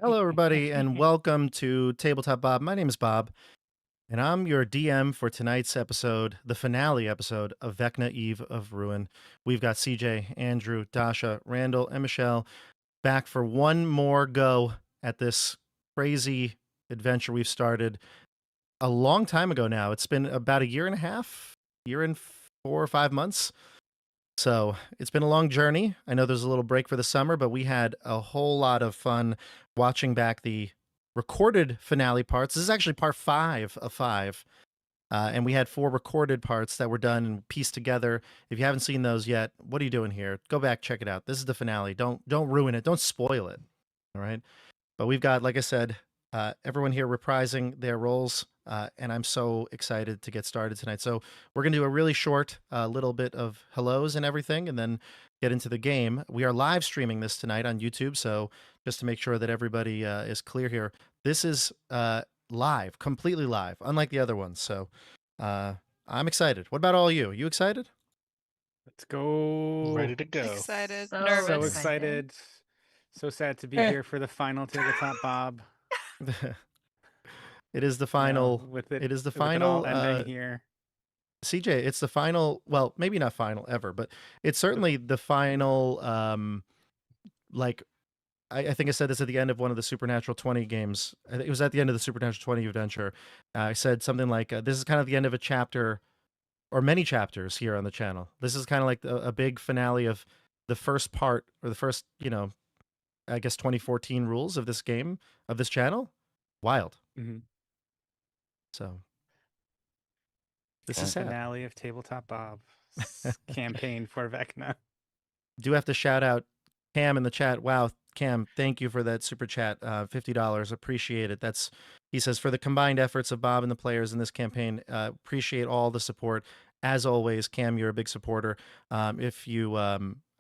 Hello, everybody, and welcome to Tabletop Bob. My name is Bob, and I'm your DM for tonight's episode, the finale episode of Vecna Eve of Ruin. We've got CJ, Andrew, Dasha, Randall, and Michelle back for one more go at this crazy adventure we've started a long time ago now. It's been about a year and a half, year and 4 or 5 months. So it's been a long journey. I know there's a little break for the summer, but we had a whole lot of fun watching back the recorded finale parts. This is actually part 5 of 5. And we had 4 recorded parts that were done and pieced together. If you haven't seen those yet, what are you doing here? Go back, check it out. This is the finale. Don't ruin it. Don't spoil it. All right. But we've got, like I said, everyone here reprising their roles, and I'm so excited to get started tonight. So we're going to do a really short little bit of hellos and everything, and then get into the game. We are live streaming this tonight on YouTube, so just to make sure that everybody is clear here, this is live, completely live, unlike the other ones. So I'm excited. What about all you? You excited? Let's go. Ready to go. Excited, So nervous. So excited. So sad to be here for the final Tabletop Bob. It is the final. It is the final ending here. CJ, it's the final. Well, maybe not final ever, but it's certainly the final. Like, I think I said this at the end of one of the Supernatural 20 games. I think it was at the end of the Supernatural 20 adventure. I said something like, "This is kind of the end of a chapter, or many chapters here on the channel. This is kind of like a big finale of the first part, or the first, I guess 2014 rules of this game, of this channel. Wild." Mm-hmm. So this is sad. Finale of Tabletop Bob's campaign for Vecna. Do have to shout out Cam in the chat. Wow, Cam, thank you for that super chat. $50, appreciate it. He says, for the combined efforts of Bob and the players in this campaign, appreciate all the support. As always, Cam, you're a big supporter. If you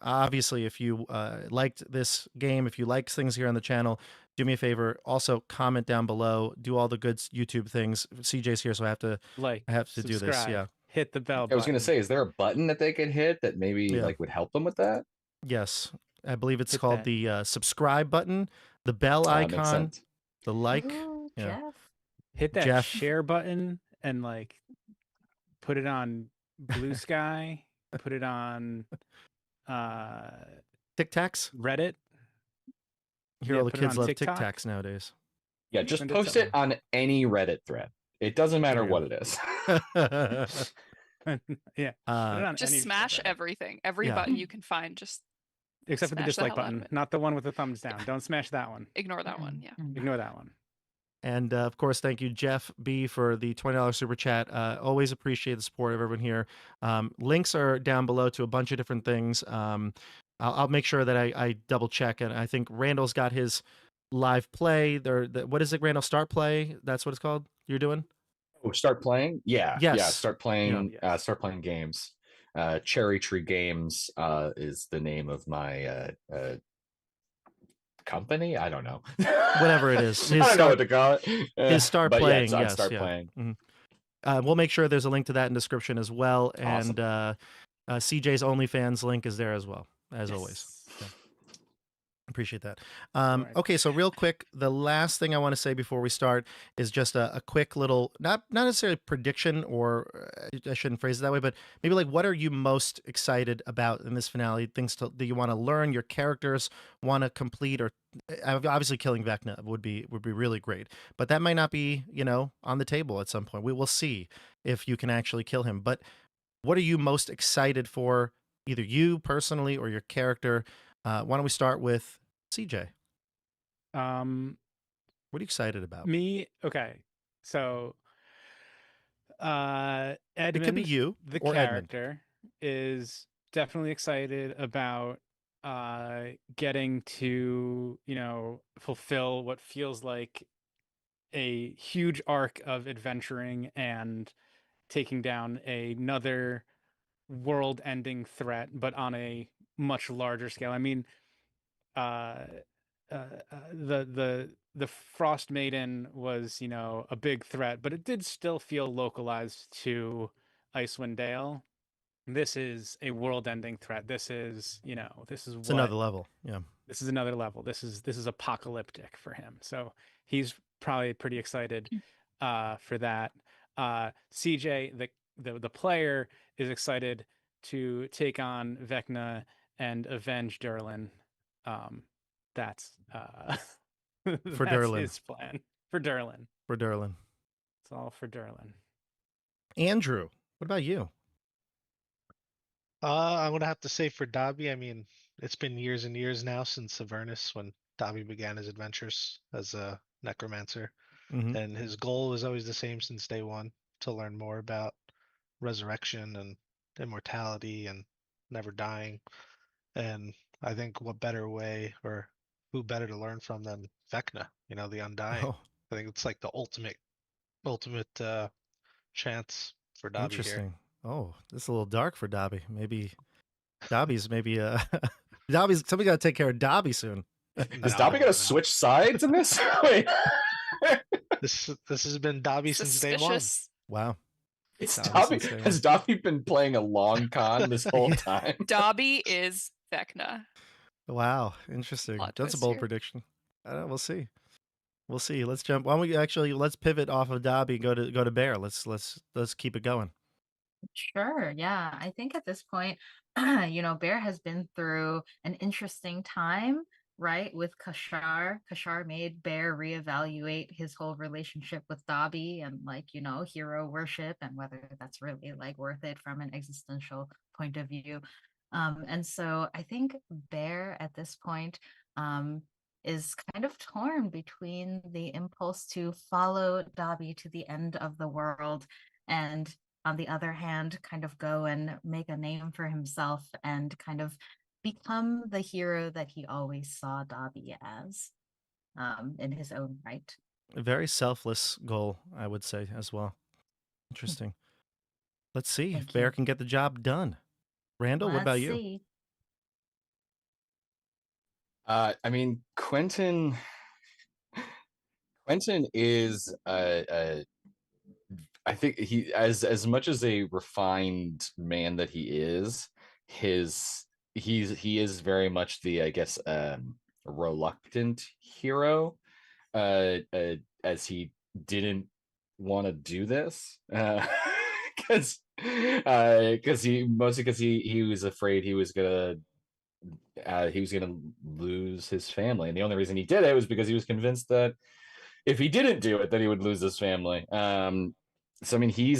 obviously, if you liked this game, if you like things here on the channel, do me a favor. Also, comment down below. Do all the good YouTube things. CJ's here, so I have to do this. Yeah. Hit the bell button. I was going to say, is there a button that they could hit that maybe would help them with that? Yes, I believe it's called the subscribe button, the bell icon, the like. Ooh, yeah. Jeff. Hit that Jeff. share button and put it on Blue Sky. Put it on Tic Tacs. Reddit. Hear all the kids love Tic TikTok. Tacs nowadays. Yeah, just post it on any Reddit thread. It doesn't matter what it is. Yeah. Just smash everything. Every button you can find. Just except for the dislike button, not the one with the thumbs down. Don't smash that one. Ignore that one. Yeah. Ignore that one. And of course, thank you, Jeff B, for the $20 super chat. Always appreciate the support of everyone here. Links are down below to a bunch of different things. I'll make sure that I double check, and I think Randall's got his live play. What is it, Randall? Start play. That's what it's called. You're doing? Oh, start playing? Yeah. Yes. Yeah. Start playing. Start playing games. Cherry Tree Games is the name of my company. I don't know. Whatever it is. I don't know what to call it. His start playing. Yeah, yes. Start playing. Mm-hmm. We'll make sure there's a link to that in description as well, Awesome. and CJ's OnlyFans link is there as well, as always. Yeah. Appreciate that. Right. Okay, so real quick, the last thing I want to say before we start is just a quick little, not necessarily prediction, or I shouldn't phrase it that way, but maybe what are you most excited about in this finale? Things that you want to learn, your characters want to complete, or obviously killing Vecna would be really great, but that might not be on the table at some point. We will see if you can actually kill him. But what are you most excited for, either you personally or your character? Why don't we start with CJ? What are you excited about? Me? Okay. So Edmund, it could be you, the or character, is definitely excited about getting to, fulfill what feels like a huge arc of adventuring and taking down another world-ending threat, but on a much larger scale. I mean, the Frost Maiden was, a big threat, but it did still feel localized to Icewind Dale. This is a world-ending threat. This is, it's another level. Yeah. this is another level. This is apocalyptic for him. So he's probably pretty excited for that. CJ, the player, is excited to take on Vecna and avenge Durlin. That's For that's Durlin. his plan for Durlin. For Durlin. It's all for Durlin. Andrew, what about you? I'm gonna have to say for Dobby, I mean, it's been years and years now since Avernus when Dobby began his adventures as a necromancer. Mhm. And his goal was always the same since day one, to learn more about resurrection and immortality and never dying. And I think what better way or who better to learn from than Vecna, the Undying. Oh, I think it's like the ultimate chance for Dobby here. interesting. Oh, this is a little dark for Dobby. Maybe Dobby's Dobby's somebody got to take care of Dobby soon. Is Dobby gonna No. switch sides in this? Wait. This has been Dobby since day one. Suspicious. Wow. It's Dobby Dobby. since day one. Has Dobby been playing a long con this whole Yeah. time? Dobby is Vecna. Wow, interesting. Plot That's a twist bold here. prediction. We'll see. We'll see. Let's jump. Why don't we let's pivot off of Dobby and go to Bear. Let's keep it going. Sure. Yeah. I think at this point, Bear has been through an interesting time, right? With Kashar. Kashar made Bear reevaluate his whole relationship with Dobby and hero worship and whether that's really worth it from an existential point of view. And so I think Bear at this point is kind of torn between the impulse to follow Dobby to the end of the world and on the other hand, kind of go and make a name for himself and kind of become the hero that he always saw Dobby as in his own right. A very selfless goal, I would say, as well. Interesting. Let's see if Thank Bear you. can get the job done. Randall, what about Let's you? see. I mean, Quentin is I think he as much as a refined man that he is, he is very much the, I guess, reluctant hero, as he didn't want to do this, because he was afraid he was gonna lose his family, and the only reason he did it was because he was convinced that if he didn't do it, then he would lose his family. So I mean, he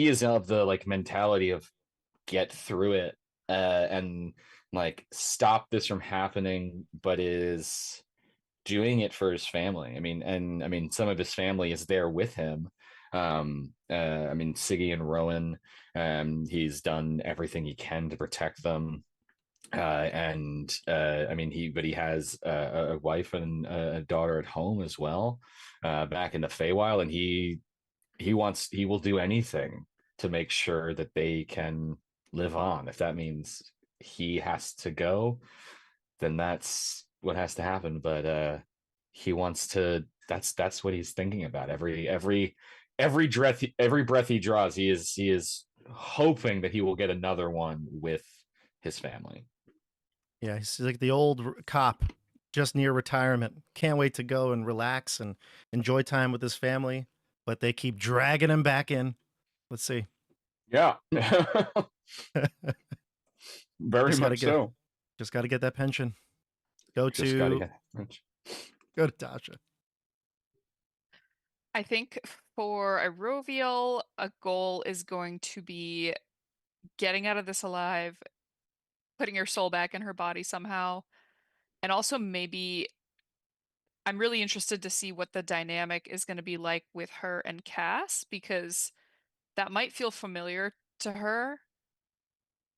is of the mentality of get through it, and stop this from happening, but is doing it for his family. I mean, some of his family is there with him. I mean, Siggy and Rowan. He's done everything he can to protect them. I mean, he has a wife and a daughter at home as well, back in the Feywild, and he will do anything to make sure that they can live on. If that means he has to go, then that's what has to happen. But he wants to. That's what he's thinking about. Every breath he draws, he is hoping that he will get another one with his family. Yeah, he's like the old cop just near retirement. Can't wait to go and relax and enjoy time with his family, but they keep dragging him back in. Let's see. Yeah. Very Just gotta much so. Just got to get that pension. Go Just gotta to Tasha. I think for a Roviel, a goal is going to be getting out of this alive, putting her soul back in her body somehow. And also maybe I'm really interested to see what the dynamic is going to be like with her and Cass, because that might feel familiar to her.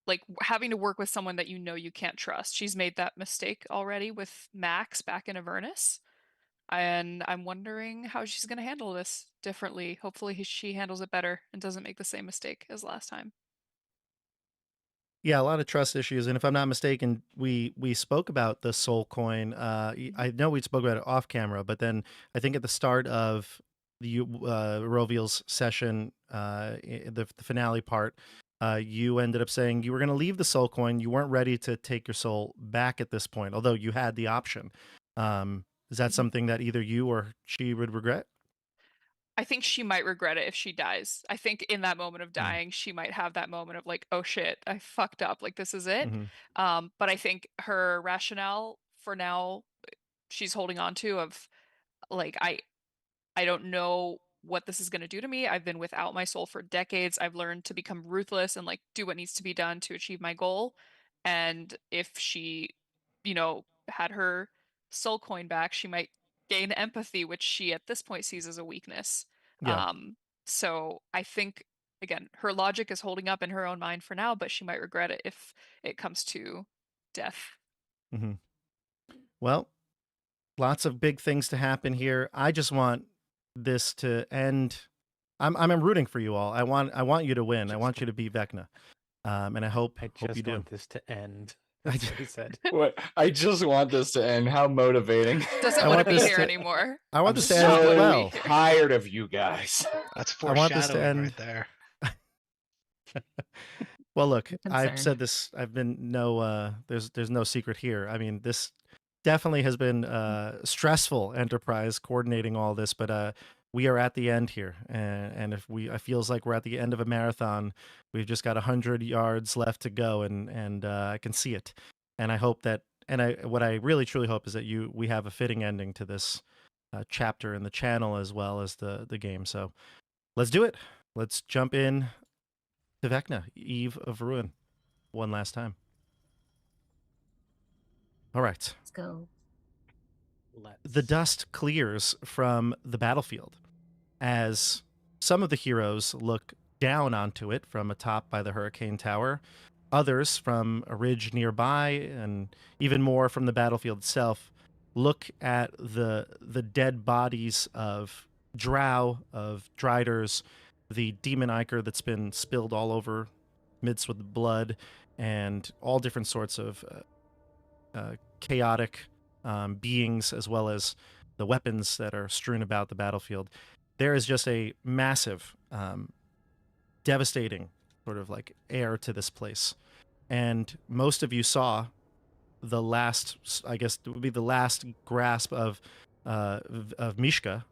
Like having to work with someone that you can't trust. She's made that mistake already with Max back in Avernus. And I'm wondering how she's going to handle this differently. Hopefully she handles it better and doesn't make the same mistake as last time. Yeah, a lot of trust issues, and if I'm not mistaken, we spoke about the soul coin. I know we spoke about it off camera, but then I think at the start of the Roviel's session, the finale part, you ended up saying you were going to leave the soul coin. You weren't ready to take your soul back at this point, although you had the option. Is that something that either you or she would regret? I think she might regret it if she dies. I think in that moment of dying, she might have that moment of like, oh shit, I fucked up. Like, this is it. Mm-hmm. But I think her rationale for now, she's holding on to of like, I don't know what this is going to do to me. I've been without my soul for decades. I've learned to become ruthless and like do what needs to be done to achieve my goal. And if she, had her soul coin back, she might gain empathy, which she at this point sees as a weakness. Yeah. So I think again, her logic is holding up in her own mind for now, but she might regret it if it comes to death. Mm-hmm. Well, lots of big things to happen here. I just want this to end. I'm rooting for you all. I want you to win. I want you to beat Vecna. And I hope I you just do. want this to end. That's what he said. What? I just want this to end. How motivating. Doesn't I want want to be this here to- anymore. I want I'm this to end so well. tired of you guys. That's I want this to foreshadowing end- right there. Well, look, I'm I've concerned. said this. I've been there's no secret here. I mean, this definitely has been stressful enterprise coordinating all this, but we are at the end here, and if it feels like we're at the end of a marathon. We've just got 100 yards left to go, and I can see it, and I hope that, what I really truly hope is that we have a fitting ending to this chapter in the channel as well as the game. So let's do it. Let's jump in to Vecna, Eve of Ruin, one last time. All right. Let's go. The dust clears from the battlefield as some of the heroes look down onto it from atop by the Hurricane Tower, others from a ridge nearby, and even more from the battlefield itself look at the dead bodies of Drow, of Driders, the demon ichor that's been spilled all over midst with blood, and all different sorts of chaotic beings, as well as the weapons that are strewn about the battlefield. There is just a massive, devastating sort of like air to this place. And most of you saw the last, I guess it would be the last grasp of Miska.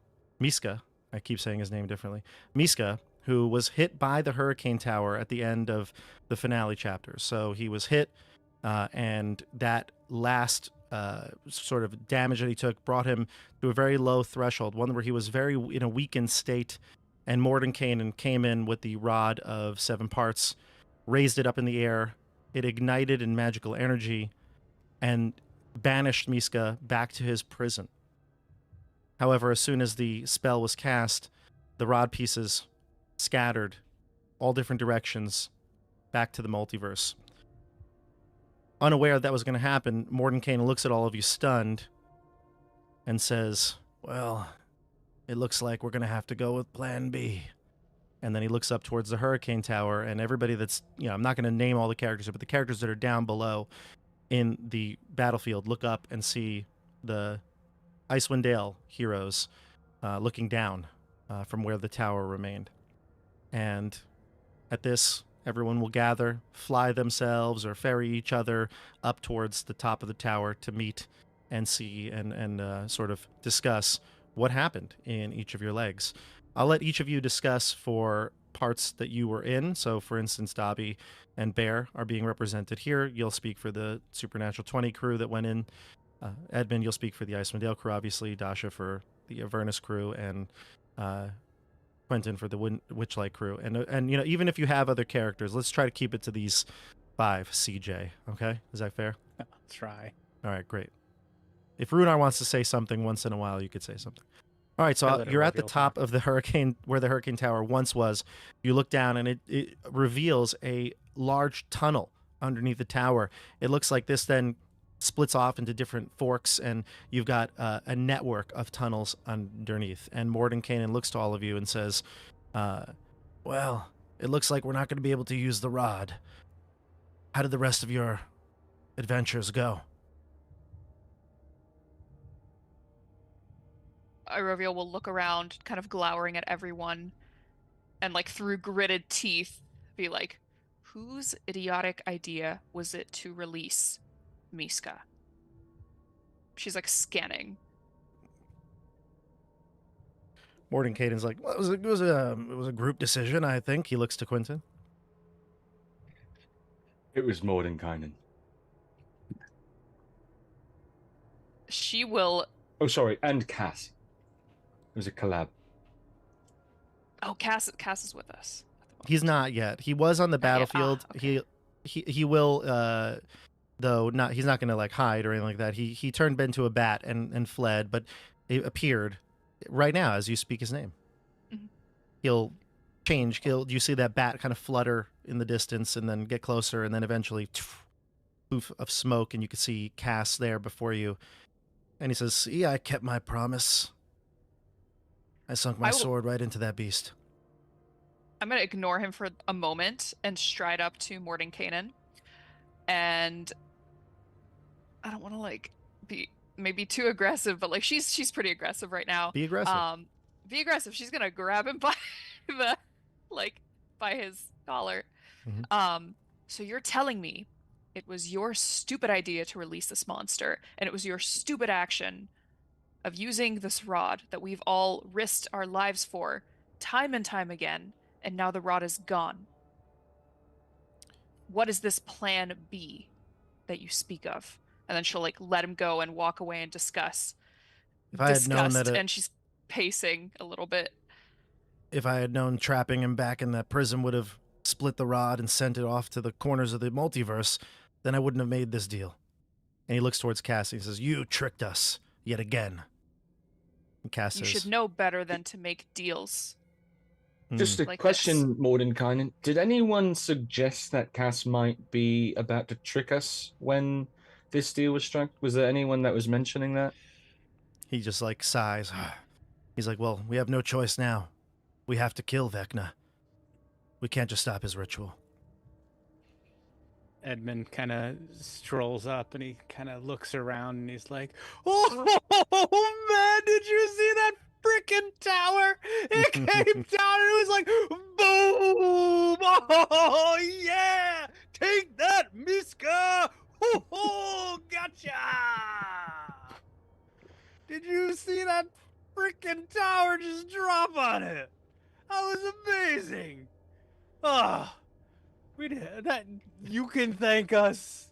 I keep saying his name differently. Miska, who was hit by the Hurricane Tower at the end of the finale chapter. So he was hit, and that last sort of damage that he took brought him to a very low threshold, one where he was very in a weakened state. And Mordenkainen came in with the rod of 7 parts, raised it up in the air. It ignited in magical energy and banished Miska back to his prison. However, as soon as the spell was cast, the rod pieces scattered all different directions back to the multiverse. Unaware that was going to happen, Mordenkainen looks at all of you stunned and says, "Well, it looks like we're going to have to go with plan B." And then he looks up towards the Hurricane Tower, and everybody that's, I'm not going to name all the characters, but the characters that are down below in the battlefield look up and see the Icewind Dale heroes looking down from where the tower remained. And at this, everyone will gather, fly themselves, or ferry each other up towards the top of the tower to meet and see and sort of discuss what happened in each of your legs. I'll let each of you discuss for parts that you were in. So, for instance, Dobby and Bear are being represented here. You'll speak for the Supernatural 20 crew that went in. Edmund, you'll speak for the Icewind Dale crew, obviously. Dasha for the Avernus crew, and Quentin for the Witchlight crew. And even if you have other characters, let's try to keep it to these 5, CJ. Okay? Is that fair? I'll try. All right, great. If Runar wants to say something once in a while, you could say something. All right, I so let it you're at the reveal top of the hurricane, where the Hurricane Tower once was. You look down, and it reveals a large tunnel underneath the tower. It looks like this then splits off into different forks, and you've got a network of tunnels underneath. And Mordenkainen looks to all of you and says, "Well, it looks like we're not going to be able to use the rod. How did the rest of your adventures go?" Iroviel will look around, kind of glowering at everyone, and like through gritted teeth, be like, whose idiotic idea was it to release Miska? She's like scanning. Mordenkainen's like, well, it was a group decision, I think. He looks to Quentin. It was Mordenkainen. She will. Oh, sorry, and Cass. It was a collab. Oh, Cass is with us. He's not yet. He was on the Not yet. battlefield. Okay. He will though not he's not going to like hide or anything like that. He turned into a bat and fled, but it appeared right now as you speak his name. Mhm. He'll change. You see that bat kind of flutter in the distance and then get closer and then eventually poof of smoke and you can see Cass there before you. And he says, "See, I kept my promise. I sunk my sword right into that beast." I'm going to ignore him for a moment and stride up to Mordenkainen. And I don't want to like be maybe too aggressive, but like she's pretty aggressive right now. Be aggressive. Be aggressive. She's going to grab him by by his collar. Mhm. So you're telling me it was your stupid idea to release this monster, and it was your stupid action of using this rod that we've all risked our lives for time and time again, and now the rod is gone. What is this plan B that you speak of? And then she'll like let him go and walk away and discuss. If I had known that and she's pacing a little bit. If I had known trapping him back in that prison would have split the rod and sent it off to the corners of the multiverse, then I wouldn't have made this deal. And he looks towards Cass and he says, "You tricked us yet again." And Cass You says, should know better than to make deals. Just a Like question, Mordenkainen. Did anyone suggest that Cass might be about to trick us when this deal was struck? Was there anyone that was mentioning that? He just like sighs. He's like, "Well, we have no choice now. We have to kill Vecna. We can't just stop his ritual." Edmund kind of strolls up and he kind of looks around and he's like, "Oh man, did you see that freaking tower? It came down and it was like, boom! Oh yeah! Take that, Miska! Oh, gotcha! Did you see that freaking tower just drop on it? That was amazing! Ah." We did that. You can thank us.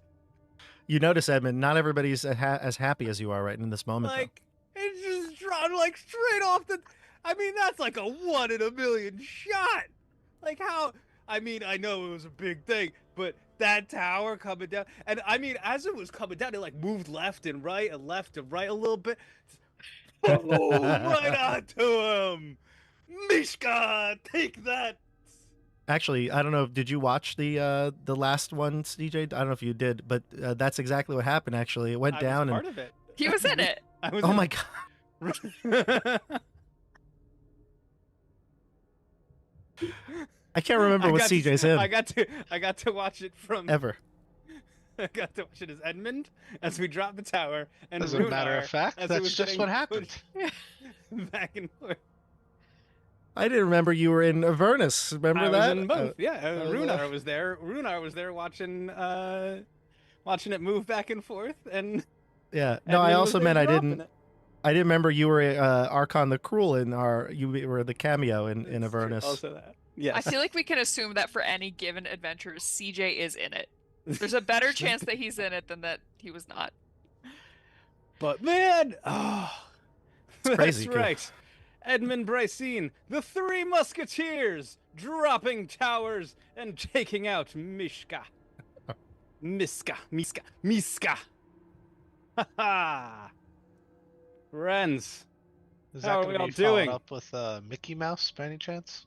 You notice, Edmund, not everybody's as happy as you are right in this moment. Like it just dropped like straight off the. I mean, that's like a 1 in a million shot. Like how? I mean, I know it was a big thing, but that tower coming down, and I mean, as it was coming down, it like moved left and right a little bit. Boom! Right onto him. Mishka, take that. Actually, I don't know. Did you watch the last one, DJ? I don't know if you did, but that's exactly what happened. Actually, it went down I was and part of it. He was in it. I was oh in my it. god! I can't remember what CJ's in I got to watch it from ever. I got to watch it as Edmund as we dropped the tower, and As a matter of fact, as it that's was just getting what happened. pushed back and forth. I didn't remember you were in Avernus. Remember I that? was in both. Yeah, was Runar was there. Runar was there watching it move back and forth, and Yeah. No, I Edmund was also there meant I dropping didn't. it. I didn't remember you were Archon the Cruel in you were the cameo in That's true. Avernus. Also that. Yes. I feel like we can assume that for any given adventure, CJ is in it. There's a better chance that he's in it than that he was not. But man, that's crazy cool. right. Edmund Brycine, the Three Musketeers, dropping towers and taking out Mishka. Miska. Ha ha. Friends, Is How are that we going all to be followed doing? up with Mickey Mouse by any chance?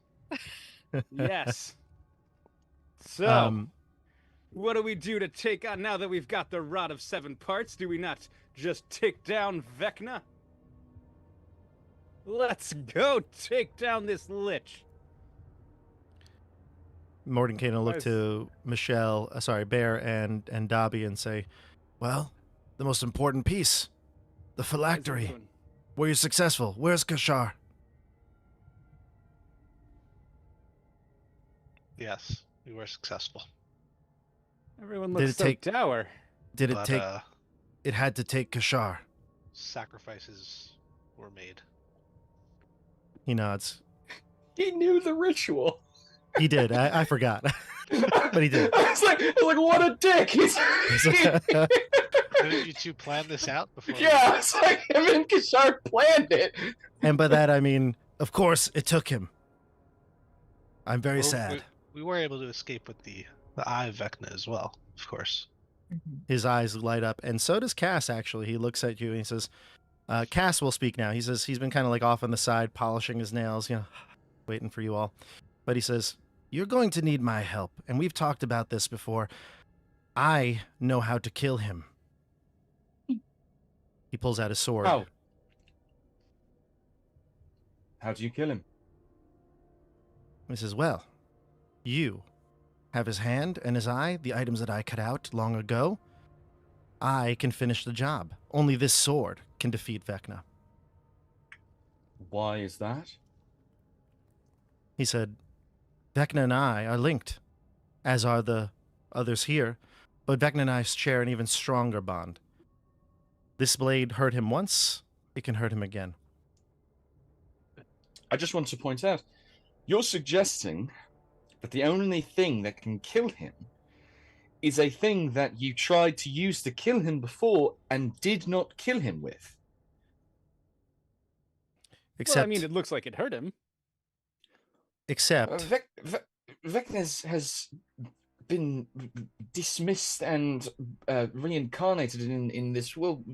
yes. So, what do we do to take on now that we've got the Rod of 7 Parts? Do we not just take down Vecna? Let's go take down this lich. Mordenkainen will look Nice. to Michelle, Bear and Dobby and say, "Well, the most important piece, the phylactery. Were you successful? Where's Kashar?" Yes, we were successful. Everyone Did looks it so take- dour. Did it But take? It had to take Kashar. sacrifices were made. He nods. He knew the ritual. He did. I forgot. But he did. I was like, what a dick. Didn't you two plan this out before? Yeah, it's like him and Kishar planned it. And by that I mean, of course, it took him. I'm very Well, sad. We were able to escape with the eye of Vecna as well, of course. His eyes light up, and so does Cass, actually. He looks at you and he says, Cass will speak now. He says he's been kind of like off on the side, polishing his nails, waiting for you all. But he says, you're going to need my help, and we've talked about this before. I know how to kill him. He pulls out his sword. How? How do you kill him? He says, well, you have his hand and his eye, the items that I cut out long ago. I can finish the job. Only this sword can defeat Vecna. Why is that? He said, Vecna and I are linked, as are the others here, but Vecna and I share an even stronger bond. This blade hurt him once, it can hurt him again. I just want to point out, you're suggesting that the only thing that can kill him is a thing that you tried to use to kill him before and did not kill him with. Except, Well, I mean, it looks like it hurt him. except, Vecna has been dismissed and reincarnated in this world.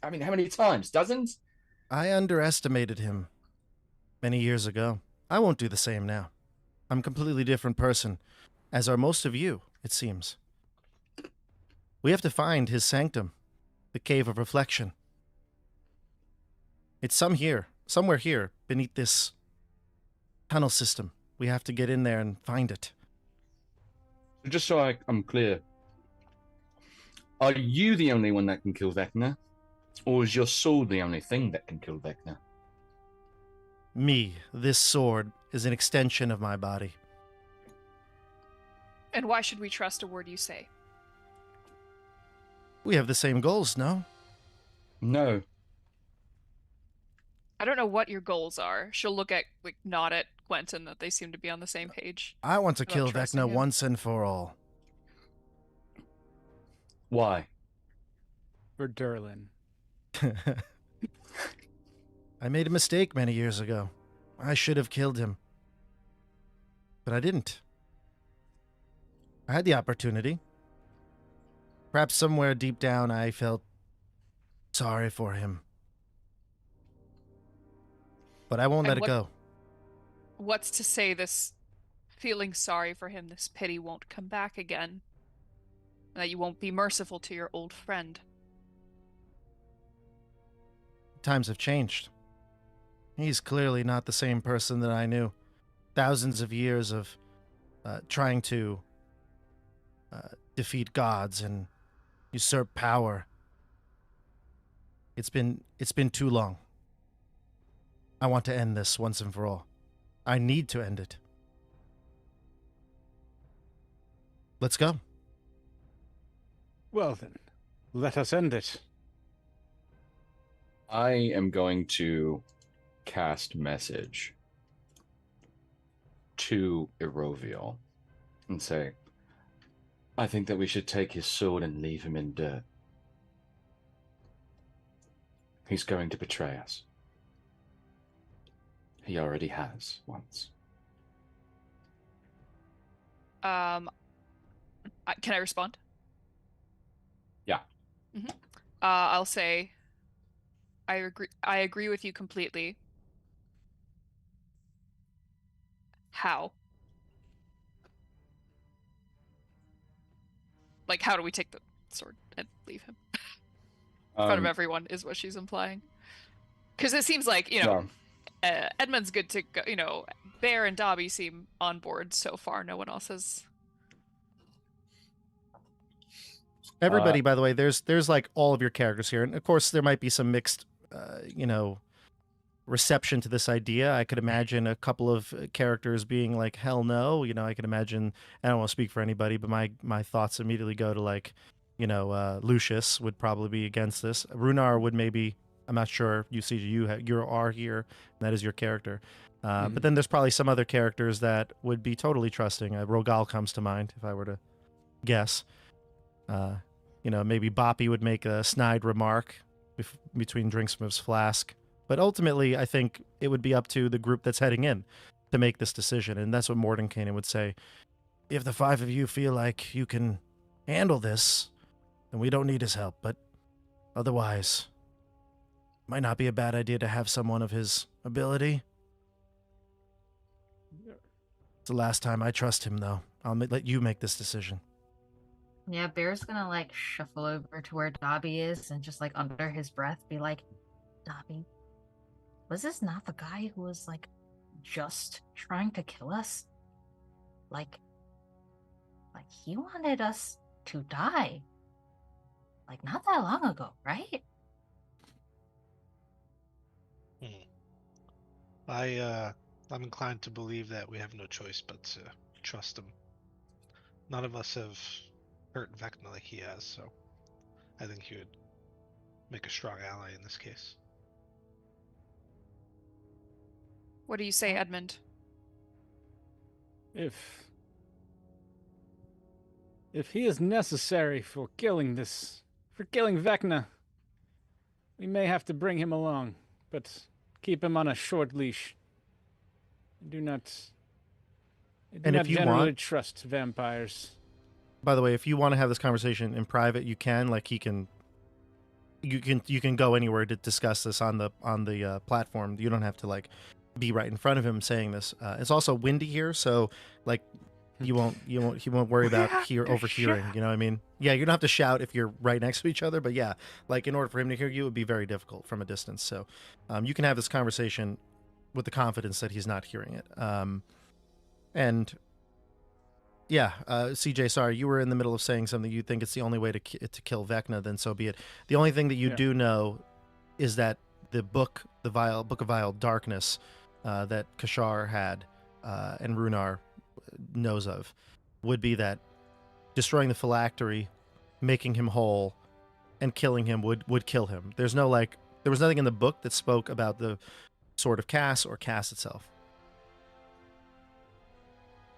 I mean, how many times? Dozens? I underestimated him many years ago. I won't do the same now. I'm a completely different person, as are most of you, it seems. We have to find his sanctum, the Cave of Reflection. It's somewhere here, beneath this tunnel system. We have to get in there and find it. Just so I'm clear, are you the only one that can kill Vecna? Or is your sword the only thing that can kill Vecna? Me, this sword, is an extension of my body. And why should we trust a word you say? We have the same goals, no? No. I don't know what your goals are. She'll nod at Quentin that they seem to be on the same page. I want to About kill trusting Vecna him. once and for all. Why? For Durlin. I made a mistake many years ago. I should have killed him. But I didn't. I had the opportunity. Perhaps somewhere deep down I felt sorry for him. But I won't And let it what- go. What's to say this feeling sorry for him, this pity won't come back again? That you won't be merciful to your old friend? Times have changed. He's clearly not the same person that I knew. Thousands of years of trying to defeat gods and usurp power. It's been too long. I want to end this once and for all. I need to end it. Let's go. Well then, let us end it. I am going to cast message to Erovial and say, I think that we should take his sword and leave him in dirt. He's going to betray us. He already has once. Can I respond? Yeah. I'll say, I agree with you completely. How? Like, how do we take the sword and leave him in front of everyone? Is what she's implying. Because it seems like No. Edmund's good to go. Bear and Dobby seem on board so far. No one else has. Everybody, by the way, there's like all of your characters here, and of course there might be some mixed, reception to this idea. I could imagine a couple of characters being like, hell no. You know, I could imagine, I don't want to speak for anybody, but my thoughts immediately go to like, Lucius would probably be against this. Runar would maybe, I'm not sure. You are here, and that is your character. But then there's probably some other characters that would be totally trusting. Rogal comes to mind if I were to guess. Maybe Boppy would make a snide remark between drinks from his flask. But ultimately, I think it would be up to the group that's heading in to make this decision. And that's what Mordenkainen would say. If the 5 of you feel like you can handle this, then we don't need his help. But otherwise, it might not be a bad idea to have someone of his ability. It's the last time I trust him, though. I'll let you make this decision. Yeah, Bear's gonna like shuffle over to where Dobby is and just like under his breath be like, Dobby, was this not the guy who was like just trying to kill us? Like he wanted us to die. Like not that long ago, right? I'm inclined to believe that we have no choice but to trust him. None of us have hurt Vecna like he has, so I think he would make a strong ally in this case. What do you say, Edmund? If he is necessary for killing Vecna, we may have to bring him along, but keep him on a short leash. I do not generally trust vampires. By the way, if you want to have this conversation in private, you can. Like you can go anywhere to discuss this on the platform. You don't have to like be right in front of him saying this. It's also windy here, so like he won't worry about overhearing. You know what I mean? Yeah, you don't have to shout if you're right next to each other, but yeah, like in order for him to hear you, it would be very difficult from a distance. So you can have this conversation with the confidence that he's not hearing it. And yeah, CJ, sorry, you were in the middle of saying something. You think it's the only way to kill Vecna, then so be it. The only thing that you do know is that the book of Vile Darkness that Kashar had and Runar knows of would be that destroying the phylactery, making him whole, and killing him would kill him. There was nothing in the book that spoke about the Sword of Cass or Cass itself.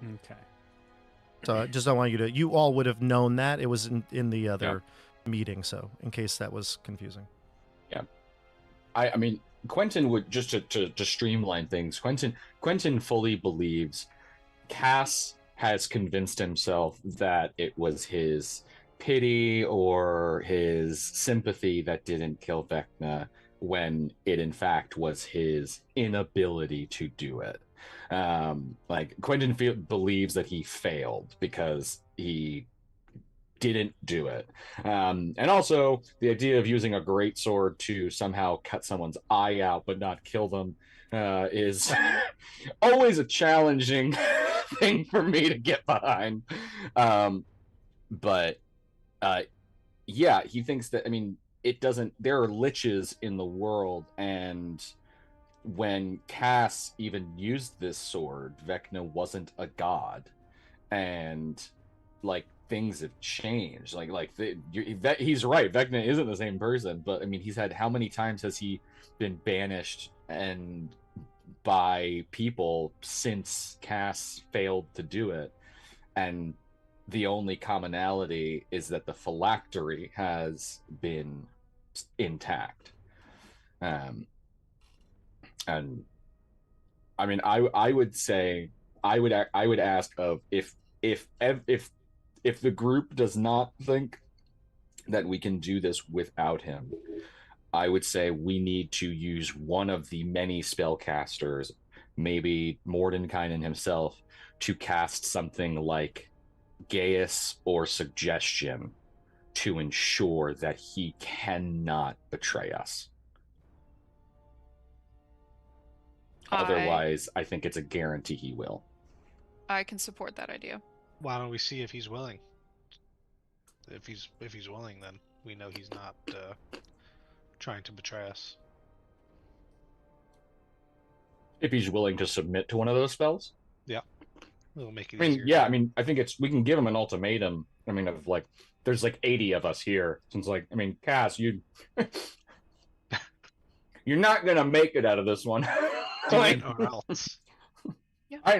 Okay. So I just don't want you all would have known that. It was in the other meeting, so in case that was confusing. Yeah. I mean, Quentin would, just to streamline things, Quentin fully believes Cass has convinced himself that it was his pity or his sympathy that didn't kill Vecna, when it in fact was his inability to do it. Like Quentin believes that he failed because he didn't do it. And also the idea of using a great sword to somehow cut someone's eye out but not kill them is always a challenging thing for me to get behind. But yeah, he thinks that, I mean, there are liches in the world, and when Cass even used this sword, Vecna wasn't a god, and like things have changed. He's right. Vecna isn't the same person, but I mean, how many times has he been banished and by people since Cass failed to do it? And the only commonality is that the phylactery has been intact. And I mean, I would say I would ask of if the group does not think that we can do this without him, I would say we need to use one of the many spellcasters, maybe Mordenkainen himself, to cast something like Gaius or Suggestion to ensure that he cannot betray us. Otherwise, I think it's a guarantee he will. I can support that idea. Why don't we see if he's willing? If he's willing, then we know he's not trying to betray us. if he's willing to submit to one of those spells. It'll make it I mean, easier. yeah, I mean, I think we can give him an ultimatum. I mean, of like, there's like 80 of us here. Since like, I mean, Cass, you're not gonna make it out of this one. Do Like, it or else. I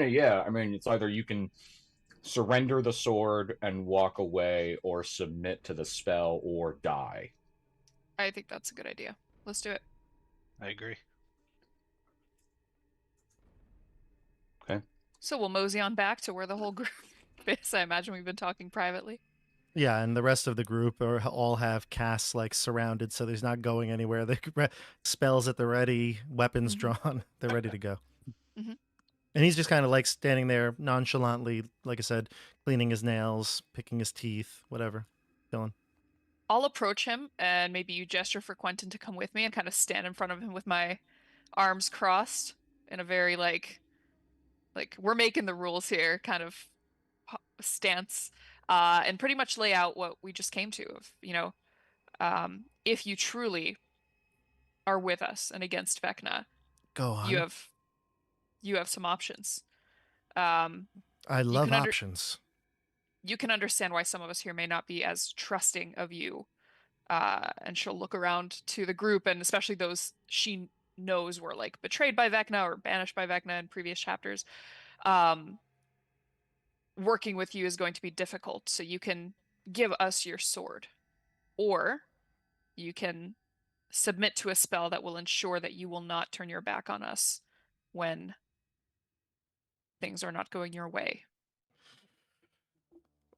mean, it's either you can surrender the sword and walk away, or submit to the spell, or die. I think that's a good idea. Let's do it. I agree. So we'll mosey on back to where the whole group is. I imagine we've been talking privately. Yeah, and the rest of the group all have casts like surrounded, so there's not going anywhere. They spells at the ready, weapons drawn. They're ready to go. Mhm. And he's just kind of like standing there nonchalantly, like I said, cleaning his nails, picking his teeth, whatever, chilling. I'll approach him and maybe you gesture for Quentin to come with me and kind of stand in front of him with my arms crossed in a very like we're making the rules here kind of stance, and pretty much lay out what we just came to of, if you truly are with us and against Vecna, Go on. you have some options. I love options. You can understand why some of us here may not be as trusting of you. And she'll look around to the group, and especially those she knows were like betrayed by Vecna or banished by Vecna in previous chapters. Working with you is going to be difficult, so you can give us your sword, or you can submit to a spell that will ensure that you will not turn your back on us when things are not going your way.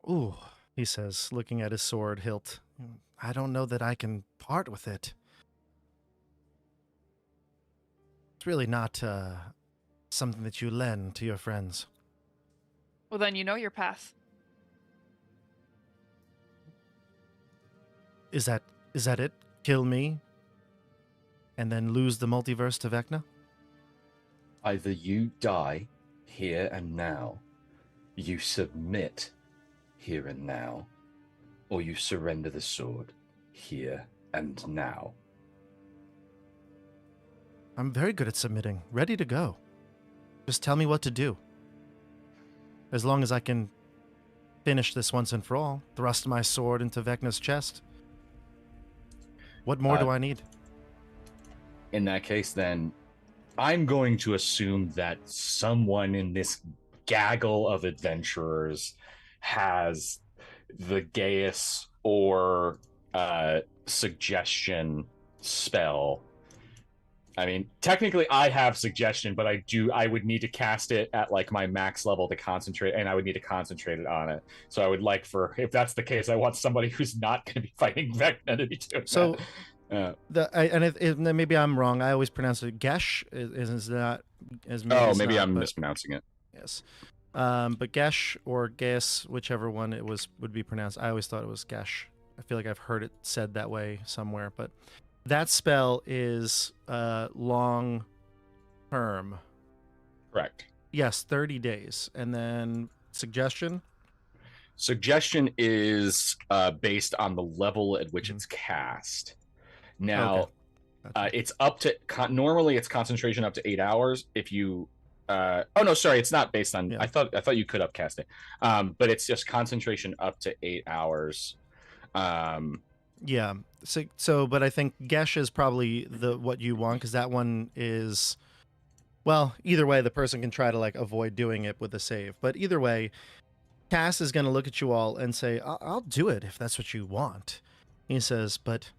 Ooh, he says, looking at his sword hilt. I don't know that I can part with it. It's really not something that you lend to your friends. Well, then you know your path. Is that it? Kill me and then lose the multiverse to Vecna? Either you die here and now, you submit here and now, or you surrender the sword here and now. I'm very good at submitting. Ready to go. Just tell me what to do. As long as I can finish this once and for all, thrust my sword into Vecna's chest. What more do I need? In that case, then, I'm going to assume that someone in this gaggle of adventurers has the Gaius or suggestion spell. I mean, technically I have suggestion, but I would need to cast it at like my max level to concentrate, and I would need to concentrate it on it. So I would like if that's the case, I want somebody who's not going to be fighting Vecna to be doing So, that. Maybe I'm wrong. I always pronounce it Gesh. Is not as maybe Oh, it's maybe not, I'm but, mispronouncing it. Yes. But Gesh or Gaius, whichever one it would be pronounced. I always thought it was Gesh. I feel like I've heard it said that way somewhere, but that spell is long term. Correct. Yes, 30 days. And then suggestion? Suggestion is based on the level at which it's cast. Now, Okay. Gotcha. it's up to normally it's concentration up to 8 hours. If you oh no, sorry, it's not based on. Yeah. I thought you could upcast it, but it's just concentration up to 8 hours. Yeah. So, but I think Gesh is probably what you want, because that one is, well, either way, the person can try to like avoid doing it with a save. But either way, Cass is going to look at you all and say, I'll do it if that's what you want. He says, but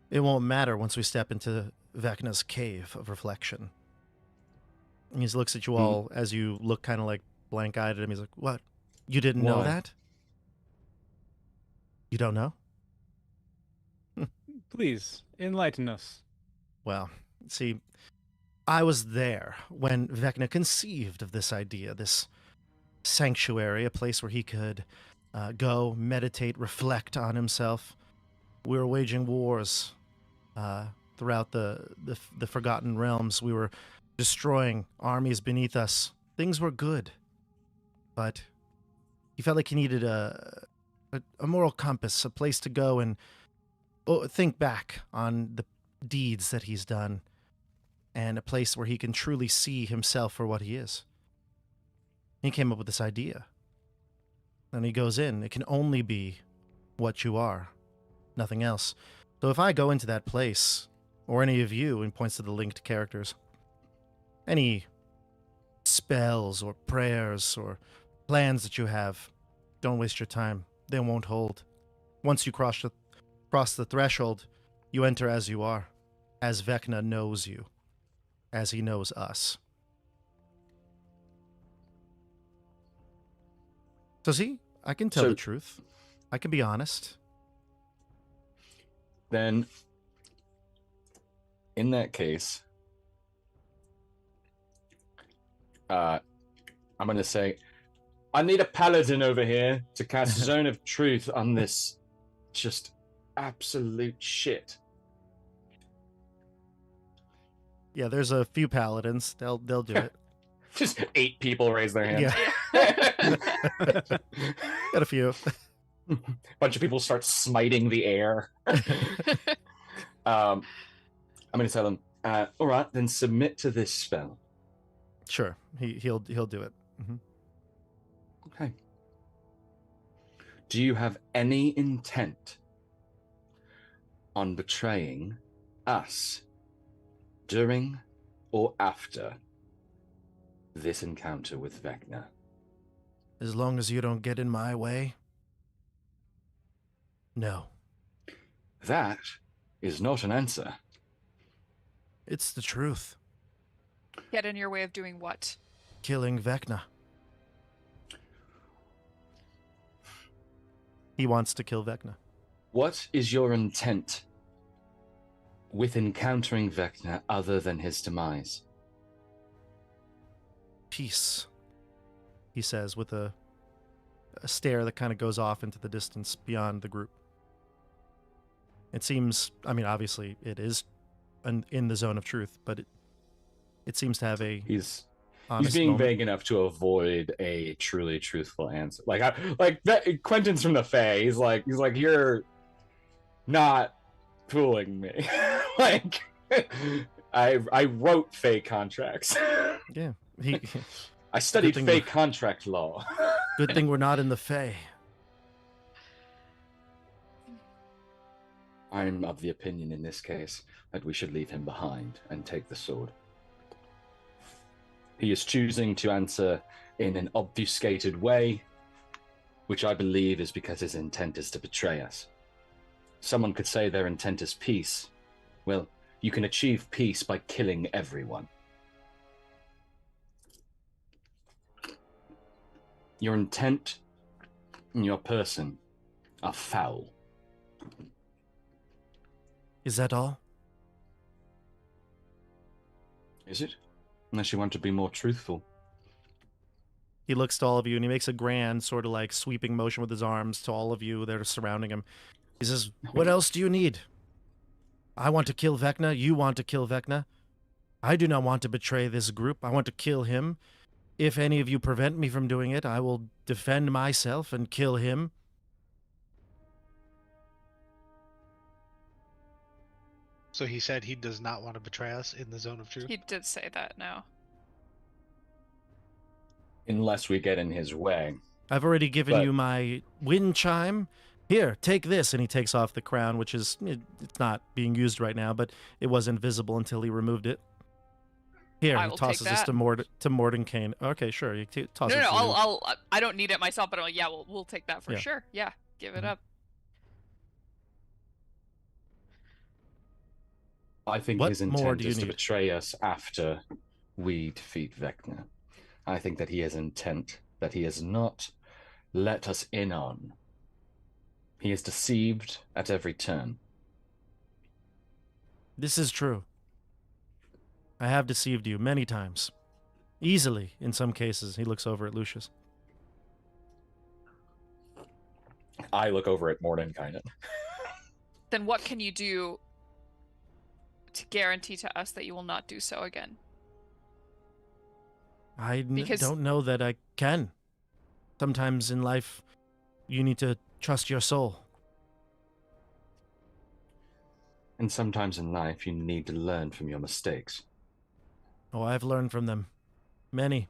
it won't matter once we step into Vecna's cave of reflection. And he looks at you all as you look kind of like blank-eyed at him. He's like, what? You didn't know Why? that? You don't know? Please enlighten us. Well, see, I was there when Vecna conceived of this idea, this sanctuary, a place where he could go, meditate, reflect on himself. We were waging wars throughout the Forgotten Realms. We were destroying armies beneath us. Things were good, but he felt like he needed a moral compass, a place to go and think back on the deeds that he's done. and a place where he can truly see himself for what he is. He came up with this idea. And he goes in. It can only be what you are, nothing else. So if I go into that place, or any of you, and points to the linked characters, any spells or prayers or plans that you have, don't waste your time. They won't hold. Once you cross the threshold, you enter as you are, as Vecna knows you, as he knows us. So see, I can tell the truth. I can be honest. Then, in that case, I'm going to say, I need a paladin over here to cast Zone of Truth on this just absolute shit. Yeah, there's a few paladins. They'll do it. Just 8 people raise their hands. Yeah. Got a few. Bunch of people start smiting the air. I'm going to tell them, all right, then submit to this spell. Sure, he'll do it. Mm-hmm. Okay. Do you have any intent on betraying us during or after this encounter with Vecna? As long as you don't get in my way. No. That is not an answer. It's the truth. Get in your way of doing what? Killing Vecna. He wants to kill Vecna. What is your intent with encountering Vecna other than his demise? Peace, he says with a stare that kind of goes off into the distance beyond the group. It seems, I mean, obviously it is in the zone of truth, but it seems to have a He's honest being moment. vague enough to avoid a truly truthful answer. Quentin's from the Fae. He's like, you're not fooling me. Like, I wrote Fae contracts. Yeah, I studied thing Fae we're- contract law. good thing we're not in the Fae. I'm of the opinion in this case that we should leave him behind and take the sword. He is choosing to answer in an obfuscated way, which I believe is because his intent is to betray us. Someone could say their intent is peace. Well, you can achieve peace by killing everyone. Your intent and your person are foul. Is that all? Is it? Unless you want to be more truthful. He looks to all of you and he makes a grand sort of like sweeping motion with his arms to all of you that are surrounding him. He says, what else do you need? I want to kill Vecna. You want to kill Vecna. I do not want to betray this group. I want to kill him. If any of you prevent me from doing it, I will defend myself and kill him. So he said he does not want to betray us in the zone of truth. He did say that now. Unless we get in his way. I've already given But- you my wind chime. Here, take this. And he takes off the crown, which is, it's not being used right now, but it was invisible until he removed it. Here, I he will tosses take this that. to Mordenkainen. Okay, sure. He tosses No, it to you. I don't need it myself, but yeah, we'll take that for Yeah. sure. Yeah, give it Mhm. up. I think What his more intent do you is to need? betray us after we defeat Vecna. I think that he has intent that he has not let us in on. He is deceived at every turn. This is true. I have deceived you many times. Easily, in some cases. He looks over at Lucius. I look over at Mordenkainen. Then what can you do to guarantee to us that you will not do so again? I Because- don't know that I can. Sometimes in life, you need to trust your soul. And sometimes in life, you need to learn from your mistakes. Oh, I've learned from them. Many.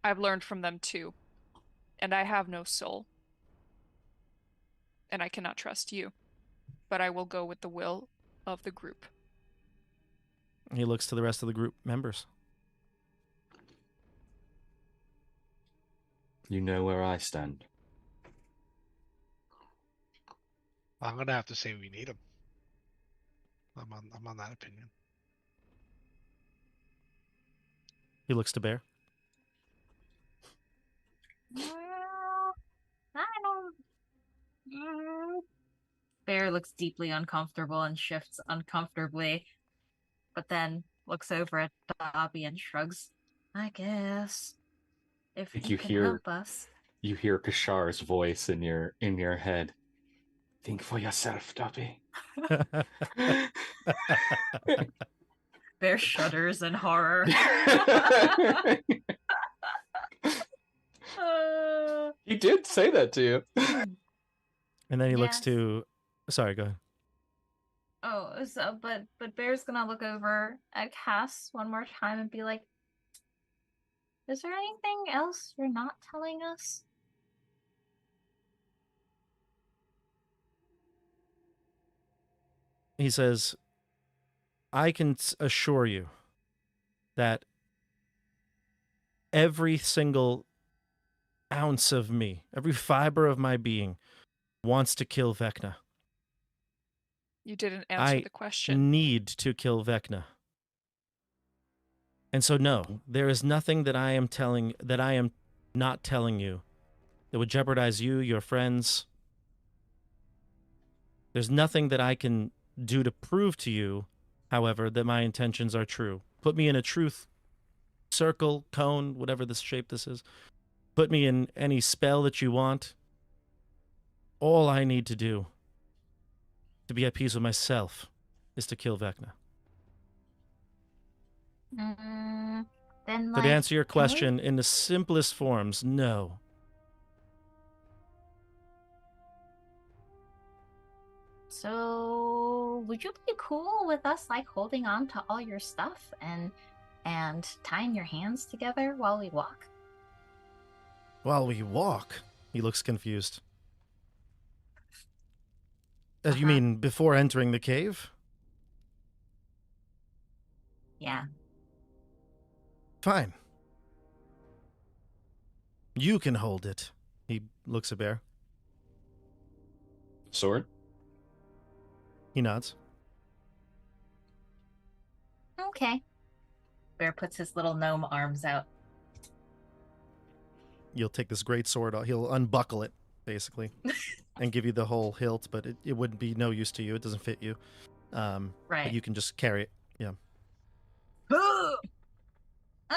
I've learned from them too, and I have no soul, and I cannot trust you, but I will go with the will of the group. He looks to the rest of the group members. You know where I stand. I'm gonna have to say we need him. I'm on that opinion. He looks to Bear. I don't. Bear looks deeply uncomfortable and shifts uncomfortably, but then looks over at Dobby and shrugs. I guess if Think you you can hear- help us. You hear Kashar's voice in your head. Think for yourself, Dobby. Bear shudders in horror. He did say that to you. And then he looks Yes. to... Sorry, go ahead. Oh, so but Bear's gonna look over at Cass one more time and be like, "Is there anything else you're not telling us?" He says, I can assure you that every single ounce of me, every fiber of my being wants to kill Vecna. You didn't answer I the question. need to kill Vecna. And so no, there is nothing that I am not telling you that would jeopardize you, your friends. There's nothing that I can do to prove to you, however, that my intentions are true. Put me in a truth circle, cone, whatever this shape this is. Put me in any spell that you want. All I need to do to be at peace with myself is to kill Vecna. Then, So to answer your can we- question in the simplest forms, no. So, would you be cool with us holding on to all your stuff and tying your hands together while we walk? While we walk, he looks confused. You Uh-huh. mean before entering the cave? Yeah. Fine. You can hold it. He looks at Bear. Sword? He nods. Okay. Bear puts his little gnome arms out. You'll take this great sword. He'll unbuckle it, basically, and give you the whole hilt, but it would be no use to you. It doesn't fit you. But Right. you can just carry it. Yeah.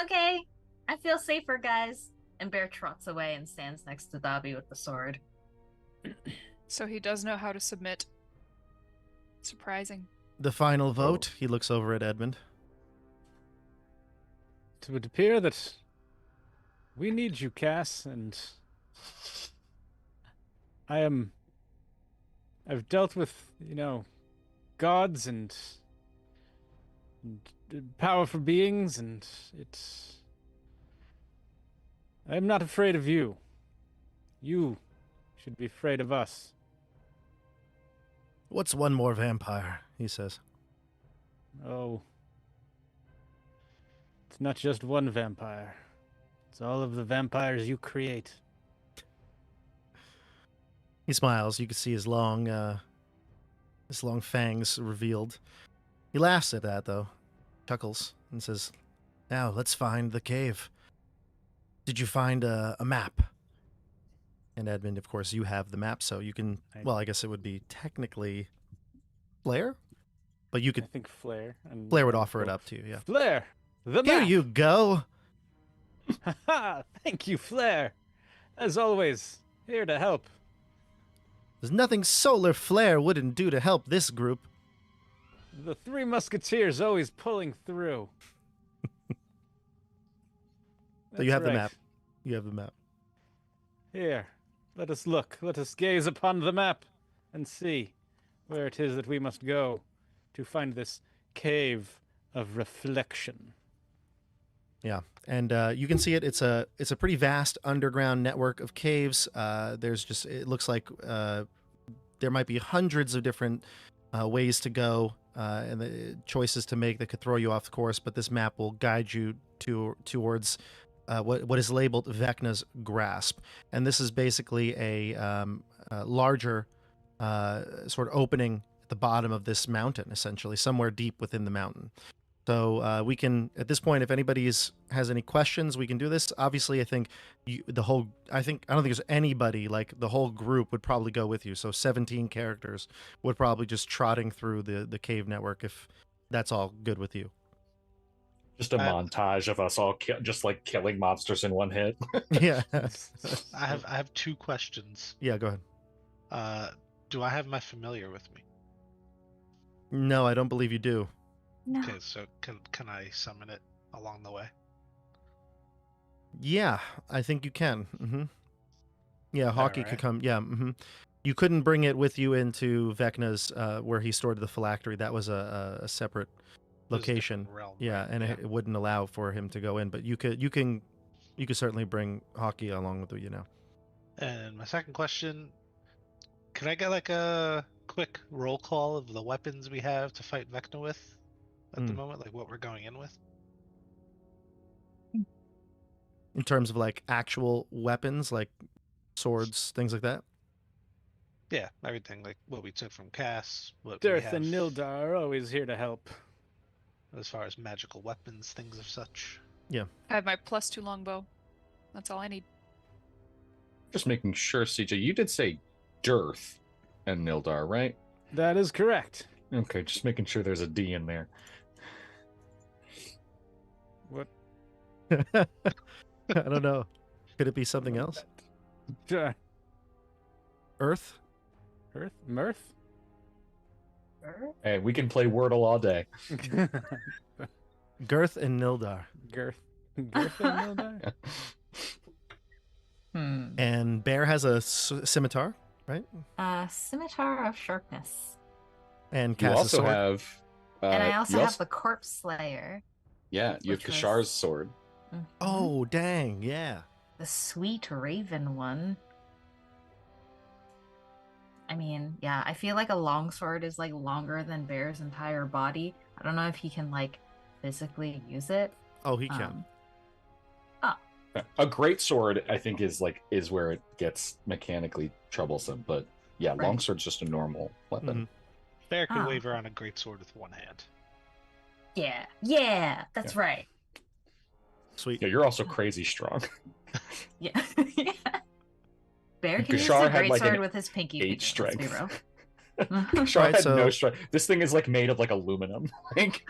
Okay. I feel safer, guys. And Bear trots away and stands next to Dobby with the sword. So he does know how to submit. Surprising. The final vote. He looks over at Edmund. It would appear that we need you, Cass, and I've dealt with, gods and powerful beings, and I'm not afraid of you. You should be afraid of us. What's one more vampire? He says. Oh. It's not just one vampire. It's all of the vampires you create. He smiles. You can see his long fangs revealed. He laughs at that, though, chuckles, and says, "Now let's find the cave. Did you find a map?" And Edmund, of course, you have the map, so you can. Well, I guess it would be technically Flair, but you I could. think Flair. And Flair would offer it up to you. Yeah. Flair! The Here map! you go. Ha! Thank you, Flair! As always, here to help. There's nothing Solar Flare wouldn't do to help this group. The Three Musketeers always pulling through. So you have the That's map. You have the map. Here, let us look. Let us gaze upon the map and see where it is that we must go to find this cave of reflection. Yeah, and you can see it. It's a pretty vast underground network of caves. There's just it looks like there might be hundreds of different ways to go and the choices to make that could throw you off the course. But this map will guide you towards what is labeled Vecna's grasp, and this is basically a larger sort of opening at the bottom of this mountain, essentially somewhere deep within the mountain. So we can, at this point, if anybody has any questions, we can do this. Obviously, I think I don't think there's anybody, like the whole group would probably go with you. So 17 characters would probably just trotting through the cave network if that's all good with you. Just a montage of us all just like killing monsters in one hit. Yeah. I have 2 questions. Yeah, go ahead. Do I have my familiar with me? No, I don't believe you do. No. Okay, so can I summon it along the way? Yeah, I think you can. Yeah, Hockey could right? come. Yeah. You couldn't bring it with you into Vecna's where he stored the phylactery. That was a separate It was a location. different realm, Yeah, right? and it wouldn't allow for him to go in. But you could certainly bring Hockey along with you now. And my second question, could I get like a quick roll call of the weapons we have to fight Vecna with at the moment, like what we're going in with? In terms of like actual weapons, like swords, things like that. Yeah, everything like what we took from Cass, what we Dirth have and Nildar are always here to help. as far as magical weapons, things of such. I have my +2 longbow. That's all I need. Just making sure, CJ, you did say Dirth and Nildar, right? That is correct. Okay, just making sure there's a D in there. What? I don't know. Could it be something else? Earth? Mirth? And we can play Wordle all day. Girth and Nildar. Girth and Nildar? And Bear has a scimitar, right? Scimitar of Sharpness. And You Cass' also sword. have... And I also you have the Corpse Slayer. Yeah, you have which was- Kashar's sword. Mhm. Oh, dang, yeah. The Sweet Raven one. I mean, yeah, I feel like a longsword is like longer than Bear's entire body. I don't know if he can like physically use it. Oh, he can. A great sword, I think, is where it gets mechanically troublesome. But yeah, Right. longsword's just a normal weapon. Bear could Ah. wave around a great sword with one hand. Yeah, that's right. Sweet. Yeah, you're also crazy strong. Yeah. Bear can use Kashar a had, great like, sword an with his pinky 8 finger, let's be strength. real. Kashar Right, had so- no strength. This thing is like made of like aluminum. Like,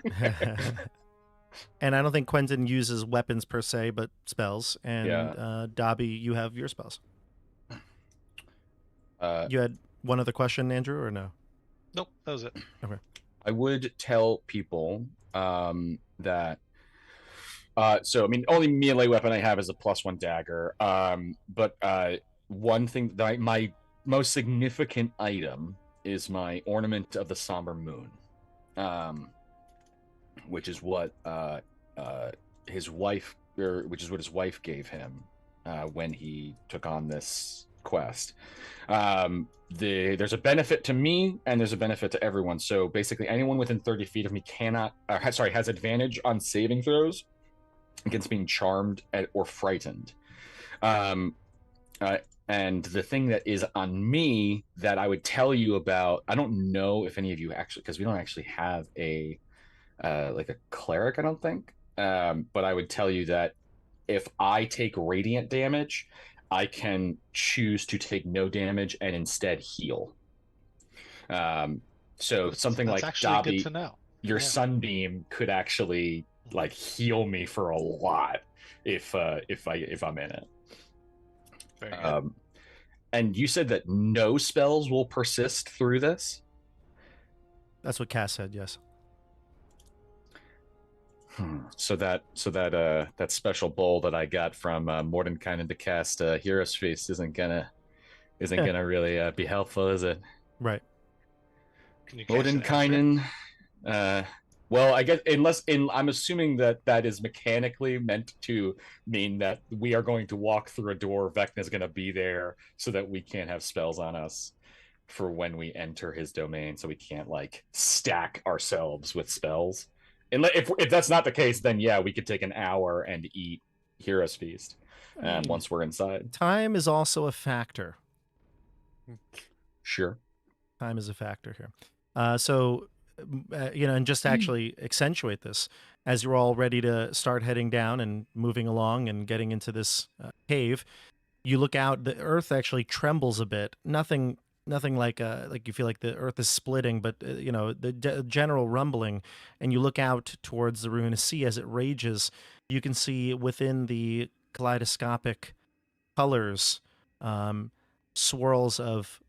And I don't think Quentin uses weapons per se, but spells. And Yeah. Dobby, you have your spells. uh, You had one other question, Andrew, or no? Nope, that was it. I would tell people that. So I mean, only melee weapon I have is a +1 dagger. But one thing that my most significant item is my ornament of the somber moon, which is what his wife, which is what his wife gave him when he took on this quest. There's a benefit to me and there's a benefit to everyone. So basically, anyone within 30 feet of me has advantage on saving throws against being charmed or frightened. And the thing that is on me that I would tell you about, I don't know if any of you actually, because we don't actually have a like a cleric, I don't think. But I would tell you that if I take radiant damage, I can choose to take no damage and instead heal. So something That's like actually Dobby, good to know. your Yeah. sunbeam could actually like heal me for a lot if I'm in it. Very good. And you said that no spells will persist through this. That's what Cass said, yes. So that special bowl that I got from Mordenkainen to cast Hero's Feast isn't gonna really be helpful, is it? Right. Can you cast it everywhere? Mordenkainen, Well, I guess I'm assuming that is mechanically meant to mean that we are going to walk through a door. Vecna is going to be there so that we can't have spells on us for when we enter his domain, so we can't like stack ourselves with spells. And if that's not the case, then yeah, we could take an hour and eat Heroes Feast I mean, once we're inside. Time is also a factor. Sure. Time is a factor here. So, and just to actually accentuate this, as you're all ready to start heading down and moving along and getting into this cave, you look out. The earth actually trembles a bit. Nothing like you feel like the earth is splitting, but the general rumbling. And you look out towards the ruinous sea as it rages. You can see within the kaleidoscopic colors, swirls of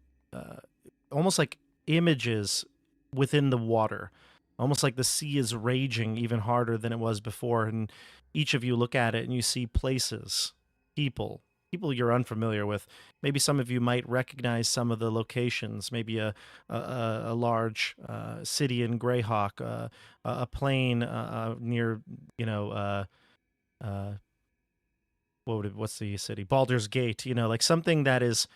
almost like images within the water, almost like the sea is raging even harder than it was before. And each of you look at it and you see places, people you're unfamiliar with. Maybe some of you might recognize some of the locations, maybe a large city in Greyhawk, a plain near, what's the city? Baldur's Gate, like something that is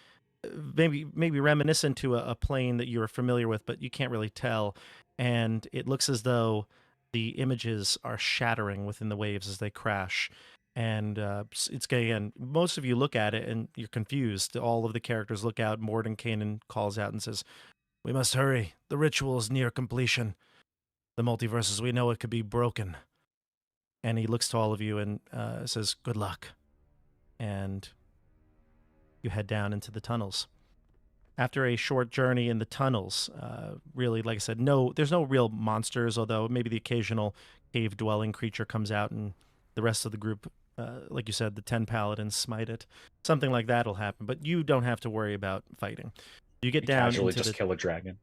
maybe reminiscent to a plane that you're familiar with, but you can't really tell. And it looks as though the images are shattering within the waves as they crash. And it's again, most of you look at it and you're confused. All of the characters look out. Mordenkainen calls out and says, "We must hurry. The ritual is near completion. The multiverse as we know it could be broken." And he looks to all of you and says, "Good luck." And you head down into the tunnels. After a short journey in the tunnels, really, like I said, there's no real monsters, although maybe the occasional cave-dwelling creature comes out and the rest of the group, like you said, the 10 paladins smite it. Something like that will happen, but you don't have to worry about fighting. You get down Casually into just kill a dragon.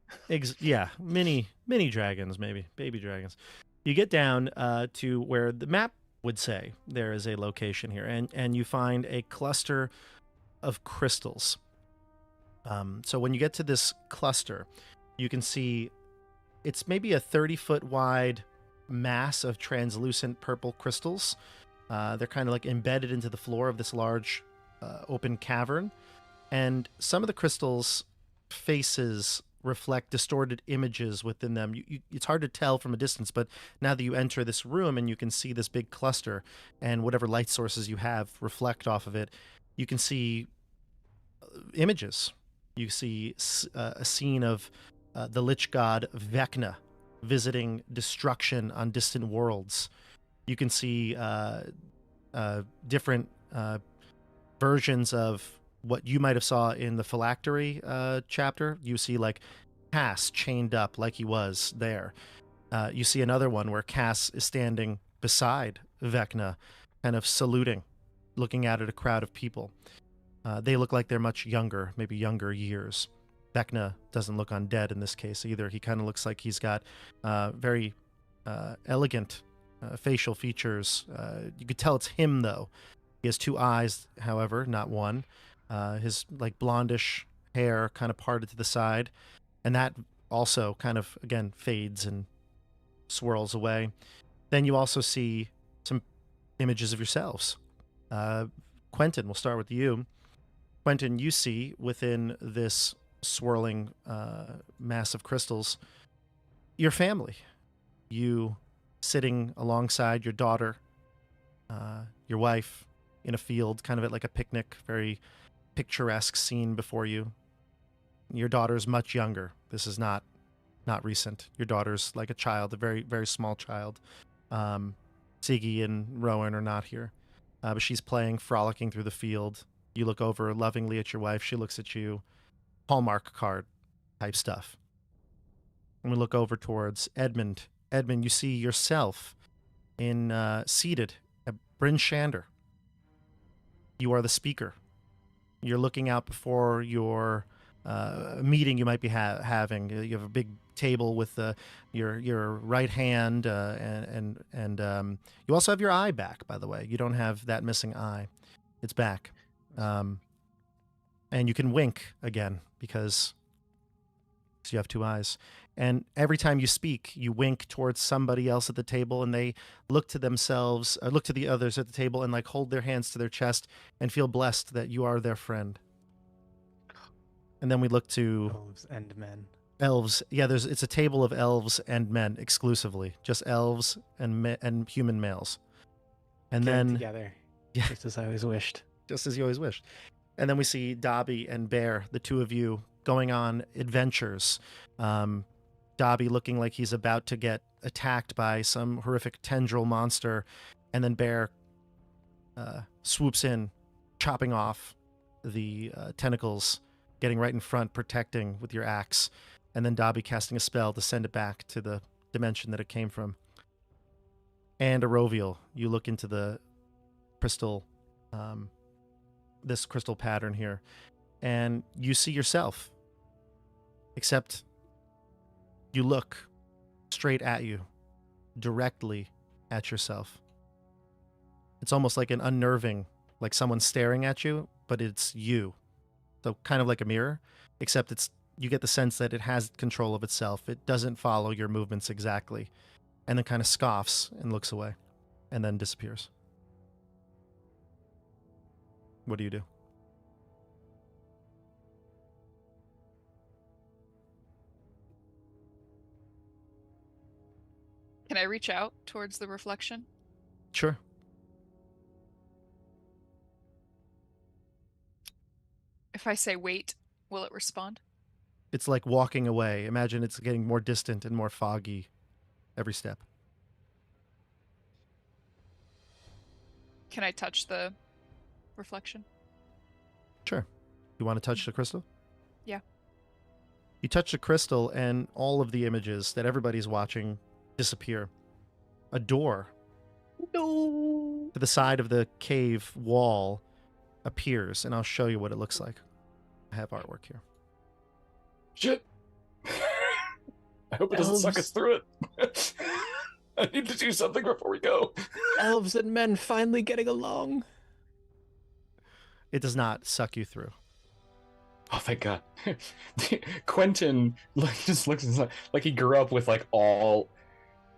Yeah, mini dragons, maybe baby dragons. You get down to where the map would say there is a location here, and you find a cluster of crystals. So when you get to this cluster, you can see it's maybe a 30-foot wide mass of translucent purple crystals. They're kind of like embedded into the floor of this large open cavern. And some of the crystals' faces reflect distorted images within them. It's hard to tell from a distance, but now that you enter this room and you can see this big cluster and whatever light sources you have reflect off of it, you can see images. You see a scene of the lich god Vecna visiting destruction on distant worlds. You can see different versions of what you might have saw in the phylactery chapter. You see like Cass chained up like he was there. You see another one where Cass is standing beside Vecna, kind of saluting, looking out at a crowd of people. They look like they're much younger, maybe younger years. Vecna doesn't look undead in this case either. He kind of looks like he's got very elegant facial features. You could tell it's him, though. He has two eyes, however, not one. His like blondish hair kind of parted to the side. And that also kind of, again, fades and swirls away. Then you also see some images of yourselves. Quentin, we'll start with you. Quentin, you see within this swirling mass of crystals your family. You sitting alongside your daughter, your wife, in a field, kind of at like a picnic, very picturesque scene before you. Your daughter's much younger. This is not recent. Your daughter's like a child, a very, very small child. Siggy and Rowan are not here. But she's playing, frolicking through the field. You look over lovingly at your wife. She looks at you. Hallmark card type stuff. And we look over towards Edmund. Edmund, you see yourself seated at Bryn Shander. You are the speaker. You're looking out before your meeting you might be having. You have a big table with your right hand, and you also have your eye back, by the way. You don't have that missing eye. It's back. And you can wink again because So you have two eyes. And every time you speak, you wink towards somebody else at the table, and they look to themselves, look to the others at the table, and like hold their hands to their chest and feel blessed that you are their friend. And then we look to Elves and men. elves. Yeah, it's a table of elves and men exclusively, just elves and human males. And Getting then together. Yeah. Just as I always wished. just as you always wished. And then we see Dobby and Bear, the two of you, going on adventures. Dobby looking like he's about to get attacked by some horrific tendril monster, and then Bear swoops in, chopping off the tentacles, getting right in front, protecting with your axe, and then Dobby casting a spell to send it back to the dimension that it came from. And Aroviel, you look into the crystal, this crystal pattern here, and you see yourself, except you look straight at you, directly at yourself. It's almost like an unnerving, like someone staring at you, but it's you. So kind of like a mirror, except you get the sense that it has control of itself. It doesn't follow your movements exactly, and then kind of scoffs and looks away, and then disappears. What do you do? Can I reach out towards the reflection? Sure. If I say wait, will it respond? It's like walking away. Imagine it's getting more distant and more foggy every step. Can I touch the reflection? Sure. You want to touch the crystal? Yeah. You touch the crystal, and all of the images that everybody's watching disappear. A door to the side of the cave wall appears, and I'll show you what it looks like. I have artwork here. Shit. I hope it doesn't suck us through it. I need to do something before we go. Elves and men finally getting along. It does not suck you through. Oh, thank God. Quentin just looks like he grew up with like all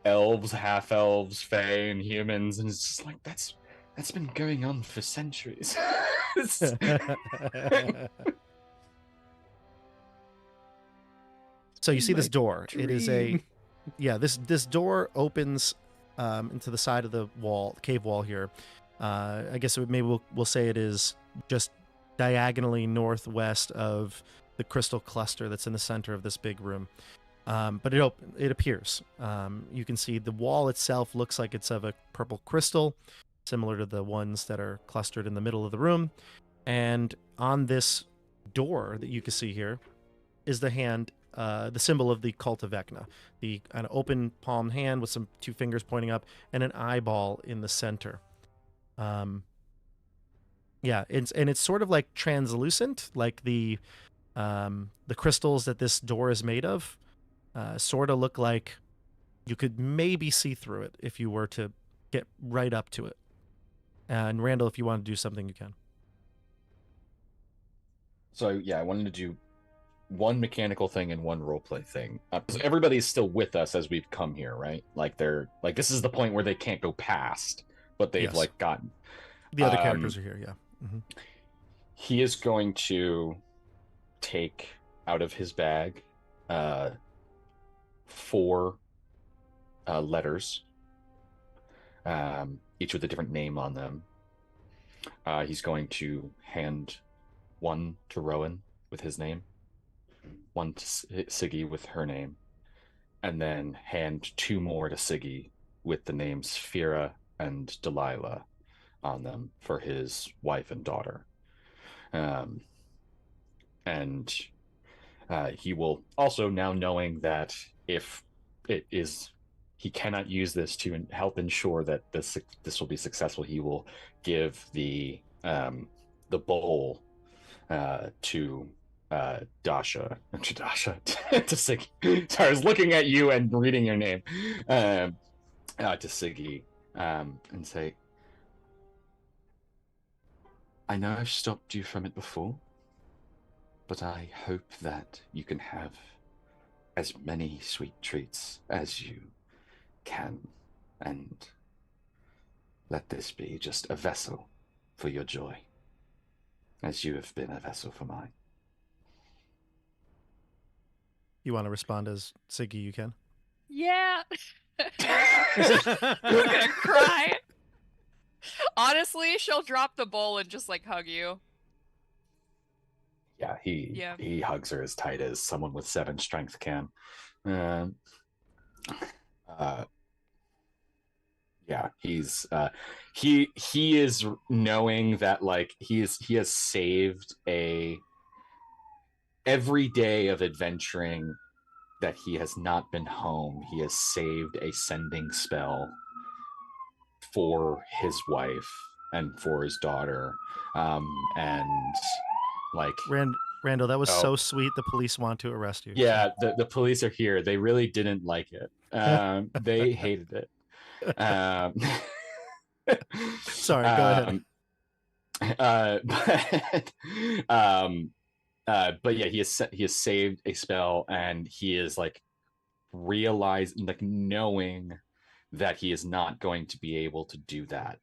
elves, half elves, fae, and humans, and it's just like that's been going on for centuries. So you see this My door. It is a dream. this door opens into the side of the wall, cave wall here. I guess maybe we'll say it is just diagonally northwest of the crystal cluster that's in the center of this big room. But it appears. You can see the wall itself looks like it's of a purple crystal, similar to the ones that are clustered in the middle of the room. And on this door that you can see here is the hand, the symbol of the cult of Vecna, the kind of open palmed hand with some two fingers pointing up and an eyeball in the center. It's sort of like translucent, like the crystals that this door is made of. Sort of look like you could maybe see through it if you were to get right up to it. And Randall, if you want to do something, you can. So yeah, I wanted to do one mechanical thing and one roleplay thing. Everybody's still with us as we've come here, right? Like this is the point where they can't go past, but they've Yes. gotten. The other characters are here, yeah. Mm-hmm. He is going to take out of his bag 4 letters, each with a different name on them. He's going to hand one to Rowan with his name, one to Siggy with her name, and then hand 2 more to Siggy with the names Fira and Delilah on them for his wife and daughter. And he will also, now knowing that if it is, he cannot use this to help ensure that this will be successful, he will give the bowl to Dasha to Siggy. Sorry, I was looking at you and reading your name. To Siggy, and say, I know I've stopped you from it before, but I hope that you can have as many sweet treats as you can, and let this be just a vessel for your joy, as you have been a vessel for mine. You want to respond as Siggy, you can. Yeah. I'm gonna cry. Honestly, she'll drop the bowl and just like hug you. Yeah, Yeah. he hugs her as tight as someone with 7 strength can. Uh, yeah, he is knowing that like he has saved every day of adventuring that he has not been home. He has saved a sending spell for his wife and for his daughter, and like Randall, that was oh so sweet. The police want to arrest you. yeah, the police are here. They really didn't like it. They hated it. Um, Sorry, go ahead. But but yeah, he has saved a spell, and he is like realizing, like knowing that he is not going to be able to do that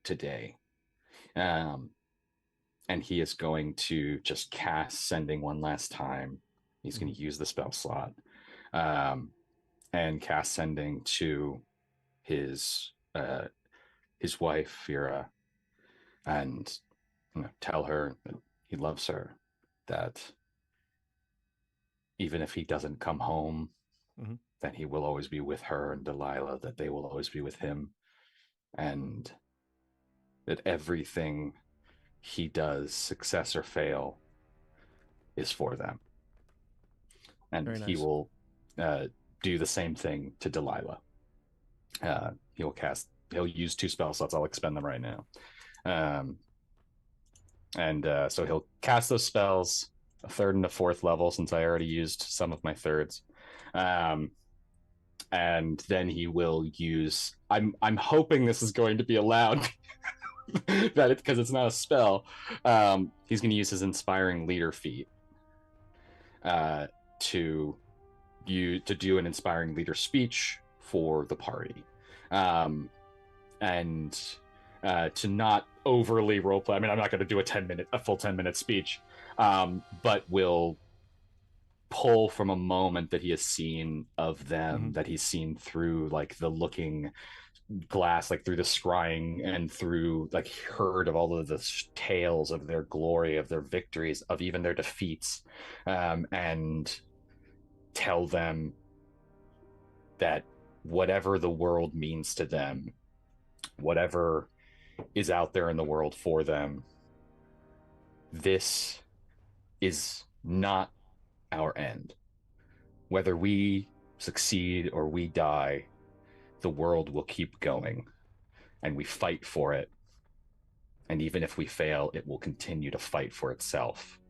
today. And he is going to just cast sending one last time. He's going to use the spell slot, and cast sending to his wife Fira, and tell her that he loves her, that even if he doesn't come home, that he will always be with her and Delilah, that they will always be with him, and that everything he does, success or fail, is for them. And Very nice. He will do the same thing to Delilah. He'll use 2 spell slots. I'll expend them right now. So he'll cast those spells, a 3rd and a 4th level, since I already used some of my 3rds. And then he will use. I'm hoping this is going to be allowed, because it's not a spell. He's going to use his inspiring leader feat to do an inspiring leader speech for the party, and to not overly roleplay. I mean, I'm not going to do a full 10-minute speech, but will pull from a moment that he has seen of them, that he's seen through like the looking glass, like through the scrying, and through like heard of all of the tales of their glory, of their victories, of even their defeats, and tell them that whatever the world means to them, whatever is out there in the world for them, this is not our end. Whether we succeed or we die, the world will keep going, and we fight for it. And even if we fail, it will continue to fight for itself.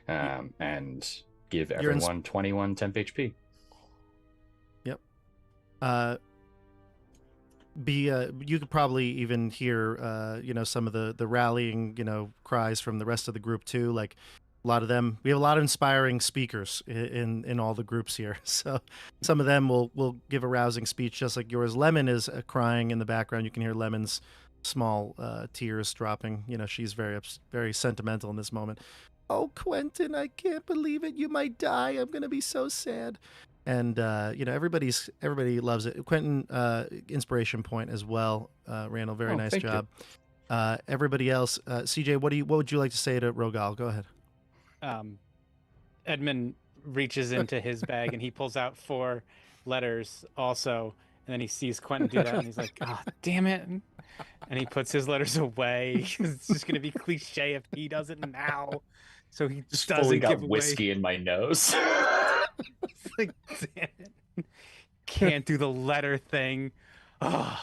And give everyone 21 temp HP. Yep. You could probably even hear some of the rallying cries from the rest of the group too. Like a lot of them, we have a lot of inspiring speakers in all the groups here. So some of them will give a rousing speech, just like yours. Lemon is crying in the background. You can hear Lemon's small tears dropping. She's very sentimental in this moment. Oh, Quentin, I can't believe it. You might die. I'm gonna be so sad. And everybody loves it. Quentin, inspiration point as well. Randall, very nice job. Everybody else, CJ, what would you like to say to Rogal? Go ahead. Edmund reaches into his bag and he pulls out 4 letters also, and then he sees Quentin do that and he's like, "Oh, damn it!" And he puts his letters away. It's just gonna be cliche if he does it now. So he just doesn't fully give got whiskey in my nose. It's like, damn it. Can't do the letter thing. Oh.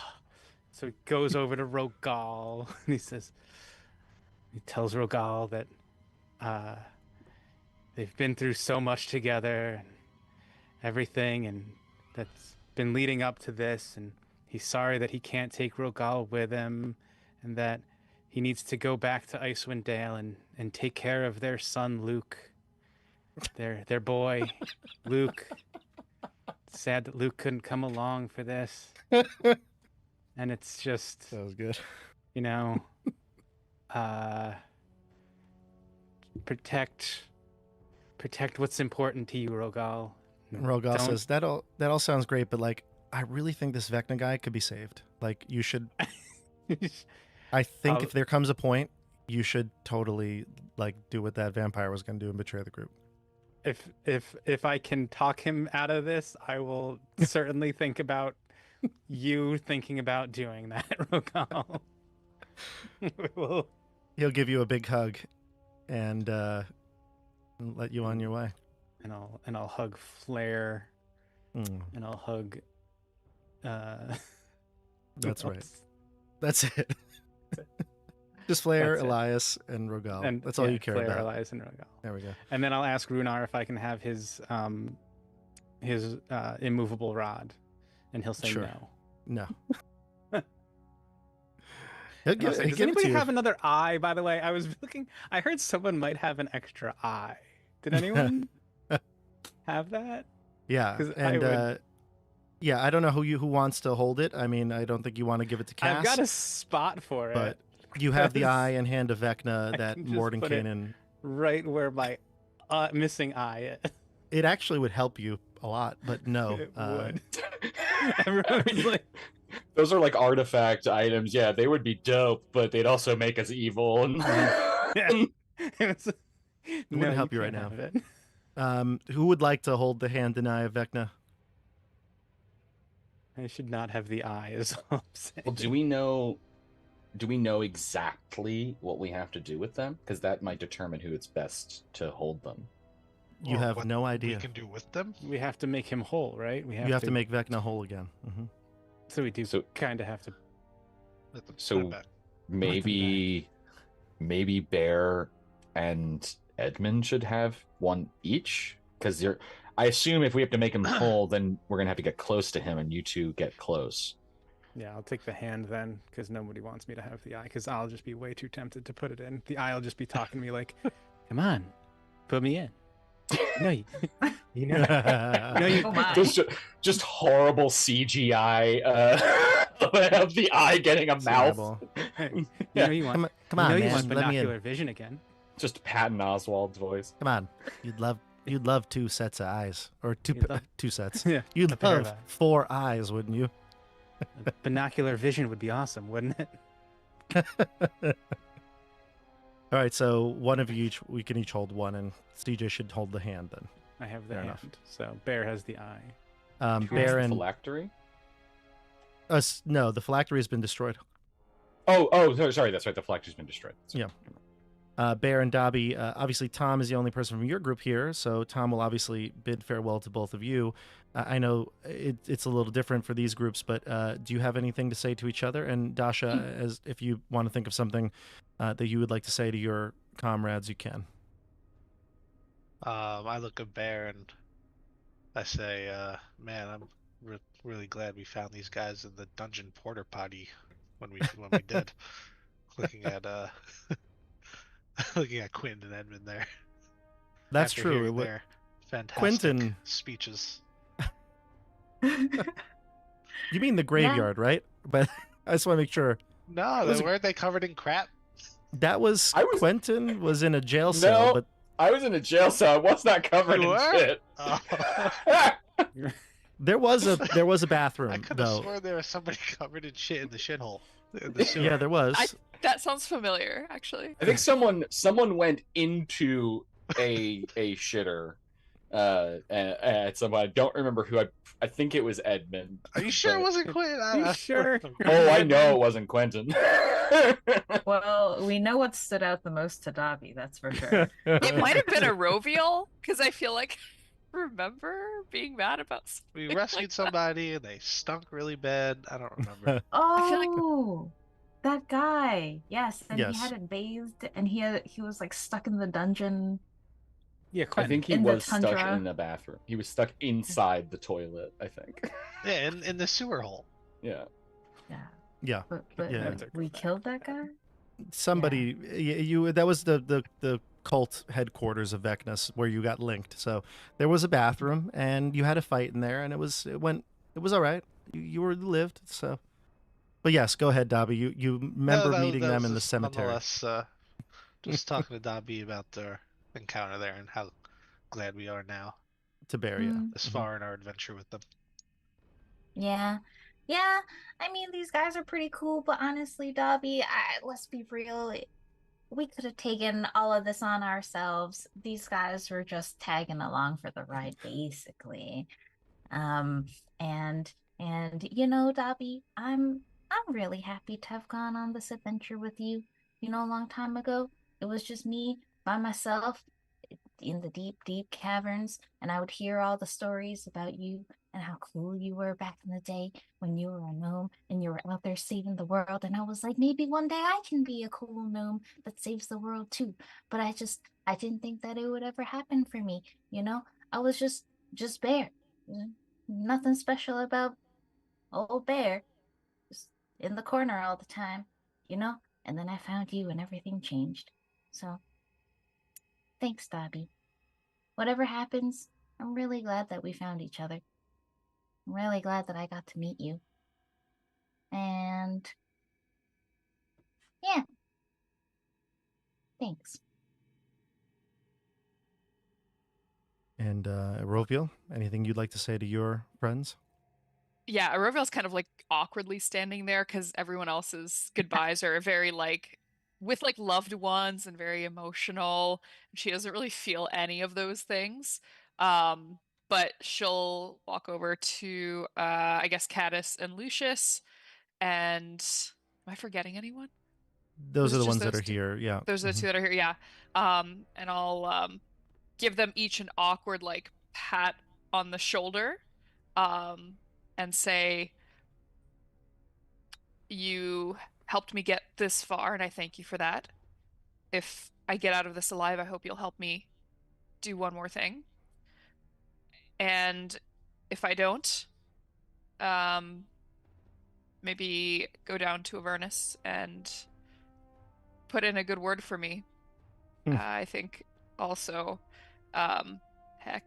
So he goes over to Rogal and he tells Rogal that they've been through so much together and everything, and that's been leading up to this, and he's sorry that he can't take Rogal with him, and that he needs to go back to Icewind Dale and take care of their son Luke. their boy, Luke. Sad that Luke couldn't come along for this. And it's just, That was good. you know, protect what's important to you, Rogal. Rogal Don't- says that all sounds great, but like I really think this Vecna guy could be saved. Like you should. I think I'll- if there comes a point, you should totally like do what that vampire was going to do and betray the group. If I can talk him out of this, I will certainly think about you thinking about doing that, Rogal. We'll- He'll give you a big hug, and let you on your way. and I'll hug Flair, Mm, and I'll hug. that's who right. else? That's it. Just Flair, That's it. Elias, and Rogal. And That's all yeah, you care Flair, about. Elias, and Rogal. There we go. And then I'll ask Runar if I can have his immovable rod, and he'll say Sure. no. No. He'll And I'll give, say, he'll does give it to anybody you. have another eye? By the way, I was looking. I heard someone might have an extra eye. Did anyone have that? Yeah, 'Cause I and would- yeah, I don't know who wants to hold it. I mean, I don't think you want to give it to Cass. I've got a spot for but it. you have the because eye and hand of Vecna I that can just put it- Mordenkainen. right where my missing eye is. It actually would help you a lot, but no. It would. Everyone's like, Those are like artifact items. Yeah, they would be dope, but they'd also make us evil. And yeah. It was, wouldn't help you right can't now. have it. Who would like to hold the hand and eye of Vecna? I should not have the eye. Is all I'm saying. Well, do we know exactly what we have to do with them? Because that might determine who it's best to hold them. You Or have what no we idea. can do with them. We have to make him whole, right? We You have to make Vecna whole again. Hmm. So we do So- kind of have to. Let them So- put it back. Maybe Bear and Edmund should have one each. Because I assume if we have to make him whole, then we're gonna have to get close to him, and you two get close. Yeah, I'll take the hand then, because nobody wants me to have the eye. Because I'll just be way too tempted to put it in. The eye will just be talking to me like, "Come on, put me in." No, you know, no, you. Oh my. Just horrible CGI of the eye getting a mouth. Terrible. You Yeah, know you want. Come you on, know you man. want Let me binocular in. vision again. Just Patton Oswald's voice. Come on. You'd love two sets of eyes, or You'd love- two sets. Yeah, You'd a pair of love eyes. 4 eyes, wouldn't you? Binocular vision would be awesome, wouldn't it? All right, so one of you each, we can each hold one, and CJ should hold the hand then. I have the Fair hand, enough. so Bear has the eye. Who has the Bear and phylactery? no, the phylactery has been destroyed. Sorry, that's right. The phylactery's been destroyed. Yeah. Bear and Dobby, obviously Tom is the only person from your group here, so Tom will obviously bid farewell to both of you. I know it's a little different for these groups, but do you have anything to say to each other? And Dasha, as if you want to think of something that you would like to say to your comrades, you can. I look at Bear and I say, "Man, I'm really glad we found these guys in the dungeon porter potty when we did." Looking at looking at Quinn and Edmund there. That's after true. hearing It wa- their fantastic Quentin- speeches. You mean the graveyard, right? But I just want to make sure. No, Was it- weren't they covered in crap? That was, I was- Quentin was in a jail cell, No. but I was in a jail cell. I was not covered You in were? shit. Oh, there was a I bathroom could have though. sworn there was somebody covered in shit in the shithole. In the sewer. Yeah, there was. That sounds familiar, actually. I think someone went into a shitter at someone. I don't remember who. I think it was Edmund. Are you sure it but- wasn't Quinn? You sure? Oh, I know it wasn't Quentin. Well, we know what stood out the most to Dobby, that's for sure. It might have been a Rovial, because I feel like I remember being mad about something We rescued like somebody and they stunk really bad. I don't remember. feel like- Oh, that guy. Yes, and Yes. he hadn't bathed, and he was like stuck in the dungeon. Yeah, I Quentin. think he In the was stuck tundra. in the bathroom. He was stuck inside the toilet, I think. Yeah, in the sewer hole. Yeah. Yeah, Yeah. but Yeah. we killed that guy. Somebody you that was the cult headquarters of Vecna where you got linked. So there was a bathroom, and you had a fight in there, and it was all right. You lived. So, but yes, go ahead, Dobby. You No, remember meeting that them was in the just cemetery. nonetheless just talking to Dobby about their encounter there and how glad we are now To Bear, yeah. Mm, this Mhm. far in our adventure with them. yeah. Yeah. I mean, these guys are pretty cool, but honestly, Dobby, let's be real. We could have taken all of this on ourselves. These guys were just tagging along for the ride, basically. Um, and Dobby, I'm really happy to have gone on this adventure with you. A long time ago, it was just me by myself in the deep, deep caverns, and I would hear all the stories about you and how cool you were back in the day when you were a gnome and you were out there saving the world. And I was like, maybe one day I can be a cool gnome that saves the world too. But I didn't think that it would ever happen for me. I was just Bear. Nothing special about old Bear. Just in the corner all the time, you know? And then I found you and everything changed. So thanks, Dobby. Whatever happens, I'm really glad that we found each other. I'm really glad that I got to meet you. And yeah, thanks. And Roviel, anything you'd like to say to your friends? Yeah, Auroviel's kind of like awkwardly standing there because everyone else's goodbyes are very like with like loved ones and very emotional. She doesn't really feel any of those things. Um, but she'll walk over to I guess Caddis and Lucius and am I forgetting anyone? Was Those are it the just ones that those are two? here. Yeah. Those are the Mhm. two that are here, yeah. And I'll give them each an awkward like pat on the shoulder, um, and say, "You helped me get this far, and I thank you for that. If I get out of this alive, I hope you'll help me do one more thing. And if I don't, um, maybe go down to Avernus and put in a good word for me. Hmm. I think also, heck,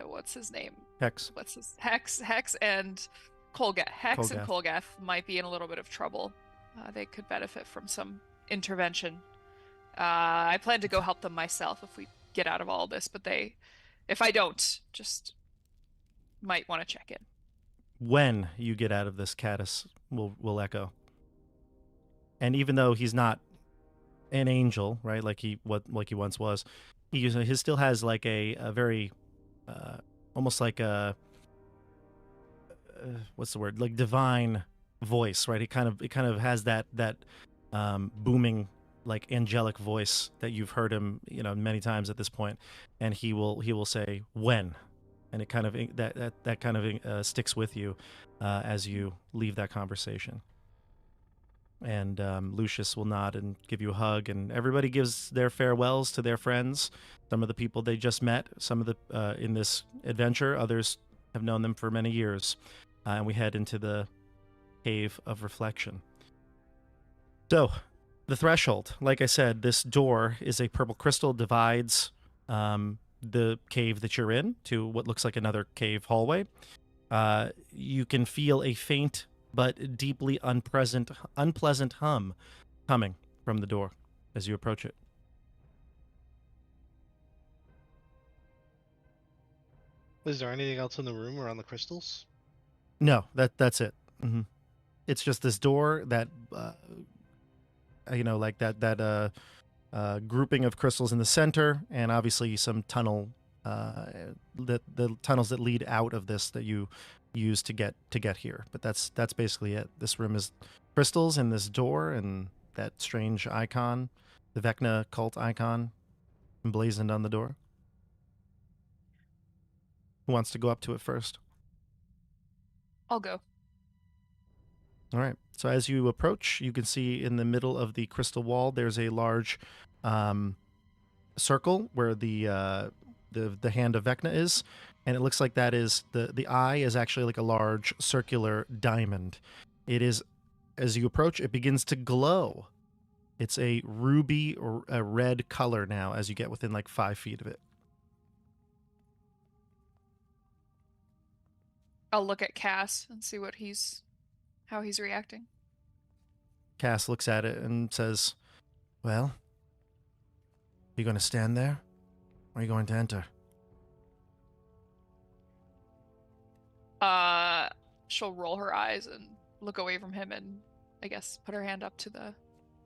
what's his name? Hex. What's his Hex and Colgath. Hex and Colgath. Colgath might be in a little bit of trouble. They could benefit from some intervention. I plan to go help them myself if we get out of all this, but if I don't, just might want to check in. When you get out of this, Caddis will echo. And even though he's not an angel, right, like he once was, he still has like a very almost like a what's the word, like divine voice, right? It kind of has that booming, like angelic voice that you've heard him many times at this point, and he will say when, and it kind of that kind of sticks with you as you leave that conversation. And Lucius will nod and give you a hug, and everybody gives their farewells to their friends. Some of the people they just met, some of the in this adventure, others have known them for many years. And we head into the Cave of Reflection. So, the threshold, like I said, this door is a purple crystal, divides the cave that you're in to what looks like another cave hallway. You can feel a faint but deeply unpleasant hum coming from the door as you approach it. Is there anything else in the room around the crystals? No, that's it. Mm-hmm. It's just this door that, like that grouping of crystals in the center, and obviously some tunnel, the tunnels that lead out of this that you use to get here. But that's basically it. This room is crystals and this door and that strange icon, the Vecna cult icon, emblazoned on the door. Who wants to go up to it first? I'll go. All right. So as you approach, you can see in the middle of the crystal wall, there's a large circle where the hand of Vecna is, and it looks like that is the eye is actually like a large circular diamond. It is, as you approach, it begins to glow It's a ruby or a red color now as you get within like 5 feet of it. I'll look at Cass and see how he's reacting. Cass looks at it and says, "Well, are you going to stand there? Or are you going to enter?" She'll roll her eyes and look away from him and I guess put her hand up to the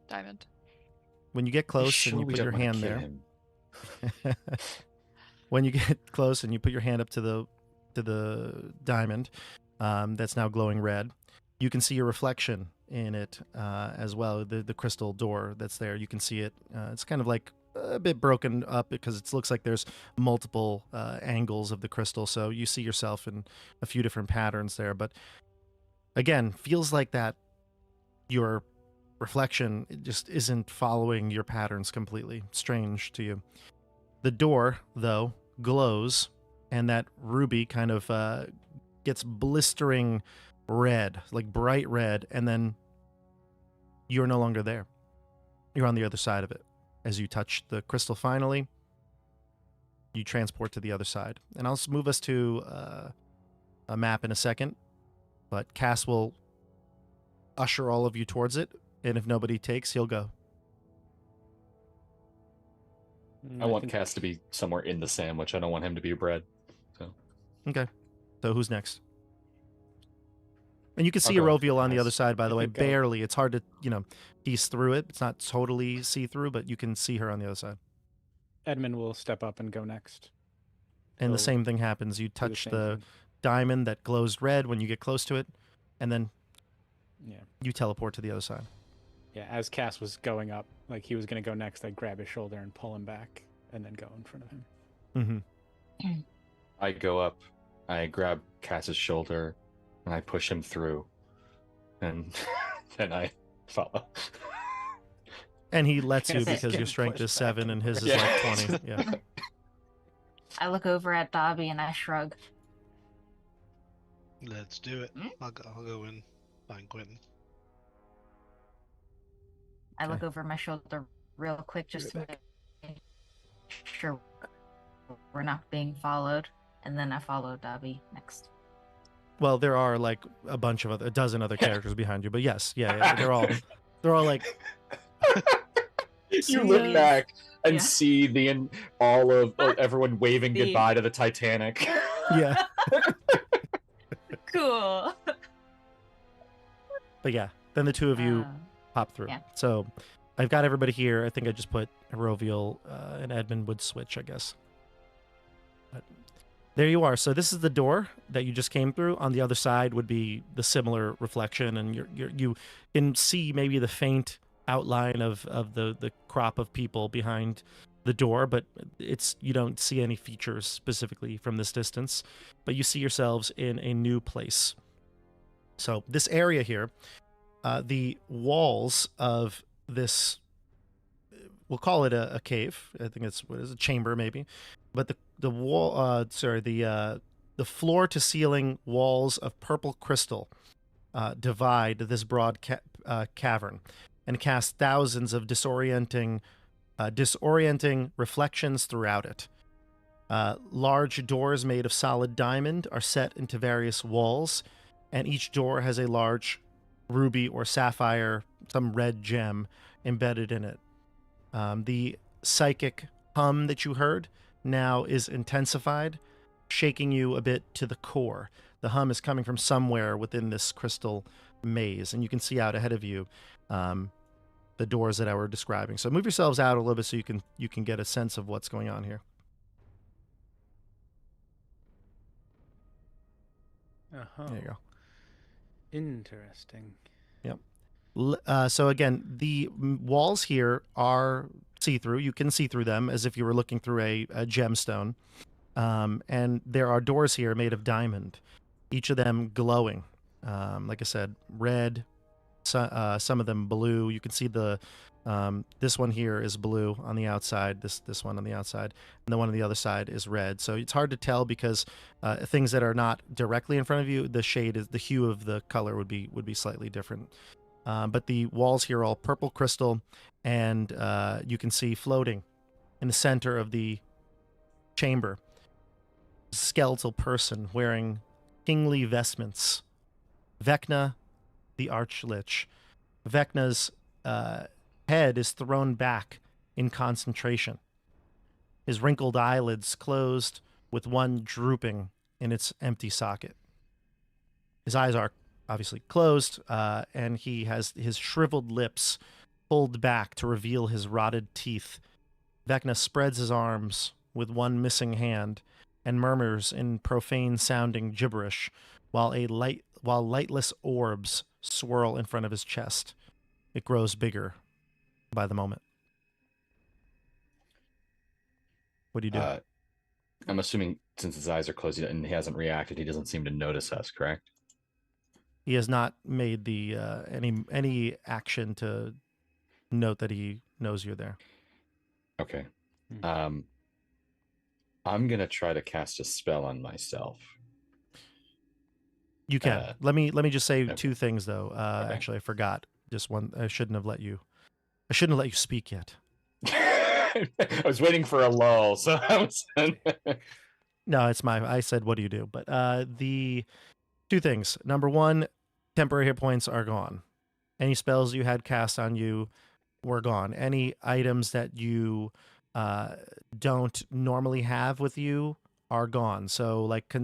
diamond. When you get close and you put your hand there, when you get close and you put your hand up to the diamond that's now glowing red, you can see your reflection in it as well. The crystal door that's there, you can see it. It's kind of like a bit broken up because it looks like there's multiple angles of the crystal, so you see yourself in a few different patterns there. But again, feels like that your reflection just isn't following your patterns completely. Strange to you. The door, though, glows, and that ruby kind of gets blistering red, like bright red, and then you're no longer there. You're on the other side of it. As you touch the crystal finally, you transport to the other side. And I'll move us to a map in a second, but Cass will usher all of you towards it, and if nobody takes, he'll go. I want Cass to be somewhere in the sandwich. I don't want him to be bread. So. Okay. So who's next? And you can see I'll go Aroviel on the Cass. other side, by the I way. think Barely. It's hard to, piece through it. It's not totally see-through, but you can see her on the other side. Edmund will step up and go next. And the So, same thing happens. You do the touch same the thing. diamond that glows red when you get close to it, and then Yeah. you teleport to the other side. Yeah, as Cass was going up, like he was going to go next, I'd grab his shoulder and pull him back and then go in front of him. Mm-hmm. I go up, I grab Cass's shoulder, and I push him through. And then I follow. And he lets you Cass is because your getting strength pushed is back 7 and his is Yeah. like 20. Yeah. I look over at Dobby and I shrug. Let's do it. Hmm? I'll go and find Quentin. I look over my shoulder real quick just to back. make sure we're not being followed, and then I follow Dobby next. Well, there are like a dozen other characters behind you, but yes, yeah, they're all like You look Serious. back and Yeah. see all of everyone waving The- goodbye to the Titanic. yeah. Cool. But yeah, then the two of you pop through. yeah. So I've got everybody here. I think I just put Aroviel and Edmund would switch, I guess. But there you are. So this is the door that you just came through. On the other side would be the similar reflection, and you can see maybe the faint outline of the crop of people behind the door, but you don't see any features specifically from this distance, but you see yourselves in a new place. So this area here, the walls of this, we'll call it a cave. I think it's a chamber maybe, but the wall, the floor to ceiling walls of purple crystal divide this broad cavern and cast thousands of disorienting reflections throughout it. Large doors made of solid diamond are set into various walls, and each door has a large ruby or sapphire, some red gem embedded in it. The psychic hum that you heard now is intensified, shaking you a bit to the core. The hum is coming from somewhere within this crystal maze, and you can see out ahead of you the doors that I were describing. So move yourselves out a little bit so you can get a sense of what's going on here. Uh-huh. There you go. Interesting. So again, the walls here are see-through. You can see through them as if you were looking through a gemstone. And there are doors here made of diamond, each of them glowing. Like I said, red, some of them blue. You can see this one here is blue on the outside, this one on the outside, and the one on the other side is red. So it's hard to tell because things that are not directly in front of you, the hue of the color would be slightly different. but the walls here are all purple crystal, and you can see floating in the center of the chamber, a skeletal person wearing kingly vestments. Vecna, the Archlich. Vecna's head is thrown back in concentration. His wrinkled eyelids closed, with one drooping in its empty socket. His eyes are obviously closed, and he has his shriveled lips pulled back to reveal his rotted teeth. Vecna spreads his arms with one missing hand and murmurs in profane-sounding gibberish while lightless orbs swirl in front of his chest. It grows bigger by the moment. What do you do? I'm assuming since his eyes are closed and he hasn't reacted, he doesn't seem to notice us, correct? He has not made the any action to note that he knows you're there. Okay. I'm gonna try to cast a spell on myself. You can. Let me just say okay. two things though. Okay. Actually, I forgot. Just one. I shouldn't have let you speak yet. I was waiting for a lull, so I was. No, I said, what do you do? But the two things. Number one, temporary hit points are gone. Any spells you had cast on you were gone. Any items that you don't normally have with you are gone. So like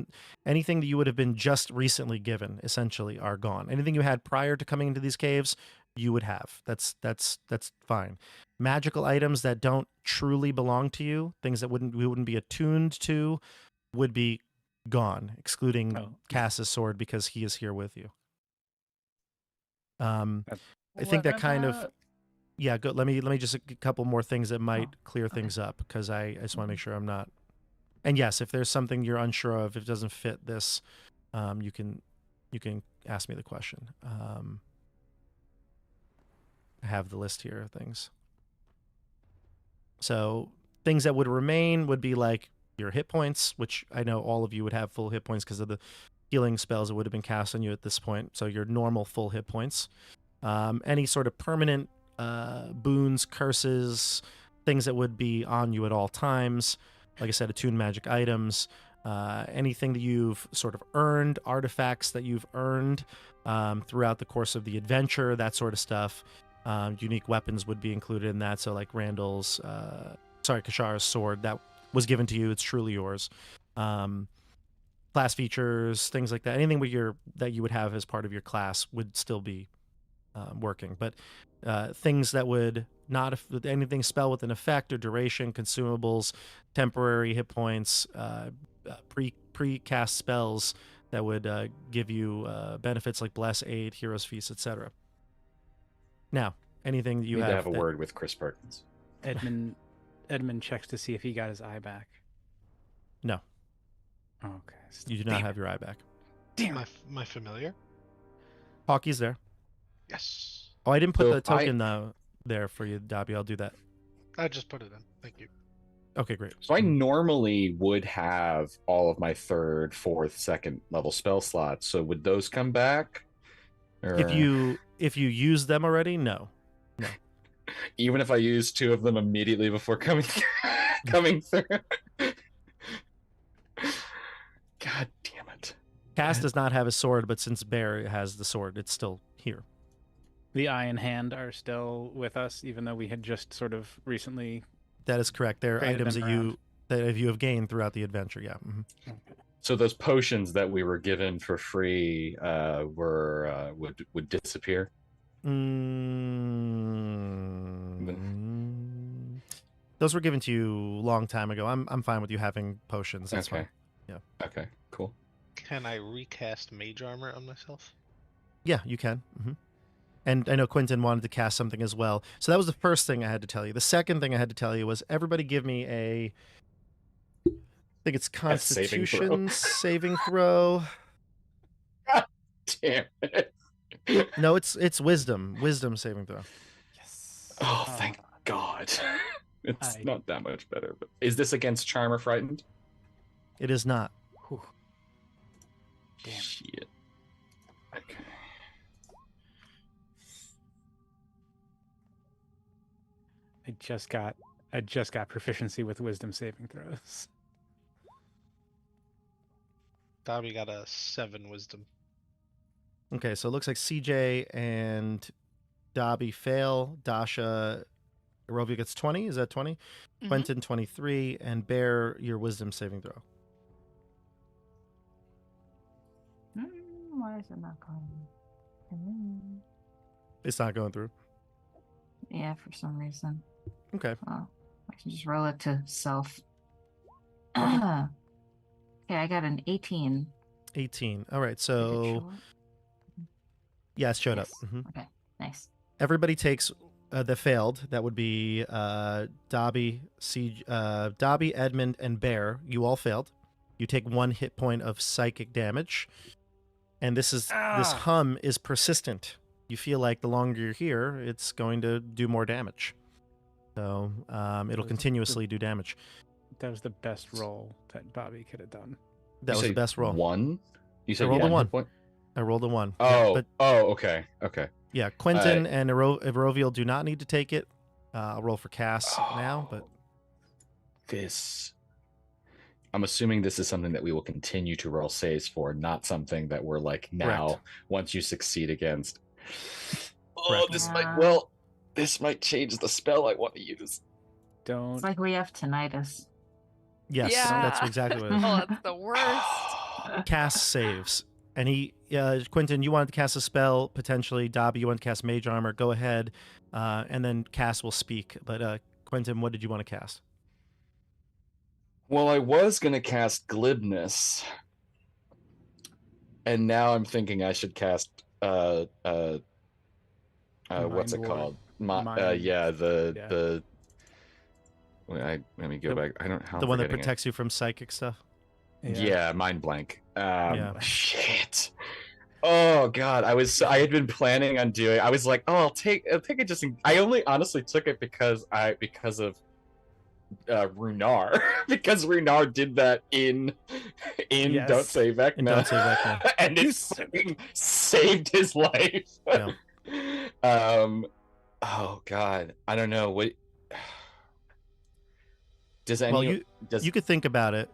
anything that you would have been just recently given essentially are gone. Anything you had prior to coming into these caves, you would have. That's fine. Magical items that don't truly belong to you, things that we wouldn't be attuned to, would be gone, excluding Cass's sword because he is here with you. I think that kind of go. Let me just a couple more things that might clear things up, because I just want to make sure I'm not. And yes, if there's something you're unsure of, if it doesn't fit this, you can ask me the question. I have the list here of things. So things that would remain would be like your hit points, which I know all of you would have full hit points because of the healing spells that would have been cast on you at this point. So your normal full hit points. Any sort of permanent boons, curses, things that would be on you at all times. Like I said, attuned magic items. Anything that you've sort of earned, artifacts that you've earned throughout the course of the adventure, that sort of stuff. Unique weapons would be included in that. So like Kashar's sword that was given to you, it's truly yours. Class features, things like that. Anything that you would have as part of your class would still be working. But things that would not, anything spell with an effect or duration, consumables, temporary hit points, pre-cast spells that would give you benefits like Bless, Aid, Hero's Feast, etc. Now, anything that you need have to have a word with Chris Perkins. Edmund checks to see if he got his eye back. No. Okay. You do not have your eye back. Damn. My familiar? Hockey's there. Yes. Oh, I didn't put So the token there for you, Dobby. I'll do that. I just put it in. Thank you. Okay, great. So I normally would have all of my 3rd, 4th, 2nd level spell slots. So would those come back? Or... If you use them already, no. Even if I use 2 of them immediately before coming through. God damn it. Cass does not have a sword, but since Bear has the sword, it's still here. The eye and hand are still with us, even though we had just sort of recently. That is correct. They're items that you have gained throughout the adventure. Yeah. Mm-hmm. Okay. So those potions that we were given for free would disappear. Those were given to you a long time ago. I'm fine with you having potions. That's okay. Fine. Yeah. Okay. Cool. Can I recast mage armor on myself? Yeah, you can. Mm-hmm. And I know Quentin wanted to cast something as well. So that was the first thing I had to tell you. The second thing I had to tell you was everybody give me I think it's Constitution saving throw. God damn it. No, it's Wisdom saving throw. Yes. Oh, thank God. It's not that much better. But is this against Charm or Frightened? It is not. Whew. Damn. Shit. Okay. I just got proficiency with wisdom saving throws. Dobby got a 7 wisdom. Okay, so it looks like CJ and Dobby fail. Dasha, Arovia gets 20. Is that 20? Mhm. Quentin 23, and Bear, your wisdom saving throw. Why is it not going? It's not going through. Yeah, for some reason. Okay. Oh, I can just roll it to self. Okay, I got an 18. 18. All right, Did it so show up? yeah, it showed Yes. up. Mhm. Okay, nice. Everybody takes the failed. That would be Dobby, Dobby, Edmund, and Bear. You all failed. You take 1 hit point of psychic damage, and this hum is persistent. You feel like the longer you're here, it's going to do more damage. So it'll continuously do damage. That was the best roll that Bobby could have done. That was the best roll. 1? You said rolled a 1 1. hit point? I rolled a 1. Oh, Yeah, okay. yeah, Quentin and Aroviel do not need to take it. I'll roll for Cass now, but I'm assuming this is something that we will continue to roll saves for, not something that we're like now. Correct. Once you succeed against. Correct. This might change the spell I want to use. Don't. It's like we have tinnitus. yes, Yeah. that's exactly what it is. Oh, that's the worst. Cass saves. And Quentin, you wanted to cast a spell, potentially. Dobby, you want to cast Mage Armor. Go ahead. And then Cass will speak. But Quentin, what did you want to cast? Well, I was going to cast Glibness. And now I'm thinking I should cast what's it Ward. called? Mind- Let me go back. I don't know how The I'm one that forgetting it. protects you from psychic stuff? Yeah, mind blank. Yeah. Shit. Oh god, I had been planning on doing. I was like, oh, I'll take it. Just I only honestly took it because of Runar because Runar did that in Yes. Don't Say Vecna. In Don't Say Vecna. And it fucking saved his life. Yeah. Oh god, I don't know what. Does any? You could think about it.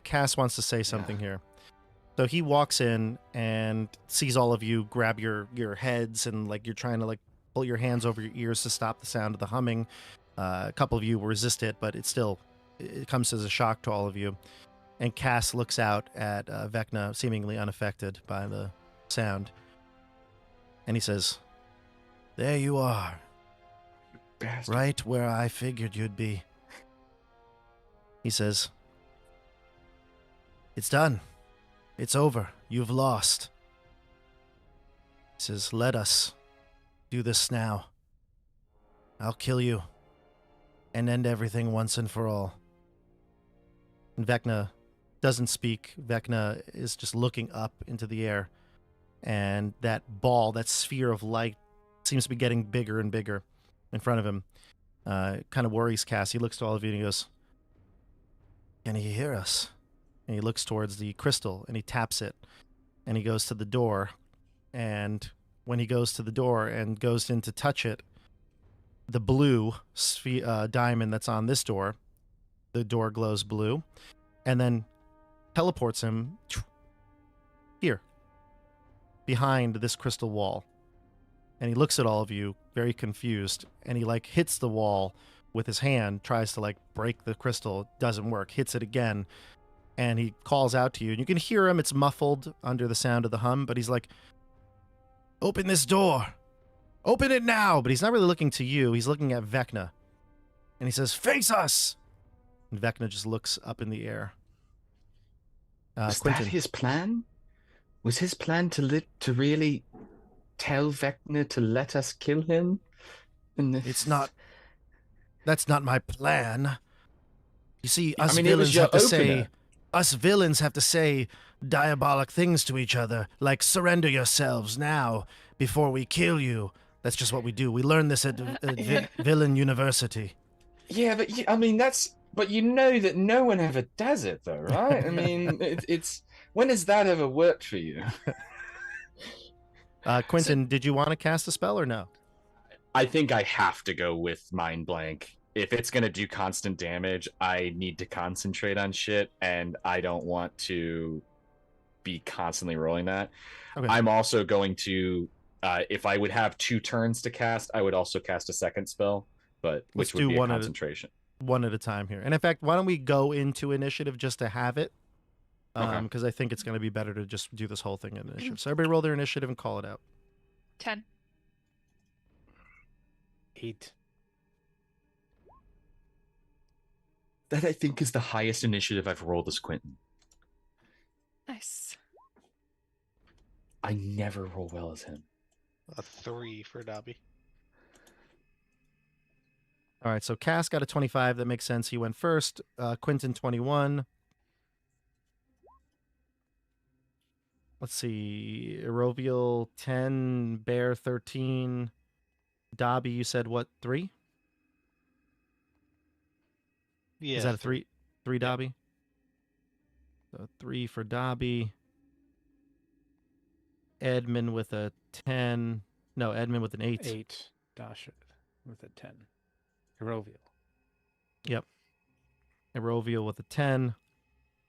Cass wants to say something here. So he walks in and sees all of you grab your heads and like you're trying to like pull your hands over your ears to stop the sound of the humming. A couple of you resist it, but it comes as a shock to all of you. And Cass looks out at Vecna, seemingly unaffected by the sound. And he says, "There you are, Bastard. right where I figured you'd be." He says, "It's done. It's over. You've lost." He says, "Let us do this now. I'll kill you and end everything once and for all." And Vecna doesn't speak. Vecna is just looking up into the air. And that ball, that sphere of light, seems to be getting bigger and bigger in front of him. Kind of worries Cass. He looks to all of you and he goes, "Can he hear us?" And he looks towards the crystal and he taps it. And he goes to the door. And when he goes to the door and goes in to touch it, the blue diamond that's on this door, the door glows blue, and then teleports him here, behind this crystal wall. And he looks at all of you, very confused, and he like hits the wall with his hand, tries to like break the crystal, doesn't work, hits it again, and he calls out to you. And you can hear him, it's muffled under the sound of the hum, but he's like, "Open this door! Open it now!" But he's not really looking to you, he's looking at Vecna. And he says, "Face us!" And Vecna just looks up in the air. Was Quentin. that his plan? Was his plan to really tell Vecna to let us kill him? It's not. That's not my plan. You see, us it was villains your have to say. opener. Us villains have to say diabolic things to each other, like "surrender yourselves now before we kill you." That's just what we do. We learned this at Villain University. Yeah, but But you know that no one ever does it, though, right? I mean, it's when has that ever worked for you? Quentin, did you want to cast a spell or no? I think I have to go with Mind Blank. If it's going to do constant damage, I need to concentrate on shit, and I don't want to be constantly rolling that. Okay. I'm also going to, if I would have 2 turns to cast, I would also cast a second spell, but Let's which would do be a one concentration. One at a time here. And in fact, why don't we go into initiative just to have it? Okay. Because I think it's going to be better to just do this whole thing in initiative. So everybody roll their initiative and call it out. 10. 8. That I think is the highest initiative I've rolled as Quentin. Nice. I never roll well as him. A 3 for Dobby. All right, so Cass got a 25. That makes sense. He went first. Quentin, 21. Let's see. Erovial, 10. Bear, 13. Dobby, you said what, 3? Yeah. Is that a 3? 3 Yeah. Dobby? So 3 for Dobby. Edmund with a 10. No, Edmund with an 8. 8. Dasha with a 10. Herovial. Yep. Erovial with a 10.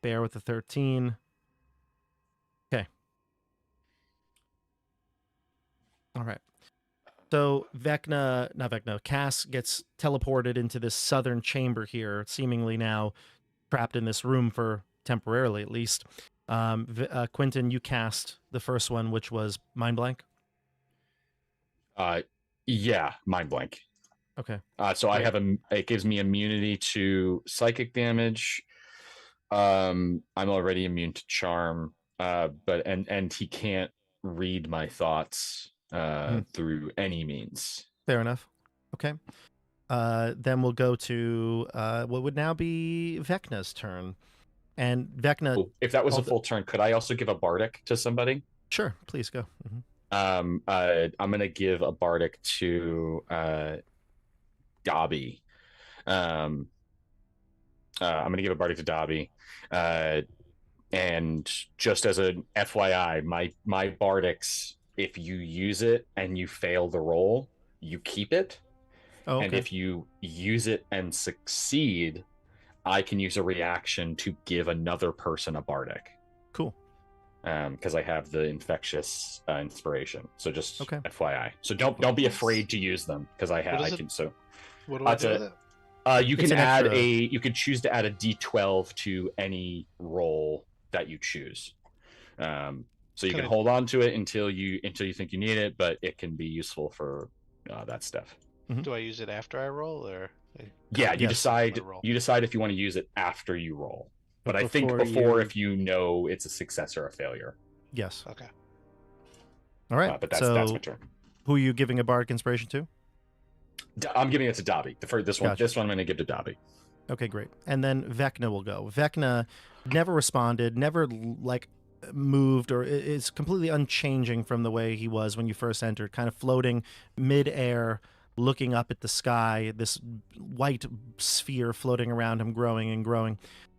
Bear with a 13. Okay. All right. So Cass gets teleported into this southern chamber here, seemingly now trapped in this room for temporarily at least. Quentin, you cast the first one, which was Mind Blank. Yeah, Mind Blank. Okay. So I Great. have it gives me immunity to psychic damage. I'm already immune to charm, but and he can't read my thoughts through any means. Fair enough. Okay. Then we'll go to what would now be Vecna's turn. And Vecna, Cool. If that was a although- full turn, could I also give a bardic to somebody? Sure, please go. I'm gonna give a bardic to Dobby. I'm gonna give a bardic to Dobby. And just as an FYI, my bardics, if you use it and you fail the roll, you keep it. Oh, okay. And if you use it and succeed, I can use a reaction to give another person a bardic. Cool. Because I have the infectious inspiration. So just Okay. FYI. So don't be afraid to use them because I have. What I is it? can. So What do I That's do a- with it? you It's can an add extra- you can choose to add a D12 to any roll that you choose. So you Can can I- hold on to it until you think you need it, but it can be useful for that stuff. Do I use it after I roll, or? Yeah, you Yes. decide I roll. if you want to use it after you roll. But I think before if you know it's a success or a failure. Yes. Okay. All right. But that's so my turn. who are you giving a bardic inspiration to? I'm giving it to Dobby. This one, Gotcha. this one I'm going to give to Dobby. Okay, great. And then Vecna will go. Vecna never responded, never moved, or is completely unchanging from the way he was when you first entered, kind of floating mid-air, looking up at the sky, this white sphere floating around him, growing and growing.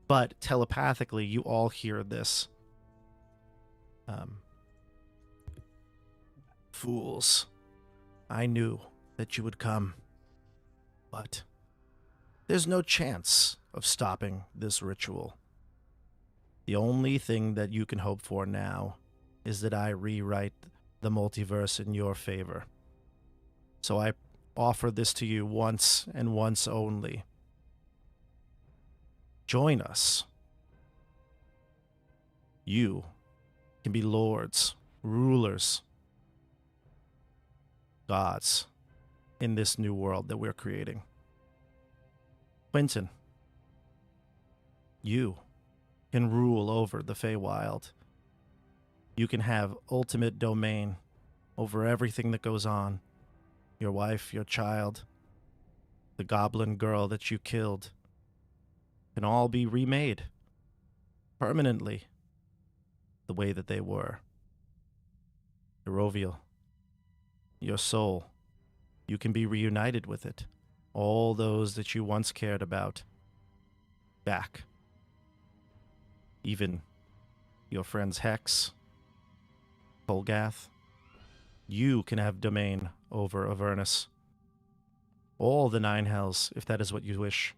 But telepathically, you all hear this. Fools, I knew that you would come, but there's no chance of stopping this ritual. The only thing that you can hope for now is that I rewrite the multiverse in your favor. So I offer this to you once and once only. Join us. You can be lords, rulers, gods in this new world that we're creating. Quentin, you can rule over the Feywild. You can have ultimate domain over everything that goes on. Your wife, your child, the goblin girl that you killed can all be remade permanently the way that they were. Erovial, your soul, you can be reunited with it. All those that you once cared about, back. Even your friends Hex, Polgath, you can have domain over Avernus all the 9 hells, if that is what you wish.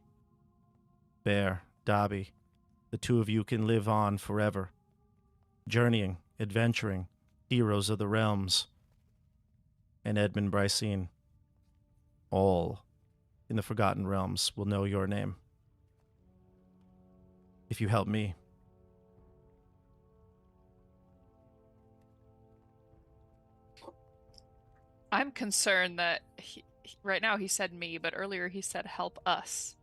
Bear, Dobby, the two of you can live on forever, journeying, adventuring, heroes of the realms, and Edmund Brycene, all in the Forgotten Realms will know your name. If you help me. I'm concerned that right now he said me, but earlier he said help us.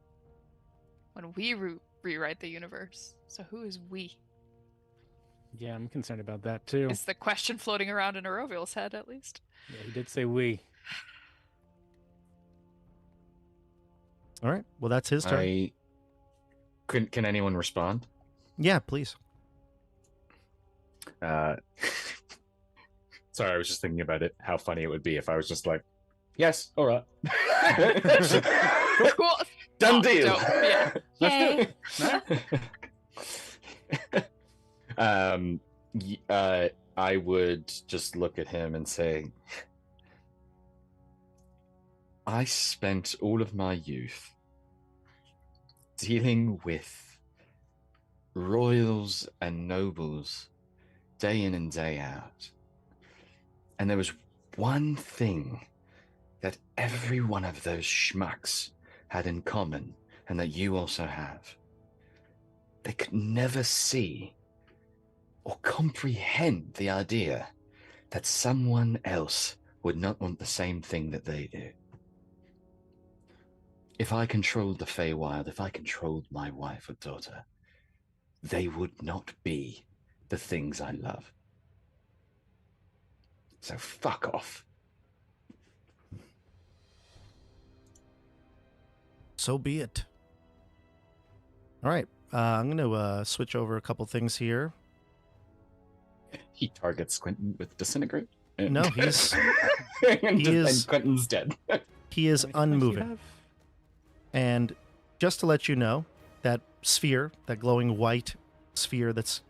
When we rewrite the universe. So who is we? Yeah, I'm concerned about that too. Is the question floating around in Arovil's head at least? Yeah, he did say we. All right. Well, that's his turn. Can anyone respond? Yeah, please. Sorry, I was just thinking about it. How funny it would be if I was just like, "Yes, all right, Cool. done Oh, deal." dope. Yeah. Yay. I would just look at him and say, I spent all of my youth dealing with royals and nobles day in and day out. And there was one thing that every one of those schmucks had in common, and that you also have. They could never see or comprehend the idea that someone else would not want the same thing that they do. If I controlled the Feywild, if I controlled my wife or daughter, they would not be the things I love. So fuck off. So be it. All right. I'm going to switch over a couple things here. He targets Quentin with Disintegrate. And No, he's and Quentin's dead. he is How many points do you unmoving. have? And just to let you know, that sphere, that glowing white sphere that's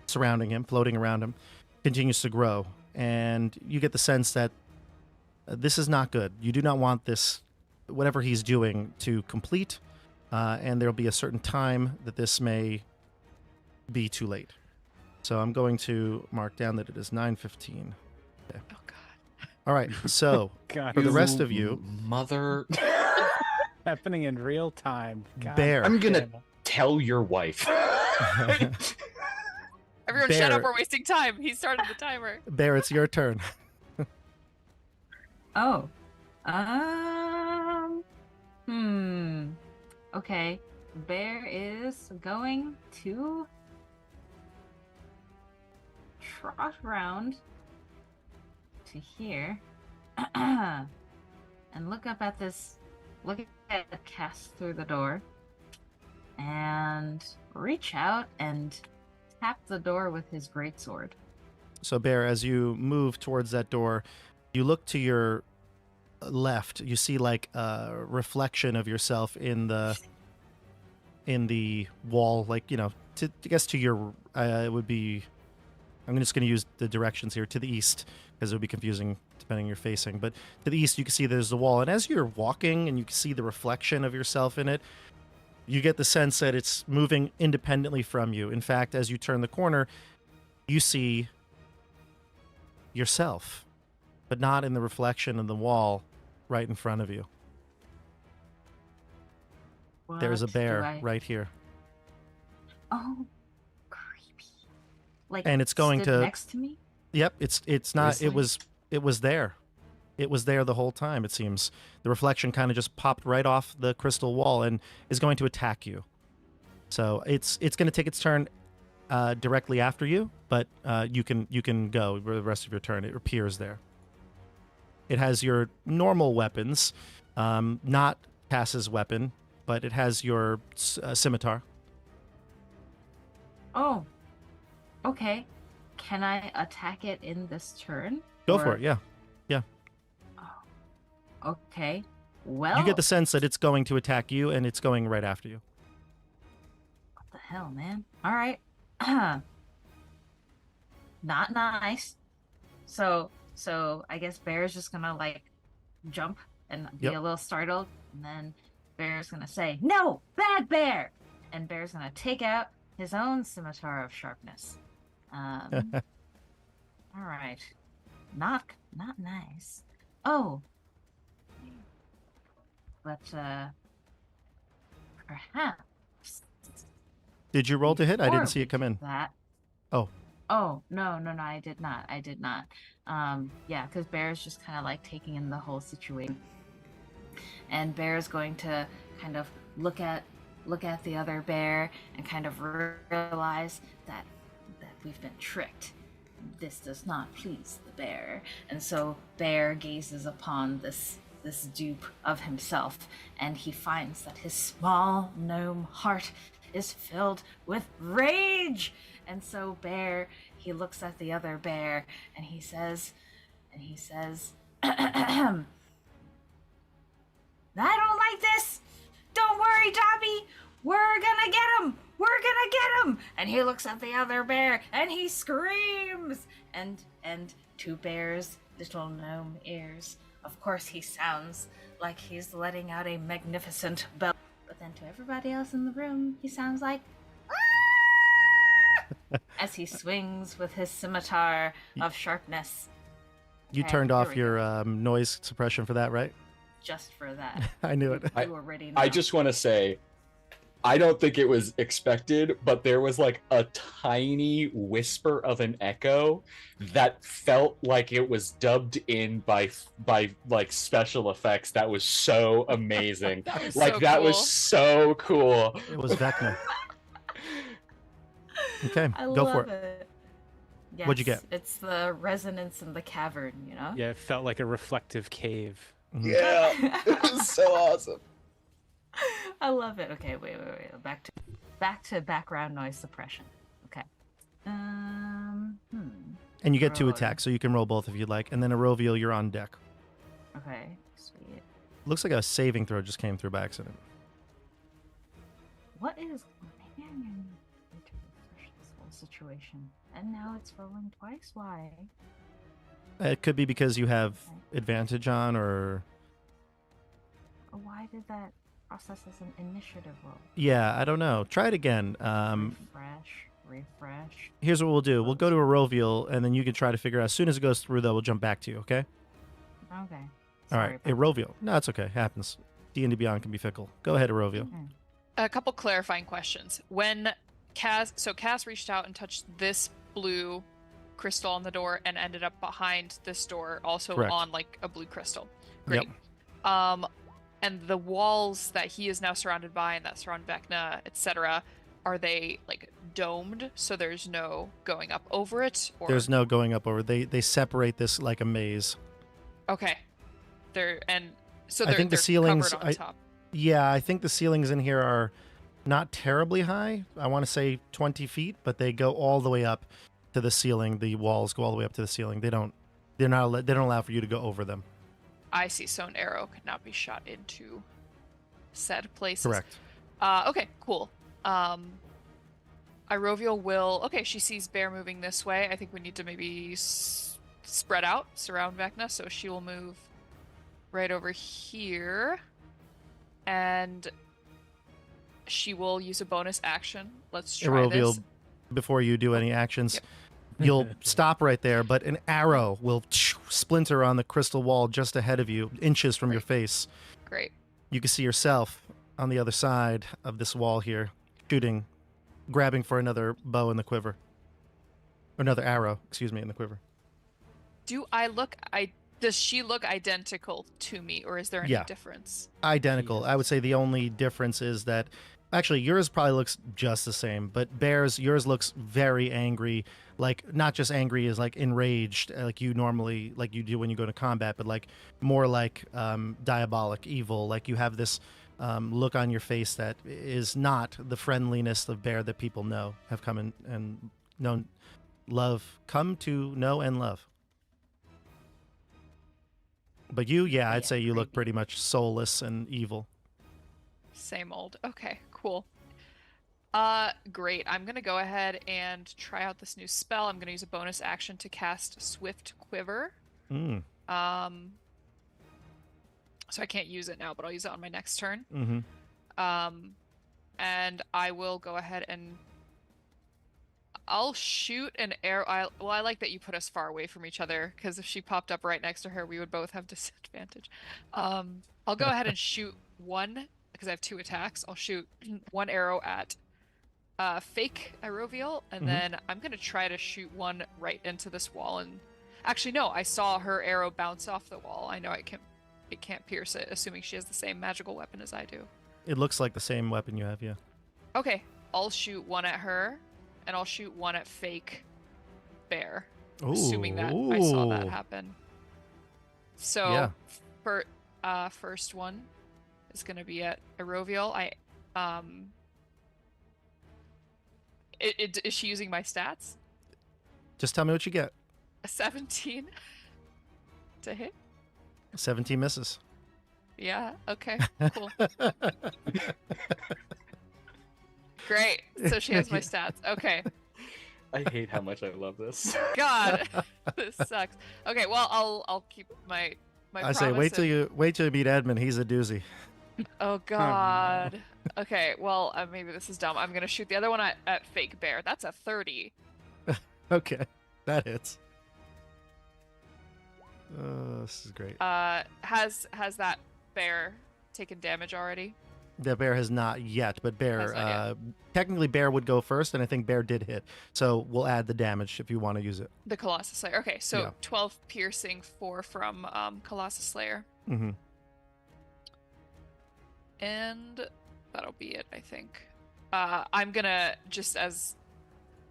surrounding him, floating around him, continues to grow. And you get the sense that this is not good. You do not want this, whatever he's doing, to complete. And there'll be a certain time that this may be too late. So I'm going to mark down that it is 9:15. Oh god. All right. So God, for the this is rest of you, Mother. happening in real time. God Bear. I'm gonna damn it. tell your wife. Everyone shut Bear. up, we're wasting time. He started the timer. Bear, it's your turn. Oh. Okay. Bear is going to trot around to here and look up at this. Look at the cast through the door and reach out and tap the door with his greatsword. So, Bear, as you move towards that door, you look to your left. You see like a reflection of yourself in the wall, like, you know, to I guess to your it would be. I'm just going to use the directions here to the east because it would be confusing depending you're facing. But to the east, you can see there's the wall, and as you're walking and you can see the reflection of yourself in it, you get the sense that it's moving independently from you. In fact, as you turn the corner, you see yourself, but not in the reflection of the wall right in front of you. There's a What bear do I- right here. Oh, creepy. Like, And it's going stood to- next to me. Yep, it's not. Grizzly? It was there. It was there the whole time. It seems the reflection kind of just popped right off the crystal wall and is going to attack you. So it's going to take its turn directly after you, but you can go for the rest of your turn. It appears there. It has your normal weapons, not Cass's weapon, but it has your scimitar. Oh, okay. Can I attack it in this turn? Go Or- for it. Yeah. Okay. Well, You get the sense that it's going to attack you, and it's going right after you. what the hell, man? All right. Not nice. So I guess Bear's just gonna like jump and be Yep. a little startled. And then Bear's gonna say, "No, bad bear!" And Bear's gonna take out his own scimitar of sharpness. All right, not nice. Oh, but perhaps. Did you roll to hit? I didn't see it come in. That. Oh. Oh, no, I did not. Yeah, because Bear's just kind of like taking in the whole situation. And Bear's going to kind of look at the other bear and kind of realize that we've been tricked. This does not please the bear. And so Bear gazes upon this dupe of himself, and he finds that his small gnome heart is filled with rage. And so Bear, he looks at the other bear and he says, I don't like this. Don't worry, Dobby. We're gonna get him. We're gonna get him. And he looks at the other bear and he screams. And to Bear's little gnome ears, of course, he sounds like he's letting out a magnificent bell. But then to everybody else in the room, he sounds like as he swings with his scimitar of sharpness. You Okay, turned here off we your noise suppression for that, right? Just for that. I knew it. You already know. I just want to say, I don't think it was expected, but there was like a tiny whisper of an echo that felt like it was dubbed in by like special effects. That was so amazing. That was Like so that cool. was so cool. It was Vecna. Okay, I go for love it. Yes, What'd you get? It's the resonance in the cavern, you know? Yeah, it felt like a reflective cave. Mhm. Yeah, it was so awesome. I love it. Okay, wait. Back to background noise suppression. Okay. And you get 2 Rolling. attacks, so you can roll both if you'd like. And then Aroviel, you're on deck. Okay, sweet. Looks like a saving throw just came through by accident. What is man, this whole situation? And now it's rolling twice. Why? It could be because you have advantage on, or Why did that process as an initiative roll? yeah, I don't know. Try it again. Refresh. Here's what we'll do. We'll go to Aroviel, and then you can try to figure out. As soon as it goes through, though, we'll jump back to you. Okay? Okay. All right, Aroviel. No, it's okay. Happens. D&D Beyond can be fickle. Go ahead, Aroviel. A couple clarifying questions. When Cass reached out and touched this blue crystal on the door and ended up behind this door, also Correct. on like a blue crystal. Great. Yep. And the walls that he is now surrounded by and that surround Vecna, etc., are they like domed so there's no going up over it? Or There's no going up over. They separate this like a maze. okay. They're I think the they're ceilings. covered on top. Yeah, I think the ceilings in here are not terribly high. I want to say 20 feet, but they go all the way up to the ceiling. The walls go all the way up to the ceiling. They don't allow for you to go over them. I see. So an arrow could not be shot into said places. Correct. Okay, cool. Iroviel will... Okay, she sees Bear moving this way. I think we need to maybe spread out, surround Vecna, so she will move right over here. And she will use a bonus action. Let's try Aroviel, this. before you do any actions, Yep. you'll stop right there, but an arrow will splinter on the crystal wall just ahead of you, inches from your face. Great. You can see yourself on the other side of this wall here, shooting, grabbing for another bow in the quiver. Or another arrow, excuse me, in the quiver. Does she look identical to me, or is there any Yeah. difference? Identical. I would say the only difference is that actually yours probably looks just the same, but yours looks very angry, like not just angry as like enraged like you normally like you do when you go to combat, but like more like diabolic, evil. Like you have this look on your face that is not the friendliness of Bear that people have come and known come to know and love. But you, I'd say you look pretty much soulless and evil. Same old. Okay, cool. Great. I'm going to go ahead and try out this new spell. I'm going to use a bonus action to cast Swift Quiver. Mm. so I can't use it now, but I'll use it on my next turn. Mm-hmm. And I will go ahead and I'll shoot an arrow. I like that you put us far away from each other, because if she popped up right next to her, we would both have disadvantage. I'll go ahead and shoot one, because I have 2 attacks. I'll shoot one arrow at fake Iroviel, and then I'm gonna try to shoot one right into this wall. And actually, no, I saw her arrow bounce off the wall. I know it can't pierce it, assuming she has the same magical weapon as I do. It looks like the same weapon you have, yeah. Okay, I'll shoot one at her, and I'll shoot one at fake bear, assuming that I saw that happen. So, Yeah. for first one is gonna be at Iroviel. Is she using my stats? Just tell me what you get. A 17 to hit? 17 misses. Yeah, okay, cool. Great. So she has my stats. Okay. I hate how much I love this. God, this sucks. Okay, well, I'll keep my I say wait till you meet Edmund. He's a doozy. Oh God. Okay, well, maybe this is dumb. I'm gonna shoot the other one at fake bear. That's a 30. Okay, that hits. This is great. Has that bear taken damage already? The bear has not yet, but bear Has not technically bear would go first, and I think bear did hit. So we'll add the damage if you want to use it. The Colossus Slayer. Okay, so Yeah. 12 piercing, 4 from Colossus Slayer. Mm-hmm. And that'll be it, I think. I'm gonna, just as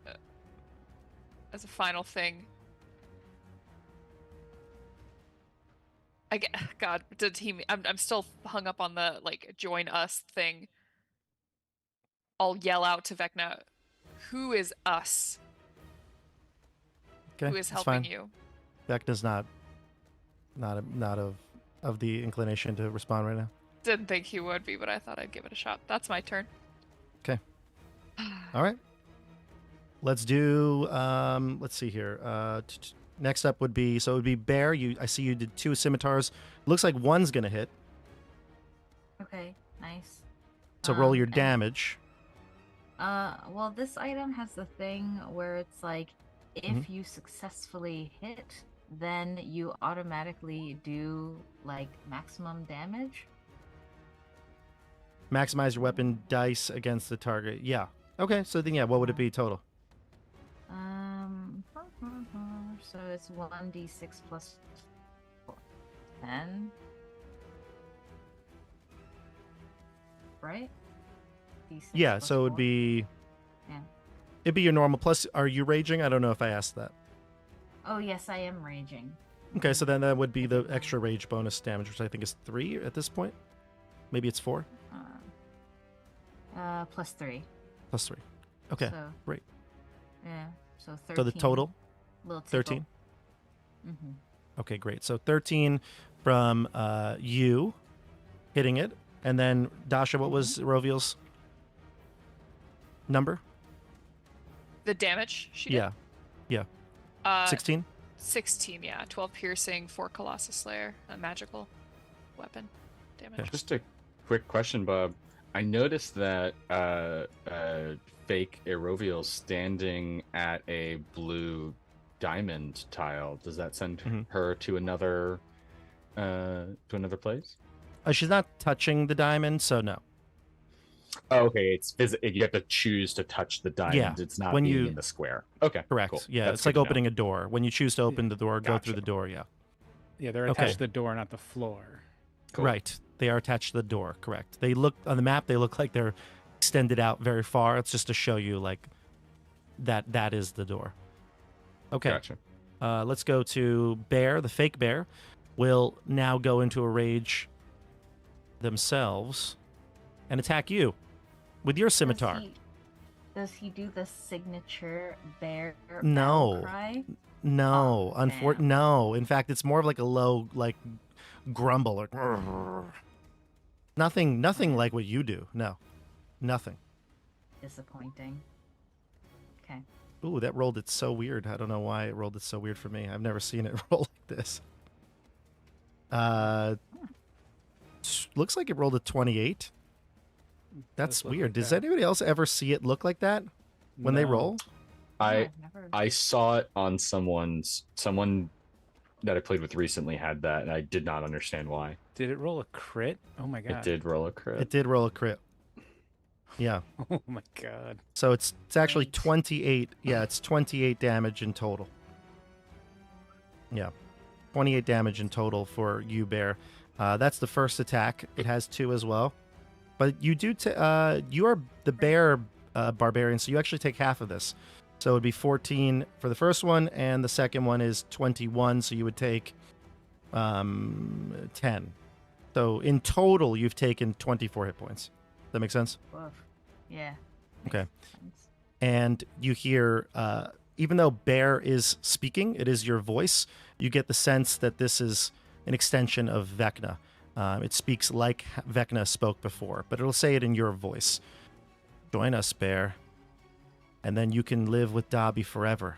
a final thing, God, did he? I'm still hung up on the like join us thing. I'll yell out to Vecna, "Who is us? Okay, Who is that's helping fine. you?" Vecna's not of the inclination to respond right now. Didn't think he would be, but I thought I'd give it a shot. That's my turn. Okay. All right. Let's do. Let's see here. Next up would be, so it would be bear. I see you did 2 scimitars. Looks like one's gonna hit. Okay, nice. So roll your And- damage. Well, this item has the thing where it's like, if Mhm. you successfully hit, then you automatically do like maximum damage. Maximize your weapon dice against the target. Yeah. Okay. So then, yeah, what would it be total? So it's 1d6 plus 10. Right? D6 Yeah. plus So it would 4. be. Yeah. It'd be your normal. Plus, are you raging? I don't know if I asked that. Oh, yes, I am raging. Okay. So then that would be the extra rage bonus damage, which I think is 3 at this point. Maybe it's 4 Plus 3. plus 3. Okay. So, great. yeah. So 13. So the total Little 13. Mm-hmm. Okay, great. So 13 from you hitting it. And then, Dasha, what was Roviel's number? The damage she did? Yeah. 16? 16, yeah. 12 piercing, 4 Colossus Slayer, a magical weapon damage. Okay. Just a quick question, Bob. I noticed that fake Eroviel standing at a blue diamond tile. Does that send Mhm. her to another place? She's not touching the diamond, so no. Oh, okay, you have to choose to touch the diamond. It's not when being you- in the square. Okay, Correct. cool. Yeah, That's it's like good to know. opening a door. When you choose to open the door, go through Gotcha. the door, yeah. Yeah, they're Okay. attached to the door, not the floor. Cool. Right. They are attached to the door, correct. They look, on the map, they look like they're extended out very far. It's just to show you, like, that is the door. Okay. Gotcha. Let's go to bear. The fake bear will now go into a rage themselves and attack you with your scimitar. Does he do the signature bear No. battle cry? No, Oh, damn. no. In fact, it's more of like a low, like, grumble or nothing like what you do. No, nothing. Disappointing. Okay. Ooh, that rolled it so weird. I don't know why it rolled it so weird for me. I've never seen it roll like this. looks like it rolled a 28. That's Does look weird. like Does that. anybody else ever see it look like that when they No. roll? I never. I saw it on someone that I played with recently had that, and I did not understand why. Did it roll a crit? Oh my god. It did roll a crit. It did roll a crit. Yeah. Oh my god. So it's actually Right. 28. Yeah, it's 28 damage in total. Yeah. 28 damage in total for you, Bear. That's the first attack. It has 2 as well. But you do you are the bear barbarian, so you actually take half of this. So it would be 14 for the first one, and the second one is 21, so you would take 10. So in total, you've taken 24 hit points. That make sense? Woof. Yeah. Okay. makes sense. And you hear, even though Bear is speaking, it is your voice, you get the sense that this is an extension of Vecna. It speaks like Vecna spoke before, but it'll say it in your voice. Join us, Bear. And then you can live with Dobby forever.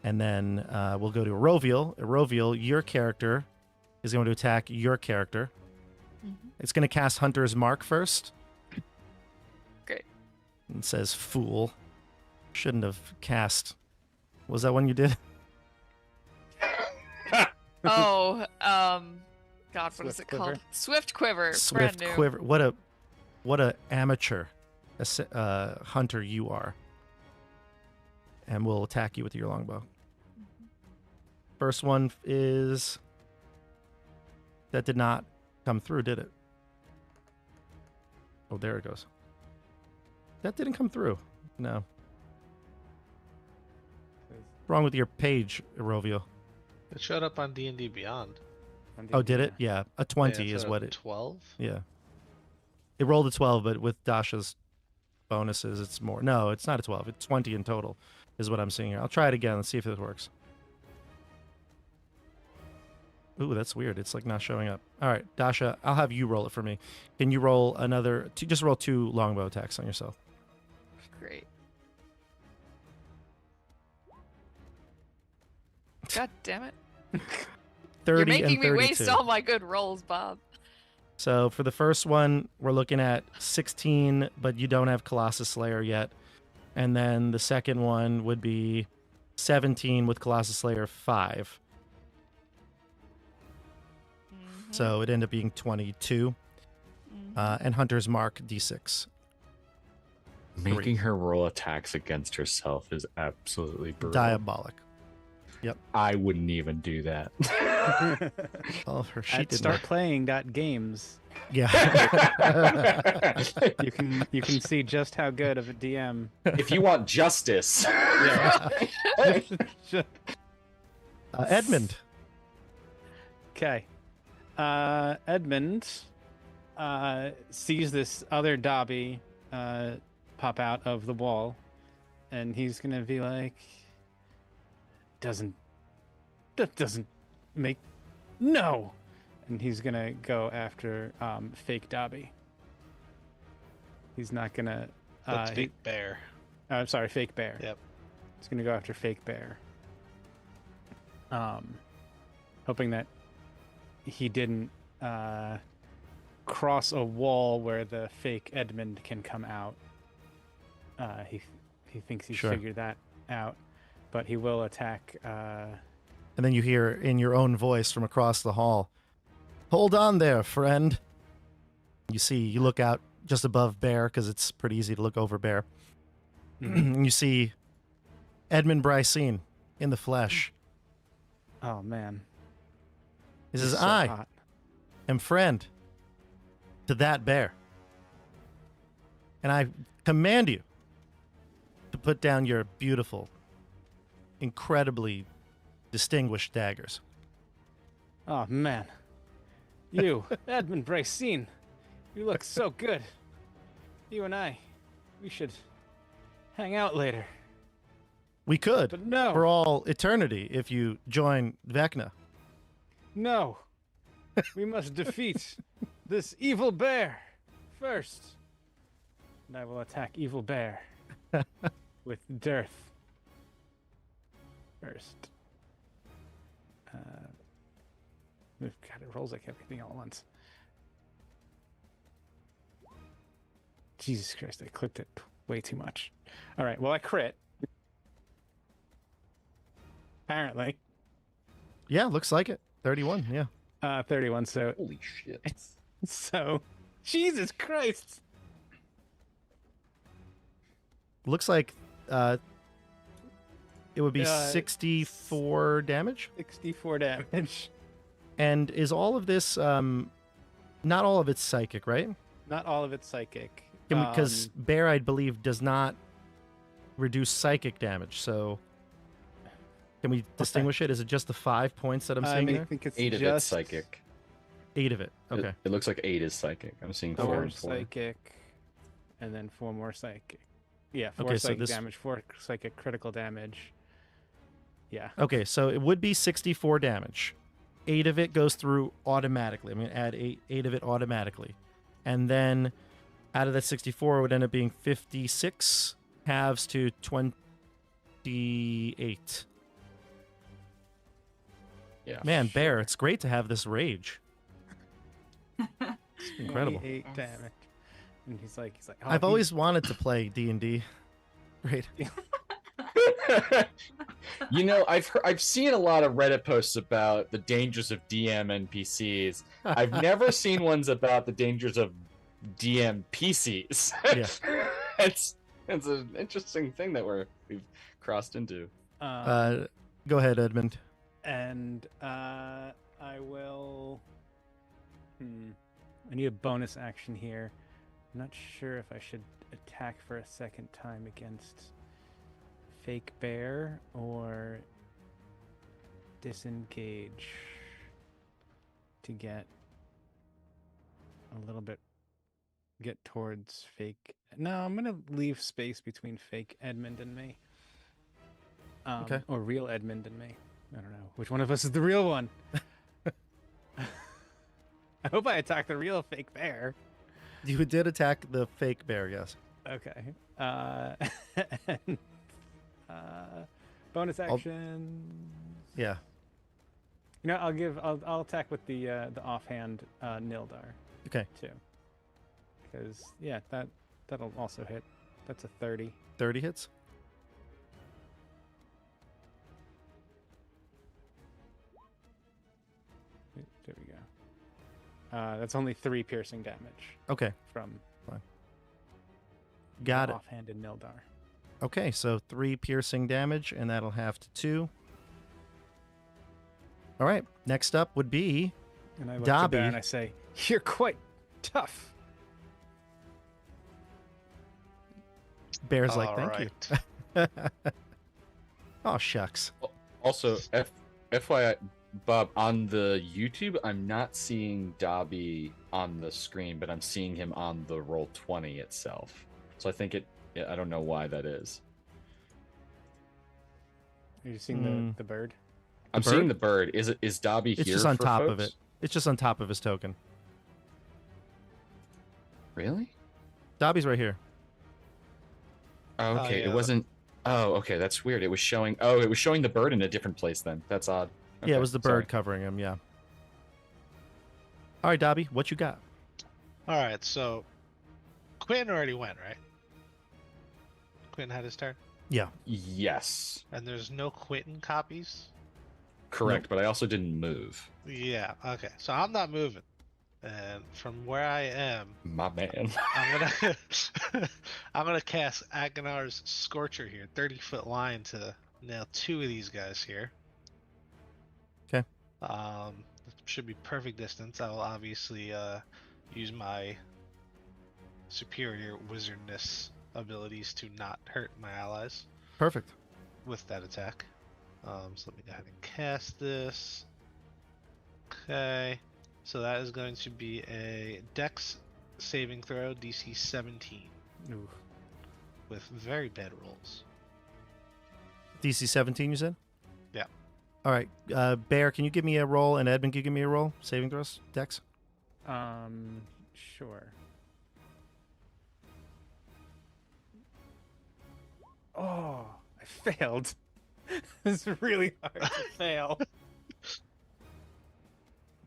And then we'll go to Eroviel. Eroviel, your character is going to attack your character. Mhm. It's going to cast Hunter's Mark first. Great. It says fool. Shouldn't have cast. Was that one you did? Oh, God, what is Swift it Quiver? called? Swift Quiver. Swift brand new. Quiver. What a amateur hunter you are. And we'll attack you with your longbow. First one is that did not come through, did it? Oh, there it goes. That didn't come through. No. Wrong with your page, Erovio. It showed up on D&D Beyond. Oh, did it? Yeah. A 20 Yeah, is what it. 12. Yeah. It rolled a 12, but with Dasha's bonuses, it's more. No, it's not a 12. It's 20 in total, is what I'm seeing here. I'll try it again. Let's see if it works. Ooh, that's weird. It's like not showing up. All right, Dasha, I'll have you roll it for me. Can you roll another? Just roll 2 longbow attacks on yourself. Great. God damn it. 30 You're making and me 32. waste all my good rolls, Bob. So for the first one, we're looking at 16, but you don't have Colossus Slayer yet. And then the second one would be 17 with Colossus Slayer 5. Mhm, So it ended up being 22. mhm. And Hunter's Mark D6. Making her roll attacks against herself is absolutely brutal. Diabolic. I wouldn't even do that. Oh, her sheet I'd didn't start work. playing that games. Yeah. You can see just how good of a DM. If you want justice, Edmund. Okay. Edmund sees this other Dobby pop out of the wall, and he's gonna be like, that doesn't make no, and he's gonna go after fake Dobby. He's not gonna. That's Big Bear. I'm sorry, fake bear. Yep. He's gonna go after fake bear. Hoping that he didn't cross a wall where the fake Edmund can come out. He thinks he's Sure. figured that out, but he will attack. And then you hear in your own voice from across the hall, "Hold on there, friend." You look out just above Bear, because it's pretty easy to look over Bear. And you see Edmund Brycene in the flesh. Oh man, He he's says, so "I hot. am friend to that bear. And I command you to put down your beautiful, incredibly distinguished daggers." Oh man, you Edmund Brycene, you look so good. You and I, we should hang out later. We could, But no, for all eternity, if you join Vecna. no, we must defeat this evil bear first. And I will attack evil bear with dearth first. God, it rolls like everything all at once. Jesus Christ, I clicked it way too much. All right, well, I crit. Apparently. Yeah, looks like it. 31. Yeah. 31, so... Holy shit. So... Jesus Christ! Looks like it would be Uh, 64 damage. 64 damage. And is all of this not all of it's psychic, right? Not all of it's psychic. Because bear, I believe, does not reduce psychic damage. So can we distinguish it? Is it just the 5 points that I'm seeing I there? think it's 8 of just it's psychic. 8 of it. It- Okay. It, looks like 8 is psychic. I'm seeing 4 4 and 4. psychic, and then 4 more psychic. Yeah, 4 Okay, so psychic this- damage, 4 psychic critical damage. Yeah. Okay, so it would be 64 damage. 8 of it goes through automatically. I'm going to add 8 of it automatically. And then out of that 64 it would end up being 56 halves to 28. Yeah. Man, Bear, it's great to have this rage. It's incredible. 28 Yes. damage. And he's like, oh, I've always wanted to play D&D. Great. You know, I've seen a lot of Reddit posts about the dangers of DM NPCs. I've never seen ones about the dangers of DM PCs. Yeah. it's an interesting thing that we've crossed into. Go ahead, Edmund. And I will. I need a bonus action here. I'm not sure if I should attack for a second time against Fake Bear or disengage to get a little bit towards Fake. No, I'm gonna leave space between Fake Edmund and me. Okay. Or real Edmund and me. I don't know which one of us is the real one. I hope I attack the real Fake Bear. You did attack the fake bear, yes. Okay. And, bonus action. Yeah. You know, I'll attack with the offhand Nildar Okay. too. Because yeah, that'll also hit. That's a 30. 30 hits. There we go. That's only 3 piercing damage Okay. from Got the it. offhanded Nildar. Okay, so 3 piercing damage, and that'll have to 2. All right. Next up would be And I look Dobby. to Bear and I say, "You're quite tough." Bear's like, All thank right. you. Oh, shucks. Also, FYI, Bob, on the YouTube, I'm not seeing Dobby on the screen, but I'm seeing him on the Roll20 itself. So I think I don't know why that is. Are you seeing the bird? I'm bird? seeing the bird. Is Dobby It's here? just on for top of folks? it. It's just on top of his token. Really? Dobby's right here. Oh, okay. yeah. It wasn't. Oh, okay. That's weird. It was showing. Oh, it was showing the bird in a different place. Then that's odd. Yeah, it Okay, was the bird sorry. covering him, yeah. All right, Dobby, what you got? All right, so Quinn already went, right? Quinn had his turn, Yeah. Yes, and there's no Quentin copies. correct. But I also didn't move. Yeah. Okay. So I'm not moving, and from where I am, My man. I'm gonna I'm gonna cast Agonar's Scorcher here, 30-foot line to nail 2 of these guys here. 'Kay. Should be perfect distance. I will obviously use my superior wizardness abilities to not hurt my allies Perfect. with that attack. So let me go ahead and cast this. Okay. So that is going to be a Dex saving throw, DC 17, Ooh. with very bad rolls. DC 17, you said? Yeah. All right. Bear, can you give me a roll? And Edmund, can you give me a roll? Saving throws? Dex? Sure. Oh, I failed. This is really hard to fail.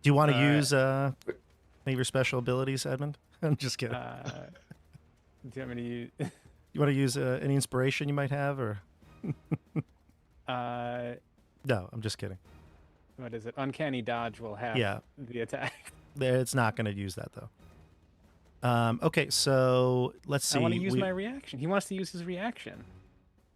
Do you want to All right. use any of your special abilities, Edmund? I'm just kidding. Do you want me to use? You want to use any inspiration you might have, or uh, no? I'm just kidding. what is it? Uncanny dodge will have Yeah. the attack. It's not going to use that though. Okay, so let's see. I want to use my reaction. He wants to use his reaction.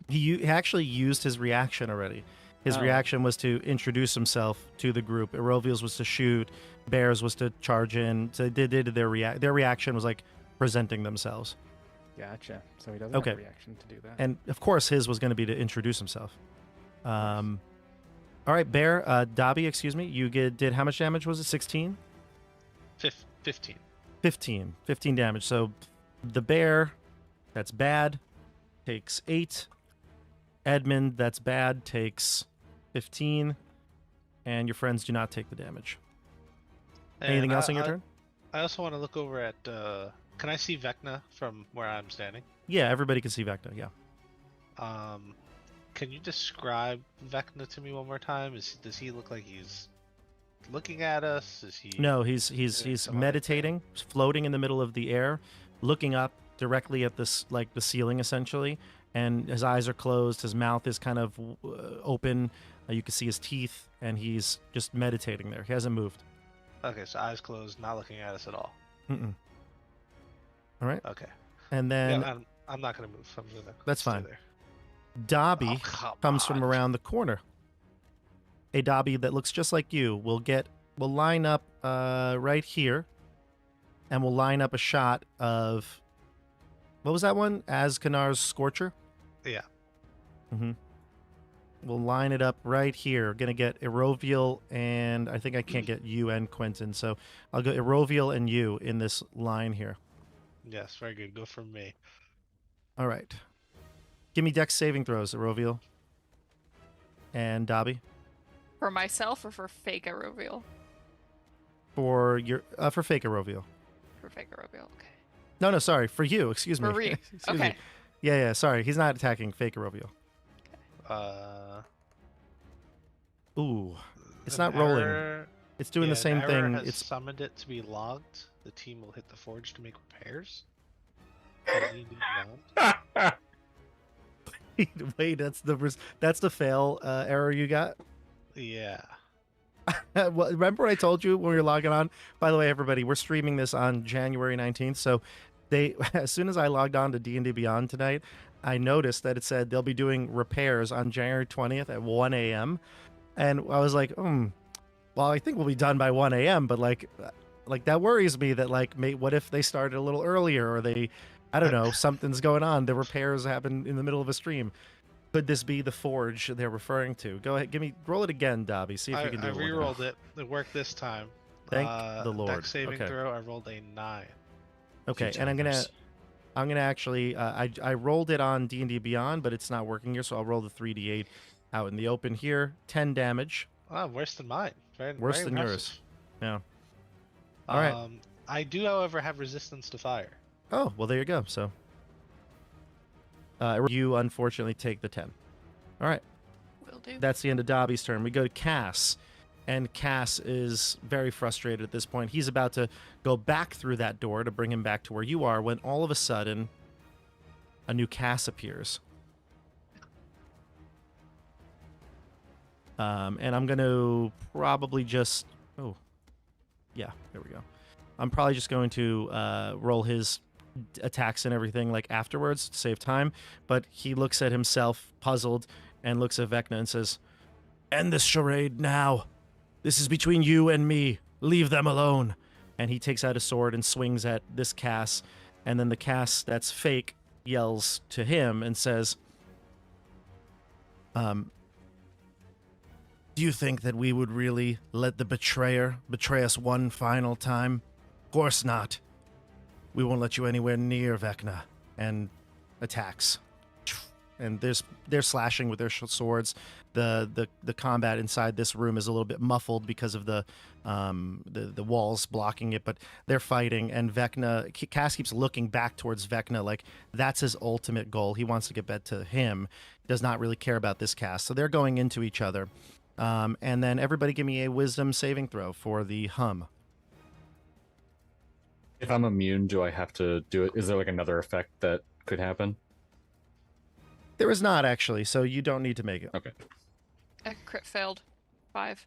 He actually used his reaction already. His Oh. reaction was to introduce himself to the group. Eroviel's was to shoot. Bears was to charge in. So they did their reaction was like presenting themselves. Gotcha. So he doesn't Okay. have a reaction to do that. And of course, his was going to be to introduce himself. All right, Bear, Dobby, excuse me. You did how much damage was it? 16? 15. 15 damage. So the bear, that's bad, takes 8. Edmund, that's bad, takes 15. And your friends do not take the damage. Anything else on your turn? I also want to look over at. Can I see Vecna from where I'm standing? Yeah, everybody can see Vecna, yeah. Can you describe Vecna to me one more time? Does he look like he's looking at us? Is he? No, he's some other meditating, floating in the middle of the air, looking up directly at this, like the ceiling essentially, and his eyes are closed, his mouth is kind of open, you can see his teeth, and he's just meditating there. He hasn't moved. Okay, so eyes closed, not looking at us at all. Mm-mm. All right. Okay. And then Yeah, I'm not gonna move. I'm gonna That's stay fine. there. Dobby Oh, come comes from on. around the corner. A Dobby that looks just like you will line up right here, and we'll line up a shot of, what was that one? Azkanar's Scorcher? Yeah. Mm-hmm. We'll line it up right here. Gonna get Eroviel, and I think I can't get you and Quentin, so I'll go Eroviel and you in this line here. Yes, very good. Go for me. All right. Give me dex saving throws, Eroviel. And Dobby. For myself or for fake Aroviel? For fake Eroviel. For fake Aroviel, okay. No, sorry. For you, excuse me. For Re. Excuse Okay. me. Yeah, sorry. He's not attacking fake Eroviel. Ooh. It's not an rolling. error- It's doing the yeah, same an error thing. Has It's summoned it to be logged. The team will hit the forge to make repairs. D&D Beyond. wait, that's the fail error you got? Yeah. Well, remember I told you when we were logging on? By the way, everybody, we're streaming this on January 19th. So as soon as I logged on to D&D Beyond tonight, I noticed that it said they'll be doing repairs on January 20th at 1 a.m. And I was like, well, I think we'll be done by 1 a.m. But like that worries me that what if they started a little earlier, or I don't know, something's going on. The repairs happen in the middle of a stream. Could this be the forge they're referring to? Go ahead, roll it again, Dobby. See if you can do I it. with re-rolled it. It worked this time. Thank the Lord. Dex saving Okay. throw. I rolled a 9. Okay, Few and I'm timers. gonna actually I rolled it on D&D Beyond, but it's not working here, so I'll roll the 3d8 out in the open here. 10 damage, Oh, worse than mine. worse very than yours. impressive. Yeah. All right. I do, however, have resistance to fire. Oh, well, there you go. So you unfortunately take the 10. All right. Will do. That's the end of Dobby's turn. We go to Cass, and Cass is very frustrated at this point. He's about to go back through that door to bring him back to where you are, when all of a sudden a new Cass appears. And I'm going to probably just... Oh, yeah, there we go. I'm probably just going to roll his attacks and everything afterwards to save time. But he looks at himself, puzzled, and looks at Vecna and says, "End this charade now. This is between you and me. Leave them alone." And he takes out a sword and swings at this Cass. And then the Cass that's fake yells to him and says, do you think that we would really let the betrayer betray us one final time? Of course not. We won't let you anywhere near Vecna. And attacks. And they're slashing with their swords. The combat inside this room is a little bit muffled because of the walls blocking it, but they're fighting. And Cass keeps looking back towards Vecna like that's his ultimate goal. He wants to get back to him. He does not really care about this Cass. So they're going into each other. And then everybody give me a wisdom saving throw for the hum. If I'm immune, do I have to do it? Is there like another effect that could happen? There is not actually, so you don't need to make it. Okay. A crit failed. 5.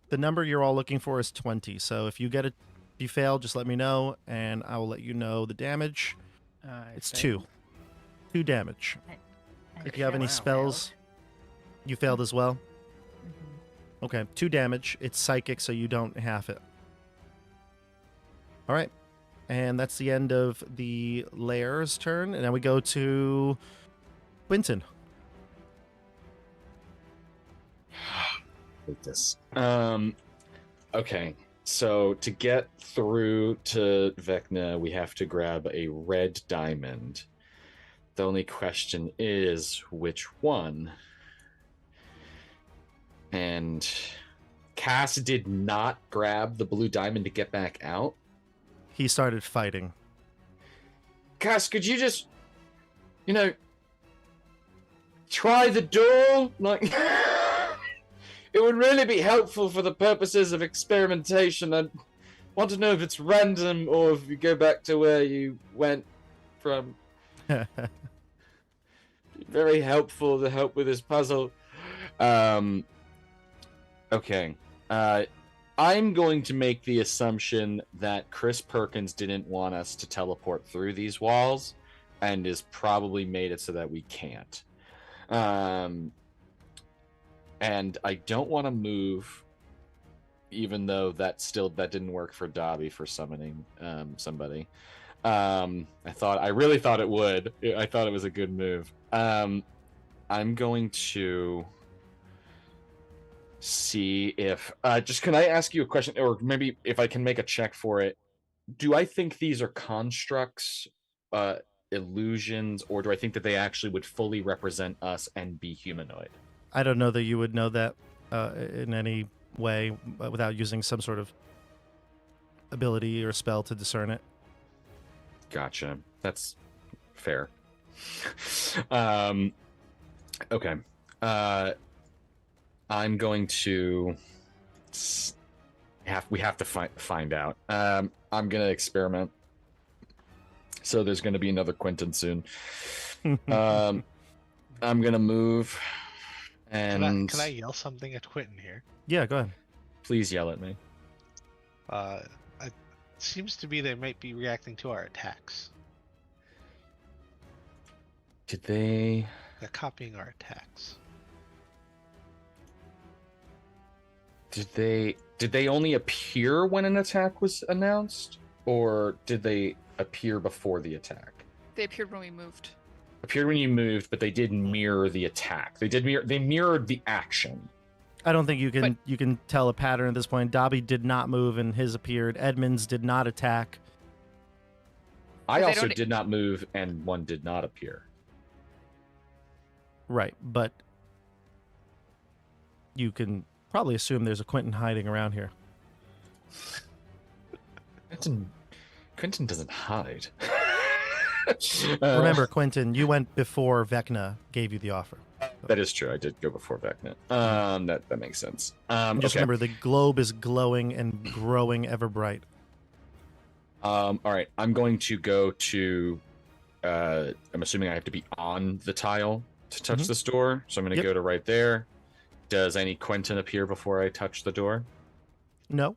The number you're all looking for is 20. So if you get it, if you fail, just let me know, and I will let you know the damage. It's 2. 2 damage. If you have any spells, you failed as well. Okay, 2 damage. It's psychic, so you don't half it. All right, and that's the end of the Lair's turn, and now we go to Quentin. Like this. Okay. So to get through to Vecna, we have to grab a red diamond. The only question is which one. And Cass did not grab the blue diamond to get back out. He started fighting. Cass, could you just, try the door? Like, it would really be helpful for the purposes of experimentation. I want to know if it's random or if you go back to where you went from. Very helpful to help with this puzzle. Okay. I'm going to make the assumption that Chris Perkins didn't want us to teleport through these walls and has probably made it so that we can't. And I don't want to move, even though that didn't work for Dobby for summoning somebody. I really thought it would. I thought it was a good move. I'm going to see if can I ask you a question, or maybe if I can make a check for it? Do I think these are constructs, illusions, or do I think that they actually would fully represent us and be humanoid? I don't know that you would know that in any way without using some sort of ability or spell to discern it. Gotcha. That's fair. Okay. I'm going to we have to find out. I'm going to experiment. So there's going to be another Quentin soon. I'm going to move. And can I yell something at Quentin here? Yeah, go ahead. Please yell at me. It seems to be they might be reacting to our attacks. They're copying our attacks. Did they only appear when an attack was announced, or did they appear before the attack? They appeared when we moved. Appeared when you moved, but they did mirror the attack. They mirrored the action. I don't think you can tell a pattern at this point. Dobby did not move and his appeared. Edmonds did not attack. I also did not move and one did not appear. Right, but you can probably assume there's a Quentin hiding around here. Quentin doesn't hide. Remember, Quentin, you went before Vecna gave you the offer. That is true. I did go before Vecna. That makes sense. Just remember, the globe is glowing and growing ever bright. All right. I'm going to go to. I'm assuming I have to be on the tile to touch this door, so I'm going to go to right there. Does any Quentin appear before I touch the door? No.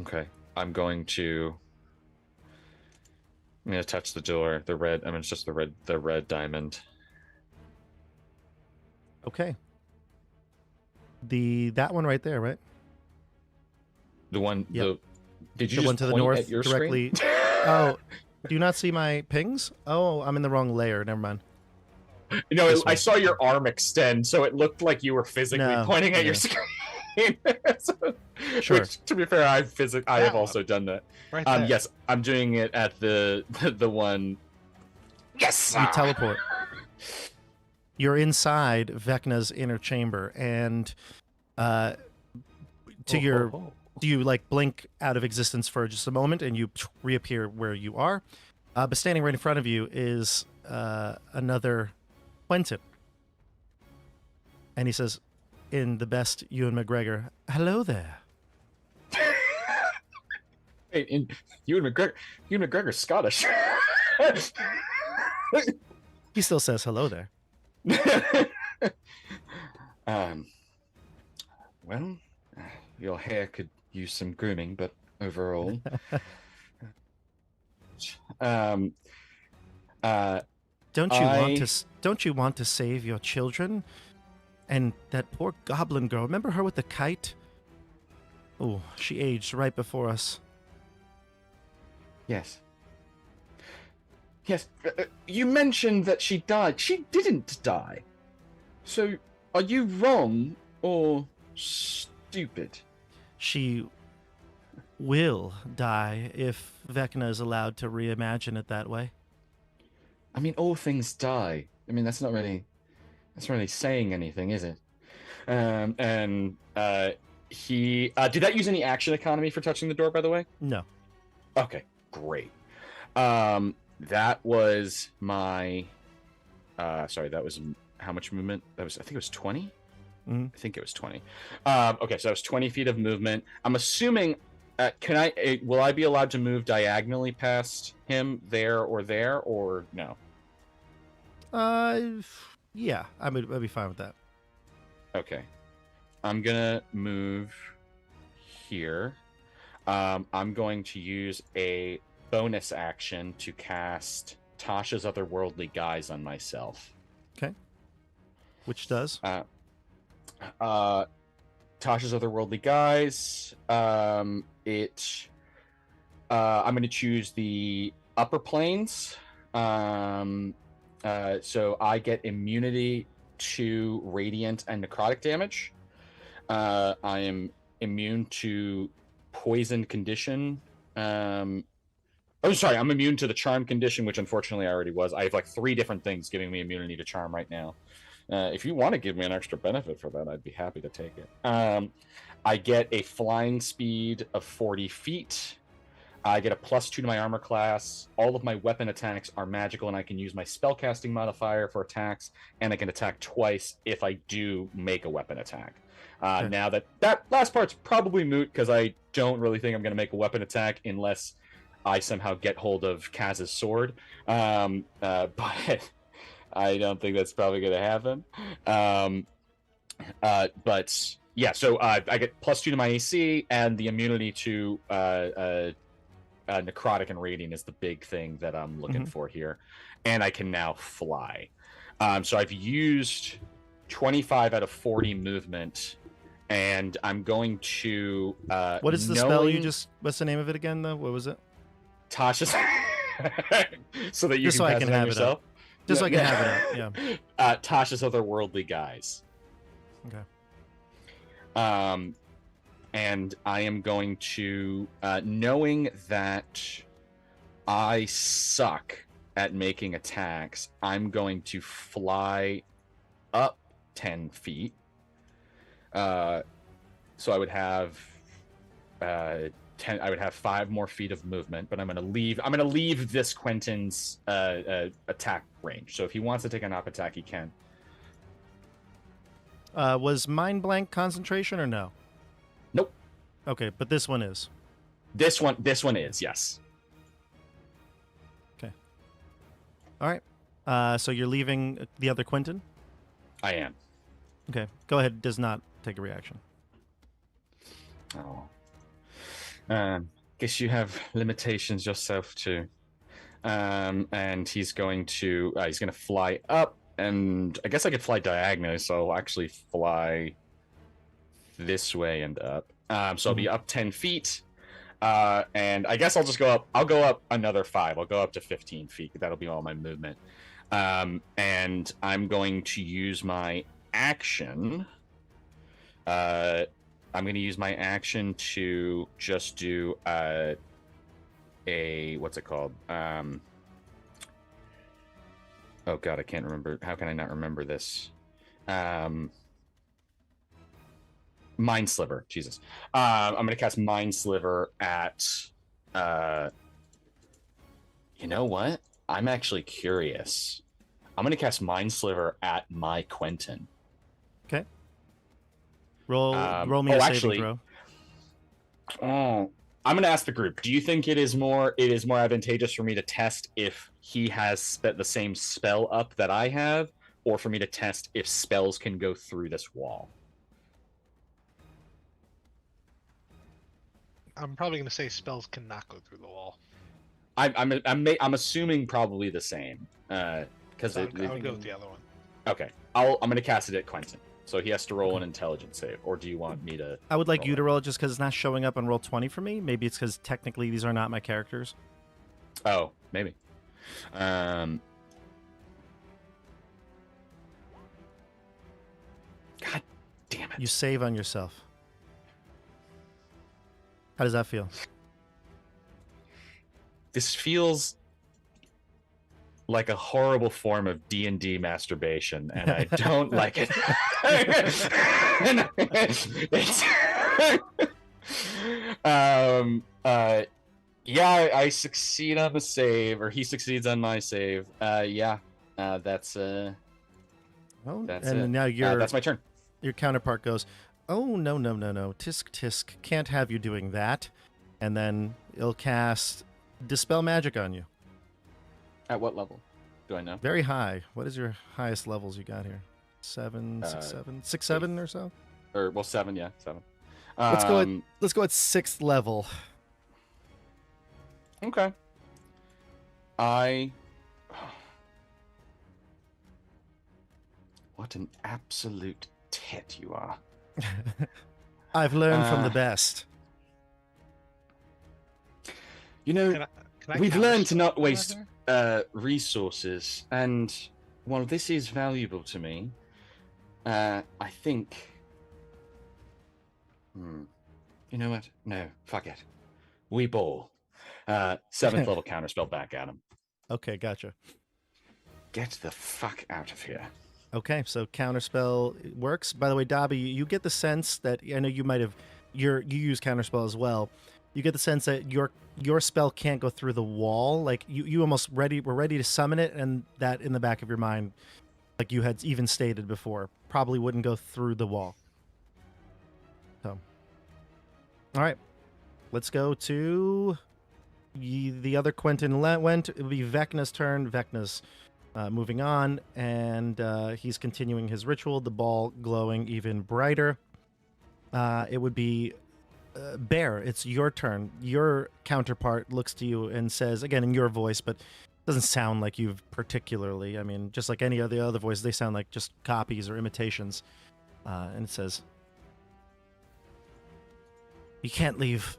Okay. I'm going to touch the door. The red. I mean, it's just the red diamond. Okay. That one right there, right? The one. Yep. Did you the just one to the point north at your directly? screen? Oh, do you not see my pings? Oh, I'm in the wrong layer. Never mind. I saw your arm extend, so it looked like you were physically pointing at your screen. Sure. Which, to be fair, I have also done that. Right there. Yes, I'm doing it at the one. Yes, you teleport. You're inside Vecna's inner chamber, and do you like blink out of existence for just a moment, and you reappear where you are? But standing right in front of you is another Quentin, and he says, in the best Ewan McGregor, "Hello there." Wait, you and McGregor's Scottish. He still says hello there. um, well, your hair could use some grooming, but overall, um, Don't you want to save your children? And that poor goblin girl, remember her with the kite? Oh, she aged right before us. Yes. Yes, you mentioned that she died. She didn't die. So, are you wrong or stupid? She will die if Vecna is allowed to reimagine it that way. I mean, all things die. I mean, that's not really saying anything, is it? He did that use any action economy for touching the door, by the way? No. Okay, great. That was my sorry, that was how much movement? I think it was 20. Mm-hmm. I think it was 20. Okay, so that was 20 feet of movement. I'm assuming will I be allowed to move diagonally past him there, or no? Yeah, I'd be fine with that. Okay. I'm gonna move here. I'm going to use a bonus action to cast Tasha's Otherworldly Guise on myself. Okay. Which does? Tasha's Otherworldly Guise. I'm going to choose the upper planes. So I get immunity to radiant and necrotic damage. I am immune to poison condition. I'm immune to the charm condition, which unfortunately I already was. I have like 3 different things giving me immunity to charm right now. If you want to give me an extra benefit for that, I'd be happy to take it. I get a flying speed of 40 feet. I get a +2 to my armor class. All of my weapon attacks are magical, and I can use my spellcasting modifier for attacks, and I can attack twice if I do make a weapon attack. Okay. Now that last part's probably moot, because I don't really think I'm going to make a weapon attack unless I somehow get hold of Kaz's sword. But I don't think that's probably going to happen. But yeah, so I get +2 to my AC, and the immunity to necrotic and radiant is the big thing that I'm looking for here. And I can now fly. So I've used 25 out of 40 movement, and I'm going to what is the spell you just... What's the name of it again, though? What was it? Tasha's... so that you just can so pass I can it on have yourself? It up. Just so I can have it up, yeah. Tasha's Otherworldly Guise. Okay. And I am going to, knowing that I suck at making attacks, I'm going to fly up 10 feet. So I would have 10. I would have 5 more feet of movement, but I'm going to leave this Quentin's attack range. So if he wants to take an up attack, he can. Was Mind Blank concentration or no? Nope. Okay, but this one is. This one is, yes. Okay. All right. So you're leaving the other Quentin? I am. Okay. Go ahead. Does not take a reaction. Oh. Guess you have limitations yourself too. And he's going to fly up, and I guess I could fly diagonally, so I'll actually fly this way and up. So I'll be up 10 feet. And I guess I'll just go up. I'll go up another 5. I'll go up to 15 feet. That'll be all my movement. And I'm going to use my action. I'm going to use my action to just do what's it called? Oh god, I can't remember. How can I not remember this? Mind Sliver. Jesus. I'm going to cast Mind Sliver at... you know what? I'm actually curious. I'm going to cast Mind Sliver at my Quentin. Okay. Roll me a saving throw. Oh, I'm going to ask the group. Do you think it is more advantageous for me to test if he has the same spell up that I have, or for me to test if spells can go through this wall? I'm probably going to say spells cannot go through the wall. I'm assuming probably the same. Because I would go with the other one. Okay, I'm going to cast it at Quentin. So he has to roll an intelligence save, or do you want me to? I would like you to roll it just because it's not showing up on roll 20 for me. Maybe it's because technically these are not my characters. Oh, maybe. God damn it! You save on yourself. How does that feel? This feels like a horrible form of D&D masturbation, and I don't like it. Yeah, I succeed on the save, or he succeeds on my save. That's Oh, that's and it. now That's my turn. your counterpart goes, "Oh, no. Tisk, tisk. Can't have you doing that." And then it'll cast Dispel Magic on you. At what level? Do I know? Very high. What is your highest levels you got here? 7, 6, 7? 6, 7 or so? Or, well, 7, yeah, 7. Let's go at 6th level. Okay. What an absolute tit you are. I've learned from the best. You know, Can I we've learned to counterspell, not waste however? resources, and while this is valuable to me, I think... You know what? No, fuck it. We ball. 7th level counterspell back at him. Okay, gotcha. Get the fuck out of here. Okay, so counterspell works. By the way, Dobby, you get the sense that I know you might have you use counterspell as well. You get the sense that your spell can't go through the wall. Like you almost were ready to summon it, and that in the back of your mind, like you had even stated before, probably wouldn't go through the wall. So, all right, let's go to the other Quentin went. It'll be Vecna's turn. Vecna's moving on, and he's continuing his ritual, the ball glowing even brighter. It would be Bear, it's your turn. Your counterpart looks to you and says, again in your voice, but doesn't sound like you've particularly. I mean, just like any of the other voices, they sound like just copies or imitations. And it says, "You can't leave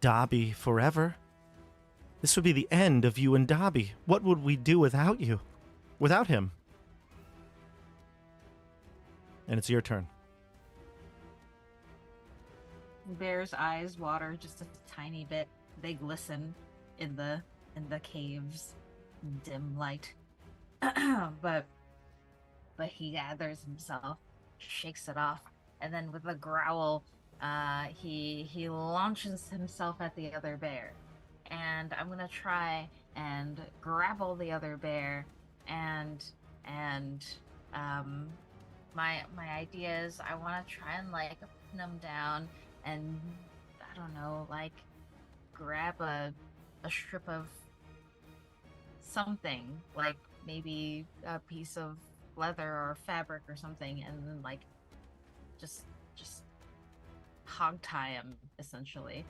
Dobby forever. This would be the end of you and Dobby. What would we do without you? Without him?" And it's your turn. Bear's eyes water just a tiny bit. They glisten in the cave's dim light. but he gathers himself, shakes it off, and then with a growl, he launches himself at the other bear. And I'm gonna try and grapple the other bear, and my idea is I want to try and like pin him down, and I don't know, like grab a strip of something, like maybe a piece of leather or fabric or something, and then like just hog tie him essentially.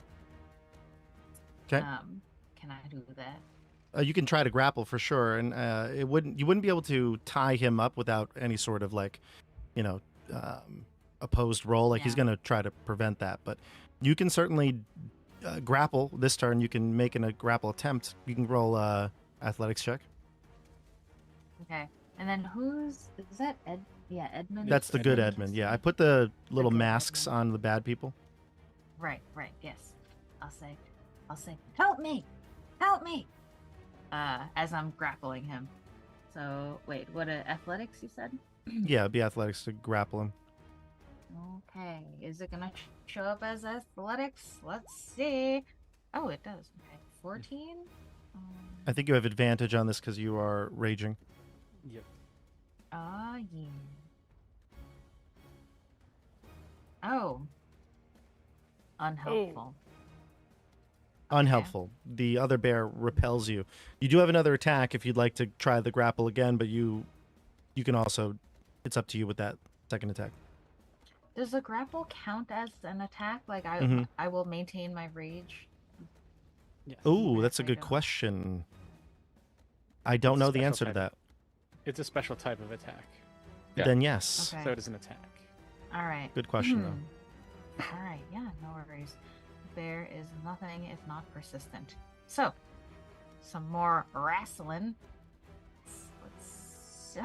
Okay. Can I do that? You can try to grapple for sure, and you wouldn't be able to tie him up without any sort of like, opposed roll. Like he's going to try to prevent that, but you can certainly grapple this turn. You can make a grapple attempt. You can roll athletics check. Okay, and then is that? Ed? Yeah, Edmund. That's the good Edmund. Yeah, I put the little masks on the bad people. Right. Yes, I'll say, help me. As I'm grappling him. So wait, what athletics you said? Yeah, it'd be athletics to grapple him. Okay, is it gonna show up as athletics? Let's see. Oh, it does. Okay, 14. I think you have advantage on this because you are raging. Yep. Yeah. Oh. Unhelpful. unhelpful. The other bear repels you. You do have another attack if you'd like to try the grapple again, but you can also, it's up to you with that second attack. Does the grapple count as an attack? Like Mhm. I will maintain my rage. Yes. Ooh, Even that's a if I good don't. question. I don't It's a know the special answer to type. that. It's a special type of attack, Yeah. Then yes. Okay. so it is an attack. All right. Good question, though. All right. Yeah, no worries. Bear is nothing if not persistent. So, some more wrestling. Let's.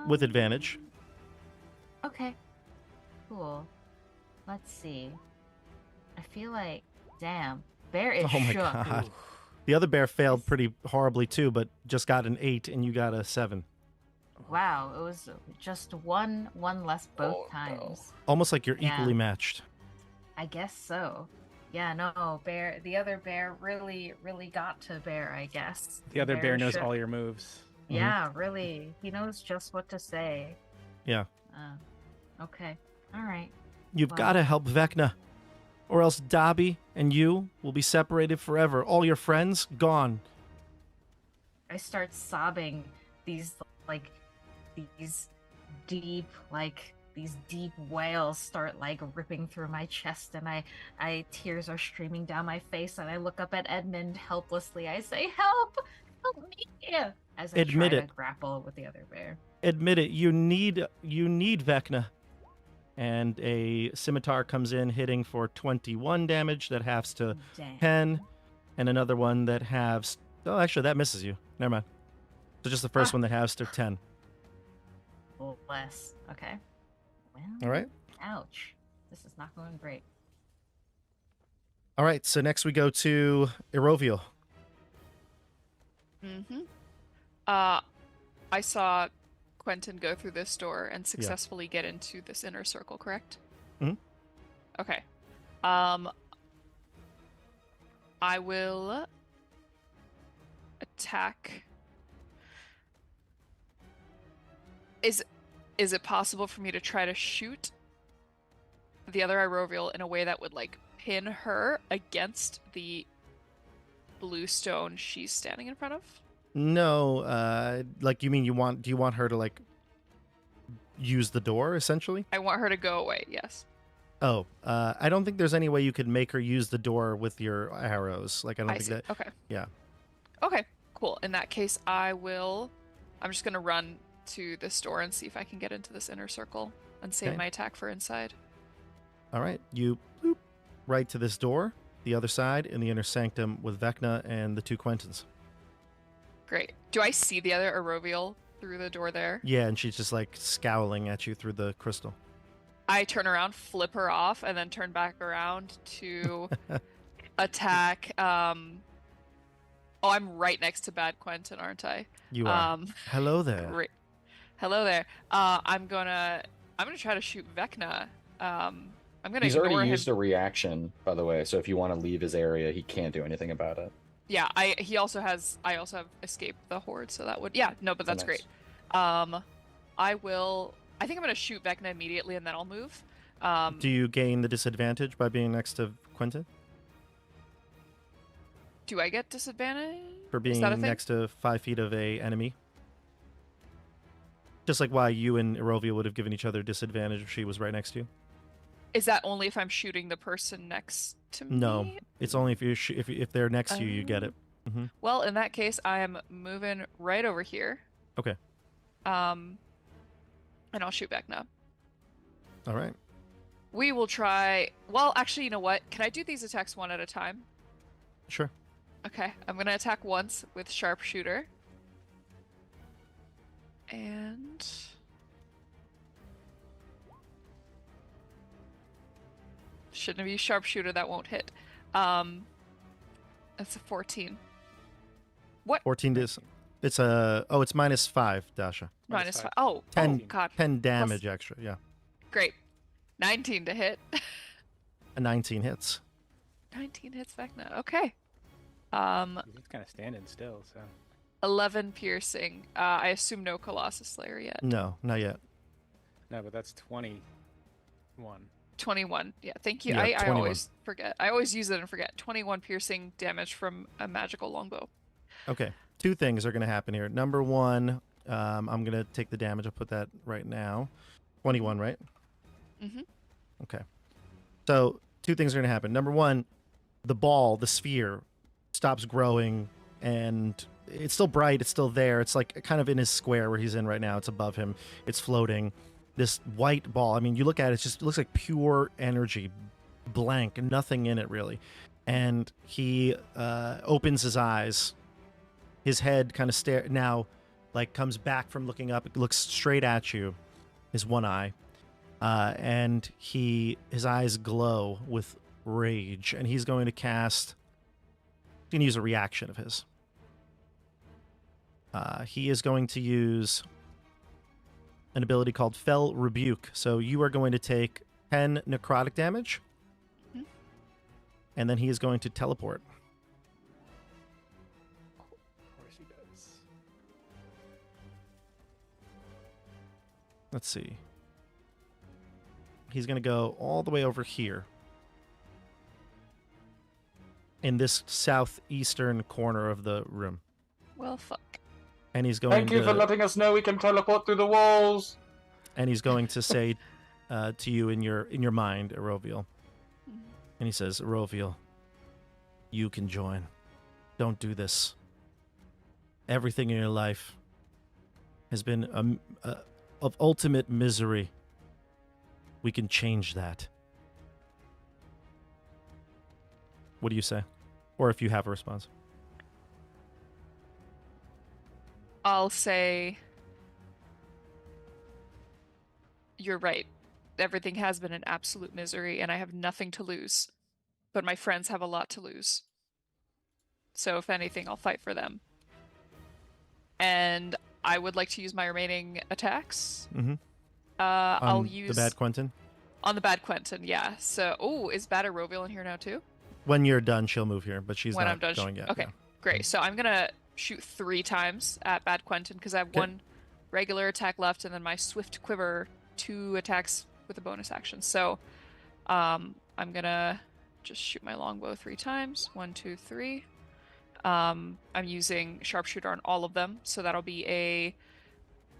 With advantage. Okay. Cool. Let's see. I feel like, damn, Bear is Oh my shook. god. The other bear failed pretty horribly too, but just got an 8 and you got a 7. Wow, it was just one less both Oh, no. times. Almost like you're Yeah. equally matched. I guess so. Yeah, no, the other bear really got to Bear, I guess. The other bear knows shook. all your moves. Yeah, really. He knows just what to say. Yeah. Okay. All right. You've Wow. got to help Vecna, or else Dobby and you will be separated forever. All your friends gone. I start sobbing these deep wails start like ripping through my chest, and I tears are streaming down my face, and I look up at Edmund helplessly. I say, help me, as I Admit try it. to grapple with the other bear. Admit it. You need Vecna. And a scimitar comes in, hitting for 21 damage. That halves to Damn. 10, and another one that halves. Oh, actually, that misses you. Never mind. So just the first one that halves to 10. Less. Okay. Well, All right. ouch. This is not going great. All right. So next we go to Eroviel. Mm-hmm. I saw Quentin go through this door and successfully get into this inner circle, correct? Mhm. Okay. I will attack. Is it possible for me to try to shoot the other Irovial in a way that would like pin her against the blue stone she's standing in front of? No, like you mean do you want her to like use the door essentially? I want her to go away, yes. Oh, I don't think there's any way you could make her use the door with your arrows. Like I don't I think see. that. Okay. Yeah. Okay, cool. In that case, I'm just gonna run to this door and see if I can get into this inner circle and save Okay. my attack for inside. All right, you bloop, right to this door, the other side in the inner sanctum with Vecna and the two Quentins. Great. Do I see the other Arovial through the door there? Yeah, and she's just like scowling at you through the crystal. I turn around, flip her off, and then turn back around to attack. Oh, I'm right next to Bad Quentin, aren't I? You are. Hello there. Great. Hello there. I'm gonna try to shoot Vecna. I'm gonna He's ignore already him. used a reaction, by the way. So if you want to leave his area, he can't do anything about it. Yeah, I also have escaped the horde, so that would but that's nice. great. I think I'm gonna shoot Vecna immediately and then I'll move. Do you gain the disadvantage by being next to Quentin? Do I get disadvantage? For Is being that a thing? next to 5 feet of a enemy? Just like why you and Erovia would have given each other disadvantage if she was right next to you? Is that only if I'm shooting the person next to me? No, it's only if you if they're next to you, you get it. Well, in that case, I am moving right over here. Okay. And I'll shoot Vecna. All right. We will try. Well, actually, you know what? Can I do these attacks one at a time? Sure. Okay, I'm gonna attack once with sharpshooter. And shouldn't be sharpshooter, that won't hit. That's a 14. What? 14 is. It's a. Oh, it's -5, Dasha. Minus -5. 5. Oh, 10, oh god. 10 damage extra. Yeah. Great. 19 to hit. A 19 hits. 19 hits Vecna. Okay. He's kind of standing still, so 11 piercing. I assume no Colossus Slayer yet. No, not yet. no, but that's 21. 21. Yeah, thank you. Yeah, I 21. always forget. I always use it and forget. 21 piercing damage from a magical longbow. Okay. Two things are going to happen here. Number one, I'm going to take the damage. I'll put that right now. 21, right? Mm-hmm. Okay. So two things are going to happen. Number one, the ball, the sphere, stops growing, and it's still bright. It's still there. It's like kind of in his square where he's in right now. It's above him. It's floating. This white ball. I mean, you look at it, it looks like pure energy, blank, nothing in it really. And he opens his eyes. His head kind of now, like, comes back from looking up. It looks straight at you. His one eye. And his eyes glow with rage, and he's going to cast. He's going to use a reaction of his. He is going to use an ability called Fell Rebuke. So you are going to take 10 necrotic damage, and then he is going to teleport. Of course he does. Let's see. He's going to go all the way over here in this southeastern corner of the room. Well, fuck. And he's going Thank you for letting us know we can teleport through the walls. And he's going to say to you in your mind, Eroviel. And he says, Eroviel, you can join. Don't do this. Everything in your life has been of ultimate misery. We can change that. What do you say? Or if you have a response. I'll say you're right. Everything has been an absolute misery, and I have nothing to lose. But my friends have a lot to lose. So if anything, I'll fight for them. And I would like to use my remaining attacks. Mm-hmm. I'll use the Bad Quentin. On the Bad Quentin, yeah. So, is Bad Eroviel in here now too? When you're done, she'll move here, but she's when not I'm done, going yet. Okay, no. great. So I'm gonna shoot 3 times at Bad Quentin because I have 1 regular attack left, and then my Swift Quiver 2 attacks with a bonus action. So, I'm gonna just shoot my longbow 3 times. 1, 2, 3. I'm using Sharpshooter on all of them, so that'll be a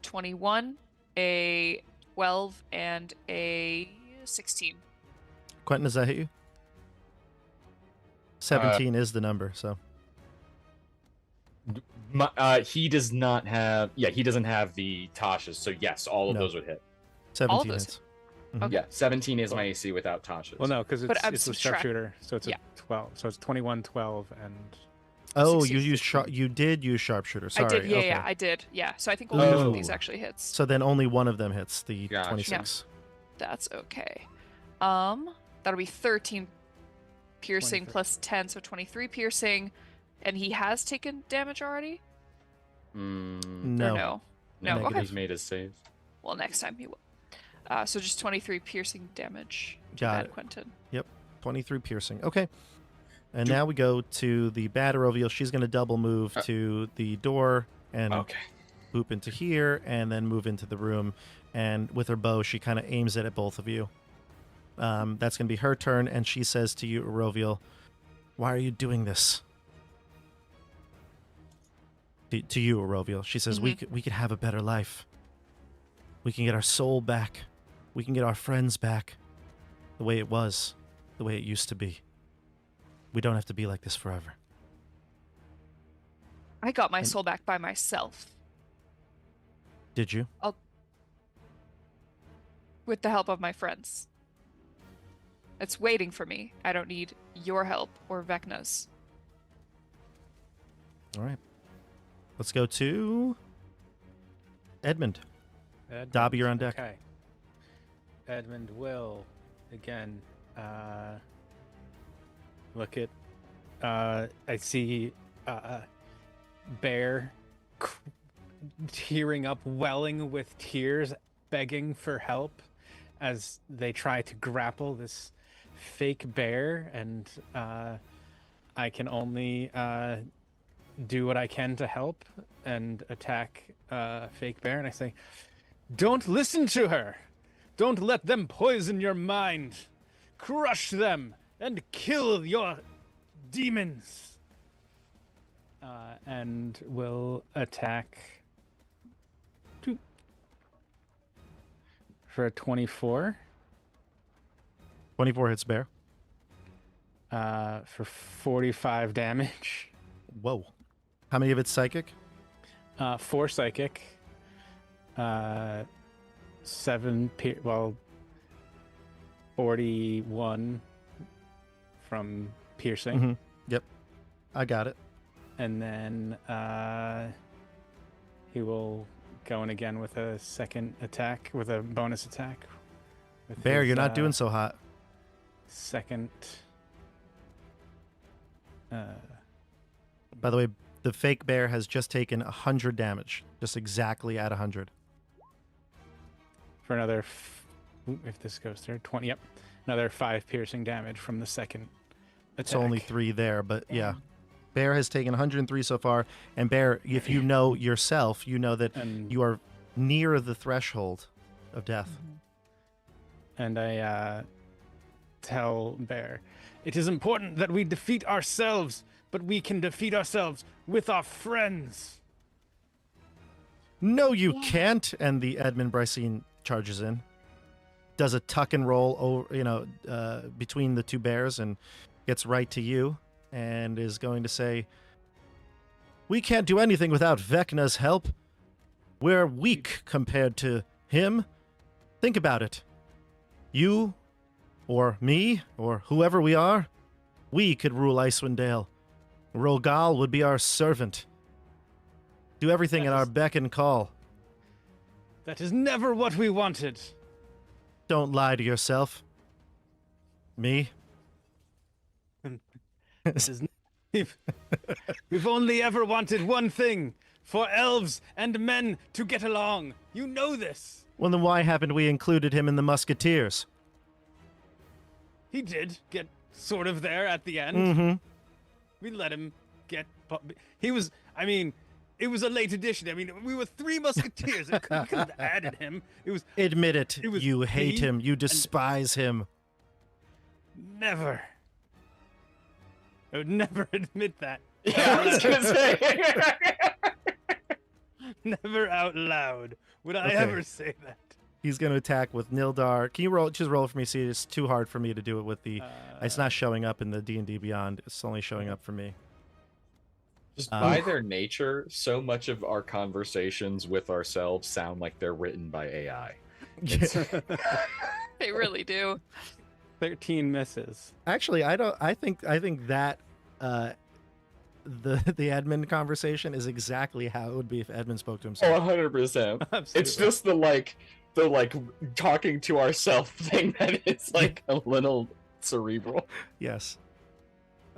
21, a 12, and a 16. Quentin, does that hit you? 17 is the number, so. He does not have. Yeah, he doesn't have the Tasha's. So yes, all of those would hit. 17 those hits. Okay. Yeah, 17 is my AC without Tasha's. Well, no, because But I'm it's a subtract- sharpshooter, so it's a 12. So it's 21, 12, and Oh, 16, you did use sharpshooter. Sorry. I did, yeah, okay. yeah, I did, yeah. So I think only one Oh. of these actually hits. So then only one of them hits the Gotcha. 26. That's okay. That'll be 13 piercing 23. plus 10, so 23 piercing. And he has taken damage already? No. Or no? No, Negative. okay. He's made his save. Well, next time he will. So just 23 piercing damage to Got Bad it. Quentin. 23 piercing. Okay. And now we go to the Bad Eroviel. She's going to double move to the door and Okay. boop into here and then move into the room. And with her bow, she kind of aims it at both of you. That's going to be her turn. And she says to you, Eroviel, why are you doing this? To you, Eroviel. She says, we could have a better life. We can get our soul back. We can get our friends back. The way it was. The way it used to be. We don't have to be like this forever. I got my soul back by myself. Did you? With the help of my friends. It's waiting for me. I don't need your help or Vecna's. All right. Let's go to Edmund. Edmund. Dobby, you're on deck. Okay. Edmund will again look at. I see Bear tearing up, welling with tears, begging for help as they try to grapple this fake bear, and I can only do what I can to help and attack fake bear. And I say, "Don't listen to her. Don't let them poison your mind. crush them and kill your demons. And will attack for a 24. 24 hits bear. For 45 damage. Whoa. How many of it's psychic? 4 psychic. 41 from piercing. Mhm. Yep. I got it. And then he will go in again with a second attack, with a bonus attack. With Bear, his, you're not doing so hot. second. By the way, the fake bear has just taken 100 damage. Just exactly at 100. For another, if this goes through, 20, yep. Another 5 piercing damage from the second attack. It's only 3 there, but yeah. Damn. Bear has taken 103 so far. And Bear, if you know yourself, you know that And, you are near the threshold of death. and I tell Bear, it is important that we defeat ourselves, but we can defeat ourselves with our friends. No, you Yeah. can't. And the Edmund Brycine charges in, does a tuck and roll over, between the two bears and gets right to you and is going to say, "We can't do anything without Vecna's help. We're weak compared to him. Think about it. You, or me, or whoever we are, we could rule Icewind Dale. Rogal would be our servant. Do everything at our beck and call. That is never what we wanted. Don't lie to yourself. Me? This is we've only ever wanted one thing, for elves and men to get along. You know this. Well, then why haven't we included him in the Musketeers? He did get sort of there at the end. Mm-hmm. We let him get. He was. I mean, it was a late addition. I mean, we were 3 musketeers. We could have added him. It was Admit it. It was You hate me him. You despise him. never. I would never admit that. Yeah, I was gonna say. Never out loud would I Okay. ever say that. He's going to attack with Nildar. Can you roll? Just roll for me. See, it's too hard for me to do it with the. It's not showing up in the D&D Beyond. It's only showing up for me. Just by their nature, so much of our conversations with ourselves sound like they're written by AI. They really do. 13 misses. Actually, I don't. I think that the Edmund conversation is exactly how it would be if Edmund spoke to himself. Oh, 100%. Absolutely. It's just the talking to ourselves thing that is like a little cerebral. Yes.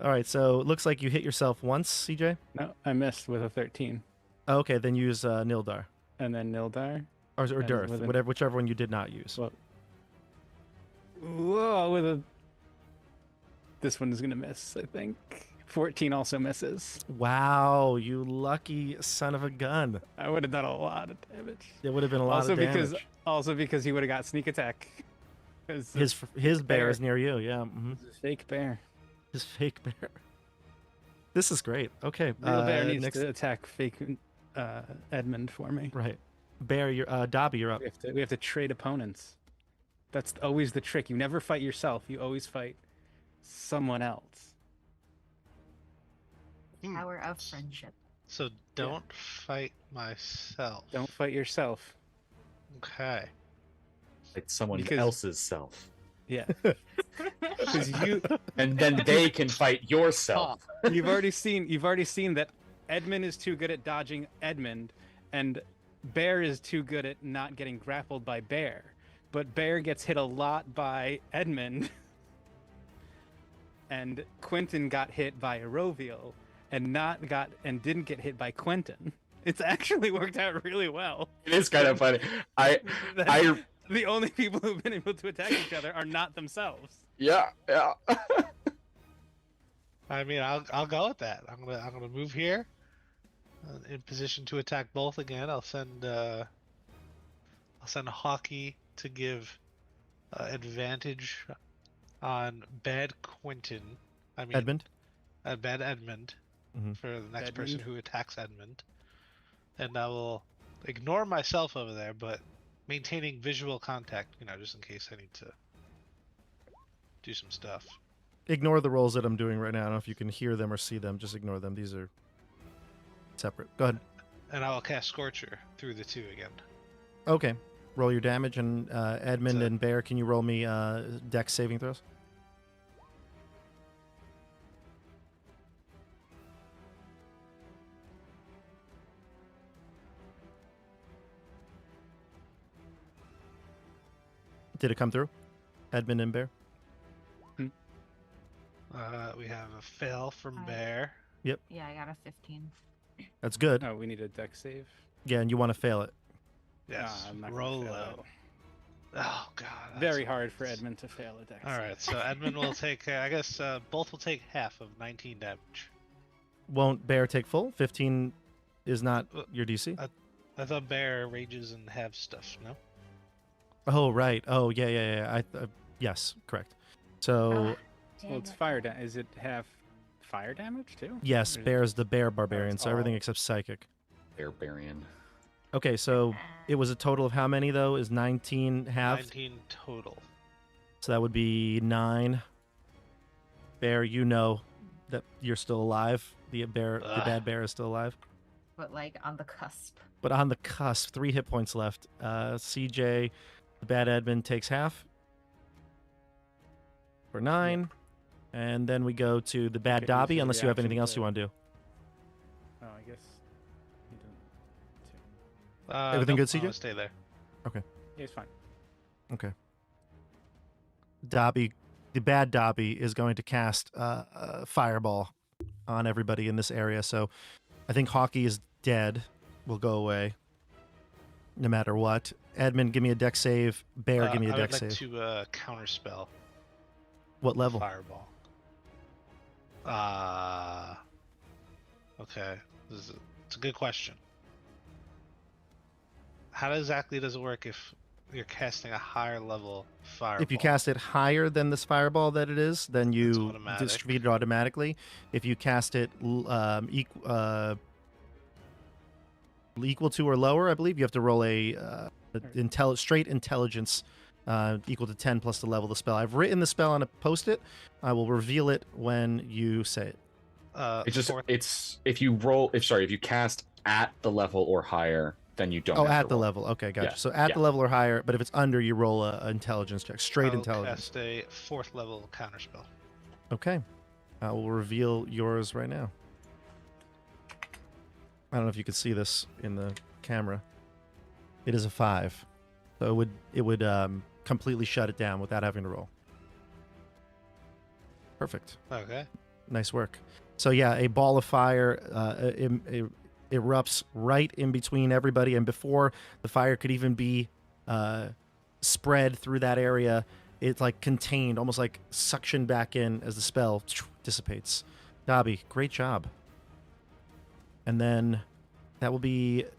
All right. So it looks like you hit yourself once, CJ. No, I missed with a 13. Okay, then use Nildar And then Nildar. or And Dearth, with an- whichever one you did not use. Well, whoa, with a. This one is gonna miss, I think. 14 also misses. Wow, you lucky son of a gun! I would have done a lot of damage. It would have been a lot Also of damage. because he would have got sneak attack. 'Cause His bear bear. is near you. Yeah. hmm it's a fake bear. His fake bear. This is great. Okay. Real bear needs next, to attack fake Edmund for me. Right. Bear, you're Dobby, you're up. We have to trade opponents. That's always the trick. You never fight yourself. You always fight someone else. Power of friendship. So don't fight myself. Don't fight yourself. Okay. Like someone Because- else's self. Yeah. Because And then they can fight yourself. you've already seen that Edmund is too good at dodging Edmund, and Bear is too good at not getting grappled by Bear. But Bear gets hit a lot by Edmund, and Quentin got hit by Eroviel, and didn't get hit by Quentin. It's actually worked out really well. It is kind of funny. I The only people who've been able to attack each other are not themselves. yeah. I mean, I'll go with that. I'm gonna move here, in position to attack both again. I'll send Hawkeye to give advantage on Bad Quentin. I mean, Edmund. Bad Edmund Mhm. for the next person Edmund. who attacks Edmund. And I will ignore myself over there, but maintaining visual contact, just in case I need to do some stuff. Ignore the rolls that I'm doing right now. I don't know if you can hear them or see them. Just ignore them. These are separate. Go ahead. And I will cast Scorcher through the 2 again. Okay. Roll your damage, and Edmund So- and Bear, can you roll me Dex saving throws? Did it come through? Edmund and Bear? We have a fail from Hi. Bear. Yeah, I got a 15. That's good. Oh, we need a deck save. Yeah, and you want to fail it. Yes, I'm not gonna roll fail low. Oh god. that's Very hard for worse. Edmund to fail a deck All right, so Edmund will take. I guess both will take half of 19 damage. Won't Bear take full? 15 is not Uh, your DC? I thought Bear rages and have stuff. No. Oh, right. Oh, yeah. Yes, correct. So, Well, it's fire damage. Is it half fire damage too? yes, Or is Bear is the Bear Barbarian, so everything all- except Psychic. Barbarian. Okay, so it was a total of how many, though? Is 19 half? 19 total. So that would be 9. Bear, you know that you're still alive. The bad bear is still alive. But like on the cusp. But on the cusp, 3 hit points left. CJ, the bad Edmund, takes half for 9. And then we go to the bad Okay, Dobby, this is unless you have anything reaction else you to- want to do. Oh, I guess. You don't. Everything Nope, good, CJ? I'm gonna stay there. Yeah, it's fine. Dobby, the bad Dobby, is going to cast a fireball on everybody in this area. So I think Hockey is dead. Will go away no matter what. Edmund, give me a deck save. Bear, give me a I deck would like save. to counterspell What level? fireball. Okay. It's a good question. How exactly does it work if you're casting a higher level fireball? If you cast it higher than this fireball that it is, then you automatic. distribute it automatically. If you cast it equal to or lower, I believe you have to roll a straight intelligence equal to 10 plus the level of the spell. I've written the spell on a post-it. I will reveal it when you say it. It's just fourth- if you cast at the level or higher, then you don't. Oh, have to at the roll. level. Okay, gotcha. Yeah, So at yeah. the level or higher, but if it's under, you roll a intelligence check. Straight I'll intelligence. cast a 4th level counterspell. Okay. I will reveal yours right now. I don't know if you can see this in the camera. It is a 5. So it would completely shut it down without having to roll. Perfect. Okay. Nice work. So yeah, a ball of fire erupts right in between everybody, and before the fire could even be spread through that area, it's like contained, almost like suctioned back in as the spell dissipates. Dobby, great job. And then that will be, I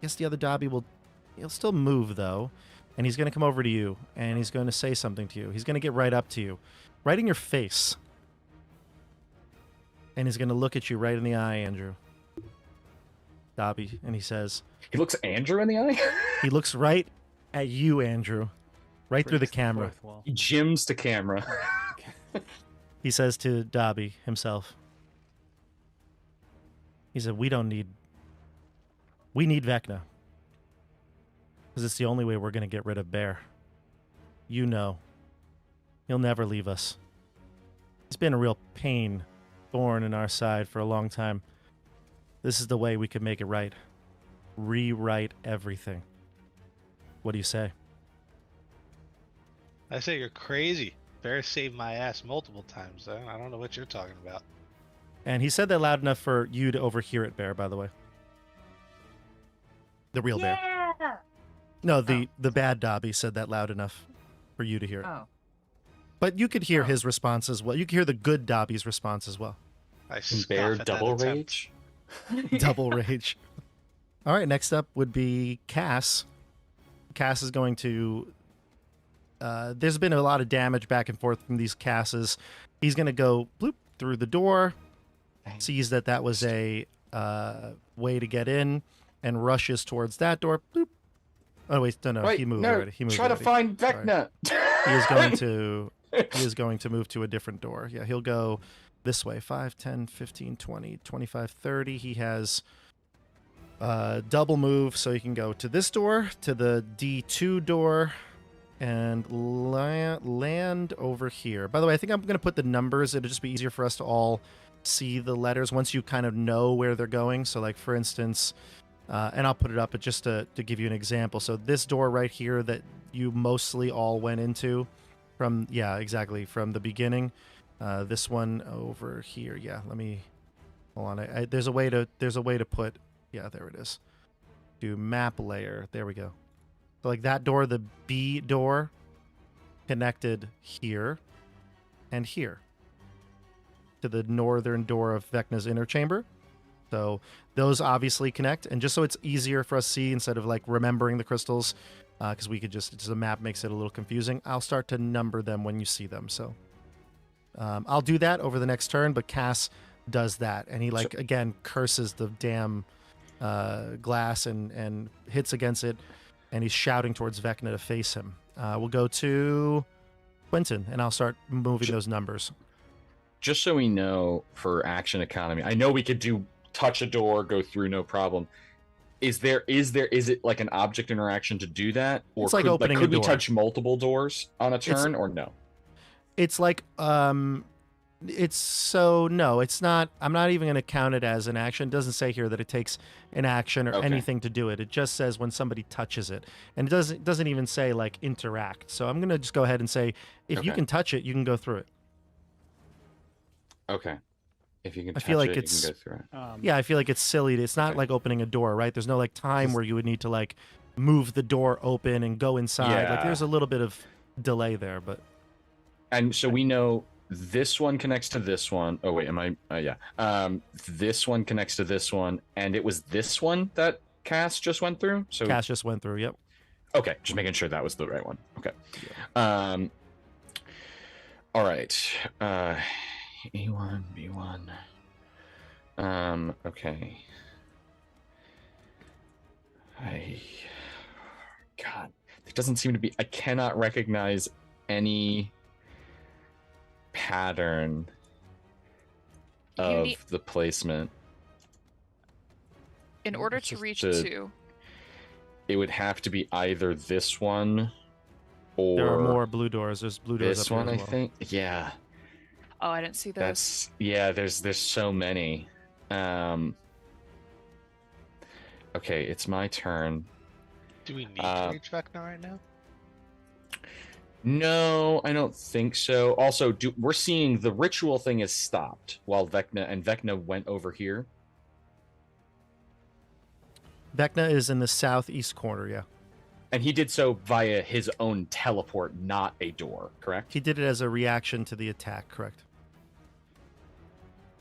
guess the other Dobby he'll still move though, and he's going to come over to you, and he's going to say something to you. He's going to get right up to you, right in your face. And he's going to look at you right in the eye, Andrew. Dobby, and he says, He looks Andrew in the eye. he looks right at you, Andrew, right through the Breaks camera. fourth wall. He jims to camera. He says to Dobby himself, he said, we need Vecna. Because it's the only way we're going to get rid of Bear. You know. He'll never leave us. He's been a real thorn in our side for a long time. This is the way we could make it right. Rewrite everything. What do you say? I say you're crazy. Bear saved my ass multiple times. I don't know what you're talking about. And he said that loud enough for you to overhear it, Bear, by the way. The real Bear. Yeah. No, the bad Dobby said that loud enough for you to hear it. Oh. But you could hear Oh. his response as well. You could hear the good Dobby's response as well. I And scoff Bear at that double attempt. rage. Double rage. All right, next up would be Cass. Cass is going to there's been a lot of damage back and forth from these casts. He's going to go bloop through the door, sees that was a way to get in, and rushes towards that door. Bloop. Oh wait, no, Wait, he moved no, already. He moved try already. to find Sorry. Vecna. He is going to move to a different door. Yeah, he'll go this way. 5, 10, 15, 20, 25, 30. He has double move, so he can go to this door, to the D2 door, and land over here. By the way, I think I'm going to put the numbers. It'll just be easier for us to all see the letters once you kind of know where they're going. So like, for instance, and I'll put it up, but just to give you an example. So this door right here that you mostly all went into from, exactly, from the beginning. This one over here. Yeah, let me, hold on. There's a way to put, yeah, there it is. Do map layer. There we go. So like that door, the B door, connected here and here to the northern door of Vecna's inner chamber. So those obviously connect, and just so it's easier for us to see instead of like remembering the crystals, because we could just the map makes it a little confusing. I'll start to number them when you see them. So I'll do that over the next turn, but Cass does that, and he again curses the damn glass and hits against it, and he's shouting towards Vecna to face him. We'll go to Quentin, and I'll start moving those numbers. Just so we know for action economy, I know we could do touch a door, go through, no problem. Is it like an object interaction to do that, or it's like opening a door. Could we touch multiple doors on a turn, or no? It's like no, it's not. I'm not even going to count it as an action. It doesn't say here that it takes an action or anything to do it. It just says when somebody touches it, and it doesn't even say like interact. So I'm going to just go ahead and say if you can touch it, you can go through it. Okay. If you can, I feel like you can go through it. Yeah, I feel like it's silly. It's not like opening a door, right? There's no like time where you would need to like move the door open and go inside. Yeah. Like there's a little bit of delay there, but. And so we know this one connects to this one. Oh wait, am I? Yeah. This one connects to this one, and it was this one that Cass just went through. So Cass just went through. Yep. Okay, just making sure that was the right one. Okay. Yeah. All right. A1, B1. Okay. God, there doesn't seem to be. I cannot recognize any pattern of the placement. In order to reach two, it would have to be either this one or there are more blue doors. There's blue doors. This up one, here as I well. think. Yeah. Oh, I didn't see those. There's so many. Okay, it's my turn. Do we need to reach Vecna right now? No, I don't think so. Also, we're seeing the ritual thing is stopped while Vecna went over here. Vecna is in the southeast corner, yeah. And he did so via his own teleport, not a door, correct? He did it as a reaction to the attack, correct?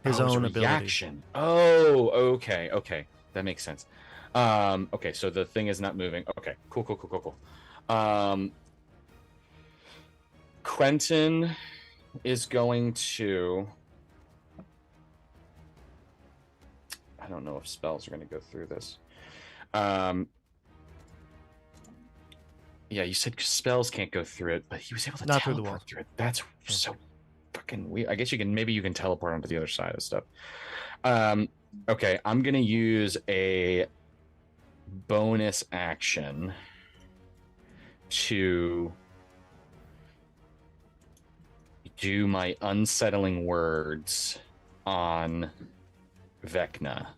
His own ability. Reaction. Oh, okay. That makes sense. Okay, so the thing is not moving. Okay, cool. Quentin is going to... I don't know if spells are going to go through this. Yeah, you said spells can't go through it, but he was able to teleport through it. That's so fucking weird. I guess maybe you can teleport onto the other side of stuff. Okay, I'm gonna use a bonus action to do my unsettling words on Vecna.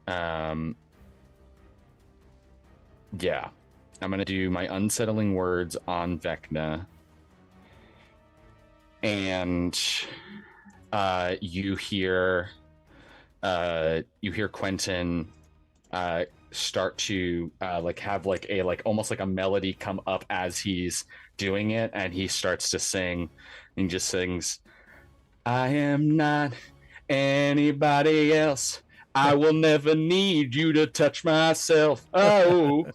Yeah, I'm gonna do my unsettling words on Vecna, and you hear Quentin start to have almost like a melody come up as he's doing it, and he starts to sing, and just sings, "I am not anybody else. I will never need you to touch myself. Oh."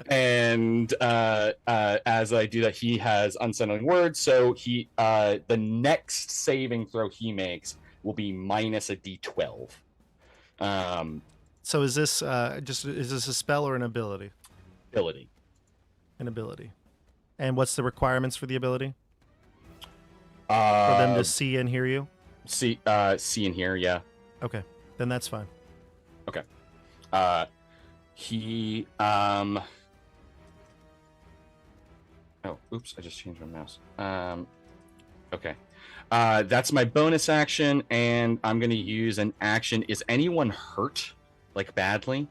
And as I do that, he has unsettling words. So the next saving throw he makes will be minus a d12. So is this is this a spell or an ability? Ability. An ability. And what's the requirements for the ability? For them to see and hear you? See and hear, yeah. Okay, then that's fine. Okay. He Oh, oops! I just changed my mouse. Okay. That's my bonus action, and I'm gonna use an action. Is anyone hurt, like badly?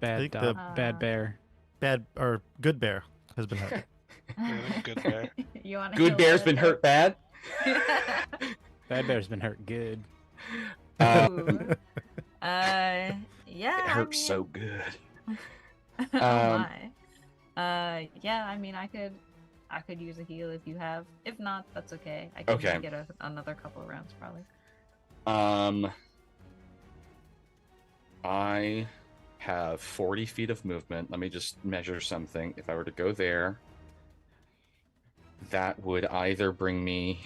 Bad dog, bad bear. Bad or good bear has been hurt. Good bear. You want Good bear's been hurt bad. Bad bear's been hurt good. Ooh. Yeah. It hurts so good. Oh my. Yeah. I mean, I could use a heal if you have. If not, that's okay. I can Okay. get another couple of rounds probably. I have 40 feet of movement. Let me just measure something. If I were to go there, that would either bring me.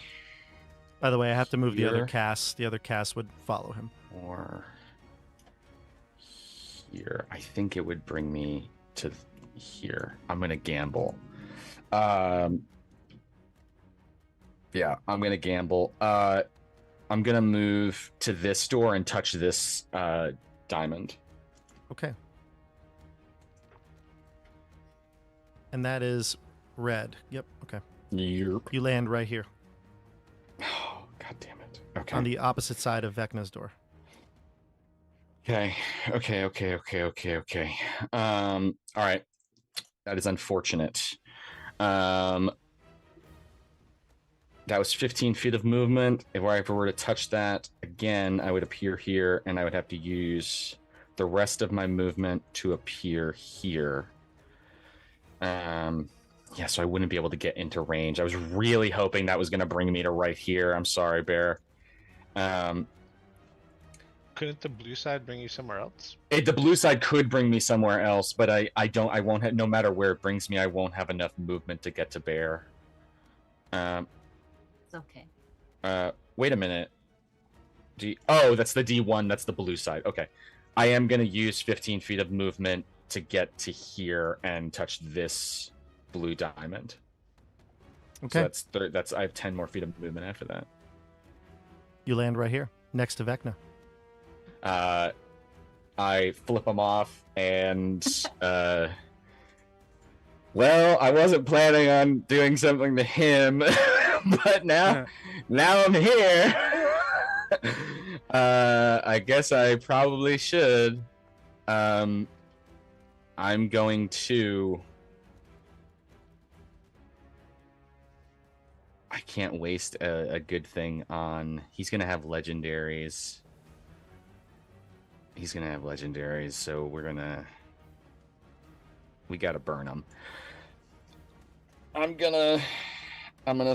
By the way, I have to move the other Here. cast. The other cast would follow him. Or here. I think it would bring me to here. I'm gonna gamble. Yeah, I'm gonna gamble. I'm gonna move to this door and touch this diamond. Okay. And that is red. Yep. Okay. Yep. You land right here Oh, god damn it. Okay. on the opposite side of Vecna's door. Okay. All right. That is unfortunate. That was 15 feet of movement. If I were to touch that again, I would appear here, and I would have to use the rest of my movement to appear here. Yeah, so I wouldn't be able to get into range. I was really hoping that was going to bring me to right here. I'm sorry, Bear. Couldn't the blue side bring you somewhere else? The blue side could bring me somewhere else, but I won't have, no matter where it brings me, I won't have enough movement to get to Bear. It's okay. Wait a minute. Oh, that's the D1. That's the blue side. Okay. I am going to use 15 feet of movement to get to here and touch this blue diamond. Okay. So that's I have 10 more feet of movement after that. You land right here next to Vecna. I flip him off and well, I wasn't planning on doing something to him, but now I'm here. I guess I probably should. I'm going to. I can't waste a good thing on. He's gonna have legendaries. So we gotta burn him. I'm gonna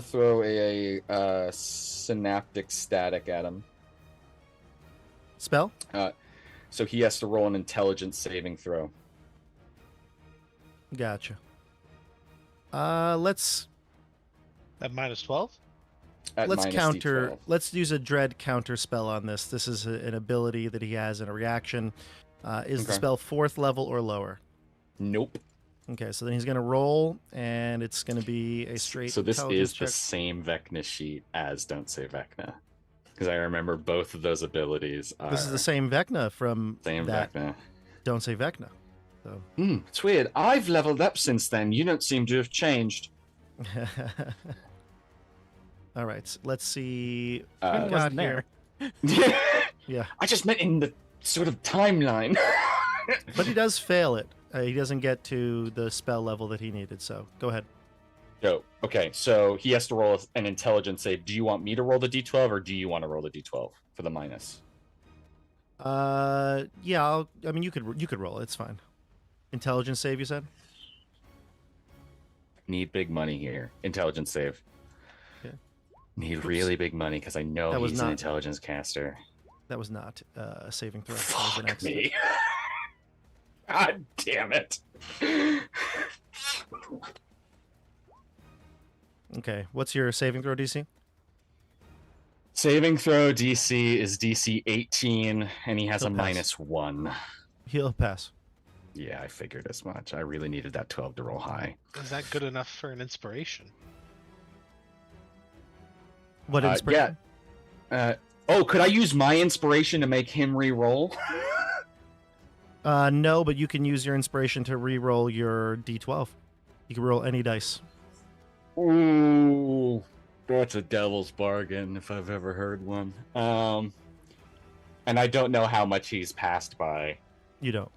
throw a synaptic static at him. Spell? So he has to roll an intelligence saving throw. Gotcha. Let's At -12? At let's minus counter. D12. Let's use a dread counter spell on this. This is an ability that he has in a reaction. Is the Okay. spell 4th level or lower? Nope. Okay, so then he's gonna roll, and it's gonna be a straight. So this intelligence is the check. same Vecna sheet as Don't Say Vecna, because I remember both of those abilities are This is the same Vecna from same that. Vecna. Don't say Vecna. So. It's weird. I've leveled up since then. You don't seem to have changed. All right, let's see. I What we wasn't got here. there. Yeah, I just meant in the sort of timeline. but he does fail it. He doesn't get to the spell level that he needed. So go ahead. Yo, okay, so he has to roll an intelligence save. Do you want me to roll the d12, or do you want to roll the d12 for the minus? Yeah. I mean, you could roll. It's fine. Intelligence save, you said. Need big money here. Intelligence save. Okay. Need really big money because I know That was he's an not- intelligence caster. That was not a saving throw. That was an Fuck accident. me. God damn it. Okay, what's your saving throw DC? Saving throw DC is DC 18, and he has He'll a pass. -1. He'll pass. Yeah, I figured as much. I really needed that 12 to roll high. Is that good enough for an inspiration? What Yeah. inspiration? Oh, could I use my inspiration to make him re-roll? No, but you can use your inspiration to re-roll your D12. You can roll any dice. Ooh, that's a devil's bargain if I've ever heard one. And I don't know how much he's passed by. You don't.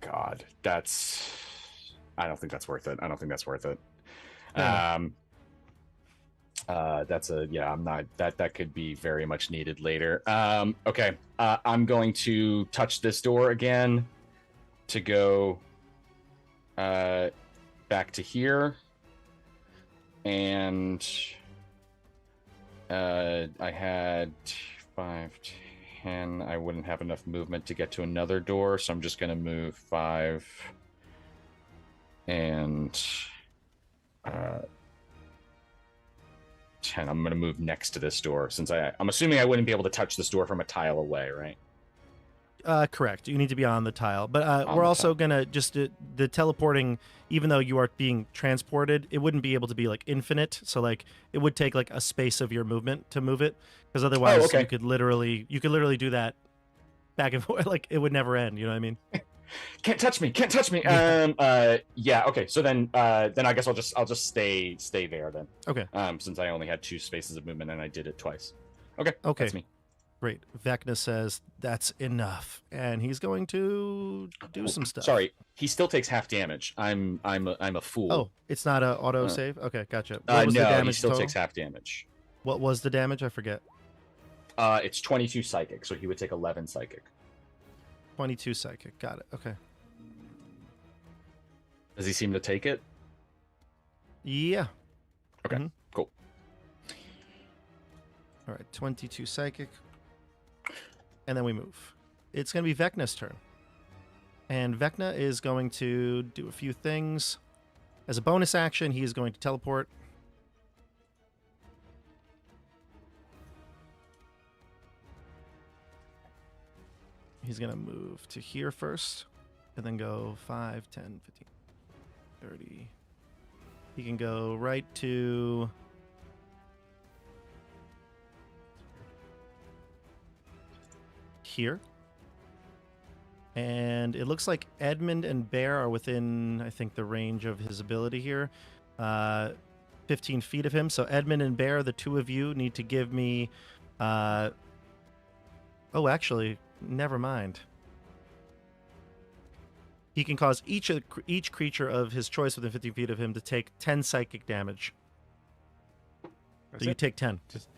God, I don't think that's worth it. I don't think that's worth it. Fair That's I'm not that could be very much needed later. Okay. I'm going to touch this door again to go back to here. And I had 5, 10. I wouldn't have enough movement to get to another door, so I'm just going to move 5 and 10. I'm going to move next to this door since I'm assuming I wouldn't be able to touch this door from a tile away, right? Correct. You need to be on the tile. But On we're the also tile. going to just the teleporting, even though you are being transported, it wouldn't be able to be like infinite. So like it would take like a space of your movement to move it, because otherwise okay. you could literally do that back and forth. Like it would never end. You know what I mean? Can't touch me. Can't touch me. Yeah. Okay. So then I guess I'll just stay there then. Okay. Since I only had 2 spaces of movement and I did it twice. Okay. Okay. That's me. Great. Vecna says that's enough, and he's going to do some stuff. Sorry, he still takes half damage. I'm a fool. Oh, it's not a auto save. Okay, gotcha. What was no, the he damage still total? takes half damage. What was the damage? I forget. It's 22 psychic, so he would take 11 psychic. 22 psychic. Got it. Okay. Does he seem to take it? Yeah. Okay, Mhm. cool. All right. 22 psychic. And then we move. It's going to be Vecna's turn. And Vecna is going to do a few things. As a bonus action, he is going to teleport. He's going to move to here first, and then go 5, 10, 15, 30. He can go right to... here. And it looks like Edmund and Bear are within, I think, the range of his ability here. 15 feet of him. So Edmund and Bear, the two of you, need to give me... oh, actually, never mind. He can cause each creature of his choice within 15 feet of him to take 10 psychic damage. So you take 10. Just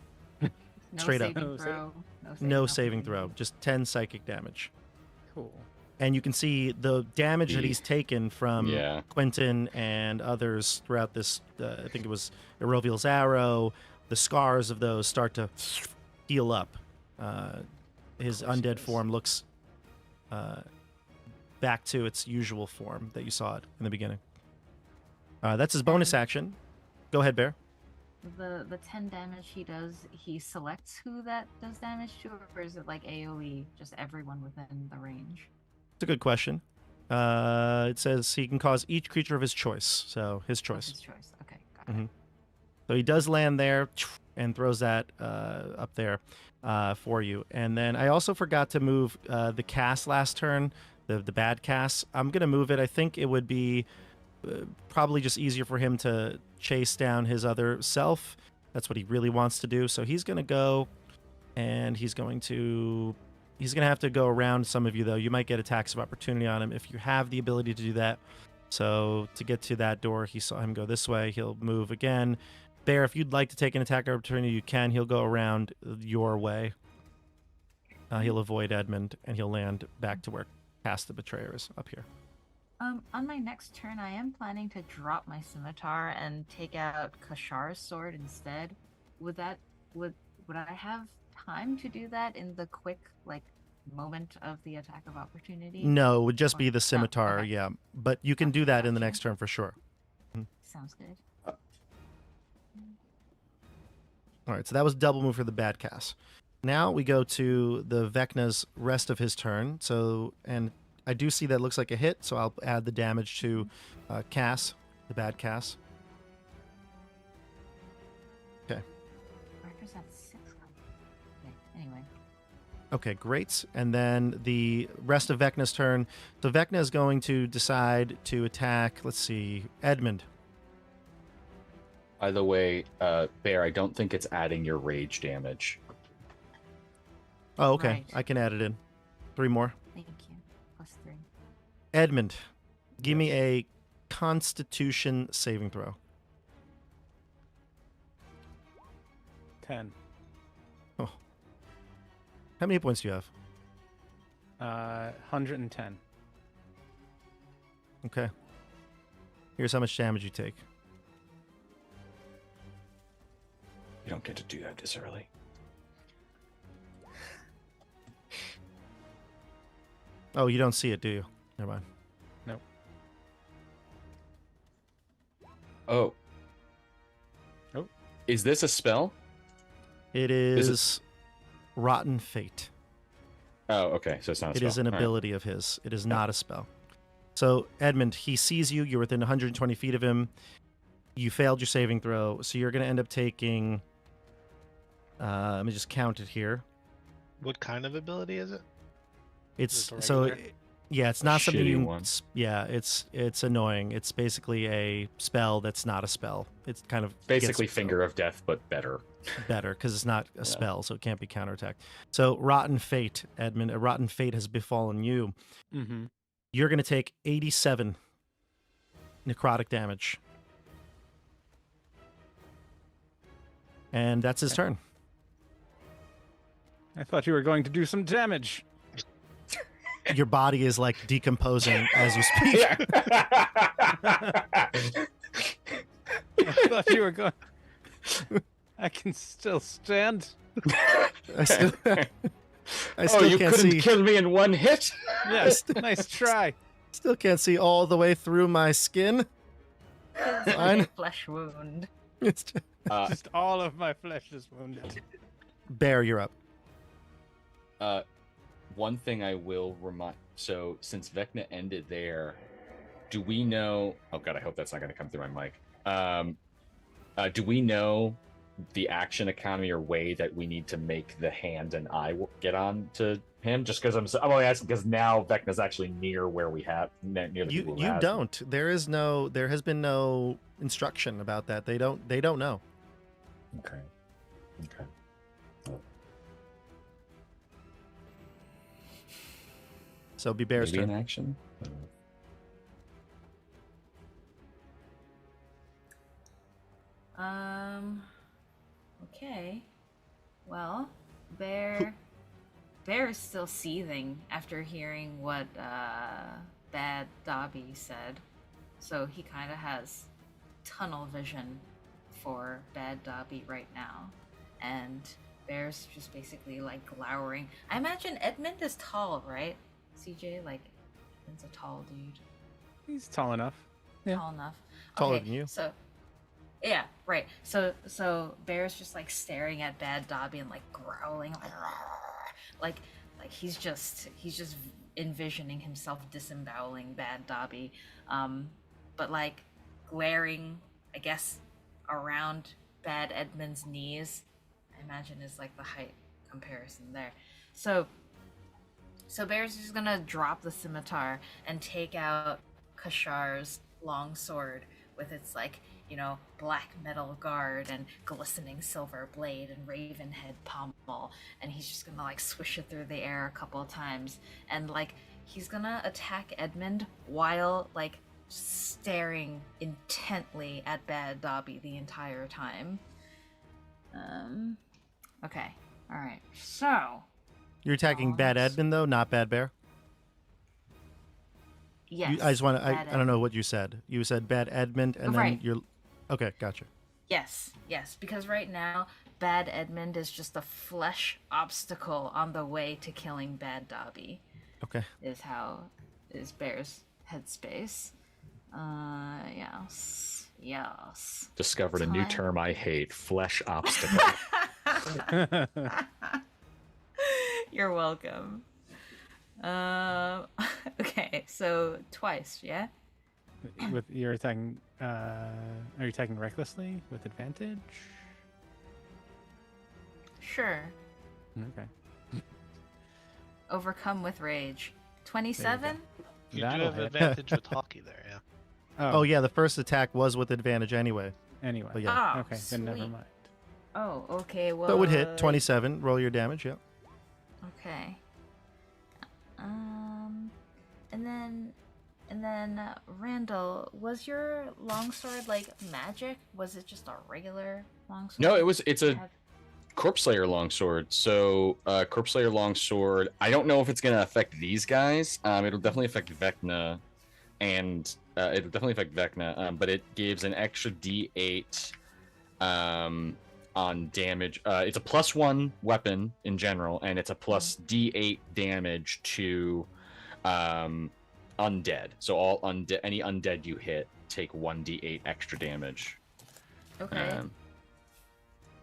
No Straight up. saving No throw. No nothing. saving throw. Just 10 psychic damage. cool. And you can see the damage that he's taken from Yeah. Quentin and others throughout this. I think it was Eroviel's arrow. The scars of those start to heal up. His Of course he undead does. form looks back to its usual form that you saw it in the beginning. That's his bonus action. Go ahead, Bear. The 10 damage he does, he selects who that does damage to, or is it like AoE, just everyone within the range? It's a good question. It says he can cause each creature of his choice. So his Oh, choice. his choice. Okay, got it. Mhm. So he does land there and throws that up there for you. And then I also forgot to move the cast last turn, the bad cast. I'm going to move it. I think it would be probably just easier for him to chase down his other self. That's what he really wants to do. So he's going to go and he's going to have to go around some of you, though. You might get attacks of opportunity on him if you have the ability to do that. So to get to that door, he saw him go this way. He'll move again. Bear, if you'd like to take an attack opportunity, you can. He'll go around your way. He'll avoid Edmund, and he'll land back to where Cast the Betrayer is, up here. On my next turn, I am planning to drop my scimitar and take out Kashar's sword instead. Would I have time to do that in the quick moment of the attack of opportunity? No, it would just Or- be the no, scimitar, okay. yeah. But you can Okay, do that in the gotcha. next turn for sure. Sounds good. All right, so that was double move for the bad Cass. Now we go to the Vecna's rest of his turn. So, and I do see that looks like a hit, so I'll add the damage to Cass, the bad Cass. Okay. Marcus had 6. Okay, anyway. Okay, great. And then the rest of Vecna's turn. So Vecna is going to decide to attack, let's see, Edmund. By the way, Bear, I don't think it's adding your rage damage. Oh, okay. Right. I can add it in. 3 more. Thank you. +3. Edmund, give me a Constitution saving throw. 10. How many points do you have? 110. Okay. Here's how much damage you take. You don't get to do that this early. Oh, you don't see it, do you? Never mind. Nope. Oh. Oh. Is this a spell? It Is is Rotten Fate. Oh, okay. So it's not a It spell. is an All right. ability of his. It is not a spell. So, Edmund, he sees you. You're within 120 feet of him. You failed your saving throw. So you're going to end up taking... let me just count it here. What kind of ability is it? It's Just a so regular? yeah, it's not something Shitty you can, one. yeah, it's annoying. It's basically a spell that's not a spell. It's kind of Basically gets Finger of Death, but better. better because it's not a Yeah. spell, so it can't be counterattacked. So Rotten Fate, Edmund, a Rotten Fate has befallen you. Mm-hmm. You're going to take 87 necrotic damage. And that's his turn. I thought you were going to do some damage. Your body is like decomposing as you speak. Yeah. I thought you were going. I can still stand. I still, I Oh, still you can't couldn't see. kill me in one hit? Yes, nice try. Still can't see all the way through my skin. It's Fine. a flesh wound. It's just, Just all of my flesh is wounded. Bear, you're up. One thing I will remind. So, since Vecna ended there, do we know? Oh God, I hope that's not going to come through my mic. Do we know the action economy or way that we need to make the hand and eye get on to him? Just because I'm only asking because now Vecna's actually near where we have near the people who You have don't. There has been no instruction about that. They don't know. him. Okay. Okay. So be Bear's Maybe turn. in action. Okay. Well, Bear is still seething after hearing what Bad Dobby said. So he kind of has tunnel vision for Bad Dobby right now. And Bear's just basically like glowering. I imagine Edmund is tall, right? CJ, like, Edmund's a tall dude. He's tall enough. Yeah. Tall enough. Taller Okay, than you. So, yeah, right. So Bear's just like staring at Bad Dobby and like growling, like he's just envisioning himself disemboweling Bad Dobby, but like glaring, I guess, around Bad Edmund's knees. I imagine is like the height comparison there. So Bear's just gonna drop the scimitar and take out Kashar's long sword with its like, black metal guard and glistening silver blade and raven head pommel, and he's just gonna like swish it through the air a couple of times, and like he's gonna attack Edmund while like staring intently at Bad Dobby the entire time. Okay. All right. So, You're attacking Bad Yes. Edmund though, not Bad Bear. yes. I just want to. I Bad don't know Edmund. what you said. You said Bad Edmund, and then Right. you're. Okay, gotcha. Yes, because right now Bad Edmund is just a flesh obstacle on the way to killing Bad Dobby. Okay. Is Bear's headspace. Yes. Discovered a new Time. term I hate: flesh obstacle. You're welcome. Okay, so twice, yeah? With you're attacking, are you attacking recklessly with advantage? Sure. Okay. Overcome with rage. 27? You That'll do have hit. advantage with hockey there, yeah. Oh yeah, the first attack was with advantage anyway. Anyway. But yeah. Oh, Okay, then never sweet. mind. Oh, okay, well... So it would hit 27. Roll your damage. Yeah. Okay. And then Randall, was your longsword like magic? Was it just a regular longsword? No, it's a Corpse Slayer longsword. So Corpse Slayer longsword. I don't know if it's gonna affect these guys. It'll definitely affect Vecna, and it'll definitely affect Vecna. But it gives an extra D8 on damage. It's a +1 weapon in general, and it's a plus D8 damage to undead. So all any undead you hit take 1d8 extra damage. Okay.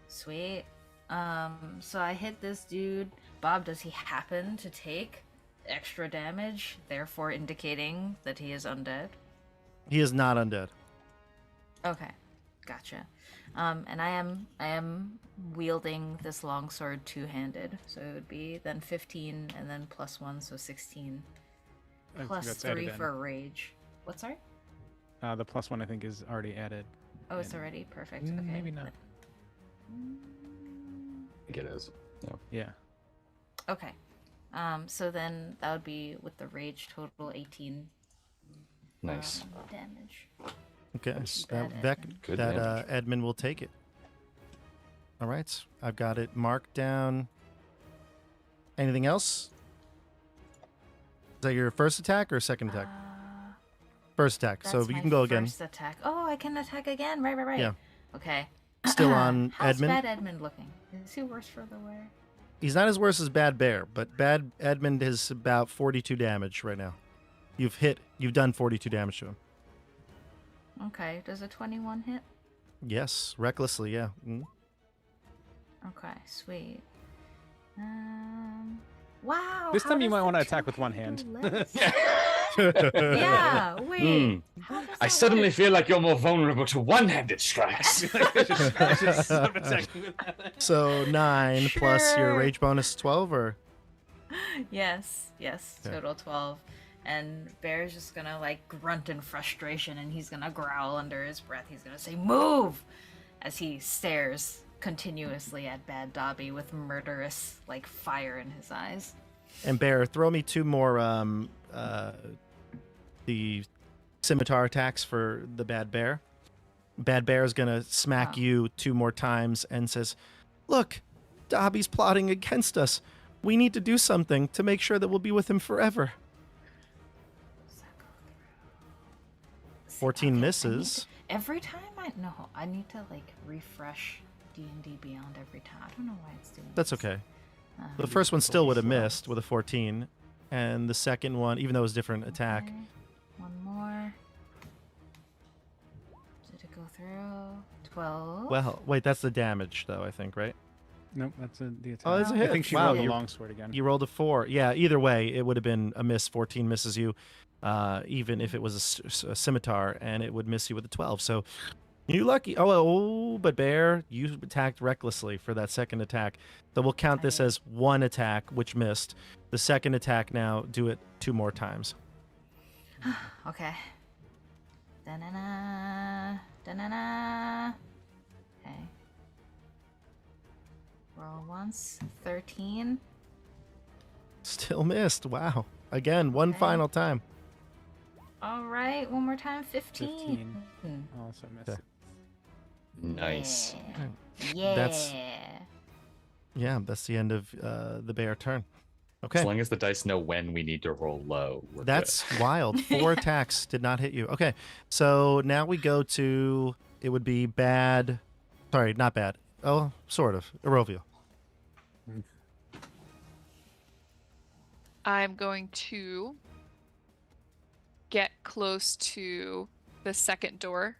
Sweet. So I hit this dude. Bob, does he happen to take extra damage, therefore indicating that he is undead? He is not undead. Okay. Gotcha. And I am wielding this longsword two-handed. So it would be then 15 and then +1, so 16. Plus That's 3 added in. for rage. What, sorry? The +1 I think is already added. Oh, it's in. already perfect. Mm, Okay. maybe not. I think it is. Yeah. Okay. So then that would be with the rage total 18 Nice. damage. Okay. Nice. That Good that damage. Edmund will take it. All right. I've got it marked down. Anything else? Is that your first attack or second attack? First attack. So That's you my can go again. First attack. Oh, I can attack again. Right. Yeah. Okay. Still on How's Edmund? Bad Edmund looking? Is he worse for the wear? He's not as worse as Bad Bear, but Bad Edmund is about 42 damage right now. You've done 42 damage to him. Okay. Does a 21 hit? Yes, recklessly, yeah. Mm. Okay, sweet. Wow. This how time you does might the want to attack true with one hand hand. do less? Yeah, wait. How does I that suddenly work? feel like you're more vulnerable to one-handed strikes. So 9 plus your Sure. rage bonus 12, or Yes, Okay. total 12. And Bear's just gonna like grunt in frustration and he's gonna growl under his breath. He's gonna say, "Move!" as he stares continuously at Bad Dobby with murderous like fire in his eyes. and Bear, throw me 2 more the scimitar attacks for the Bad Bear. Bad Bear is gonna smack Oh. you 2 more times and says, "Look, Dobby's plotting against us. We need to do something to make sure that we'll be with him forever." 14 Okay, misses. Every time I need to like refresh D&D Beyond every time. I don't know why it's doing That's this. okay. Uh, The first one still would have missed with a 14, and the second one, even though it was a different attack, okay, one more. Did it go through? 12. well, wait, that's the damage though, I think, right? Nope, that's the attack. Oh, that's a No. hit. I think she Wow, rolled the you- longsword again. You rolled a 4. Yeah, either way, it would have been a miss. 14 misses you, even if it was a scimitar, and it would miss you with a 12. So you lucky. Oh, but Bear, you attacked recklessly for that second attack. So we'll count this I- as one attack, which missed. The second attack now, do it 2 more times. Okay. Da-na-na. Da-na-na. Okay. Roll once. 13. Still missed. Wow. Again, one Okay. final time. All right. One more time. 15. 15. Also missed. Okay. Nice. Yeah. That's- Yeah, that's the end of the Bear turn. Okay. As long as the dice know when we need to roll low. We're That's wild. 4 attacks did not hit you. Okay, so now we go to, it would be Bad, sorry, not Bad, Oh, sort of. Eroviel. I'm going to get close to the second door,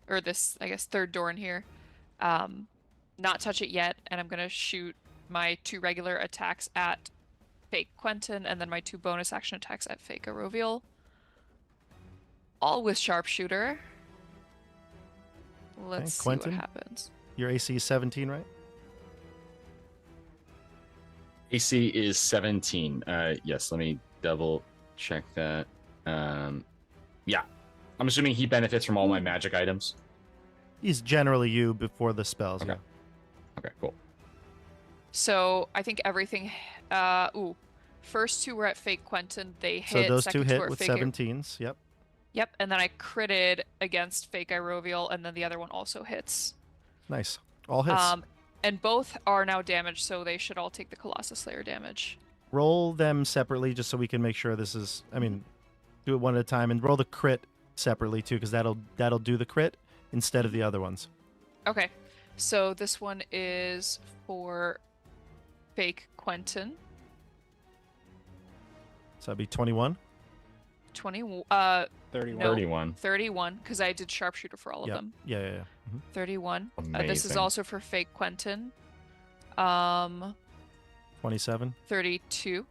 or this, I guess, third door in here. Not touch it yet, and I'm gonna shoot my 2 regular attacks at fake Quentin, and then my 2 bonus action attacks at fake Aroviel. All with sharpshooter. Let's see what Quentin? happens. Your AC is 17, right? AC is 17. Yes, let me double check that. Yeah. I'm assuming he benefits from all my magic items. He's generally you before the spells. Okay. Yeah. Okay, cool. So I think everything. First 2 were at fake Quentin. They hit. So those 2 second hit were with fake 17s. Yep. Yep, and then I critted against fake Irovial, and then the other one also hits. Nice. All hits. And both are now damaged, so they should all take the Colossus Slayer damage. Roll them separately just so we can make sure this is. I mean, do it one at a time and roll the crit separately too, because that'll do the crit instead of the other ones. Okay, so this one is for fake Quentin. So that'd be 21. 20. 31. No. 31. 31, because I did sharpshooter for all of Yep. them. Yeah. Mhm. 31. This is Amazing. also for fake Quentin. 27. 32.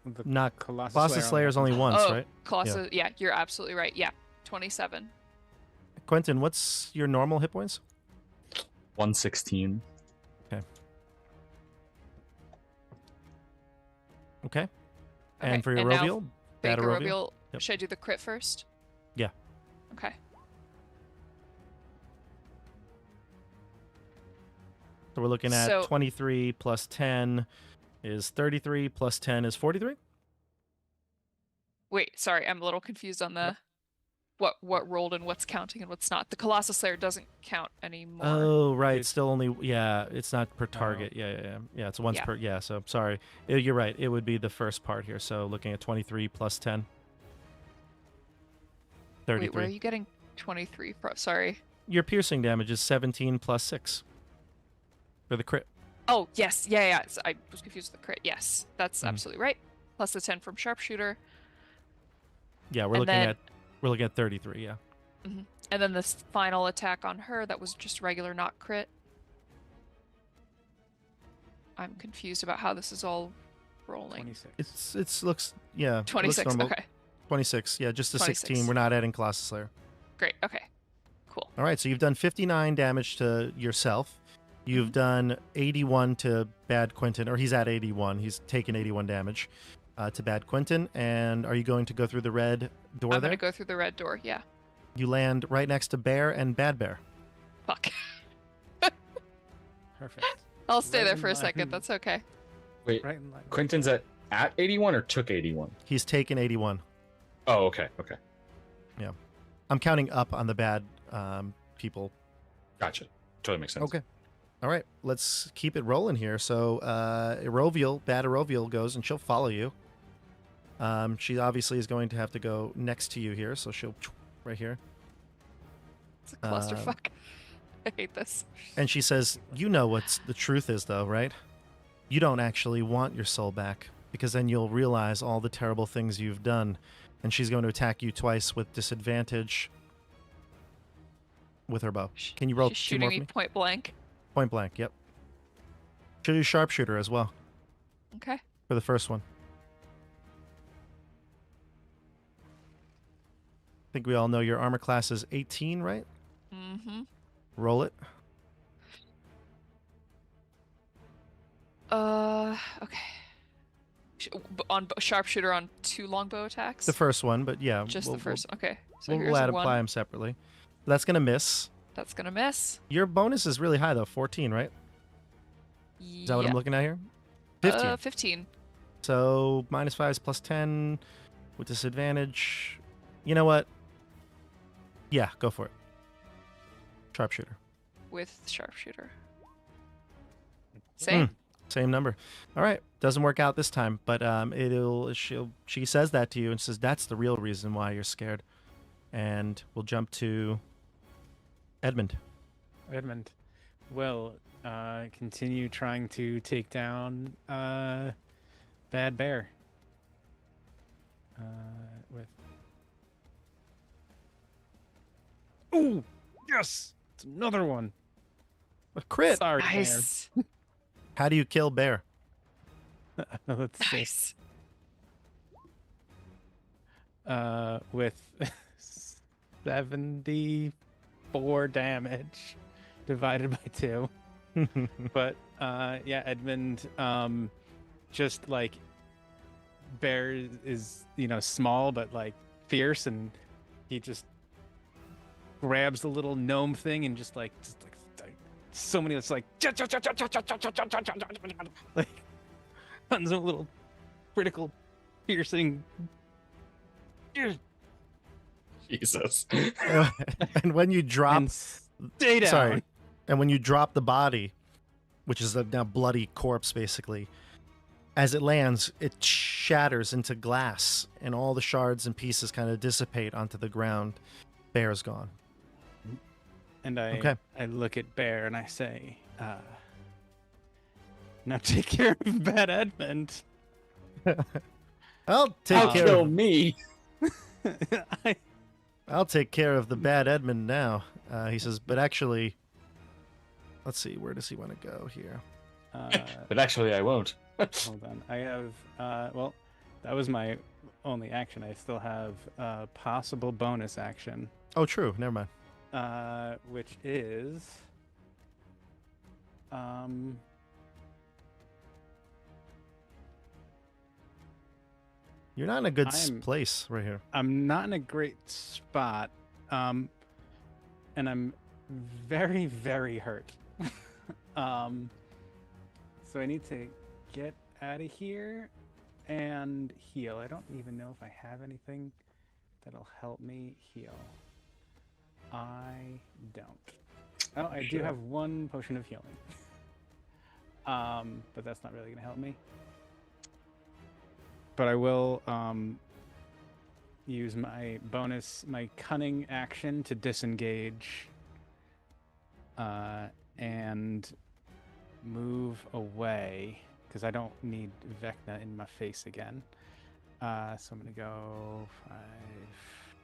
The Not Colossus Slayer's only once, Oh, right? Colossus. Yeah, you're absolutely right. Yeah, 27. Quentin, what's your normal hit points? 116. Okay. Okay, And for your and now Roviel, bad Fake Roviel. Arovial. Yep. Should I do the crit first? Yeah. Okay. So we're looking at So- 23 plus 10 is 33 plus 10 is 43. Wait, sorry, I'm a little confused on the what rolled and what's counting and what's not. The Colossus Slayer doesn't count anymore. Oh, right. It's- Still only, yeah, it's not per target. Yeah. Yeah, it's once Yeah. per, yeah, so sorry. You're right. It would be the first part here. So looking at 23 plus 10. 33. Wait, where are you getting 23 from? Sorry. Your piercing damage is 17 plus 6 for the crit. Oh, yes. Yeah. I was confused with the crit. Yes, that's Mhm. absolutely right. Plus the 10 from sharpshooter. Yeah, we're And looking then- at 33, yeah. And then this final attack on her, that was just regular, not crit. I'm confused about how this is all rolling. 26. It's looks, yeah. it looks 26, normal. okay. 26, yeah, just a 16. 26. We're not adding Colossus Slayer. Great, okay. Cool. All right, so you've done 59 damage to yourself. You've done 81 to Bad Quentin, or he's at 81. He's taken 81 damage to Bad Quentin. And are you going to go through the red door I'm there? gonna go through the red door, yeah. You land right next to Bear and Bad Bear. Fuck. Perfect. I'll stay Right there in for a second, line. that's okay. Wait, Right in line. Quentin's at 81 or took 81? He's taken 81. Oh, okay. I'm counting up on the bad people. Gotcha. Totally makes sense. Okay. All right, let's keep it rolling here. So Bad Eroviel goes, and she'll follow you. She obviously is going to have to go next to you here, so she'll right here. It's a clusterfuck. I hate this. And she says, "You know what the truth is, though, right? You don't actually want your soul back, because then you'll realize all the terrible things you've done." And she's going to attack you twice with disadvantage with her bow. Can you roll She's 2 shooting more me for me? point blank. Point blank, yep. She'll do sharpshooter as well Okay. for the first one. I think we all know your armor class is 18, right? Mm-hmm. Roll it. Okay. On sharpshooter on 2 longbow attacks? The first one, but yeah. Just the first. Okay. So We'll, here's we'll a apply 1. them separately. That's going to miss. That's gonna miss. Your bonus is really high, though. 14, right? Is that what I'm looking at here? 15. 15. So -5 is plus 10 with disadvantage. You know what? Yeah, go for it. Sharpshooter. With sharpshooter. Same. Same number. All right. Doesn't work out this time, but she says that to you and says that's the real reason why you're scared. And we'll jump to Edmund. Edmund. will continue trying to take down Bad Bear. With ooh, yes, it's another one. A crit. Sorry, Nice. How do you kill Bear? Bear. Let's see. Nice. With 74 damage divided by 2. But yeah, Edmund, just like Bear is, you know, small but like fierce, and he just grabs the little gnome thing and just like so many. It's like like tons of little critical piercing. Jesus. And when you drop, And stay down. sorry, and when you drop the body, which is a now bloody corpse, basically, as it lands, it shatters into glass, and all the shards and pieces kind of dissipate onto the ground. Bear's gone. And Okay. I look at Bear and I say, now take care of Bad Edmund. I'll take care. Kill Of, me. I'll take care of the bad Edmund now. He says, but actually, let's see, where does he want to go here? But actually, I won't. Hold on. I have, well, that was my only action. I still have a possible bonus action, Oh, true. Never mind. which is, You're not in a good I'm- place right here. I'm not in a great spot, and I'm very, very hurt. So I need to get out of here and heal. I don't even know if I have anything that'll help me heal. I don't. Oh, I do Sure. have one potion of healing. But that's not really gonna help me. But I will use my cunning action to disengage and move away because I don't need Vecna in my face again. So I'm going to go 5,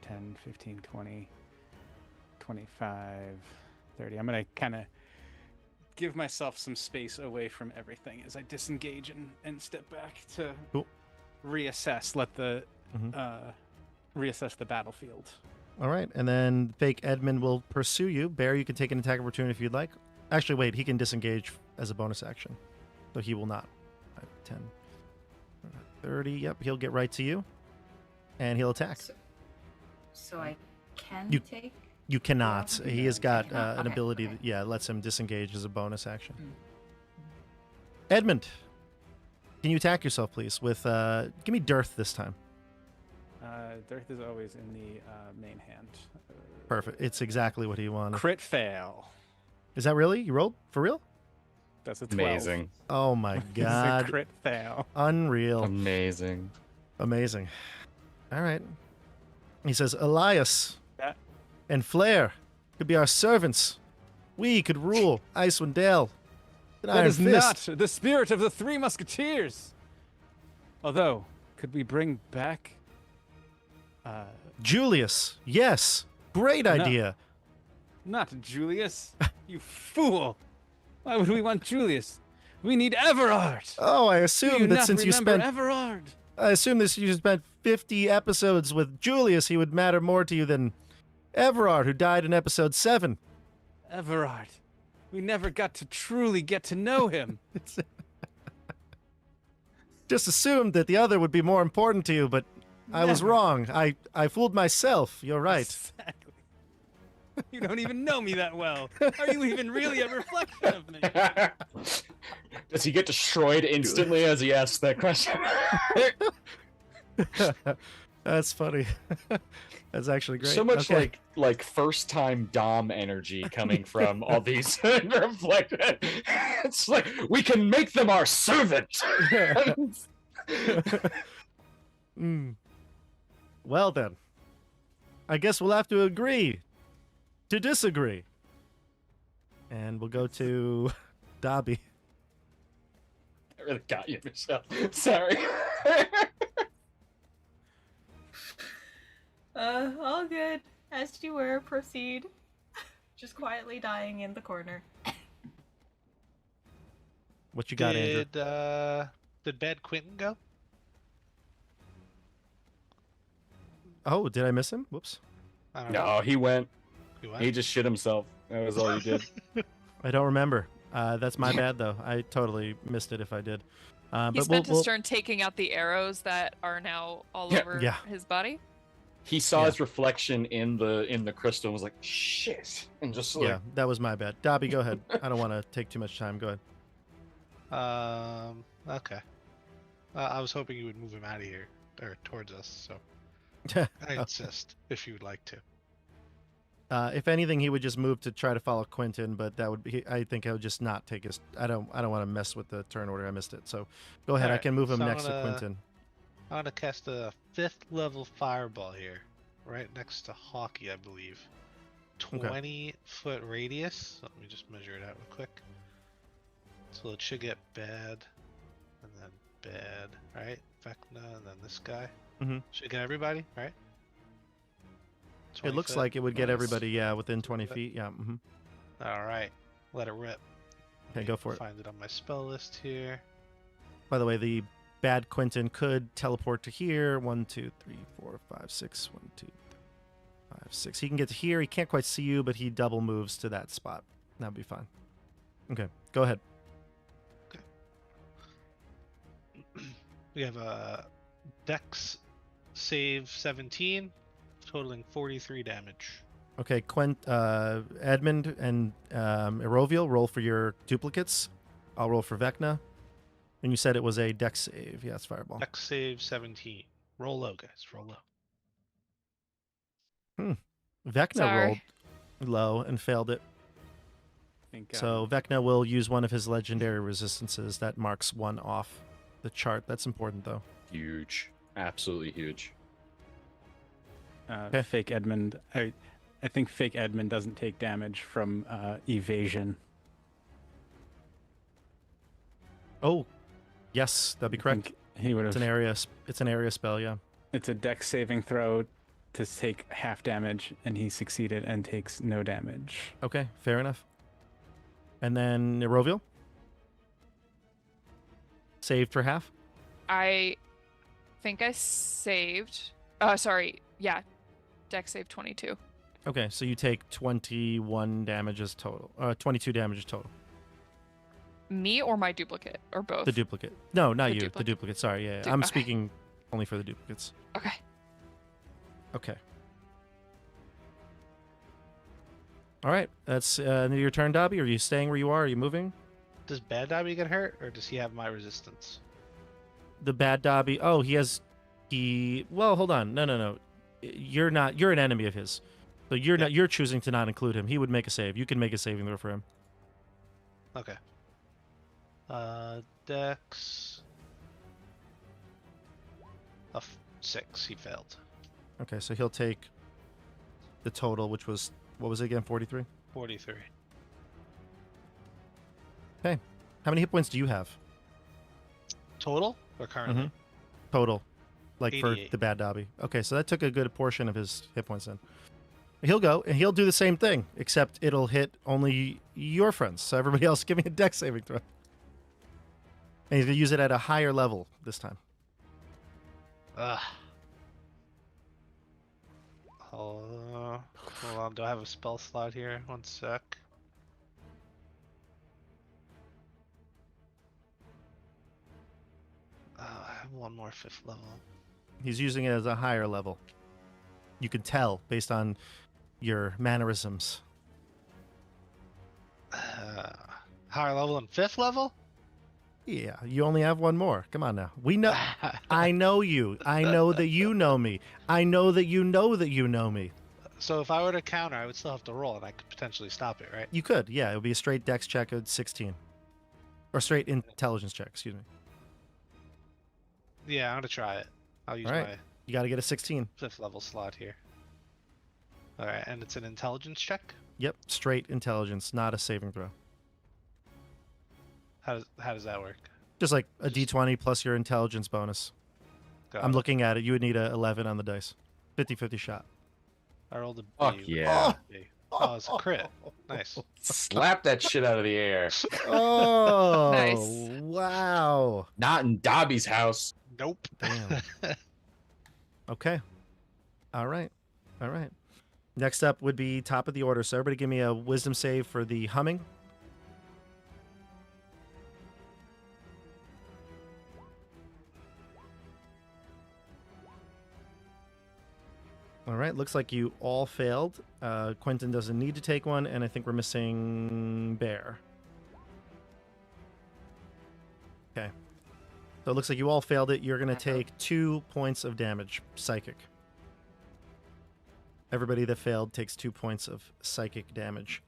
10, 15, 20, 25, 30. I'm going to kind of give myself some space away from everything as I disengage and step back to Cool. reassess, let the Mhm. reassess the battlefield. All right, and then fake Edmund will pursue you. Bear, you can take an attack of opportunity if you'd like. Actually, wait, he can disengage as a bonus action, so he will not. 5, 10, 30. Yep, he'll get right to you, and he'll attack. So I can You- take. You cannot. Yeah. He has got cannot? an Okay, ability okay. that, yeah, lets him disengage as a bonus action. Mm. Edmund, can you attack yourself, please? With give me Dearth this time. Dearth is always in the main hand. Perfect. It's exactly what he wanted. Crit fail. Is that really? You rolled for real? That's a 12. Amazing. Oh my It's a god! crit fail. Unreal. Amazing. Amazing. All right. He says, Elias Yeah. and Flair could be our servants. We could rule Icewind Dale. An That Iron is Fist. not the spirit of the Three Musketeers. Although, could we bring back? Julius. Yes. Great No. idea. Not Julius. You fool! Why would we want Julius? We need Everard. Oh, I Do you assume that not since you remember spent Everard? I assume this you spent 50 episodes with Julius, he would matter more to you than Everard, who died in episode 7. Everard. We never got to truly get to know him. It's just assumed that the other would be more important to you, but I was Never. wrong. I fooled myself. You're right. Exactly. You don't even know me that well. Are you even really a reflection of me? Does he get destroyed instantly as he asks that question? That's funny. That's actually great. So much Okay. like first time Dom energy coming from all these reflected. It's like we can make them our servant. Mm. Well then, I guess we'll have to agree to disagree. And we'll go to Dobby. I really got you, Michelle. Sorry. All good. As you were, proceed. Just quietly dying in the corner. What you got, Andrew? Did Bad Quentin go? Oh, did I miss him? Whoops. I don't know. No, he went. He went? He just shit himself. That was all he did. I don't remember. That's my bad, though. I totally missed it if I did. He But spent his turn taking out the arrows that are now all over his body. He saw his reflection in the crystal and was like, shit. And just like, yeah, that was my bad. Dobby, go ahead. I don't want to take too much time. Go ahead. Okay. I was hoping you would move him out of here, or towards us, so I insist, if you would like to. If anything, he would just move to try to follow Quentin, but that would be. I think I would just not take his. I don't want to mess with the turn order. I missed it. So go ahead. I can move him next to Quentin. I'm gonna cast a 5th level fireball here, right next to Hockey, I believe. 20-foot radius. Let me just measure it out real quick. So it should get bad, and then bad, right? Vecna, and then this guy. Mm-hmm. Should get everybody, right? It looks like it would get everybody, yeah, within 20 feet. Yeah. Mm-hmm. All right, let it rip. Okay, go for it. Find it on my spell list here. By the way, the bad Quentin could teleport to here. 1, 2, 3, 4, 5, 6. 1, 2, 3, 5, 6. He can get to here. He can't quite see you, but he double moves to that spot. That'd be fine. Okay, go ahead. We have a Dex save 17, totaling 43 damage. Okay, Edmund and Eroviel, roll for your duplicates. I'll roll for Vecna. And you said it was a Dex save. Yeah, it's Fireball. Dex save 17. Roll low, guys. Roll low. Vecna rolled low and failed it. So Vecna will use one of his legendary resistances that marks 1 off the chart. That's important, though. huge. Absolutely huge. Fake Edmund. I think Fake Edmund doesn't take damage from evasion. Oh, yes, that'd be correct. He would have. It's an area spell, yeah. It's a dex saving throw to take half damage, and he succeeded and takes no damage. Okay, fair enough. And then Eroviel? Saved for half? I think I saved. Sorry. Yeah. Dex save 22. Okay, so you take 21 damages total. 22 damages total. Me or my duplicate? Or both? The duplicate. No, not The you. duplicate. The duplicate. Sorry, yeah. I'm speaking only for the duplicates. Okay. Okay. All right. That's your turn, Dobby. Are you staying where you are? Are you moving? Does Bad Dobby get hurt, or does he have my resistance? The bad Dobby. Oh, well, hold on. No. You're an enemy of his. So you're choosing to not include him. He would make a save. You can make a saving throw for him. Okay. Dex. 6. He failed. Okay, so he'll take the total, which was, what was it again, 43? 43. Okay. How many hit points do you have? Total or currently? Total. Like 88. for the bad Dobby. Okay, so that took a good portion of his hit points then. He'll go, and he'll do the same thing, except it'll hit only your friends. So everybody else give me a dex saving throw. And he's going to use it at a higher level this time. Hold on, do I have a spell slot here? One sec. I have one more 5th level. He's using it as a higher level. You can tell based on your mannerisms. Higher level and 5th level? Yeah, you only have one more. Come on now. We know. I know you. I know that you know me. I know that you know that you know me. So if I were to counter, I would still have to roll, and I could potentially stop it, right? You could. Yeah, it would be a straight dex check at 16. Or straight intelligence check, excuse me. Yeah, I'm going to try it. I'll use All right. my You got to get a 16. 5th level slot here. Alright, and it's an intelligence check? Yep, straight intelligence, not a saving throw. How does that work? Just like a d20 plus your intelligence bonus. Got I'm it. looking at it. You would need a 11 on the dice. 50-50 shot. I rolled a B. Fuck yeah. Oh, it's a crit. Nice. Slap that shit out of the air. Oh, Nice. wow. Not in Dobby's house. Nope. Damn. Okay. All right. All right. Next up would be top of the order. So everybody give me a wisdom save for the humming. All right. Looks like you all failed. Quentin doesn't need to take one, and I think we're missing Bear. Okay. So it looks like you all failed it. You're going to take 2 points of damage, psychic. Everybody that failed takes 2 points of psychic damage.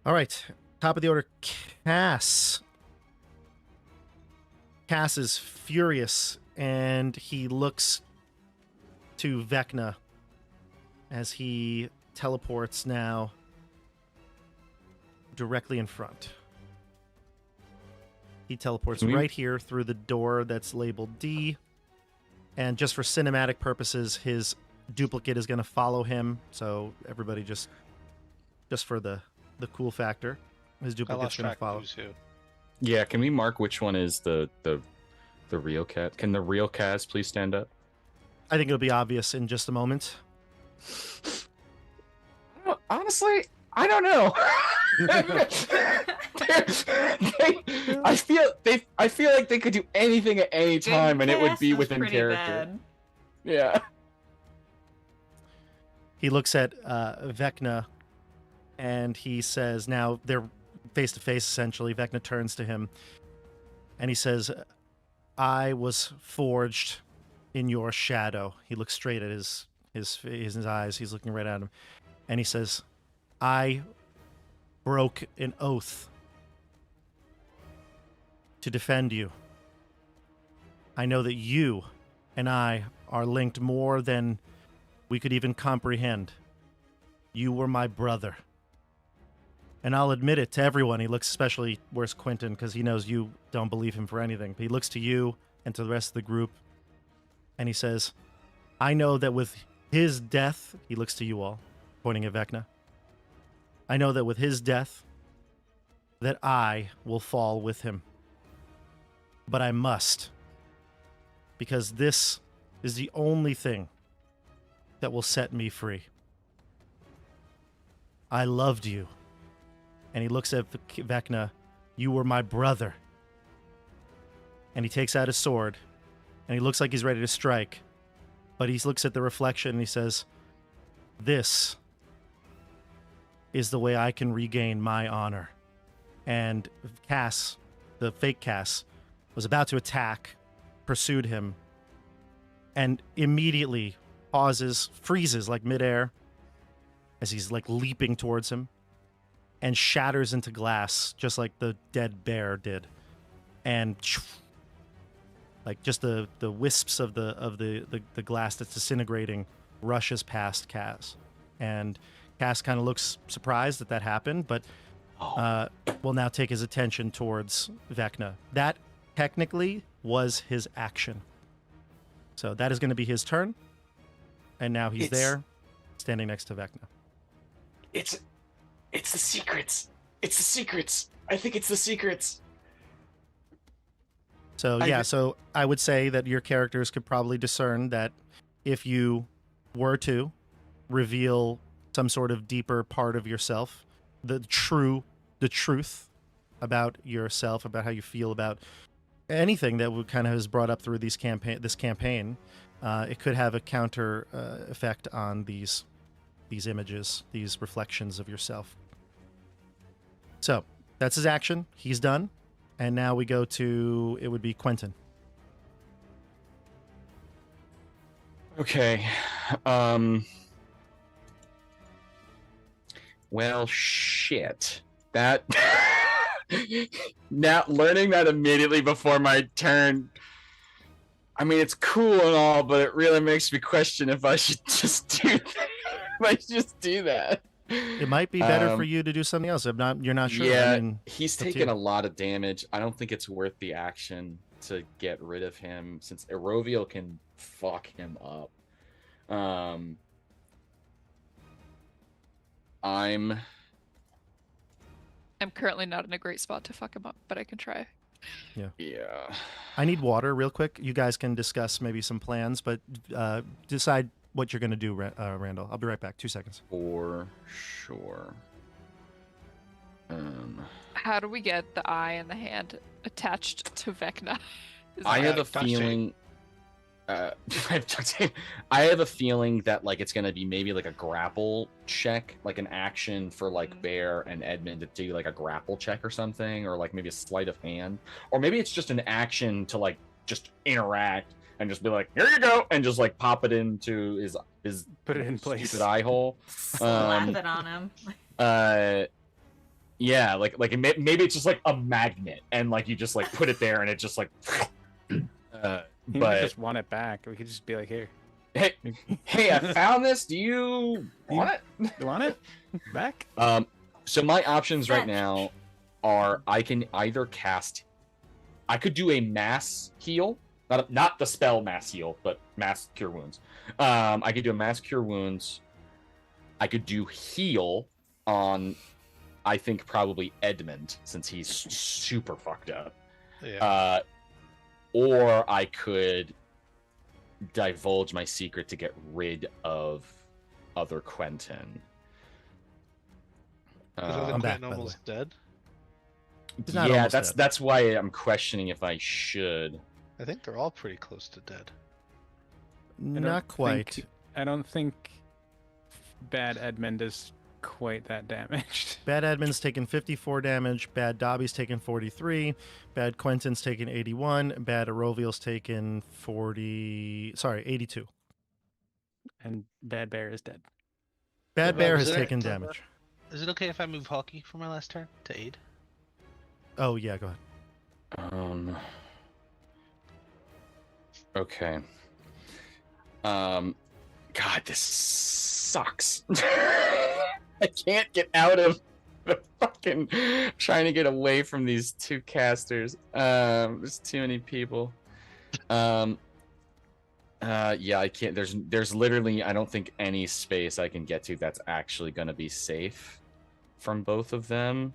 All right. Top of the order, Cass. Cass is furious, and he looks to Vecna as he teleports now directly in front. He teleports right here through the door that's labeled D. And just for cinematic purposes, his duplicate is going to follow him. So everybody just for the cool factor, his I duplicate's lost going to track of follow. who's who. Yeah, can we mark which one is the real cat? Can the real Kaz please stand up? I think it'll be obvious in just a moment. Honestly, I don't know. I feel like they could do anything at any time, and it would be within character. Yeah. He looks at Vecna, and he says, now they're face to face essentially. Vecna turns to him, and he says, I was forged in your shadow. He looks straight at his eyes. He's looking right at him. And he says, I broke an oath to defend you. I know that you and I are linked more than we could even comprehend. You were my brother. And I'll admit it to everyone. He looks especially, where's Quentin, because he knows you don't believe him for anything. But he looks to you and to the rest of the group, and he says, I know that with his death, he looks to you all, pointing at Vecna. I know that with his death, that I will fall with him. But I must, because this is the only thing that will set me free. I loved you. And he looks at Vecna. You were my brother. And he takes out his sword, and he looks like he's ready to strike. But he looks at the reflection, and he says, this is the way I can regain my honor. And Cass, the fake Cass, was about to attack, pursued him, and immediately pauses, freezes like midair as he's like leaping towards him, and shatters into glass just like the dead bear did. And like just the wisps of the glass that's disintegrating rushes past Cass. And Cass kind of looks surprised that happened, but will now take his attention towards Vecna. That technically was his action. So that is going to be his turn. And now he's there, standing next to Vecna. It's the secrets. It's the secrets. I think it's the secrets. So yeah, so I would say that your characters could probably discern that if you were to reveal some sort of deeper part of yourself, the truth about yourself, about how you feel about anything that would kind of is brought up through this campaign, it could have a counter effect on these images, these reflections of yourself. So that's his action. He's done. And now we go to, it would be Quentin. Okay. Well, shit. That now learning that immediately before my turn. I mean, it's cool and all, but it really makes me question if I should just do that. might just do that. It might be better for you to do something else. You're not sure. Yeah, I mean, he's up to taken you. a lot of damage. I don't think it's worth the action to get rid of him since Erovial can fuck him up. I'm currently not in a great spot to fuck him up, but I can try. yeah. I need water real quick. You guys can discuss maybe some plans, but decide what you're going to do, Randall. I'll be right back. 2 seconds. For sure. How do we get the eye and the hand attached to Vecna? I have a duct tape. feeling. I have a feeling that like it's gonna be maybe like a grapple check, like an action for like Bear and Edmund to do like a grapple check or something, or like maybe a sleight of hand, or maybe it's just an action to like just interact and just be like, here you go, and just like pop it into his Put it in place. stupid eye hole. Slap it on him. Yeah, like maybe it's just like a magnet, and like you just like put it there, and it just like. You But just want it back. We could just be like, here, hey, I found this. Do you want it? you want it back? So my options right Fetch. now are I can either cast. I could do a mass heal, not the spell mass heal, but mass cure wounds. I could do a mass cure wounds. I could do heal on, I think probably Edmund since he's super fucked up. Yeah. Or I could divulge my secret to get rid of other Quentin. Is I'm other back, Quentin by the almost dead? He's not Yeah, almost that's dead. that's why I'm questioning if I should. I think they're all pretty close to dead. Not quite. I don't think Bad Edmund is quite that damaged. Bad Edmund's taken 54 damage. Bad Dobby's taken 43. Bad Quentin's taken 81. Bad Arovial's taken 82. And Bad Bear is dead. Bad Yeah, Bear but has is there- taken damage. Is it okay if I move Hawkeye for my last turn to aid? Oh, yeah, go ahead. Okay. God, this sucks. I can't get out of the fucking trying to get away from these two casters. There's too many people. Yeah, I can't. There's literally I don't think any space I can get to that's actually gonna be safe from both of them.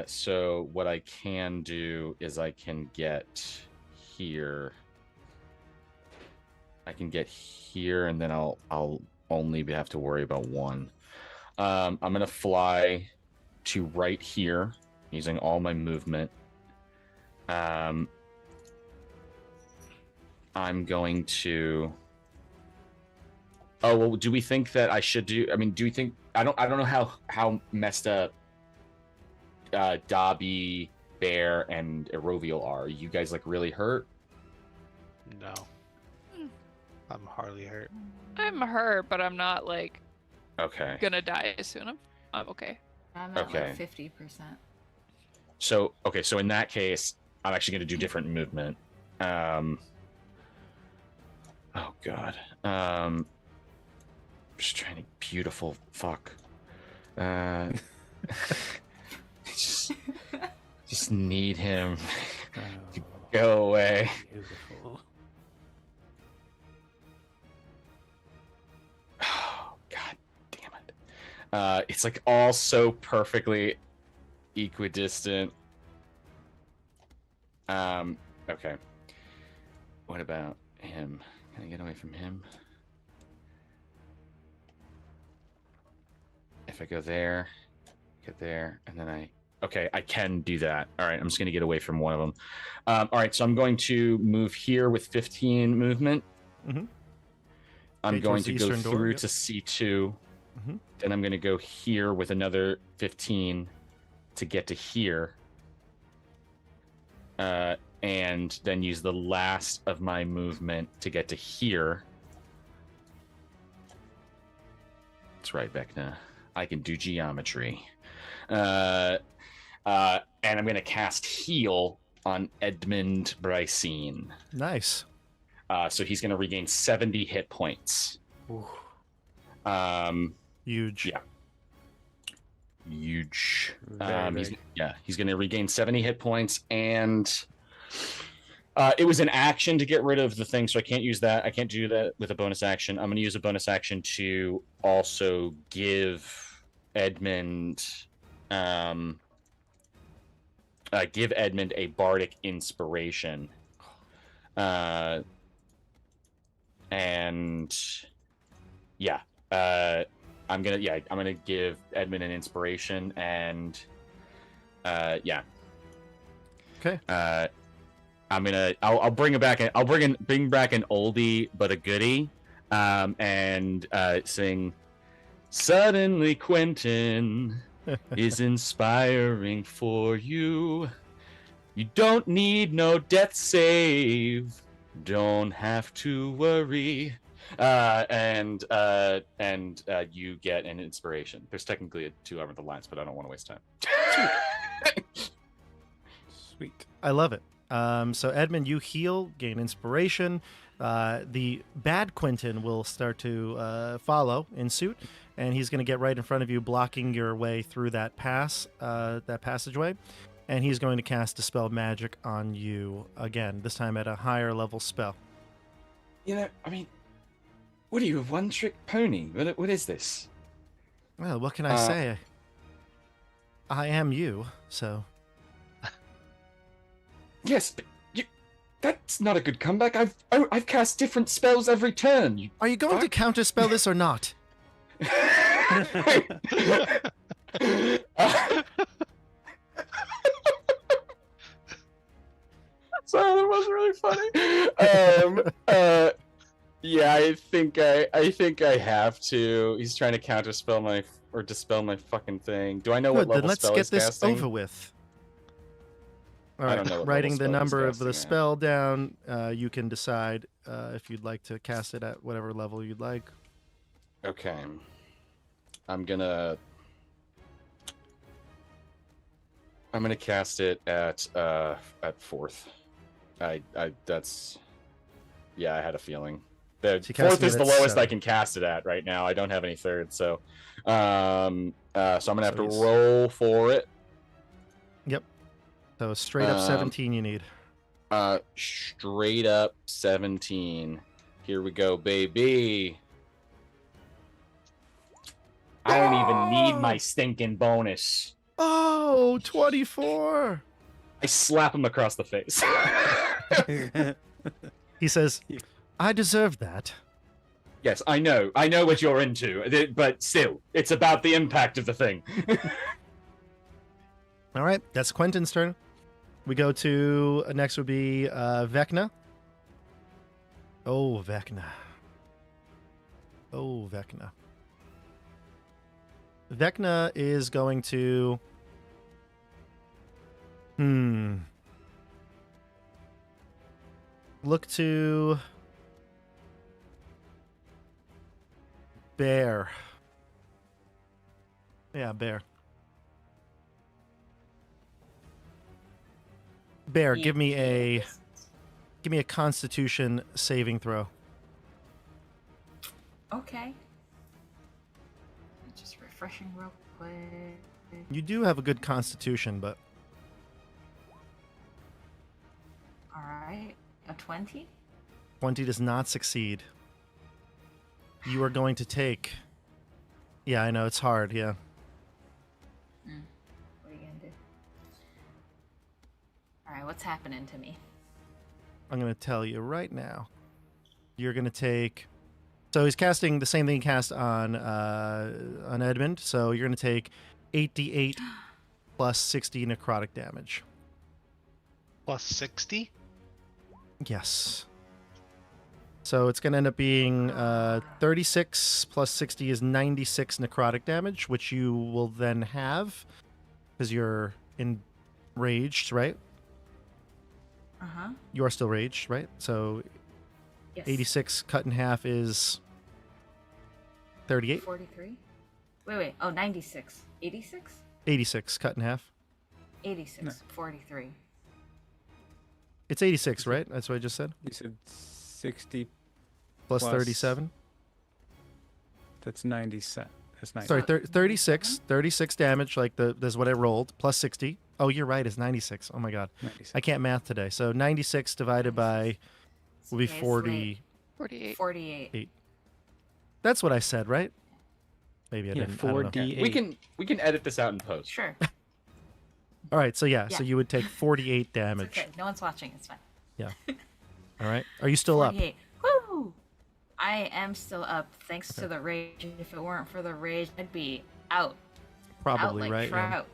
So what I can do is I can get here. I can get here, and then I'll only have to worry about one. I'm gonna fly to right here using all my movement. I'm going to. Oh well, do we think that I should do? I mean, do we think I don't know how messed up Dobby, Bear, and Erovial are. You guys like really hurt? No. I'm hardly hurt. I'm hurt, but I'm not like Okay. gonna die soon. I'm okay. I'm at Okay. like 50%. So in that case, I'm actually going to do different movement. Oh god. Just trying to beautiful fuck. Just need him to go away. Beautiful. Oh god damn it. It's like all so perfectly equidistant. Okay. What about him? Can I get away from him? If I go there, get there, and then okay, I can do that. All right, I'm just going to get away from one of them. All right, so I'm going to move here with 15 movement. Mhm. I'm Okay, going towards to the go eastern door, through yep. to C2. Mhm. Then I'm going to go here with another 15 to get to here. And then use the last of my movement to get to here. That's right, Vecna. I can do geometry. And I'm going to cast Heal on Edmund Brycine. Nice. So he's going to regain 70 hit points. Ooh. Huge. Yeah. Huge. Very big. He's going to regain 70 hit points, and it was an action to get rid of the thing, so I can't use that. I can't do that with a bonus action. I'm going to use a bonus action to also give Edmund, a bardic inspiration, and yeah. I'm gonna give Edmund an inspiration, and yeah. Okay. I'll bring back an oldie but a goodie, and sing. Suddenly, Quentin is inspiring for you. You don't need no death save. Don't have to worry. And you get an inspiration. There's technically 2 over the lines, but I don't want to waste time. Sweet. I love it. So Edmund, you heal, gain inspiration. The bad Quentin will start to follow in suit, and he's going to get right in front of you, blocking your way through that passageway. And he's going to cast Dispel Magic on you again, this time at a higher level spell. I mean, what are you, a one-trick pony? What is this? Well, what can I say? I am you, so... Yes, but that's not a good comeback. I've cast different spells every turn. Are you going to counterspell this or not? Sorry, that was really funny. Yeah, I think I have to. He's trying to counterspell dispel my fucking thing. Do I know what Good, then level let's spell get he's this casting? over with. All I right, don't know what writing level the spell he's number of the casting at. spell down, you can decide if you'd like to cast it at whatever level you'd like. Okay. I'm gonna cast it at 4th. I had a feeling. The So you cast 4th it is the at lowest I 7. can cast it at right now. I don't have any 3rd, so so I'm gonna have So to he's- roll for it. Yep. So straight up 17 you need. Straight up 17. Here we go, baby. I don't even need my stinking bonus. Oh, 24! I slap him across the face. He says, I deserve that. Yes, I know what you're into, but still, it's about the impact of the thing. All right, that's Quentin's turn. We go to, next would be Vecna. Oh, Vecna. Oh, Vecna. Vecna is going to... Look to... Bear. Yeah, Bear. Bear, give me a Constitution saving throw. Okay. Just refreshing real quick. You do have a good Constitution, but All right. A 20? 20 does not succeed. You are going to take... Yeah, I know, it's hard, yeah. What are you gonna do? All right, what's happening to me? I'm going to tell you right now. You're going to take... So he's casting the same thing he cast on Edmund, so you're going to take 8d8 plus 60 necrotic damage. Plus 60? Yes. So it's going to end up being 36 plus 60 is 96 necrotic damage, which you will then have because you're enraged, right? Uh-huh. You are still raged, right? So Yes. 86 cut in half is 38. 43? Wait. Oh, 96. 86? 86 cut in half. 86. No. 43. It's 86, right? That's what I just said. You said 60. Plus Plus- 37. That's 90 cent. That's 90. Sorry, So, 36. 36 damage, like that's what I rolled, plus 60. Oh, you're right, it's 96. Oh my god. 96. I can't math today. So 96 divided by will be Okay, 40. 48. 48. That's what I said, right? Maybe I Yeah, didn't. I don't know. 4d8. We can edit this out in post. Sure. All right, so yeah, so Yeah. you would take 48 It's damage. okay. No one's watching. It's fine. All right. Are you still up? 48. Woo! I am still up thanks to the rage. If it weren't for the rage, I'd be out. Out Probably, like right? Yeah. trout.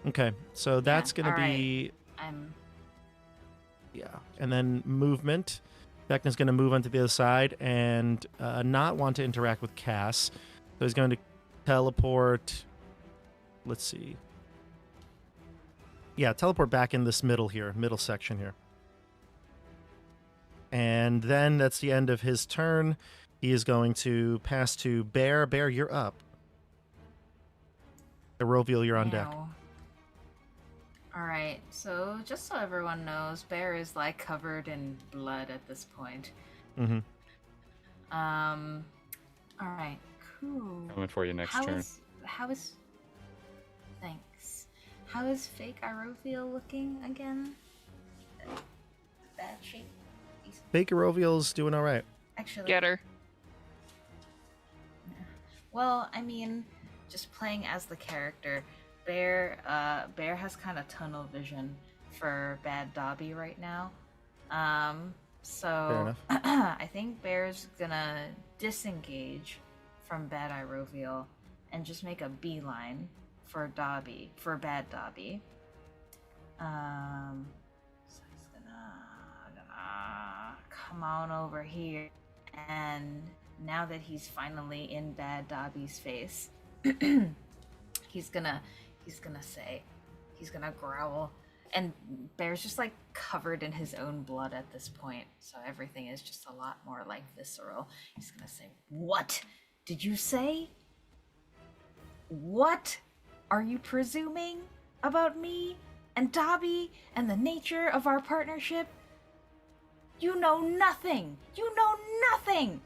Okay. So that's going to all right. be I'm yeah. And then movement. Vecna's going to move onto the other side and not want to interact with Cass. So he's going to teleport. Let's see. Yeah, teleport back in this middle section here. And then that's the end of his turn. He is going to pass to Bear. Bear, you're up. Eroviel, you're on deck. now. All right. So just so everyone knows, Bear is like covered in blood at this point. Mm-hmm. All right. Cool. Coming for you next turn. How is? Thanks. How is fake Aroviel looking again? Bad shape. Fake Eroviel's doing all right. Actually, Get her. well, I mean, just playing as the character, Bear has kind of tunnel vision for Bad Dobby right now. So I think Bear's gonna disengage from Bad Iroviel and just make a beeline for Bad Dobby. So he's gonna come on over here, and now that he's finally in Bad Dobby's face, he's gonna growl, and Bear's just like covered in his own blood at this point, so everything is just a lot more like visceral. He's gonna say, "What did you say? What are you presuming about me and Dobby and the nature of our partnership? You know nothing! You know nothing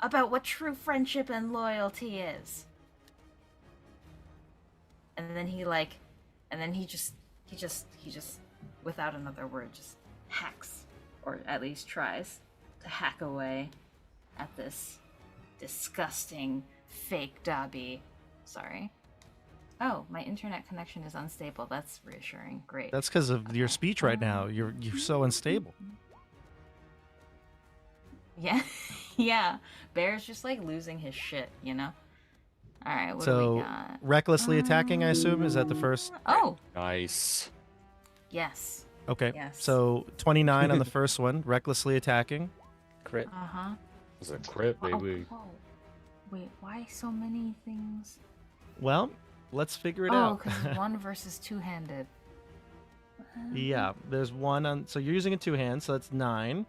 about what true friendship and loyalty is." And then he just without another word just hacks, or at least tries to hack away at this disgusting fake Dobby. Sorry. Oh, my internet connection is unstable. That's reassuring. Great. That's because of your speech right now. You're so unstable. Yeah. Yeah. Bear's just like losing his shit, you know? All right, what do So we got? recklessly attacking, I assume, is that the first? Oh, Nice. yes. Okay. Yes. So 29 on the first one, recklessly attacking. Crit. Uh-huh. It's a crit, baby. Whoa. Wait, why so many things? Well, let's figure it Oh, out. because one versus two-handed. Yeah, there's one on. So you're using a two-hand, so that's 9.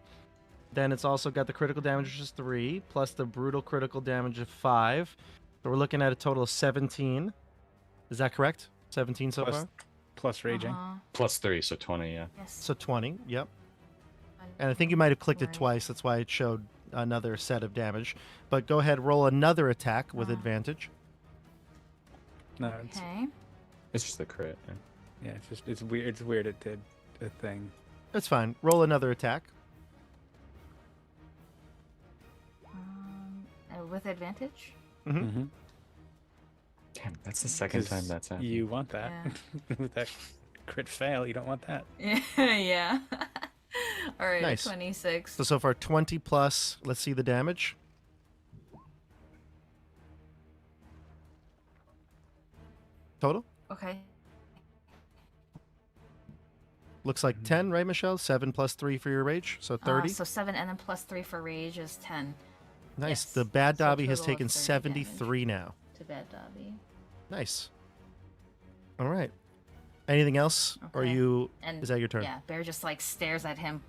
Then it's also got the critical damage, which is 3, plus the brutal critical damage of 5. So we're looking at a total of 17. Is that correct? 17 so Plus- far? Plus raging. Uh-huh. Plus 3, so 20, yeah. Yes. So 20, yep. And I think you might have clicked it Right. twice. That's why it showed another set of damage. But go ahead, roll another attack with Uh-huh. advantage. No, it's, Okay. It's just a crit. Yeah. yeah, it's weird. It's weird it did a thing. That's fine. Roll another attack. With advantage? Mm-hmm. Mm-hmm. Damn, that's the second time that's happened. You want that. With that crit fail, you don't want that. Yeah. All right, Nice. 26. So far 20 plus, let's see the damage. Total? Okay. Looks like 10, right, Michelle? 7 plus 3 for your rage, so 30. So 7 and then plus 3 for rage is 10 Nice. yes. The Bad So a Dobby has total of taken 30 73 now. to Bad Dobby. Nice. All right. Anything else? Or Okay. you... And Is that your turn? Yeah, Bear just like stares at him.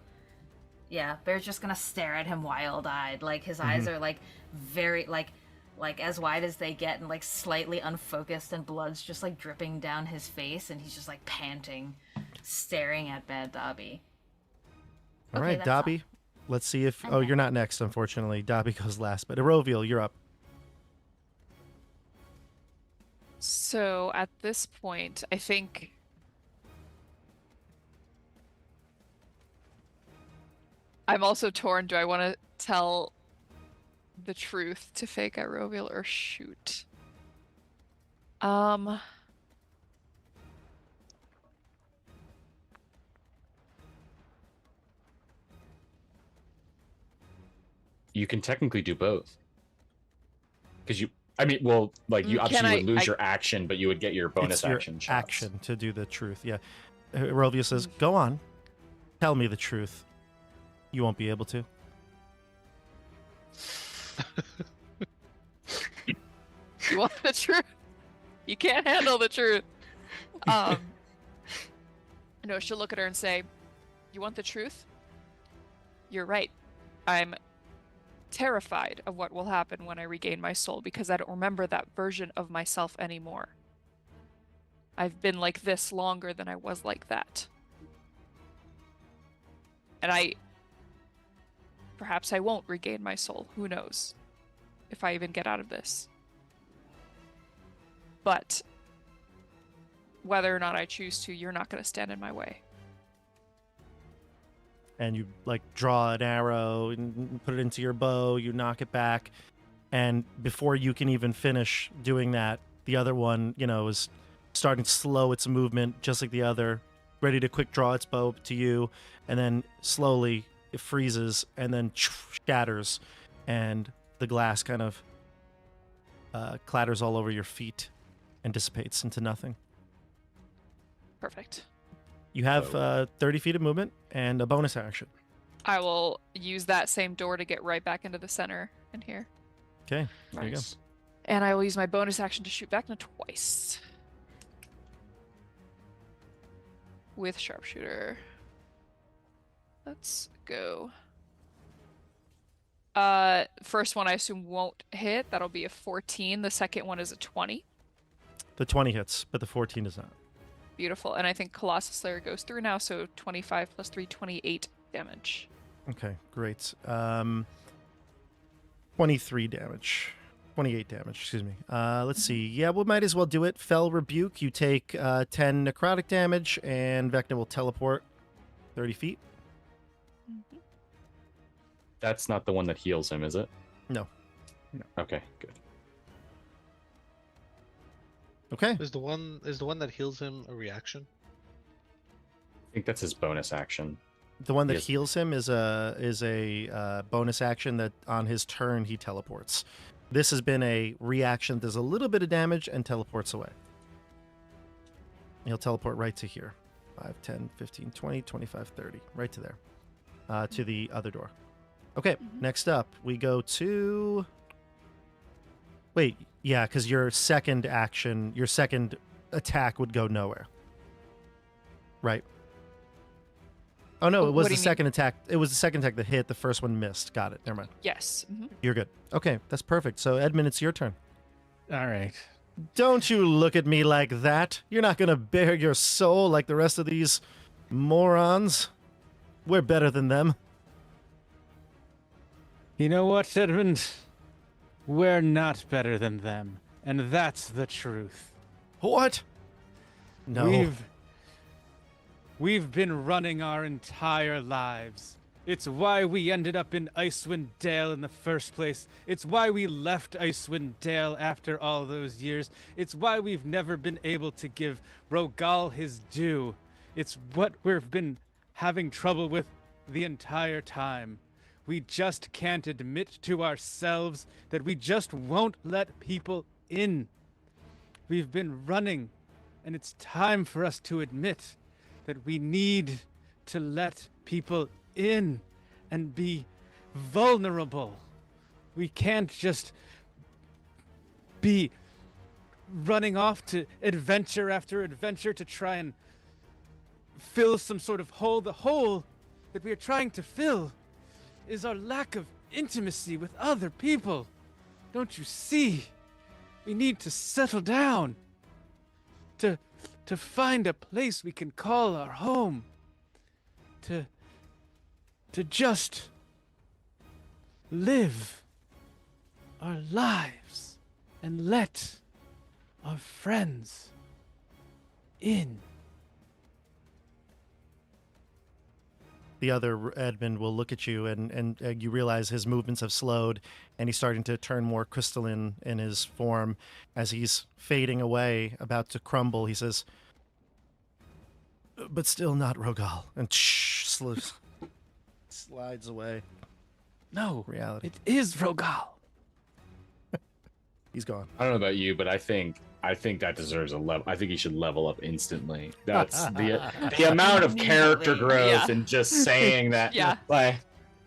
Yeah, Bear's just gonna stare at him wild-eyed. Like his eyes are like very like as wide as they get and like slightly unfocused, and blood's just like dripping down his face, and he's just like panting, staring at Bad Dobby. All Okay, right, that's Dobby. Let's see if... I'm Oh, next. you're not next, unfortunately. Dobby goes last. But Eroviel, you're up. So at this point, I think I'm also torn. Do I want to tell the truth to fake Irovial or shoot? You can technically do both. Because you, I mean, well, like you obviously you would lose your action, but you would get your bonus It's your action shots. action to do the truth. Yeah. Rovia says, "Go on, tell me the truth. You won't be able to." You want the truth? You can't handle the truth. No, she'll look at her and say, "You want the truth? You're right. I'm terrified of what will happen when I regain my soul because I don't remember that version of myself anymore. I've been like this longer than I was like that. And perhaps I won't regain my soul. Who knows? If I even get out of this. But whether or not I choose to, you're not going to stand in my way." And you like draw an arrow and put it into your bow, you knock it back, and before you can even finish doing that, the other one, is starting to slow its movement just like the other, ready to quick draw its bow to you, and then slowly it freezes and then shatters, and the glass kind of clatters all over your feet and dissipates into nothing. Perfect. You have 30 feet of movement and a bonus action. I will use that same door to get right back into the center in here. Okay, there you go. And I will use my bonus action to shoot Vecna twice. With sharpshooter. Let's go. First one I assume won't hit. That'll be a 14. The second one is a 20. The 20 hits, but the 14 does not. Beautiful. And I think Colossus Slayer goes through now, so 25 plus 3, 28 damage. Okay, great. 23 damage. 28 damage, excuse me. Let's see. Yeah, we might as well do it. Fell Rebuke. You take 10 necrotic damage, and Vecna will teleport 30 feet. Mm-hmm. That's not the one that heals him, is it? No. Okay, good. Okay. Is the one that heals him a reaction? I think that's his bonus action. The one that Yes. heals him is a bonus action that on his turn he teleports. This has been a reaction. There's a little bit of damage and teleports away. He'll teleport right to here. 5, 10, 15, 20, 25, 30. Right to there. To the other door. Okay, next up, we go to... Wait, yeah, because your second attack would go nowhere. Right. Oh, no, it was the second attack. It was the second attack that hit. The first one missed. Got it. Never mind. Yes. Mm-hmm. You're good. Okay, that's perfect. So, Edmund, it's your turn. All right. Don't you look at me like that. You're not going to bare your soul like the rest of these morons. We're better than them. You know what, Edmund? We're not better than them, and that's the truth. What? No. We've been running our entire lives. It's why we ended up in Icewind Dale in the first place. It's why we left Icewind Dale after all those years. It's why we've never been able to give Rogal his due. It's what we've been having trouble with the entire time. We just can't admit to ourselves that we just won't let people in. We've been running, and it's time for us to admit that we need to let people in and be vulnerable. We can't just be running off to adventure after adventure to try and fill some sort of hole. The hole that we are trying to fill is our lack of intimacy with other people. Don't you see? We need to settle down. To find a place we can call our home. To just live our lives and let of friends in. The other Edmund will look at you, and you realize his movements have slowed, and he's starting to turn more crystalline in his form. As he's fading away, about to crumble, he says, "But still not Rogal," and slides away. No, Reality. it is Rogal. He's gone. I don't know about you, but I think that deserves a level. I think he should level up instantly. That's the amount of character Immediately. growth Yeah. and just saying that. Yeah. Like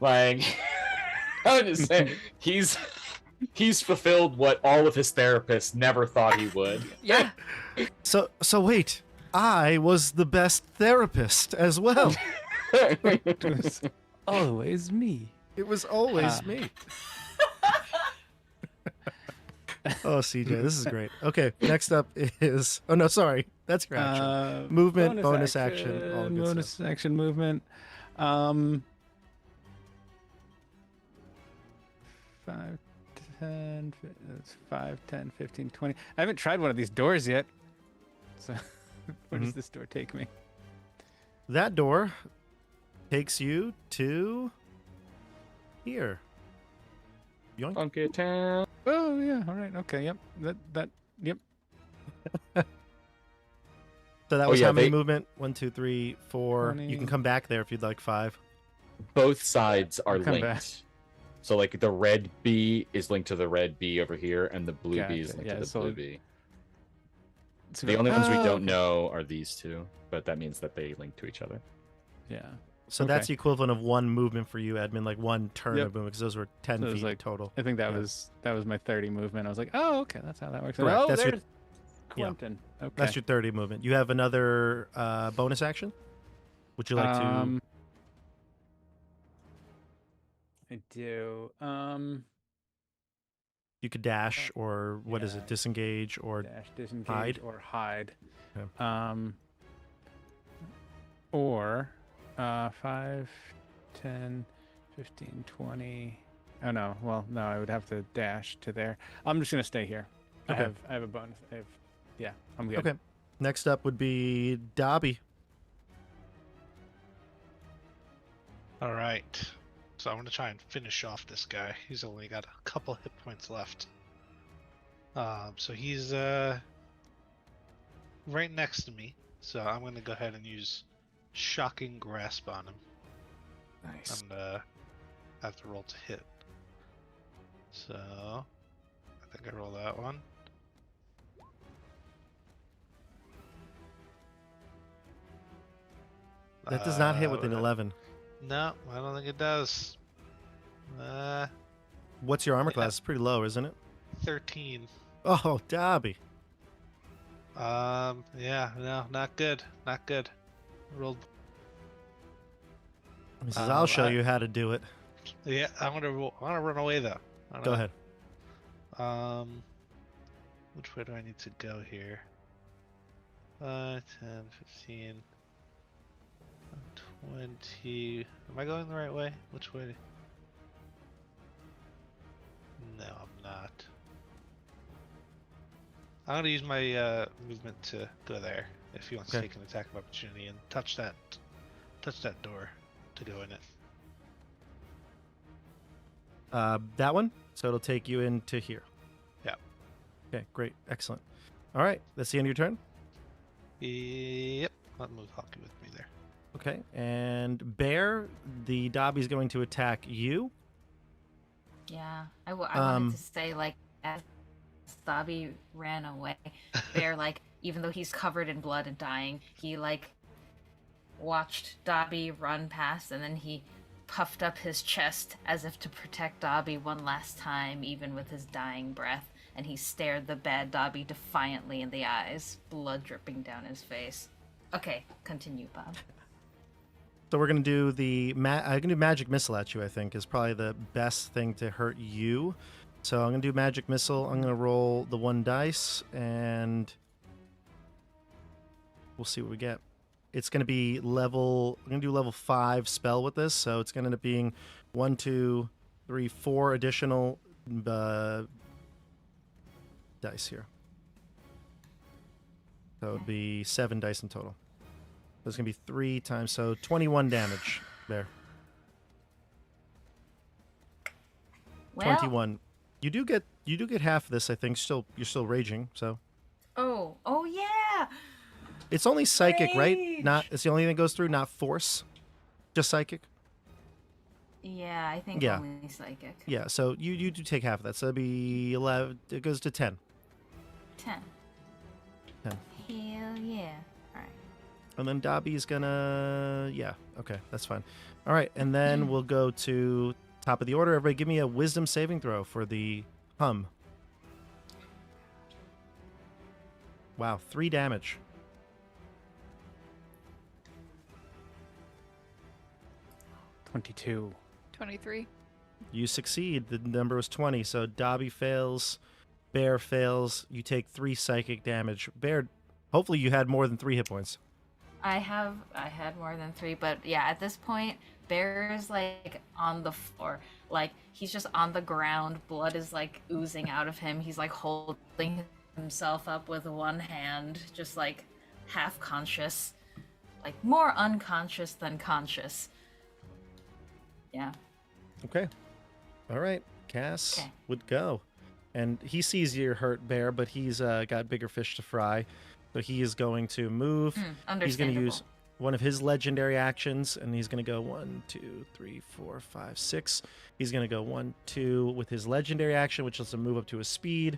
I would just say he's fulfilled what all of his therapists never thought he would. Yeah. So wait, I was the best therapist as well. It was always me. It was always me. Oh, CJ, this is great. Okay, next up is... Oh, no, sorry. That's your action. Movement, bonus action, all good bonus stuff. action movement. 5, 10, 5, 10, 15, 20. I haven't tried one of these doors yet. So where does this door take me? That door takes you to here. Yoink. Funky Town. Oh yeah, all right, okay, yep. Yep. So that Oh, was yeah, how many they- movement? 1, 2, 3, 4. You 20. can come back there if you'd like 5. Both sides are Come linked. back. So like the red B is linked to the red B over here, and the blue B is Gotcha, linked yeah, to the so blue B. So The only ones we don't okay. know are these two, but that means that they link to each other. Yeah. So Okay. that's the equivalent of 1 movement for you, Edmund, like 1 turn Yep. of movement, because those were 10 So it was feet like- total. I think that Yeah. was my 30 movement. I was like, oh, okay, that's how that works. Correct, Oh, that's your- there's Quentin. Okay. That's your 30 movement. You have another bonus action? Would you like to... I do. You could dash, or what is yeah. it? Disengage, or... Dash, disengage, hide? or hide. Okay. Or 5, 10, 15, 20. Oh no. Well, no, I would have to dash to there. I'm just gonna stay here. Okay. I have a bonus. Yeah, I'm good. Okay. Next up would be Dobby. All right. So I'm gonna try and finish off this guy. He's only got a couple hit points left. So he's right next to me. So I'm gonna go ahead and use Shocking Grasp on him, Nice. and I have to roll to hit. So I think I roll that one. That does not hit with an Uh, 11. No, I don't think it does. What's your armor yeah. class? It's pretty low, isn't it? 13. Oh, Dobby. Yeah, no, not good. Not good. Rolled. He says, I'll show I- you how to do it. Yeah, I want to run away though. I Go don't ahead. Which way do I need to go here? 10, 15, 20. Am I going the right way? Which way? No, I'm not. I'm gonna use my movement to go there. If he wants to Okay. take an attack of opportunity and touch that door to go in it. That one? So it'll take you into here. Yeah. Okay, great. Excellent. All right. That's the end of your turn. Yep. I'll move Hockey with me there. Okay. And Bear, the Dobby's going to attack you. Yeah, I wanted to say, like, as Dobby ran away, Bear, like, even though he's covered in blood and dying, he, like, watched Dobby run past, and then he puffed up his chest as if to protect Dobby one last time, even with his dying breath, and he stared the bad Dobby defiantly in the eyes, blood dripping down his face. Okay, continue, Bob. So we're going to do the... I can do Magic Missile at you, I think, is probably the best thing to hurt you. So I'm going to do Magic Missile. I'm going to roll the 1 dice, and we'll see what we get. It's going to be level... I'm going to do level 5 spell with this, so it's going to end up being 1, 2, 3, 4 additional dice here. So it'd be 7 dice in total. There's going to be 3 times, so 21 damage there. Well, 21. You do get half of this, I think. You're still raging, so oh yeah. it's only psychic, right? Not Rage! it's the only thing that goes through, not force. Just psychic. Yeah, I think Yeah. only psychic. Yeah, so you do take half of that. So it'd be 11. It goes to 10. 10. 10. Hell yeah. All right. And then Dobby's gonna, yeah, okay, that's fine. All right, and then we'll go to top of the order. Everybody give me a wisdom saving throw for the hum. Wow, 3 damage. 22. 23. You succeed. The number was 20, so Dobby fails, Bear fails. You take 3 psychic damage. Bear, hopefully you had more than 3 hit points. I had more than 3, but yeah, at this point, Bear is like on the floor. Like he's just on the ground. Blood is like oozing out of him. He's like holding himself up with one hand, just like half conscious. Like more unconscious than conscious. Yeah. Okay. All right. Cass Okay. would go. And he sees you're hurt, Bear, but he's got bigger fish to fry. So he is going to move. He's going to Understandable. use one of his legendary actions, and he's going to go 1, 2, 3, 4, 5, 6. He's going to go 1, 2 with his legendary action, which lets him move up to his speed.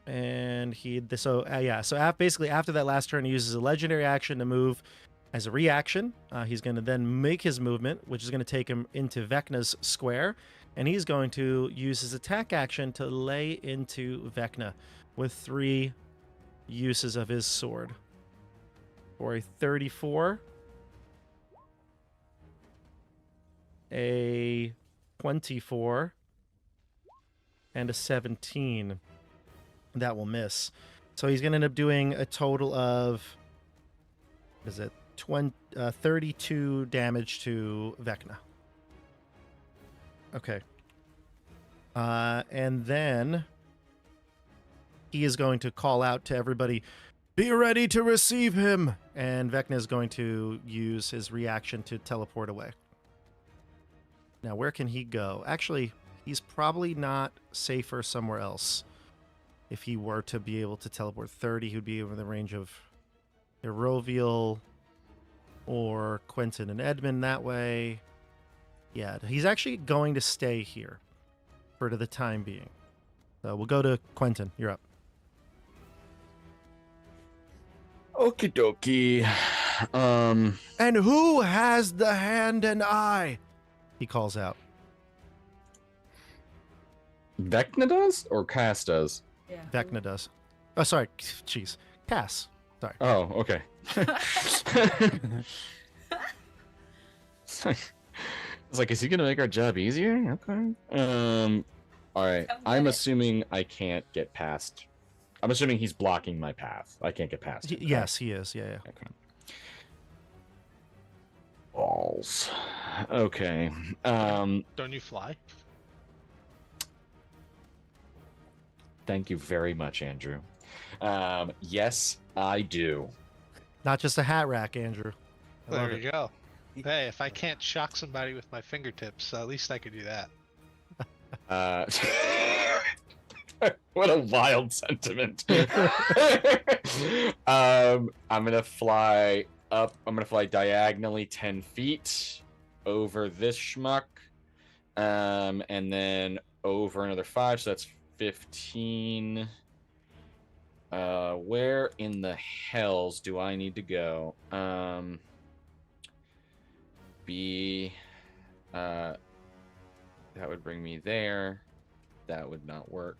And basically after that last turn, he uses a legendary action to move as a reaction. He's going to then make his movement, which is going to take him into Vecna's square, and he's going to use his attack action to lay into Vecna with 3 uses of his sword. For a 34, a 24, and a 17. That will miss. So he's going to end up doing a total of, what is it, 32 damage to Vecna. Okay. And then he is going to call out to everybody, "Be ready to receive him!" And Vecna is going to use his reaction to teleport away. Now, where can he go? Actually, he's probably not safer somewhere else. If he were to be able to teleport 30, he would be over the range of Eroviel or Quentin and Edmund that way. Yeah, he's actually going to stay here for the time being. So we'll go to Quentin. You're up. Okie dokie. And who has the hand and eye? He calls out. Vecna does or Cass does? Yeah. Vecna does. Oh, sorry. Jeez. Cass. Sorry. Oh, okay. It's like, is he gonna make our job easier? Okay. All right. I'm assuming I can't get past. I'm assuming he's blocking my path. I can't get past him. Yes, he is. Yeah, yeah. Okay. Balls. Okay. Don't you fly? Thank you very much, Andrew. Yes, I do. Not just a hat rack, Andrew. I love There it. you go. Hey, if I can't shock somebody with my fingertips, at least I could do that. What a wild sentiment. I'm gonna fly up. I'm gonna fly diagonally 10 feet over this schmuck, and then over another 5. So that's 15. Where in the hells do I need to go? That would bring me there. That would not work.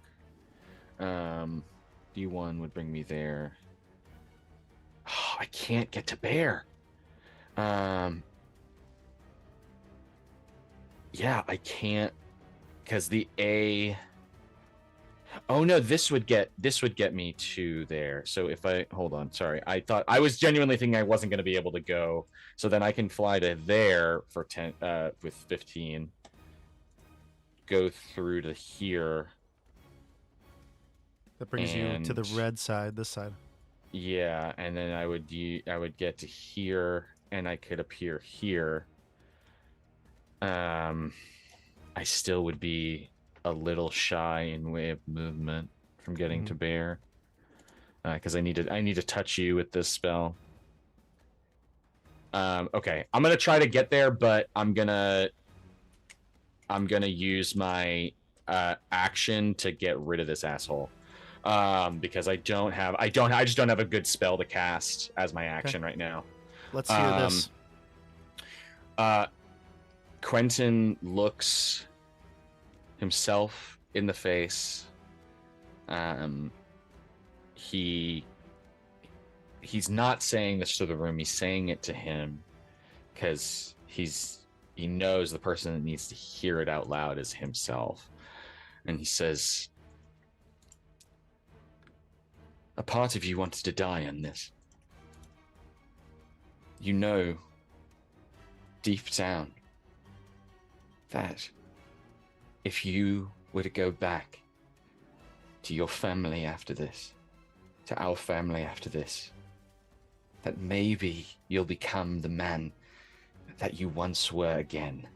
D1 would bring me there. Oh, I can't get to Bear. Yeah, I can't, because the A. Oh no, this would get me to there. So if I hold on, sorry, I was genuinely thinking I wasn't going to be able to go. So then I can fly to there for 10 with 15. Go through to here. That brings you to the And- red side, this side. Yeah, and then I would get to here, and I could appear here. I still would be a little shy in way of movement from getting to Bear, because I need to touch you with this spell. Okay, I'm gonna try to get there, but I'm gonna use my action to get rid of this asshole. Because I just don't have a good spell to cast as my action right now. Let's hear this. Quentin looks himself in the face. He's not saying this to the room. He's saying it to him because he knows the person that needs to hear it out loud is himself. And he says, a part of you wanted to die in this. You know, deep down, that if you were to go back to your family after this, to our family after this, that maybe you'll become the man that you once were again.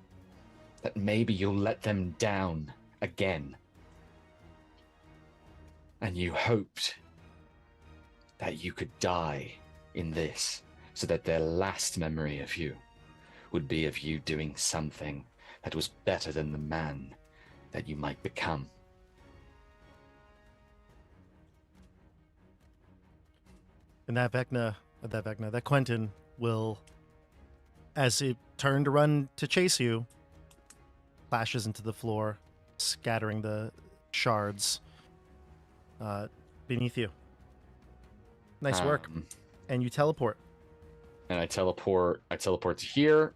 That maybe you'll let them down again. And you hoped that you could die in this, so that their last memory of you would be of you doing something that was better than the man that you might become. And that Quentin will, as it turned to run to chase you, flashes into the floor, scattering the shards beneath you. Nice work. And you teleport. And I teleport to here,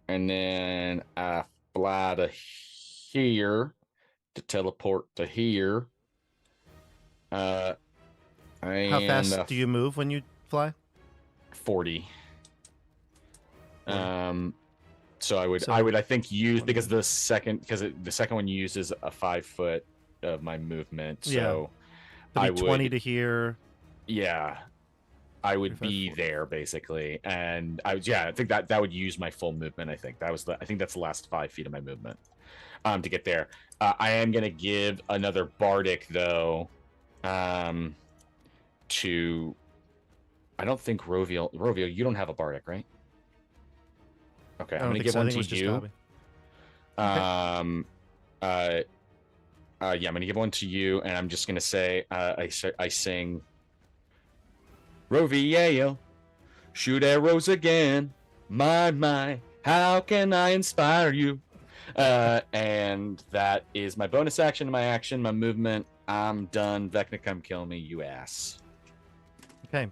and then I fly to here to teleport to here. How fast do you move when you fly? 40. So I think use, because the second one uses a 5 foot of my movement. So I would 20 to here. Yeah. I would be there basically, and I think that would use my full movement. I think that's the last 5 feet of my movement to get there. I am gonna give another bardic though, to, I don't think Rovio, you don't have a bardic, right? Okay, I'm gonna give one to you. Yeah, I'm gonna give one to you, and I'm just gonna say, I sing, Rovio, shoot arrows again. My, how can I inspire you? And that is my bonus action, my action, my movement. I'm done. Vecna, come kill me, you ass. Okay.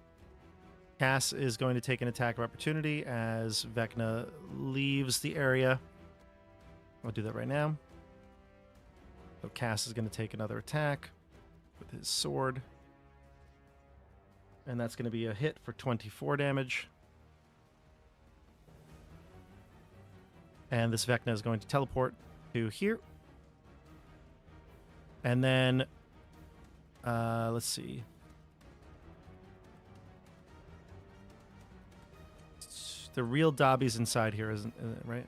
Cass is going to take an attack of opportunity as Vecna leaves the area. I'll do that right now. So Cass is going to take another attack with his sword. And that's going to be a hit for 24 damage. And this Vecna is going to teleport to here. And then, let's see. The real Dobby's inside here, isn't it, right?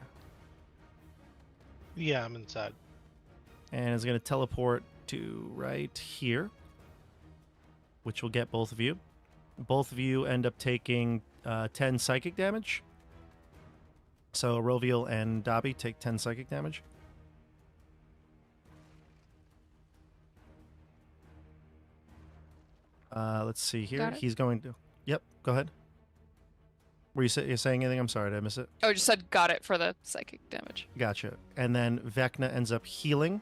Yeah, I'm inside. And is going to teleport to right here, which will get both of you. Both of you end up taking 10 psychic damage. So Roviel and Dobby take 10 psychic damage. Let's see here. He's going to... Yep, go ahead. Were you saying anything? I'm sorry, did I miss it? Oh, I just said got it for the psychic damage. Gotcha. And then Vecna ends up healing.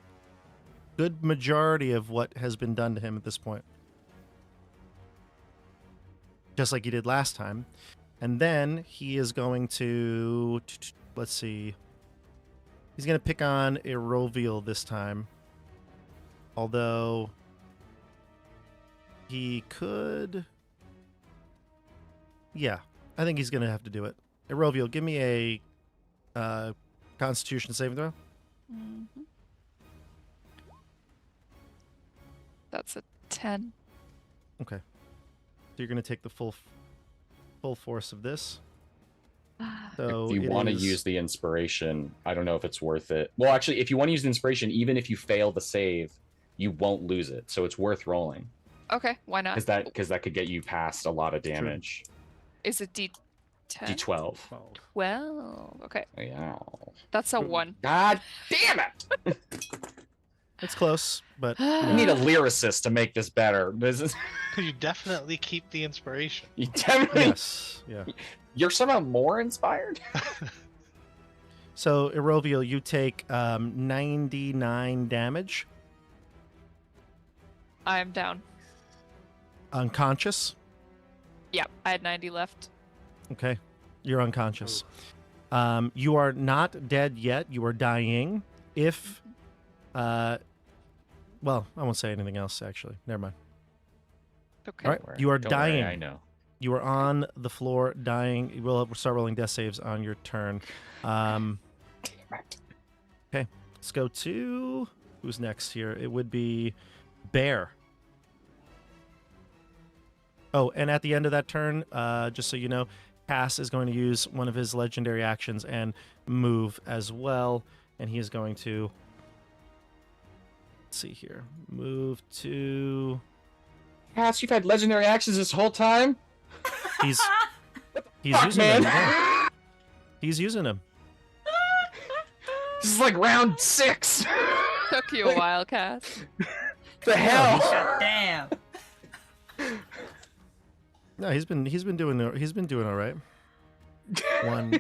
Good majority of what has been done to him at this point. Just like he did last time. And then he is going to... Let's see. He's going to pick on a Roviel this time. Although... he could... Yeah. I think he's going to have to do it. Hey, Roviel, give me a Constitution saving throw. Mm-hmm. That's a 10. Okay. you're going to take the full force of this. So If you it want to is- use the inspiration, I don't know if it's worth it. Well, actually, if you want to use the inspiration, even if you fail the save, you won't lose it. So it's worth rolling Okay, why not? because that could get you past a lot of damage. Is it D10? D12. 12. Okay, Yeah. that's a 1. God damn it! It's close, but You need a lyricist to make this better. This is You definitely keep the inspiration. you definitely. yes, yeah. You're somehow more inspired. So Erovio, you take 99 damage, I'm down. unconscious. Yeah, I had 90 left. Okay, you're unconscious. You are not dead yet. You are dying. If, well, I won't say anything else. Actually, never mind. Okay. All right, you are Don't worry, dying. I know. You are on the floor, dying. We'll start rolling death saves on your turn. Okay, let's go to who's next here. It would be Bear. Oh, and at the end of that turn, just so you know, Cass is going to use one of his legendary actions and move as well, and he is going to. Let's see here. Move to. Cass, you've had legendary actions this whole time. He's Fuck, using man. them. Yeah. He's using them. This is like round 6. Took you a while, Cass. The hell? God damn. No, he's been doing all right. 1, 2,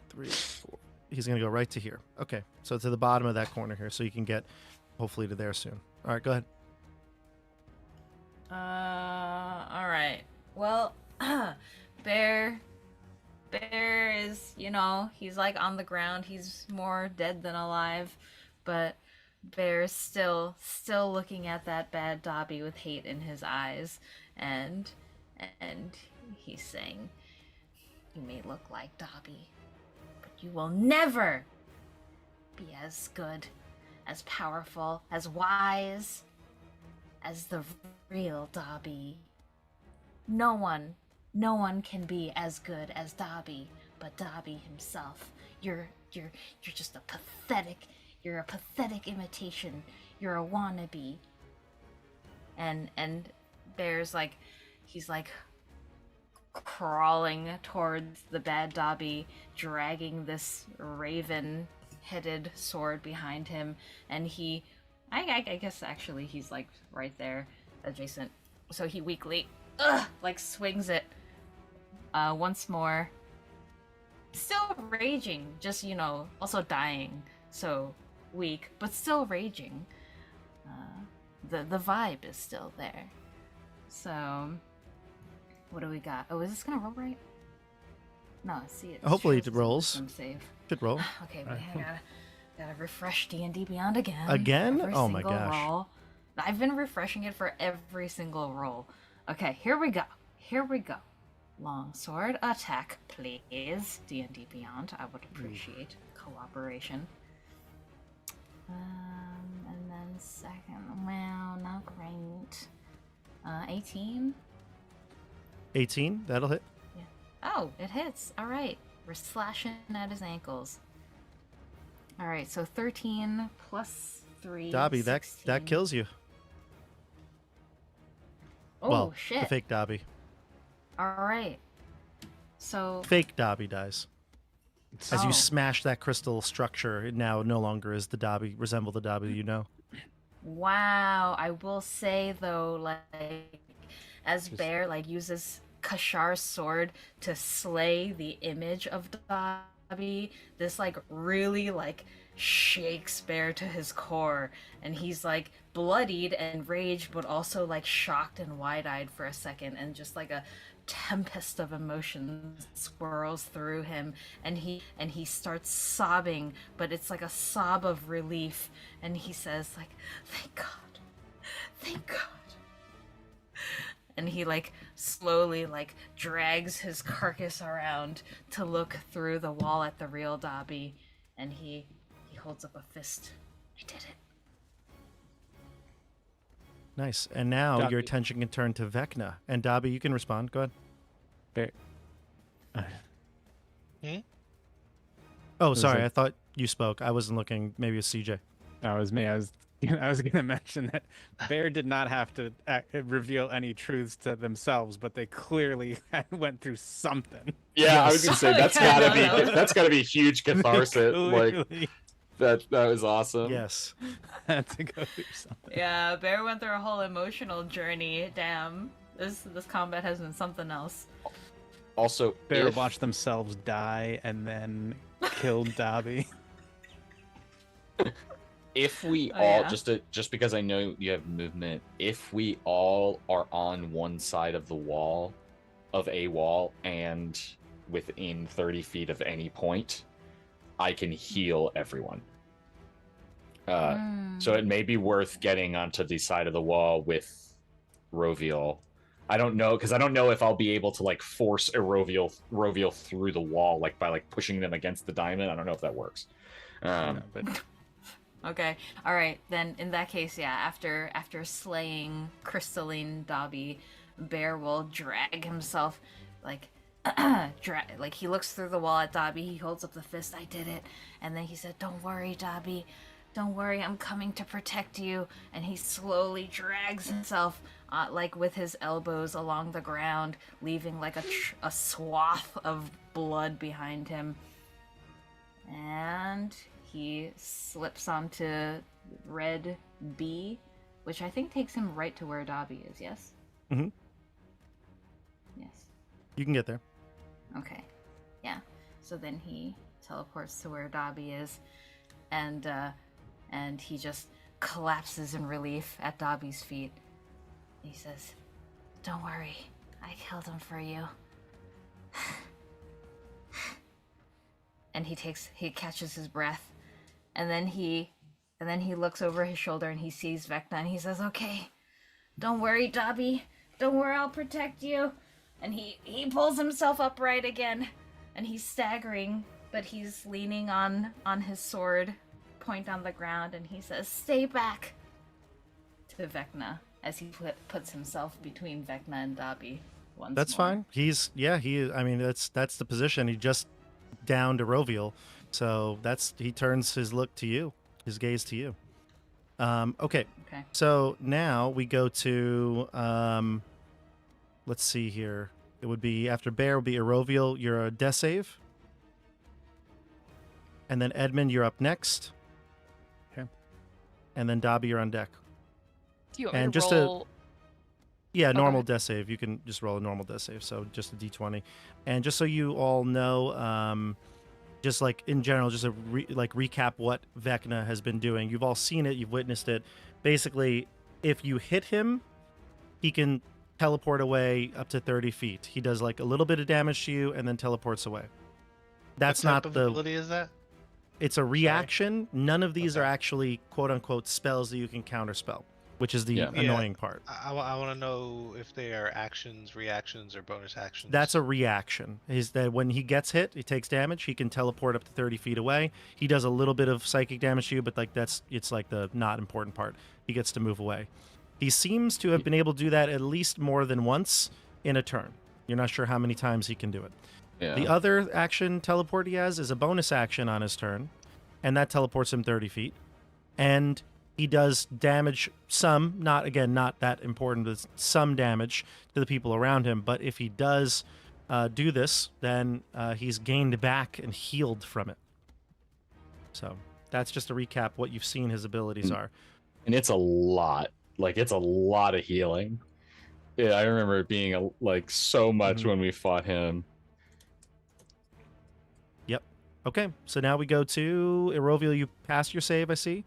3, 4. He's gonna go right to here. Okay, so to the bottom of that corner here, so you can get hopefully to there soon. All right, go ahead. All right. Well, Bear is, he's like on the ground. He's more dead than alive, but Bear's still looking at that bad Dobby with hate in his eyes, and he's saying, "You may look like Dobby, but you will never be as good, as powerful, as wise as the real Dobby. No one can be as good as Dobby, but Dobby himself. You're just a pathetic imitation. You're a wannabe." And Bear's like, he's like crawling towards the bad Dobby, dragging this raven-headed sword behind him, and I guess actually he's like right there, adjacent. So he weakly, like swings it once more. Still raging, just also dying. So weak, but still raging. The vibe is still there. So what do we got? Oh, is this gonna roll right? No, see it. Hopefully shows it it's a rolls. wisdom save. Should roll. Okay, but I gotta refresh D&D Beyond again. Again? Every Oh my single gosh. Roll. I've been refreshing it for every single roll. Okay, here we go. Longsword attack, please. D&D Beyond. I would appreciate cooperation. And then second, well, not great. 18. 18. That'll hit. Yeah. Oh, it hits. All right. We're slashing at his ankles. All right, so 13 plus 3. Dobby, that 16. kills you. Oh, well, shit. the fake Dobby. All right. So. Fake Dobby dies. As you Oh. smash that crystal structure, it now no longer is the Dobby, resemble the Dobby you know. Wow. I will say, though, like, as Bear, like, uses Kashar's sword to slay the image of Dobby, this, like, really, like, shakes Bear to his core, and he's like bloodied and raged, but also like shocked and wide-eyed for a second, and just like a tempest of emotions swirls through him, and he starts sobbing, but it's like a sob of relief, and he says like, thank God, and he like slowly like drags his carcass around to look through the wall at the real Dobby, and he holds up a fist. I did it. Nice. And now your Dobby. attention can turn to Vecna. And Dobby, you can respond. Go ahead. Bear. Oh, was sorry. like- I thought you spoke. I wasn't looking. Maybe it's CJ. That was me. I was going to mention that Bear did not have to reveal any truths to themselves, but they clearly went through something. Yeah, I Yes. was gonna say that's Yeah, gotta no, be no. that's gotta be huge catharsis. Like Clearly that was awesome. Yes. had to go through something. Yeah, Bear went through a whole emotional journey. Damn, this combat has been something else. Also, Bear if, watched themselves die and then killed Dobby. if we Oh, all yeah. just because I know you have movement, if we all are on one side of the wall of a wall and within 30 feet of any point, I can heal everyone. So it may be worth getting onto the side of the wall with Roviel. I don't know, because I don't know if I'll be able to like force a Roviel through the wall, like by like pushing them against the diamond. I don't know if that works. But Okay, all right. Then in that case, yeah. After slaying Crystalline Dobby, Bear will drag himself, like, like he looks through the wall at Dobby. He holds up the fist. I did it. And then he said, "Don't worry, Dobby. Don't worry. I'm coming to protect you." And he slowly drags himself, like with his elbows along the ground, leaving like a swath of blood behind him. And he slips onto red B, which I think takes him right to where Dobby is, yes? Mm-hmm. Yes. You can get there. Okay. Yeah. So then he teleports to where Dobby is, and he just collapses in relief at Dobby's feet. He says, "Don't worry, I killed him for you." And he catches his breath, and then he looks over his shoulder and he sees Vecna and he says, "Okay, don't worry, Dobby. Don't worry, I'll protect you." And he pulls himself upright again, and he's staggering, but he's leaning on his sword, point on the ground, and he says, "Stay back," to Vecna as he puts himself between Vecna and Dobby once That's more. fine. He is. I mean, that's the position. He just down to Roviel, so he turns his look to you, his gaze to you. Okay. Okay. So now we go to let's see here. It would be after Bear would be Eroviel. You're a death save, and then Edmund, you're up next. Okay. And then Dobby, you're on deck. Do you want me And to just a- roll? Yeah, go normal ahead. death save. You can just roll a normal death save, so just a d20. And just so you all know, just like in general, just a recap what Vecna has been doing. You've all seen it, you've witnessed it. Basically, if you hit him, he can teleport away up to 30 feet. He does like a little bit of damage to you and then teleports away. That's what type not of the. ability is that? It's a reaction. None of these Okay. are actually quote unquote spells that you can counterspell, which is the Yeah. annoying part. I want to know if they are actions, reactions, or bonus actions. That's a reaction. Is that when he gets hit, he takes damage, he can teleport up to 30 feet away. He does a little bit of psychic damage to you, but like it's like the not important part. He gets to move away. He seems to have been able to do that at least more than once in a turn. You're not sure how many times he can do it. Yeah. The other action teleport he has is a bonus action on his turn, and that teleports him 30 feet. And he does damage some, not that important, but some damage to the people around him. But if he does do this, then he's gained back and healed from it. So that's just a recap what you've seen his abilities are. And it's a lot. Like it's a lot of healing. Yeah, I remember it being like so much Mhm. when we fought him. Yep. Okay, so now we go to Eroviel. You passed your save, I see.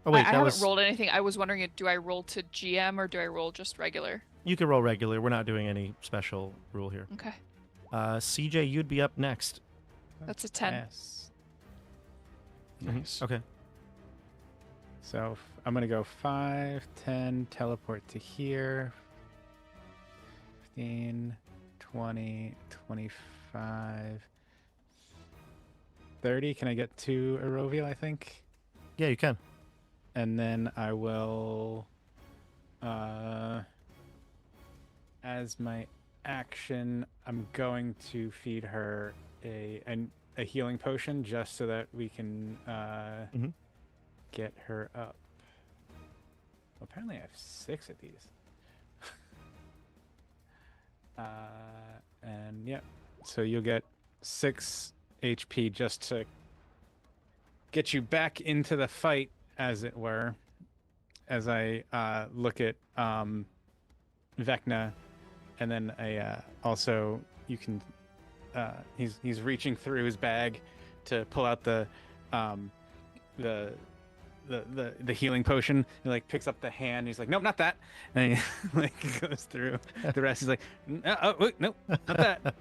Oh wait, I that haven't was. rolled anything. I was wondering, do I roll to GM or do I roll just regular? You can roll regular. We're not doing any special rule here. Okay, CJ, you'd be up next. that's a 10. Yes. Nice. Okay. So I'm going to go 5, 10, teleport to here. 15, 20, 25, 30. Can I get to Eroviel, I think? Yeah, you can. And then I will As my action, I'm going to feed her a healing potion just so that we can Mhm. get her up. Apparently, I have 6 of these. And yeah, so you'll get 6 HP just to get you back into the fight, as it were. As I look at Vecna, and then I also you can he's reaching through his bag to pull out the healing potion. He like picks up the hand. He's like, nope, not that. And he like goes through the rest. He's like, oh, wait, nope, not that.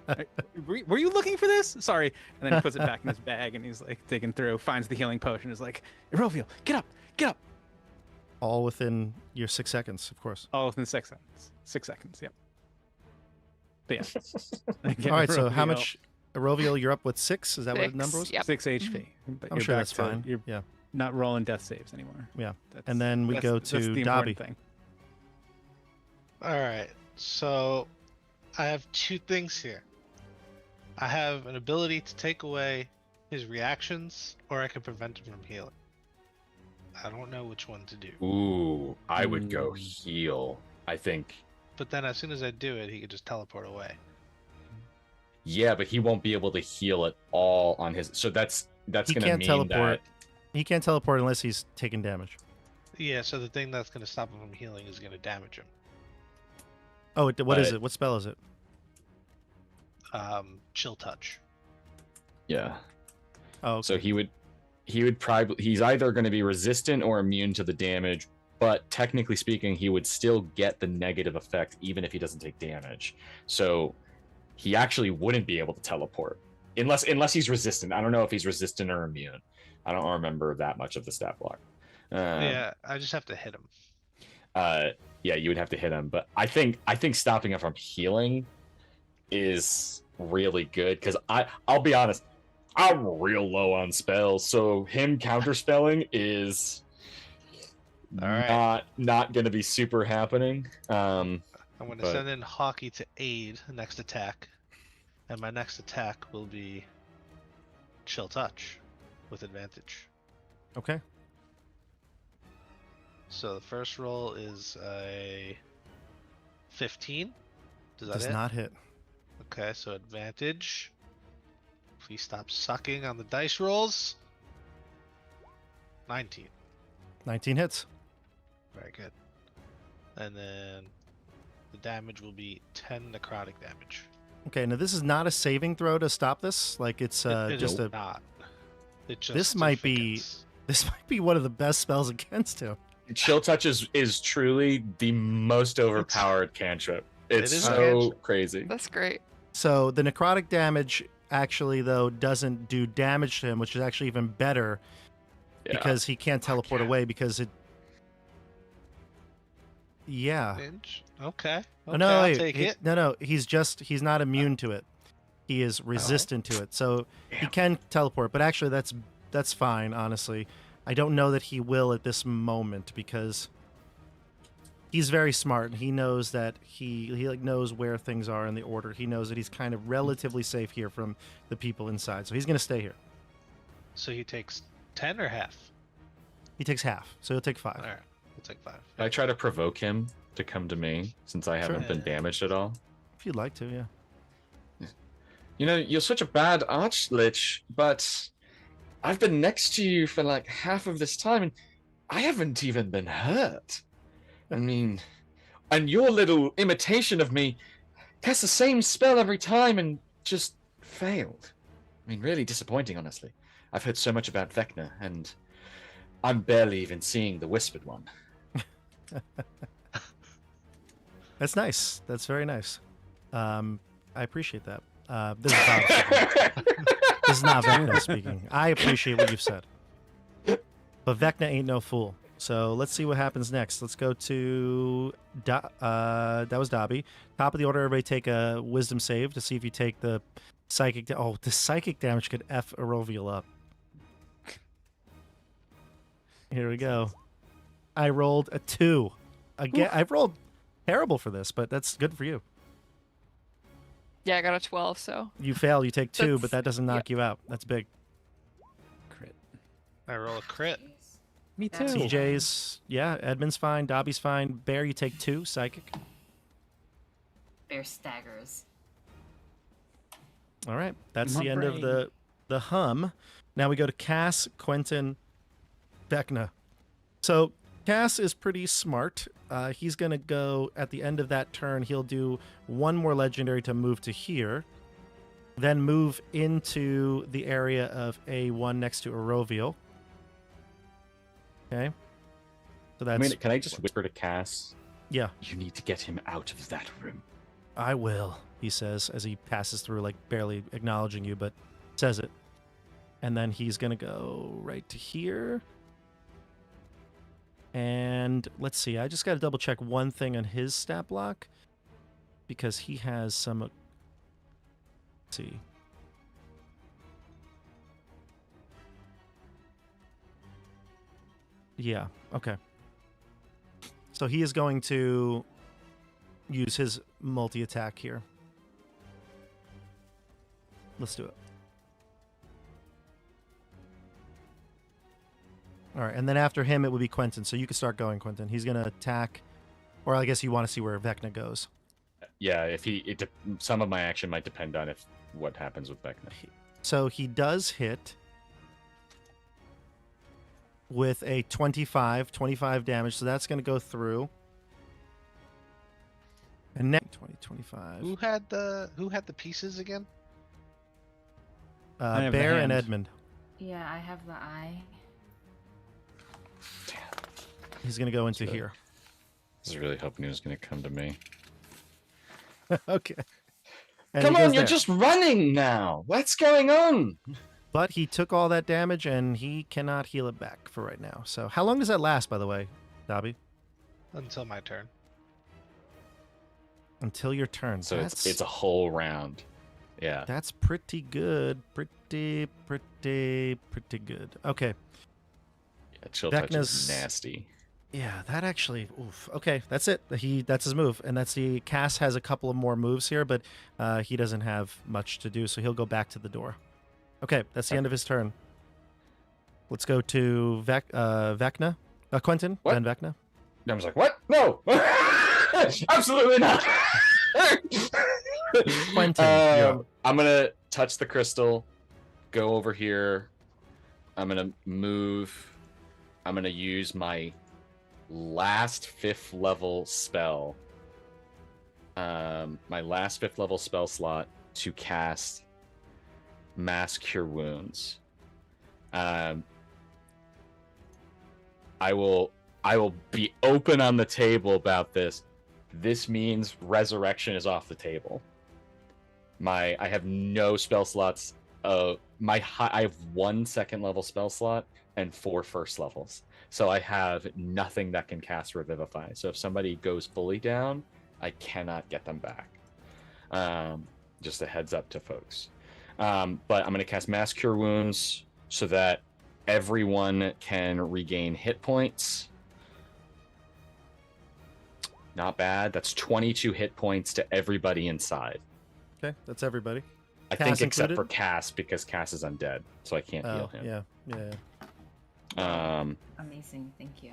Were you looking for this? Sorry. And then he puts it back in his bag and he's like digging through, finds the healing potion. Is like, Eroviel, get up, get up. All within your 6 seconds, of course. All within 6 seconds. 6 seconds. Yep. But yeah. All right, so how Eroviel much, Eroviel, you're up with 6? Is that what the 6, number was? yep. 6 HP. But I'm you're sure back that's to- fine. You're Yeah. not rolling death saves anymore. Yeah. That's- And then we go that's the to important Dobby. thing. All right. So I have 2 things here. I have an ability to take away his reactions, or I can prevent him from healing. I don't know which one to do. Ooh, I would go heal. I think. But then as soon as I do it, he could just teleport away. Yeah, but he won't be able to heal at all on his. So that's He gonna can't mean teleport. that. He can't teleport unless he's taking damage. Yeah, so the thing that's going to stop him from healing is going to damage him. Oh, what is But- it? What spell is it? Chill touch. Yeah. Oh, So he would probably, he's either going to be resistant or immune to the damage, but technically speaking, he would still get the negative effect even if he doesn't take damage. So he actually wouldn't be able to teleport unless he's resistant. I don't know if he's resistant or immune. I don't remember that much of the stat block. Yeah, I just have to hit him. Yeah, you would have to hit him, but I think stopping him from healing is really good because I'll be honest, I'm real low on spells, so him counterspelling is All right. not going to be super happening. I'm going to but- send in Hockey to aid next attack, and my next attack will be Chill Touch with advantage. okay. So the first roll is a 15. Does that Does hit? not hit. Okay, so advantage. Please stop sucking on the dice rolls. 19. 19 hits. Very good. And then the damage will be 10 necrotic damage. Okay, now this is not a saving throw to stop this. Like it's It just is a. not. It just This might be- thickens. This might be one of the best spells against him. Chill Touch is truly the most overpowered cantrip. It's is a so cantrip. crazy. That's great. So the necrotic damage actually though doesn't do damage to him, which is actually even better Yeah. because he can't teleport yeah. away because it. Yeah. Inch? Okay. Oh, Okay, no, I'll wait, take it. No, he's not immune to it. He is resistant to it, so he can teleport. But actually, that's fine. Honestly, I don't know that he will at this moment because he's very smart and he knows that he like knows where things are in the order. He knows that he's kind of relatively safe here from the people inside, so he's going to stay here. So he takes 10 or half? He takes half, so he'll take 5. All right. We'll take 5. I try to provoke him to come to me since I haven't been Yeah. damaged at all. If you'd like to, yeah. You know, you're such a bad archlich, but I've been next to you for like half of this time and I haven't even been hurt. I mean, and your little imitation of me casts the same spell every time and just failed. I mean, really disappointing, honestly. I've heard so much about Vecna, and I'm barely even seeing the Whispered one. That's nice. That's very nice. I appreciate that. This is Bob speaking. This is not Vecna speaking. I appreciate what you've said. But Vecna ain't no fool. So let's see what happens next. Let's go to... that was Dobby. Top of the order, everybody take a wisdom save to see if you take the psychic... Oh, the psychic damage could F Eroviel up. Here we go. I rolled a 2. Again, I've rolled terrible for this, but that's good for you. Yeah, I got a 12, so. You fail, you take 2, but That's- that doesn't knock you out. That's big. Crit. I roll a crit. Me too. That's- CJ's, yeah, Edmund's fine, Dobby's fine. Bear, you take 2, psychic. Bear staggers. All right, that's My the end of brain. the hum. Now we go to Cass, Quentin, Vecna. So Cass is pretty smart. He's going to go at the end of that turn. He'll do one more legendary to move to here, then move into the area of A1 next to Aroviel. Okay. So that's. can I just whisper to Cass? Yeah, You need to get him out of that room. I will, he says as he passes through, like barely acknowledging you, but says it. And then he's going to go right to here. And let's see, I just got to double check one thing on his stat block because he has some. Let's see. Yeah, okay. So he is going to use his multi-attack here. Let's do it. All right, and then after him, it would be Quentin. So you can start going, Quentin. He's going to attack, or I guess you want to see where Vecna goes. Yeah, if some of my action might depend on what happens with Vecna. So he does hit with a 25 damage. So that's going to go through. And next 25. Who had the pieces again? I have the Bear and hand. Edmund. Yeah, I have the eye. He's going to go into Sure. here. I was really hoping he was going to come to me. Okay. And Come he goes on, you're there. just running now. What's going on? But he took all that damage and he cannot heal it back for right now. So how long does that last, by the way, Dobby? Until my turn. Until your turn. So that's, it's a whole round. Yeah. That's pretty good. Pretty good. Okay. Yeah, chill touch Vecna's- is nasty. Yeah, that actually. Oof. Okay, that's it. That's his move, and that's the Cass has a couple of more moves here, but he doesn't have much to do, so he'll go back to the door. Okay, that's the end of his turn. Let's go to Vecna, Quentin, What? then Vecna. I was like, what? No, absolutely not. Quentin, you're up. I'm gonna touch the crystal, go over here. I'm gonna move. I'm gonna use my last 5th level spell. My last 5th level spell slot to cast Mass Cure Wounds. I will be open on the table about this. This means resurrection is off the table. I have no spell slots. I have 1 second level spell slot and 4 first levels. So I have nothing that can cast Revivify. So if somebody goes fully down, I cannot get them back. Just a heads up to folks. But I'm going to cast Mass Cure Wounds so that everyone can regain hit points. Not bad. That's 22 hit points to everybody inside. Okay, that's everybody. I Cass think except included? for Cass, because Cass is undead, so I can't heal Oh, him. yeah. Amazing, thank you.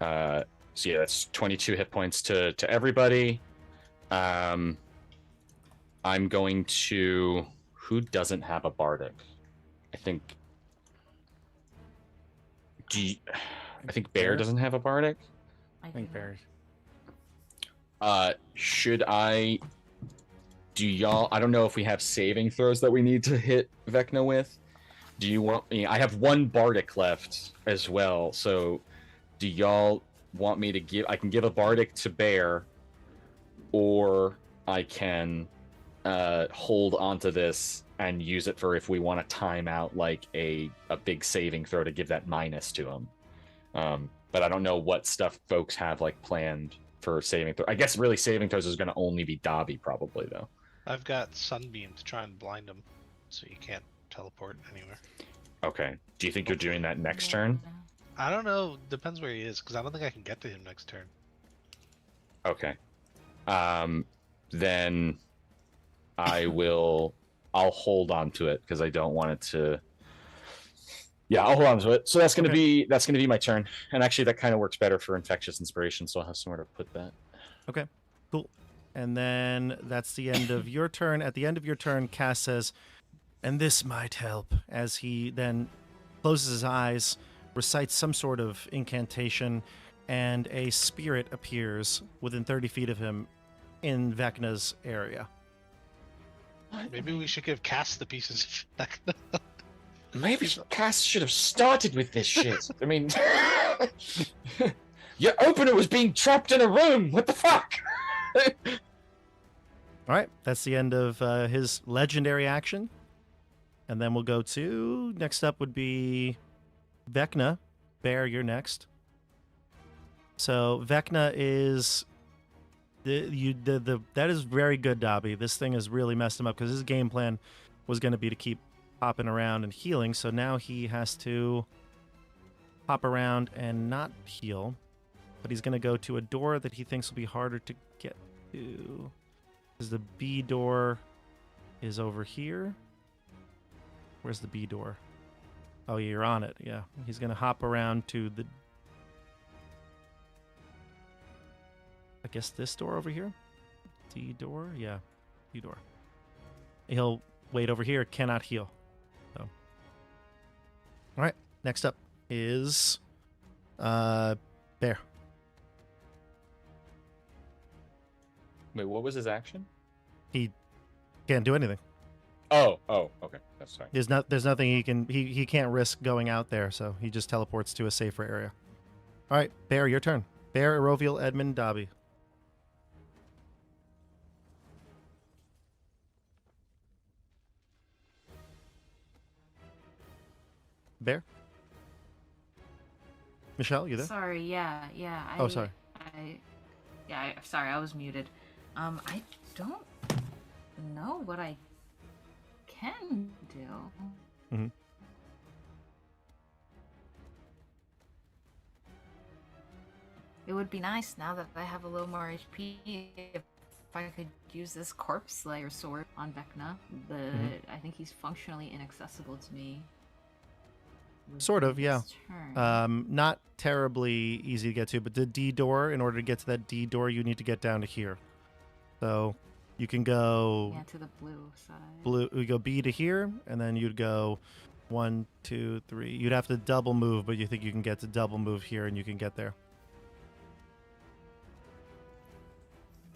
So yeah, that's 22 hit points to everybody. I'm going to. Who doesn't have a bardic? I think. I think Bear Bear? doesn't have a bardic. I think do. Bear. Should I? Do y'all? I don't know if we have saving throws that we need to hit Vecna with. Do you want me? I have 1 bardic left as well. So, do y'all want me to give? I can give a bardic to Bear, or I can hold onto this and use it for if we want to time out like a big saving throw to give that minus to him. But I don't know what stuff folks have like planned for saving throw. I guess really saving throws is going to only be Dobby probably though. I've got Sunbeam to try and blind him, so you can't teleport anywhere. Okay. Do you think you're doing that next turn? I don't know. Depends where he is, because I don't think I can get to him next turn. Okay. Then I'll hold on to it because I don't want it to. Yeah, I'll hold on to it. So that's gonna be my turn. And actually, that kind of works better for infectious inspiration, so I'll have somewhere to put that. Okay, cool. And then that's the end of your turn. At the end of your turn, Cass says, "And this might help," as he then closes his eyes, recites some sort of incantation, and a spirit appears within 30 feet of him in Vecna's area. Maybe we should give Cass the pieces of Vecna. Maybe Cass should have started with this shit. I mean, your opener was being trapped in a room. What the fuck? All right, that's the end of his legendary action. And then we'll go to, next up would be Vecna. Bear, you're next. So Vecna is that is very good, Dobby. This thing has really messed him up because his game plan was going to be to keep hopping around and healing. So now he has to hop around and not heal, but he's going to go to a door that he thinks will be harder to get to. Because the B door is over here. Where's the B door? Oh, yeah, you're on it. Yeah, he's going to hop around to the, I guess this door over here? D door? Yeah, D door. He'll wait over here, cannot heal. So. All right, next up is Bear. Wait, what was his action? He can't do anything. Oh, okay. That's fine. There's nothing he can't risk going out there, so he just teleports to a safer area. All right, Bear, your turn. Bear, Eroviel, Edmund, Dobby. Bear? Michelle, you there? Sorry, yeah. Oh, sorry. Sorry, I was muted. I don't know what I can do. Mm-hmm. It would be nice now that I have a little more HP if I could use this Corpse Slayer sword on Vecna. I think he's functionally inaccessible to me. Sort of, yeah. Turn. Not terribly easy to get to, but the D door, in order to get to that D door, you need to get down to here. So you can go Yeah, to the blue side. we go B to here, and then you'd go 1, 2, 3. You'd have to double move, but you think you can get to double move here, and you can get there.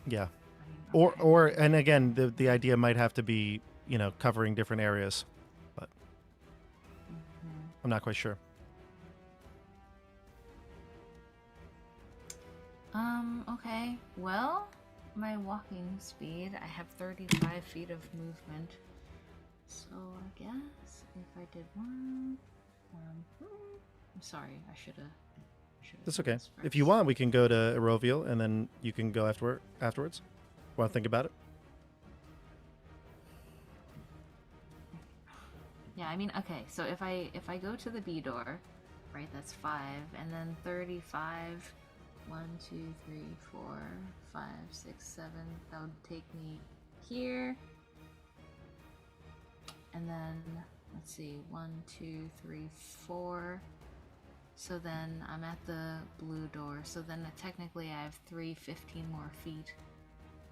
Yeah. I mean, okay. Or and again, the idea might have to be, covering different areas, but Mhm. I'm not quite sure. Okay. Well, my walking speed, I have 35 feet of movement. So I guess if I did one, I'm sorry, I should have. That's okay. If you want, we can go to Eroviel, and then you can go afterwards. Want to think about it? Yeah, I mean, okay. So if I go to the B door, right, that's 5, and then 35. 1, 2, 3, 4, 5, 6, 7. That would take me here. And then, let's see, 1, 2, 3, 4. So then I'm at the blue door. So then technically I have 15 more feet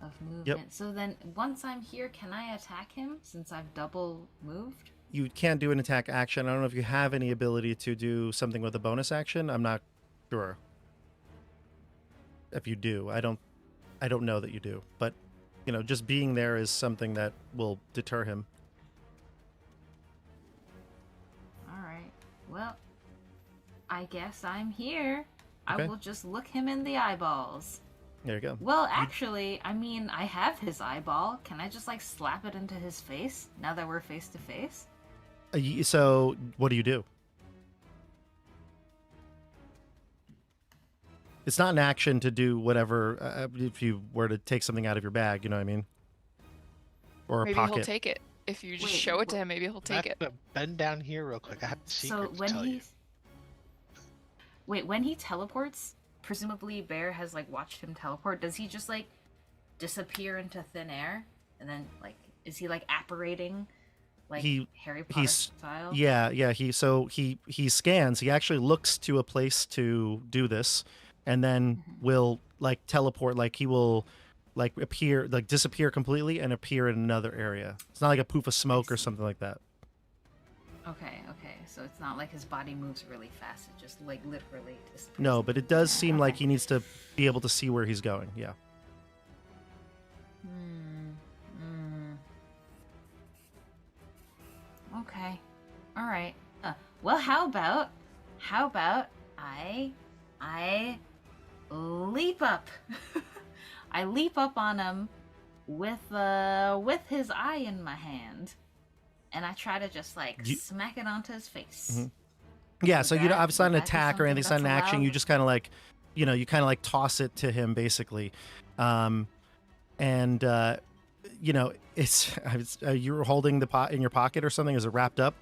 of movement. Yep. So then once I'm here, can I attack him since I've double moved? You can't do an attack action. I don't know if you have any ability to do something with a bonus action. I'm not sure. If you do, I don't know that you do, but just being there is something that will deter him. All right. Well, I guess I'm here. Okay. I will just look him in the eyeballs. There you go. Well, actually, I mean, I have his eyeball. Can I just slap it into his face now that we're face to face? So what do you do? It's not an action to do whatever if you were to take something out of your bag, you know what I mean? Or a Maybe pocket. he'll take it. If you just Wait, show it to him, maybe he'll take it. Bend down here real quick. I have a secret So to when tell you. he... Wait, when he teleports, presumably Bear has like watched him teleport. Does he just like disappear into thin air, and then like is he like apparating like Harry Potter style? Yeah. He scans. He actually looks to a place to do this, and then will like teleport. Like he will like appear, like disappear completely and appear in another area. It's not like a poof of smoke or something like that. Okay. So it's not like his body moves really fast. It just like literally disappears. No, but it does seem like he needs to be able to see where he's going. Yeah. Okay. All right. Well, how about I leap up. I leap up on him with his eye in my hand, and I try to just like smack it onto his face. Yeah, so it's not an attack or anything, it's not an action. You just kind of like, you kind of like toss it to him basically. It's you're holding the pot in your pocket or something. Is it wrapped up?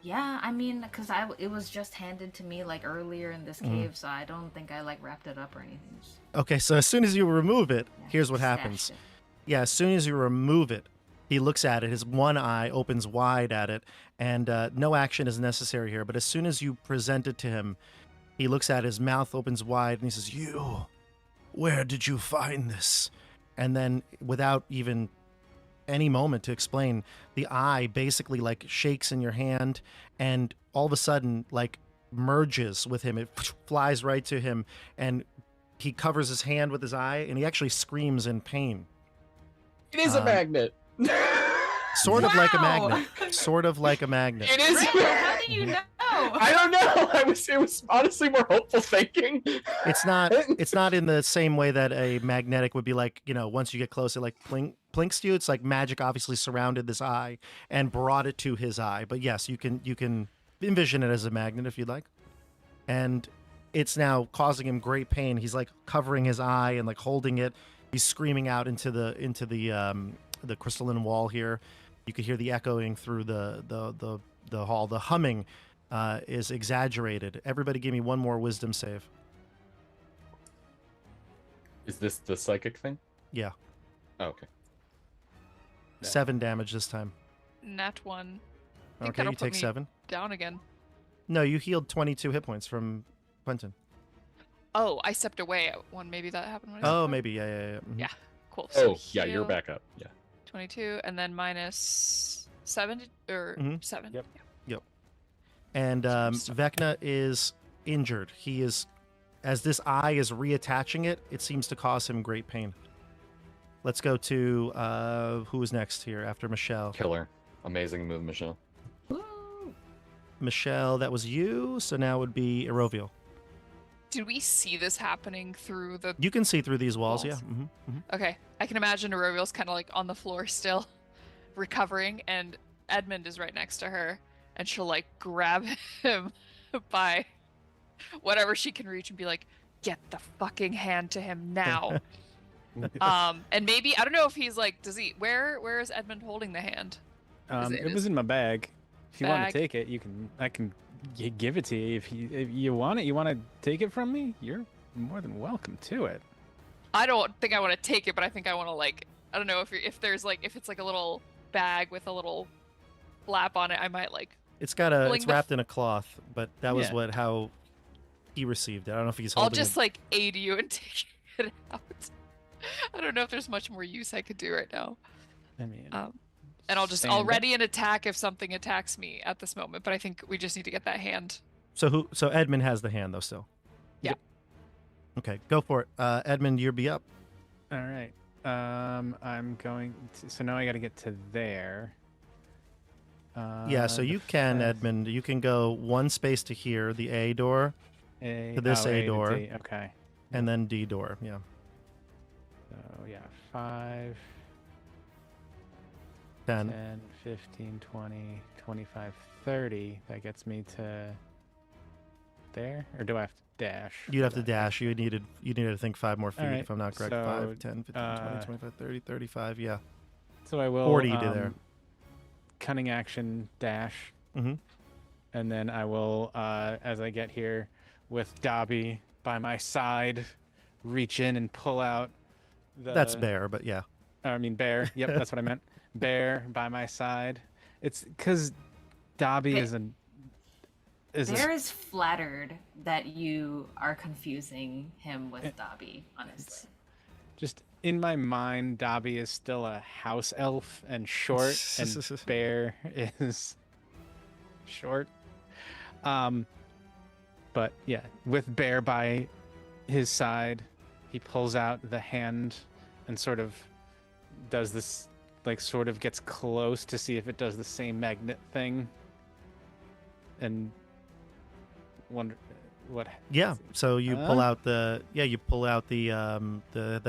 Yeah, I mean, because it was just handed to me like earlier in this cave, so I don't think I like wrapped it up or anything. Okay, so as soon as you remove it, here's what happens. Yeah, as soon as you remove it, he looks at it. His one eye opens wide at it, and no action is necessary here. But as soon as you present it to him, he looks at it, his mouth opens wide, and he says, "You, where did you find this?" And then, without even any moment to explain, the eye basically like shakes in your hand, and all of a sudden like merges with him. It flies right to him, and he covers his hand with his eye, and he actually screams in pain. It is a magnet. Sort of like a magnet. Sort of like a magnet. It is. How do you know? I don't know. It was honestly more hopeful thinking. It's not in the same way that a magnetic would be like, once you get close, it like plinks to you. It's like magic obviously surrounded this eye and brought it to his eye. But yes, you can envision it as a magnet if you'd like. And it's now causing him great pain. He's like covering his eye and like holding it. He's screaming out into the crystalline wall here. You could hear the echoing through the hall. The humming is exaggerated. Everybody give me one more wisdom save. Is this the psychic thing? Yeah. Oh, okay. 7 damage this time. Nat 1. I think Okay, that'll you put take me 7. down again. No, you healed 22 hit points from Quentin. Oh, I stepped away at 1. Maybe that happened when I Oh, stepped maybe. Yeah. Mhm. Yeah, cool. Oh, So yeah, you're heal, back up. Yeah. 22, and then minus 7 or 7. Yep. Yeah. And Vecna is injured. He is, as this eye is reattaching it, it seems to cause him great pain. Let's go to who is next here after Michelle. Killer. Amazing move, Michelle. Michelle, that was you. So now it would be Eroviel. Did we see this happening through the... You can see through these walls, yeah. Okay, I can imagine Auroviel's kind of like on the floor still, recovering, and Edmund is right next to her, and she'll like grab him by whatever she can reach and be like, "Get the fucking hand to him now." And maybe, I don't know if he's like, where is Edmund holding the hand? It was in my bag. If you want to take it, I can give it to you. If you want it, you want to take it from me, you're more than welcome to it. I don't think I want to take it, but I think I want to like, I don't know if it's like a little bag with a little flap on it, I might like. It's wrapped in a cloth, but that was how he received it. I don't know if he's holding it. I'll just like aid you and take it out. I don't know if there's much more use I could do right now. I mean, and I'll ready an attack if something attacks me at this moment, but I think we just need to get that hand. So Edmund has the hand though still. Yeah. Okay, go for it. Edmund, you'll be up. all right. I'm going to, so now I got to get to there. Yeah, so you can, Edmund. You can go one space to here, the A door, to this A door, okay, and then D door. Yeah. So yeah, 5, 10. 10, 15, 20, 25, 30. That gets me to there, or do I have to dash? You'd have to dash. You needed to think 5 more feet, All right, if I'm not correct. so, 5, 10, 15, 20, 25, 30, 35. Yeah. So I will 40 to there. Cunning action dash, Mhm. and then I will, as I get here, with Dobby by my side, reach in and pull out That's Bear, but yeah. I mean, Bear. Yep, that's what I meant. Bear by my side. It's because Dobby is Bear is flattered that you are confusing him with Dobby, honestly. Just in my mind, Dobby is still a house elf and short, and Bear is short. But yeah, with Bear by his side, he pulls out the hand and sort of does this, like, sort of gets close to see if it does the same magnet thing. And wonder what. Yeah. So you pull out the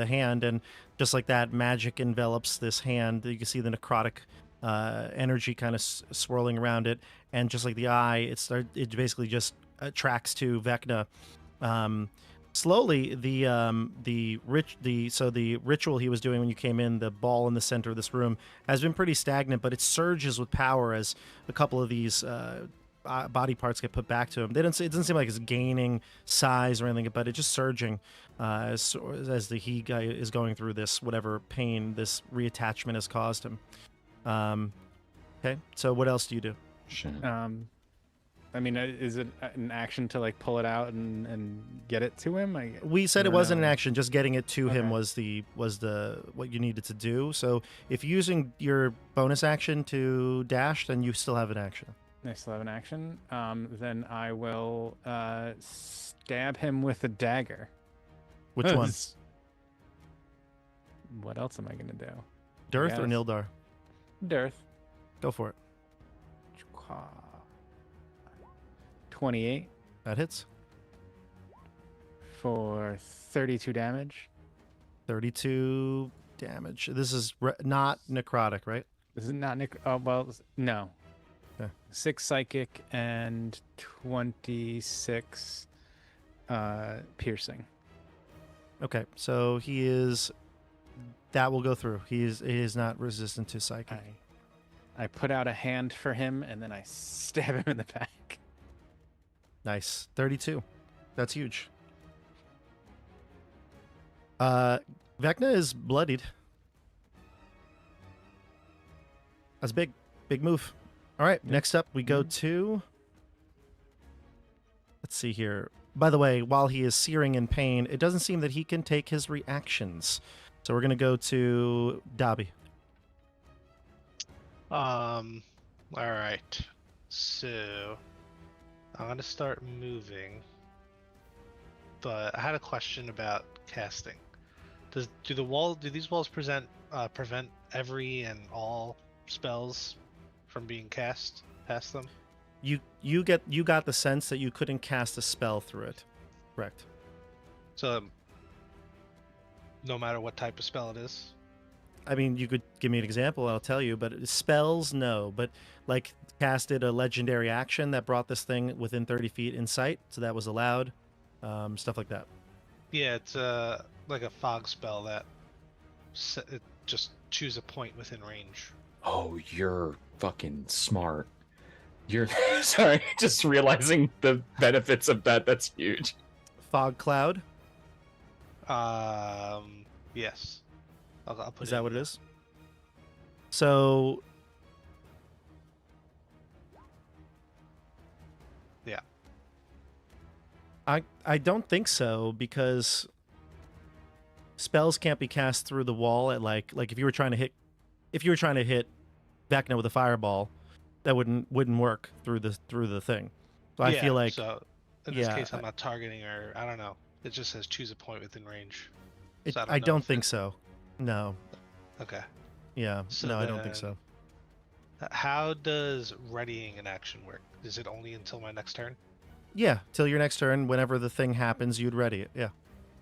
hand, and just like that, magic envelops this hand. You can see the necrotic energy kind of swirling around it, and just like the eye, it basically just tracks to Vecna. Slowly, the ritual he was doing when you came in, the ball in the center of this room, has been pretty stagnant, but it surges with power as a couple of these body parts get put back to him. It doesn't seem like it's gaining size or anything, but it's just surging as the he guy is going through this whatever pain this reattachment has caused him. Okay, so what else do you do? I mean, is it an action to like pull it out and get it to him? We said it wasn't an action; just getting it to him was the what you needed to do. So if you're using your bonus action to dash, then you still have an action. I still have an action. Then I will stab him with a dagger. Which one? What else am I gonna do? Dearth or Nildar? Dearth. Go for it. 28. That hits. For 32 damage. 32 damage. This is not necrotic, right? This is not Oh, well, no. Okay. 6 psychic and 26 piercing. Okay, so that will go through. He is not resistant to psychic. I put out a hand for him, and then I stab him in the back. Nice. 32. That's huge. Vecna is bloodied. That's big. Big move. All right, next up we go to... Let's see here. By the way, while he is searing in pain, it doesn't seem that he can take his reactions. So we're going to go to Dobby. All right. So I'm going to start moving. But I had a question about casting. Do these walls prevent every and all spells from being cast past them? You got the sense that you couldn't cast a spell through it. Correct. So no matter what type of spell it is? I mean, you could give me an example, I'll tell you, but spells, no. But, like, casted a legendary action that brought this thing within 30 feet in sight, so that was allowed. Stuff like that. Yeah, it's like a fog spell that it just choose a point within range. Oh, you're fucking smart. You're sorry, just realizing the benefits of that. That's huge. Fog cloud. Yes. I'll put is that what it is? So. Yeah. I don't think so, because spells can't be cast through the wall at like if you were trying to hit Vecna with a fireball, that wouldn't work through the thing. So I feel like so in this case I'm not targeting her. I don't know. It just says choose a point within range. So I don't think so. No. Okay. Yeah. So no, I don't think so. How does readying an action work? Is it only until my next turn? Yeah, till your next turn. Whenever the thing happens, you'd ready it. Yeah.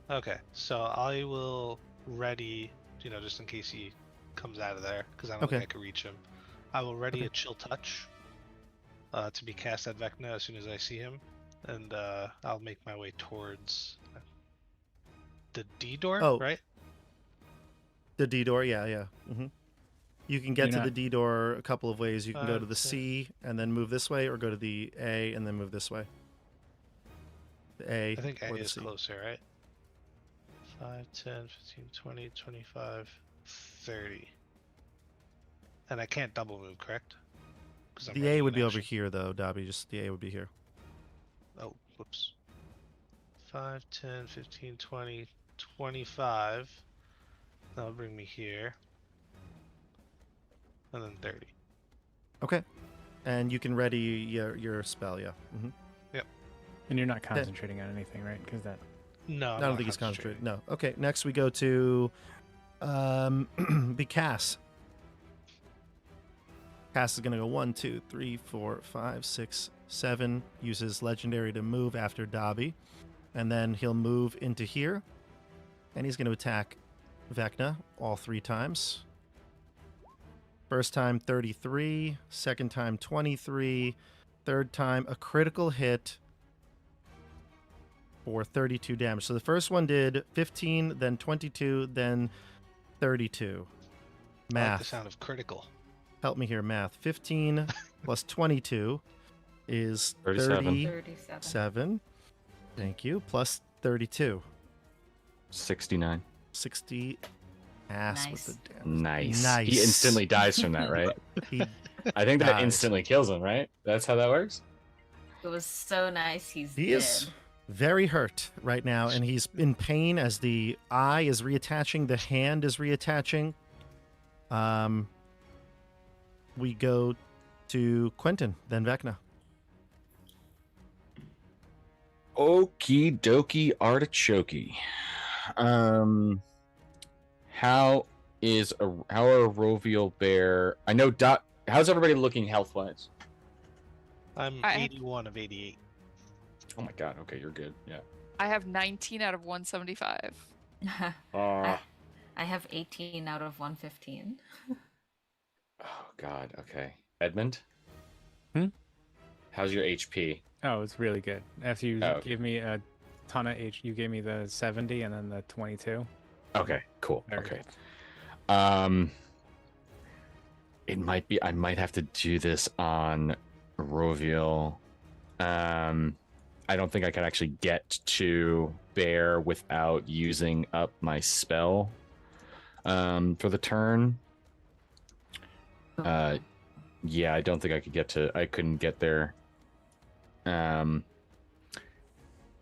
Okay, so I will ready, just in case he comes out of there, because I don't think I can reach him. I will ready a chill touch to be cast at Vecna as soon as I see him, and I'll make my way towards the D door, right? The D door, yeah. Mm-hmm. You can get to the D door a couple of ways. You can go to the C and then move this way, or go to the A and then move this way. A. I think A or the is C. closer, right? 5, 10, 15, 20, 25, 30. And I can't double move, correct? 'Cause I'm The ready A in would be over action. here, though, Dobby. Just the A would be here. Oh, whoops. 5, 10, 15, 20, 25. That'll bring me here. And then 30. Okay. And you can ready your spell, yeah. Mm-hmm. And you're not concentrating on anything, right? Because that. No, I I'm don't not think he's concentrating. concentrated. No. Okay, next we go to be Cass. Cass is going to go 1, 2, 3, 4, 5, 6, 7. Uses legendary to move after Dobby. And then he'll move into here. And he's going to attack Vecna all 3 times. First time 33, second time 23, third time a critical hit for 32 damage. So the first one did 15, then 22, then 32. I like the Math. sound of critical. Help me here, math. 15 plus 22 is 37. 37. Thank you. Plus 32. 69. 60. Ass with Nice. the damage. Nice. Nice. He instantly dies from that, right? He I think that dies. instantly kills him, right? That's how that works? It was so nice. He's He dead. is very hurt right now, and he's in pain as the eye is reattaching, the hand is reattaching. We go to Quentin, then Vecna. Okie dokie artichoke. How are Rovial Bear? I know how's everybody looking health wise? I'm I- 81 of 88. Oh my god, okay, you're good. Yeah. I have 19 out of 175. Uh, I have 18 out of 115. oh god, okay. Edmund? Hmm? How's your HP? Oh, it's really good. After you Oh. gave me a ton of you gave me the 70 and then the 22. Okay, cool. Very Okay. good. It might be I might have to do this on Rovial. I don't think I can actually get to Bear without using up my spell for the turn. Yeah, I don't think I couldn't get there.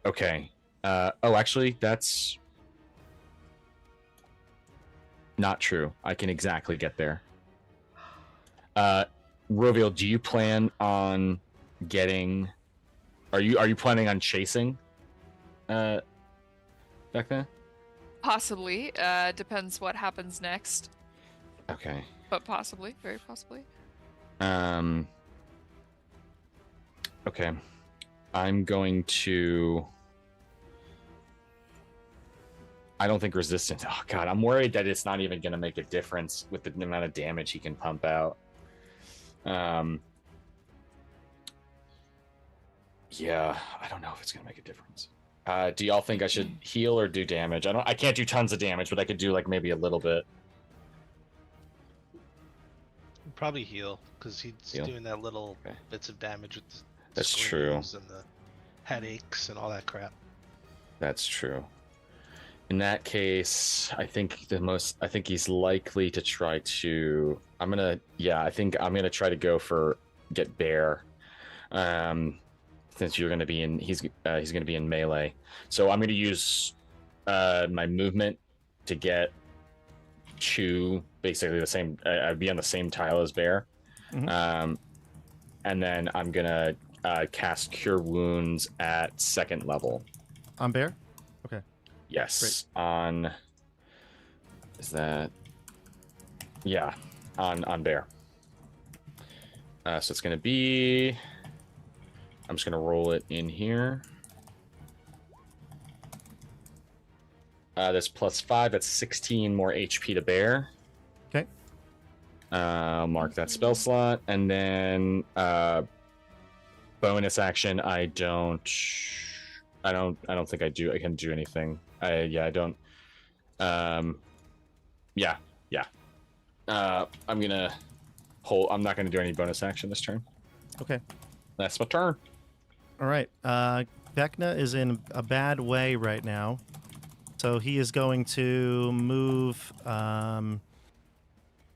Okay. Actually, that's not true. I can exactly get there. Rovial, do you plan on getting? Are you planning on chasing? Vecna? Possibly. Depends what happens next. Okay. But possibly. Very possibly. Okay. I'm going to. I don't think resistance. Oh god, I'm worried that it's not even going to make a difference with the amount of damage he can pump out. Yeah, I don't know if it's going to make a difference. Do y'all think I should heal or do damage? I can't do tons of damage, but I could do like maybe a little bit. Probably heal, because he's Heal? doing that little Okay. bits of damage with the That's true. screams and the headaches and all that crap. That's true. In that case, I think he's likely to try to. I think I'm gonna try to go for get Bear, since you're gonna be in. He's gonna be in melee, so I'm gonna use my movement to get to basically the same. I'd be on the same tile as Bear, Mhm. and then I'm gonna cast Cure Wounds at 2nd level. On Bear? Okay. Yes. On. Is that? Yeah. On Bear. So it's gonna be. I'm just gonna roll it in here. That's +5. That's 16 more HP to Bear. Okay. Mark that spell slot, and then bonus action. I don't think I can do anything. I don't. Yeah. I'm gonna hold. I'm not gonna do any bonus action this turn. Okay. That's my turn. All right. Vecna is in a bad way right now. So he is going to move.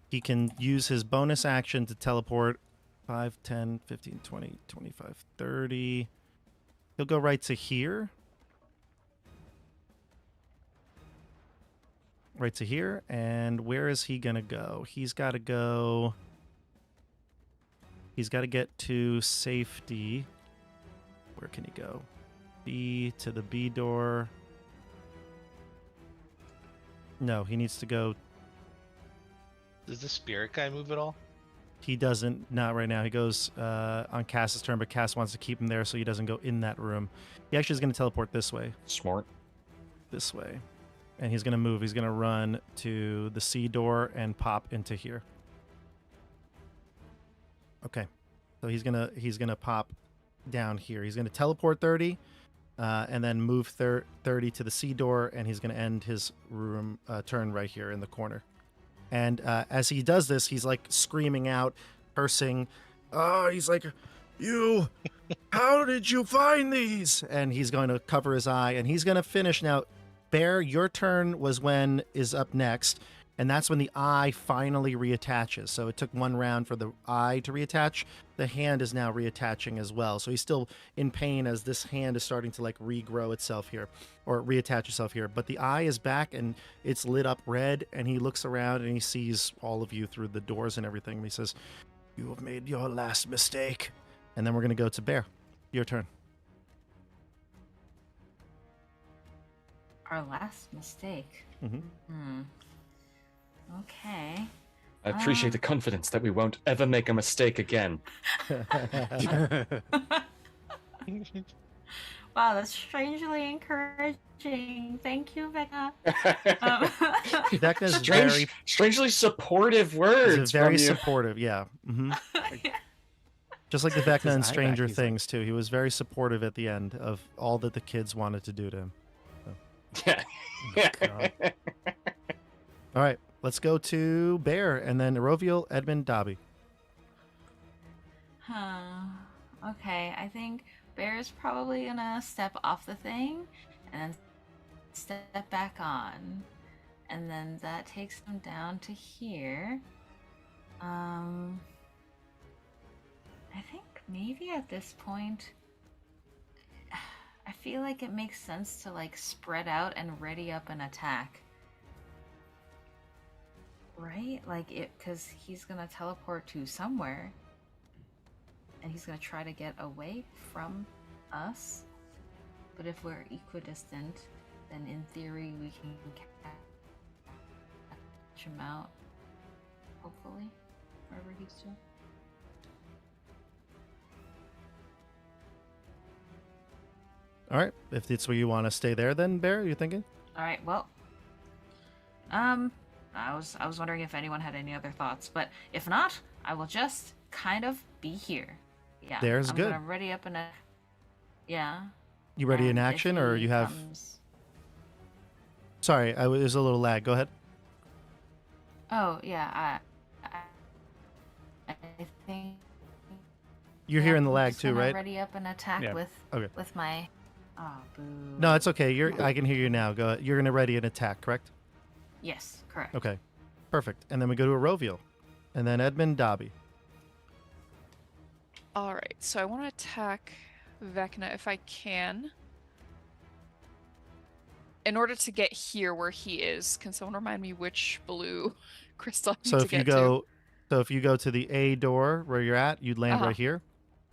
He can use his bonus action to teleport 5, 10, 15, 20, 25, 30. He'll go right to here. Right to here. And where is he going to go? He's got to go. He's got to get to safety. Where can he go? B to the B door. No, he needs to go. Does the spirit guy move at all? He doesn't, not right now. He goes on Cass's turn, but Cass wants to keep him there so he doesn't go in that room. He actually is going to teleport this way. Smart. This way. And he's going to move. He's going to run to the C door and pop into here. Okay. So he's gonna pop down here. He's going to teleport 30 and then move 30 to the C door, and he's going to end his room turn right here in the corner. And as he does this, he's like screaming out, cursing. He's like, "You, how did you find these?" And he's going to cover his eye, and he's going to finish now. Bear, your turn is up next, and that's when the eye finally reattaches. So it took one round for the eye to reattach. The hand is now reattaching as well. So he's still in pain as this hand is starting to like regrow itself here, or reattach itself here. But the eye is back and it's lit up red, and he looks around and he sees all of you through the doors and everything. And he says, "You have made your last mistake." And then we're going to go to Bear. Your turn. Our last mistake. Mm-hmm. Okay. I appreciate the confidence that we won't ever make a mistake again. Wow, that's strangely encouraging. Thank you, Vecna. Vecna's very Strangely supportive words. He's very from you. supportive, yeah. Mm-hmm. Just like the Vecna in Stranger Things, too. He was very supportive at the end of all that the kids wanted to do to him. Yeah. God. All right, let's go to Bear, and then Eroviel, Edmund, Dobby. Okay, I think Bear's probably gonna step off the thing and then step back on. And then that takes him down to here. I think maybe at this point, I feel like it makes sense to like spread out and ready up an attack. Right? Like it, because he's gonna teleport to somewhere. And he's gonna try to get away from us. But if we're equidistant, then in theory we can catch him out. Hopefully. Wherever he's to. All right, if it's where you want to stay there, then Bear, you're thinking? All right. Well, I was wondering if anyone had any other thoughts, but if not, I will just kind of be here. Yeah. There's I'm good. gonna ready up in a. Yeah. You ready in And if action, or he you have? comes- Sorry, there's a little lag. Go ahead. Oh yeah. I think. You're yeah, hearing the I'm lag just too, gonna right? Ready up an attack Yeah. Okay. with my. Oh, boo. No, it's okay. I can hear you now. Go ahead. You're gonna ready an attack, correct? Yes, correct. Okay, perfect. And then we go to Eroviel, and then Edmund, Dobby. All right, so I want to attack Vecna if I can. In order to get here where he is, can someone remind me which blue crystal I need So to if you get go, to the A door where you're at, you'd land Uh-huh. right here.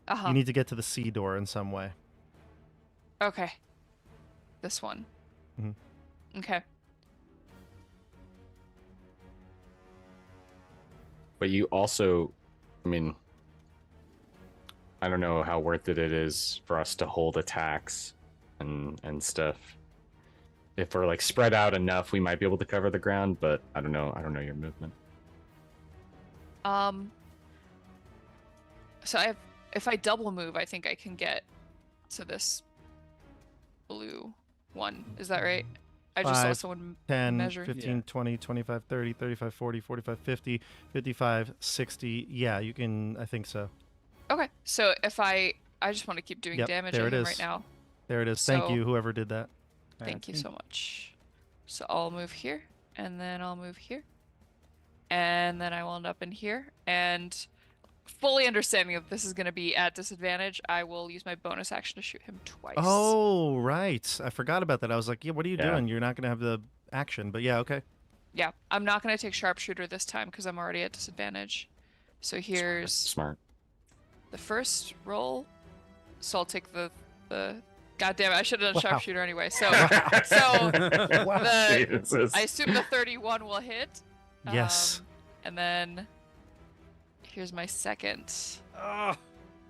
to? Uh-huh. You need to get to the C door in some way. Okay. This one. Mhm. Okay. But you also, I mean, I don't know how worth it is for us to hold attacks and stuff. If we're like spread out enough, we might be able to cover the ground, but I don't know. I don't know your movement. So if I double move, I think I can get to this blue one. Is that right? I just saw 5, someone 10, measure. 15, Yeah. 20, 25, 30, 35, 40, 45, 50, 55, 60. Yeah, you can, I think so. Okay, so if I just want to keep doing Yep, damage there at it him is. right now. There it is. Thank So- you, whoever did that. Thank you so much. So I'll move here, and then I'll move here, and then I will end up in here. And fully understanding that this is going to be at disadvantage, I will use my bonus action to shoot him twice. Oh, right. I forgot about that. I was like, yeah, what are you Yeah. doing? You're not going to have the action. But yeah, okay. Yeah, I'm not going to take sharpshooter this time because I'm already at disadvantage. So here's Smart. the first roll. So I'll take the God damn it, I should have done Wow. sharpshooter anyway. So Wow. Jesus. I assume the 31 will hit. Yes. And then here's my second. Oh,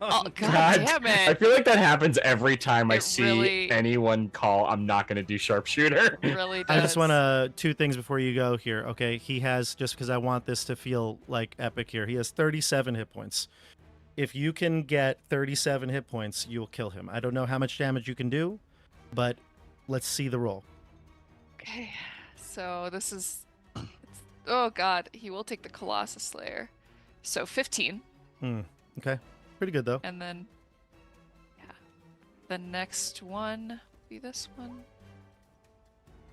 Oh, God God, damn I it. feel like that happens every time I It see really- anyone call. I'm not going to do sharpshooter. It really does. I just want to, 2 things before you go here. Okay. He has, just because I want this to feel like epic here, he has 37 hit points. If you can get 37 hit points, you'll kill him. I don't know how much damage you can do, but let's see the roll. Okay, so this is. Oh God, he will take the Colossus Slayer. So 15, Okay. Pretty good, though. and then yeah, the next one will be this one.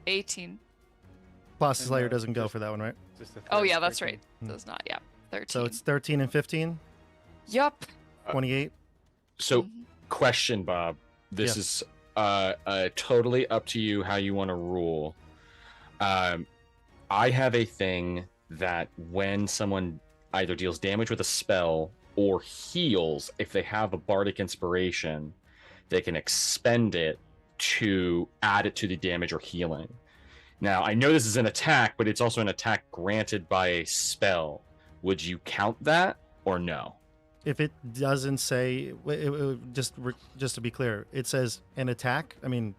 18. Colossus And, Slayer doesn't go just- for that one, right? just the Oh third yeah, that's freaking- right. Does not. Yeah, 13. So it's 13 and 15, Yup. 28. So, Mhm. question, Bob. This is totally up to you how you want to rule. I have a thing that when someone either deals damage with a spell or heals, if they have a bardic inspiration, they can expend it to add it to the damage or healing. Now, I know this is an attack, but it's also an attack granted by a spell. Would you count that or no? If it doesn't say, just to be clear, it says an attack. I mean,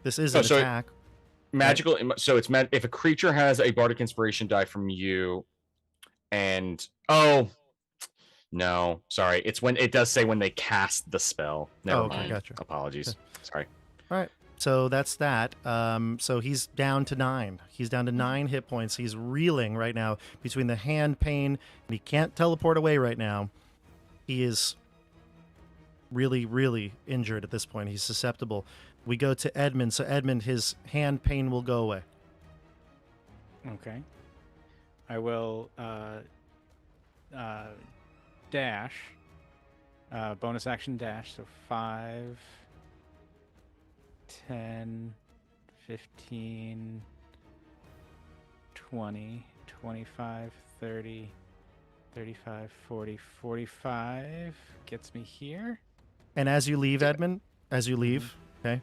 this is an so attack. Magical. So it's meant if a creature has a bardic inspiration die from you, and no, sorry, it's when it does say when they cast the spell. Never okay, mind. gotcha. Apologies. Sorry. All right. So that's that. So he's down to 9. He's down to 9 hit points. He's reeling right now between the hand pain, and he can't teleport away right now. He is really, really injured at this point. He's susceptible. We go to Edmund. So Edmund, his hand pain will go away. Okay. I will dash. Bonus action dash. So 5, 10, 15, 20, 25, 30, 35, 40, 45. Gets me here. And as you leave, Edmund, as you leave, okay?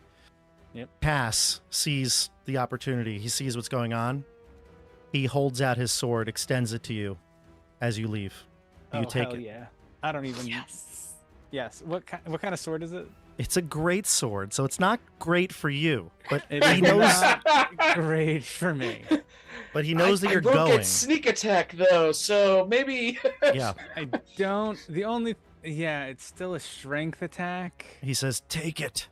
Yep. Cass sees the opportunity. He sees what's going on. He holds out his sword, extends it to you as you leave. You take hell it. yeah. I don't even. Yes. Yes. What kind of sword is it? It's a great sword, so it's not great for you, but It he is knows. not great for me. But he knows that you're I going. get sneak attack though, so maybe. Yeah. I don't. The only. Yeah, it's still a strength attack. He says, "Take it."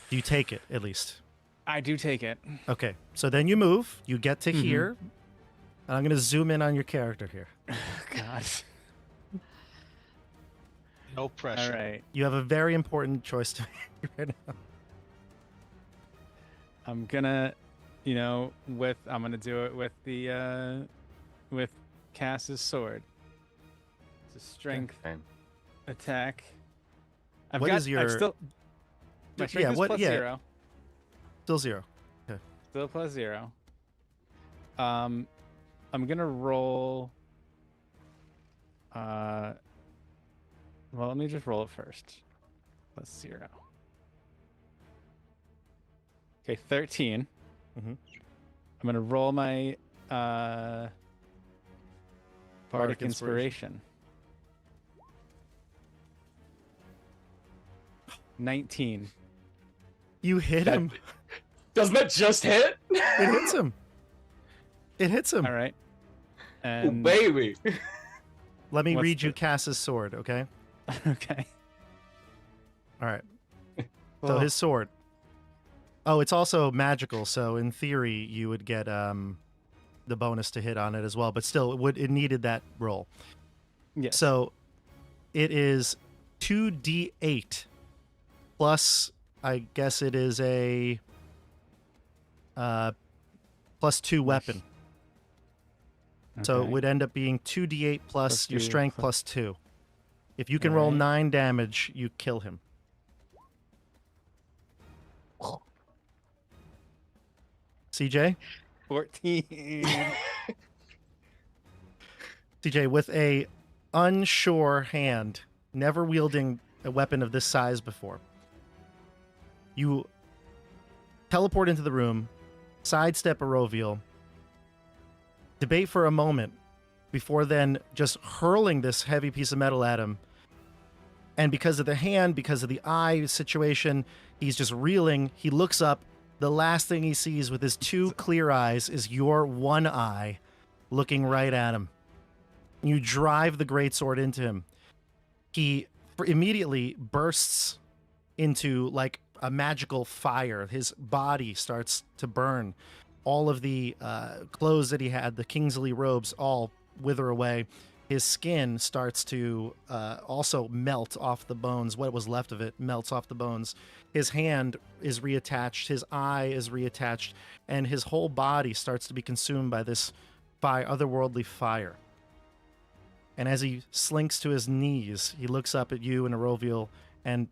Do you take it at least? I do take it. Okay. So then you move. You get to Mhm. here. And I'm going to zoom in on your character here. God. No pressure. All right. You have a very important choice to make right now. I'm gonna, I'm gonna do it with the, with Cass's sword. It's a strength Okay. attack. I've What got, is your- I've still, my strength is plus 0. Still 0. Still plus 0. I'm gonna roll. Well, let me just roll it first. Plus 0. Okay, 13. Mhm. I'm gonna roll my bardic Bardic inspiration. 19. You hit him. Doesn't that just hit? It hits him. It hits him. All right. Oh, And baby. Let me What's read you the- Cass's sword, okay? okay. All right. So Well, his sword. Oh, it's also magical, so in theory you would get the bonus to hit on it as well, but still it needed that roll. yes. So it is 2d8 plus I guess it is a +2 weapon. So it Okay. would end up being 2d8 plus your 2 strength plus- +2. If you can roll Right. 9 damage, you kill him. CJ? 14. CJ, with a unsure hand, never wielding a weapon of this size before, you teleport into the room, sidestep Aroviel, debate for a moment before then just hurling this heavy piece of metal at him. And because of the hand, because of the eye situation, he's just reeling. He looks up. The last thing he sees with his 2 clear eyes is your one eye looking right at him. You drive the greatsword into him. He immediately bursts into like a magical fire. His body starts to burn. All of the clothes that he had, the Kingsley robes, all wither away. His skin starts to also melt off the bones. What was left of it melts off the bones. His hand is reattached. His eye is reattached. And his whole body starts to be consumed by this otherworldly fire. And as he slinks to his knees, he looks up at you and Aroviel,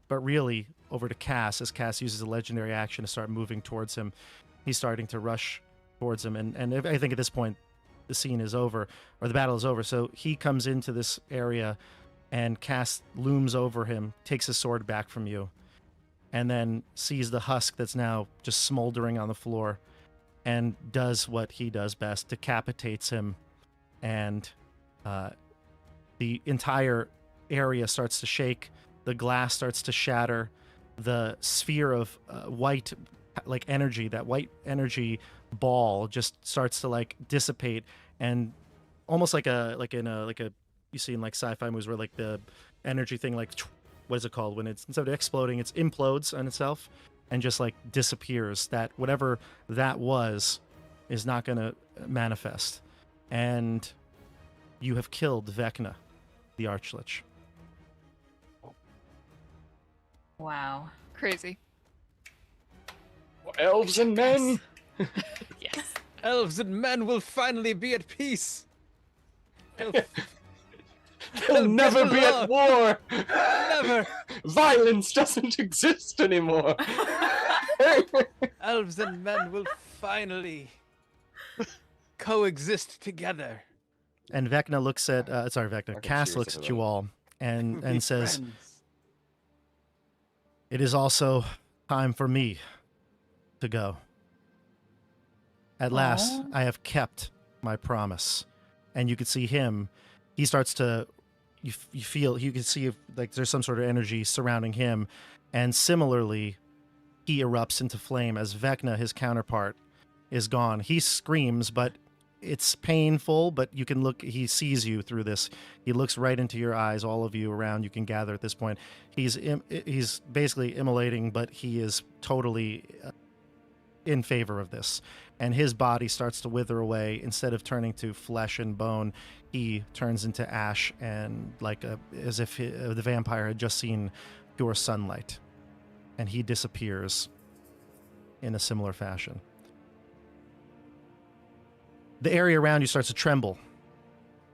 but really over to Cass, as Cass uses a legendary action to start moving towards him. He's starting to rush towards him. And I think at this point, the scene is over, or the battle is over. So he comes into this area, and Cass looms over him, takes his sword back from you, and then sees the husk that's now just smoldering on the floor, and does what he does best, decapitates him, and the entire area starts to shake. The glass starts to shatter. The sphere of white, like energy, that white energy ball just starts to like dissipate, and almost like you see in like sci-fi movies where like the energy thing, like what is it called when it's instead of exploding, it's implodes on itself and just like disappears. That whatever that was is not going to manifest, and you have killed Vecna, the Archlich. Wow. Crazy. Elves and men. Yes. Elves and men will finally be at peace. They'll They'll never get be at along. war. Never. Violence doesn't exist anymore. Elves and men will finally coexist together. And Vecna looks at Vecna. can Cass cheers looks to at you that. all We'll and be says, friends. "It is also time for me to go. At last, Aw. I have kept my promise." And you can see him. He starts to, you can see like there's some sort of energy surrounding him. And similarly, he erupts into flame as Vecna, his counterpart, is gone. He screams, but it's painful, but you can look, he sees you through this. He looks right into your eyes, all of you around you can gather at this point. He's basically immolating, but he is totally in favor of this. And his body starts to wither away. Instead of turning to flesh and bone, he turns into ash, and as if the vampire had just seen pure sunlight. And he disappears in a similar fashion. The area around you starts to tremble.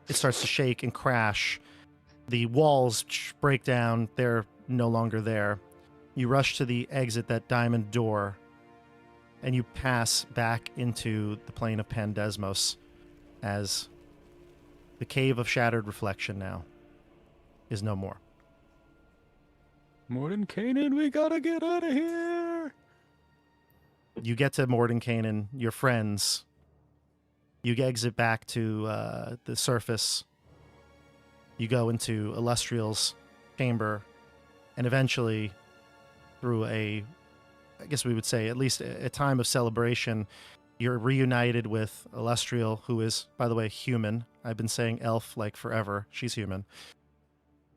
It starts to shake and crash. The walls break down. They're no longer there. You rush to the exit, that diamond door, and you pass back into the plane of Pandesmos as the cave of shattered reflection now is no more. Mordenkainen, we gotta get out of here. You get to Mordenkainen, your friends. You exit back to the surface. You go into Illustrial's chamber, and eventually, through I guess we would say at least a time of celebration, you're reunited with Illustrial, who is, by the way, human. I've been saying elf like forever. She's human.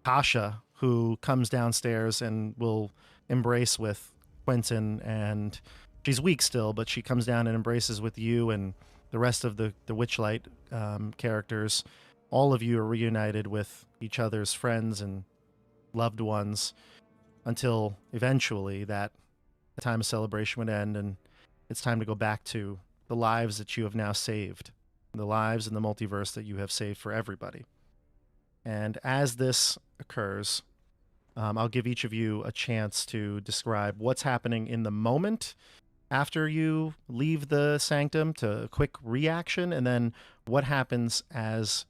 Tasha, who comes downstairs and will embrace with Quentin, and she's weak still, but she comes down and embraces with you and the rest of the Witchlight characters. All of you are reunited with each other's friends and loved ones until eventually that the time of celebration would end, and it's time to go back to the lives that you have now saved, the lives in the multiverse that you have saved for everybody. And as this occurs, I'll give each of you a chance to describe what's happening in the moment after you leave the sanctum, to a quick reaction, and then what happens as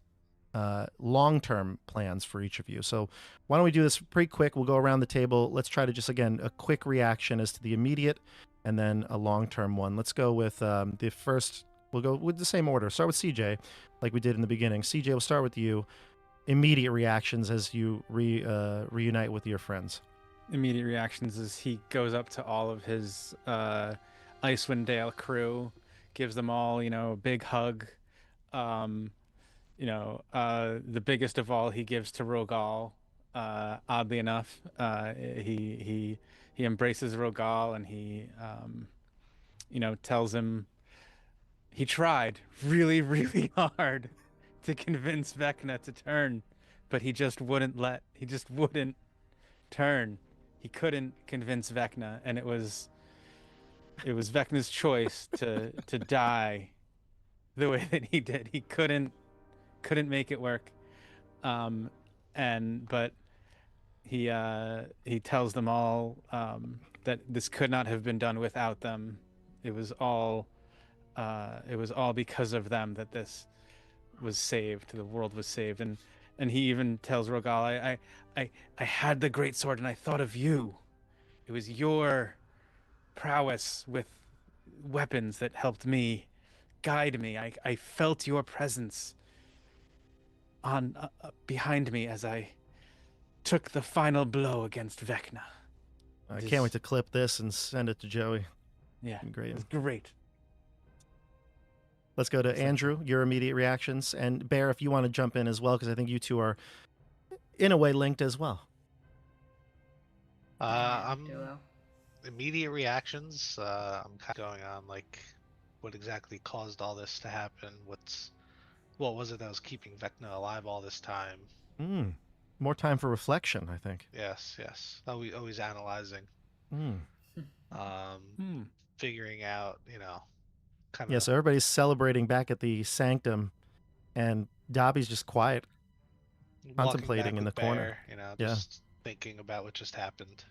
long-term plans for each of you. So why don't we do this pretty quick? We'll go around the table. Let's try to just, again, a quick reaction as to the immediate and then a long-term one. Let's go with the first. We'll go with the same order. Start with CJ, like we did in the beginning. CJ, we'll start with you. Immediate reactions as you reunite with your friends. Immediate reactions is he goes up to all of his Icewind Dale crew, gives them all, a big hug. The biggest of all he gives to Rogal. Oddly enough, he embraces Rogal, and he tells him he tried really, really hard to convince Vecna to turn, but he just wouldn't turn. He couldn't convince Vecna, and it was Vecna's choice to die the way that he did. He couldn't make it work. But he tells them all that this could not have been done without them. It was all because of them that this was saved. The world was saved. And he even tells Rogal, I had the great sword and I thought of you. It was your prowess with weapons that helped me, guide me. I felt your presence on behind me as I took the final blow against Vecna. I can't wait to clip this and send it to Joey. Yeah, great. It was great. Let's go to Andrew, your immediate reactions. And Bear, if you want to jump in as well, because I think you two are, in a way, linked as well. Immediate reactions. I'm kind of going on, like, what exactly caused all this to happen? What was it that was keeping Vecna alive all this time? More time for reflection, I think. Yes. Always analyzing. Figuring out, kind of. Yeah, so everybody's celebrating back at the sanctum, and Dobby's just quiet, contemplating in the corner. Just thinking about what just happened.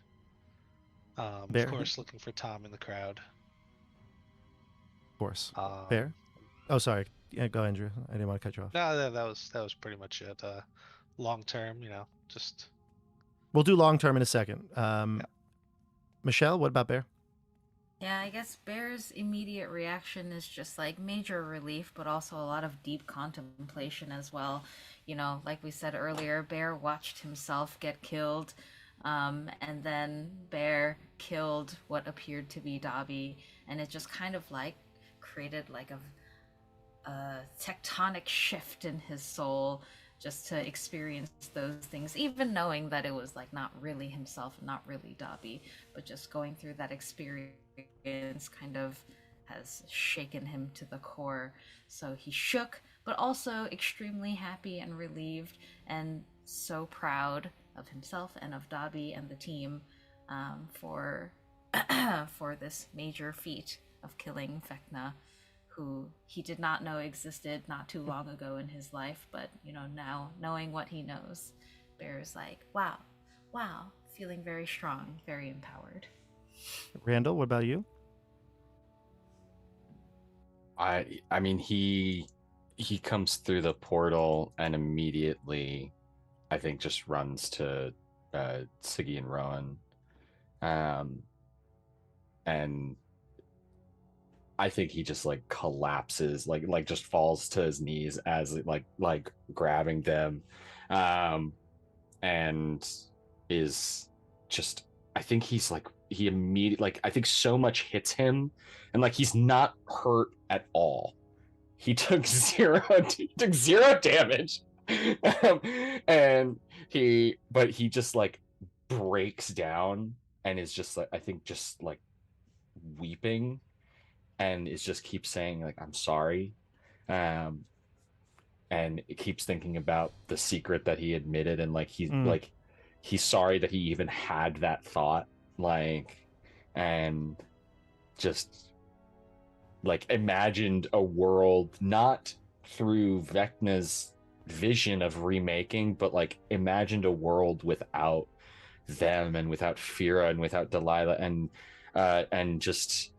Of course, looking for Tom in the crowd. Of course. Bear? Oh, sorry. Yeah, go, Andrew. I didn't want to cut you off. No, that was pretty much it. Long term, just. We'll do long term in a second. Michelle, what about Bear? Yeah, I guess Bear's immediate reaction is just like major relief, but also a lot of deep contemplation as well. Like we said earlier, Bear watched himself get killed, and then Bear killed what appeared to be Dobby, and it just kind of like created like a tectonic shift in his soul, just to experience those things, even knowing that it was like not really himself, not really Dobby, but just going through that experience kind of has shaken him to the core. So he shook, but also extremely happy and relieved, and so proud of himself and of Dobby and the team for this major feat of killing Vecna, who he did not know existed not too long ago in his life. But now knowing what he knows, Bear's like, wow, feeling very strong, very empowered. Randall, what about you? I mean, he comes through the portal and immediately, I think, just runs to Siggy and Rowan, and I think he just like collapses, like just falls to his knees as like grabbing them, and is just, I think he's like, he immediately, like, I think so much hits him, and like he's not hurt at all. He took zero damage, and he just like breaks down and is just like, I think just like weeping, and is just keeps saying like, I'm sorry, and it keeps thinking about the secret that he admitted, and like he's like, he's sorry that he even had that thought, like, and just like imagined a world not through Vecna's vision of remaking, but like imagined a world without them and without Fira and without Delilah, and just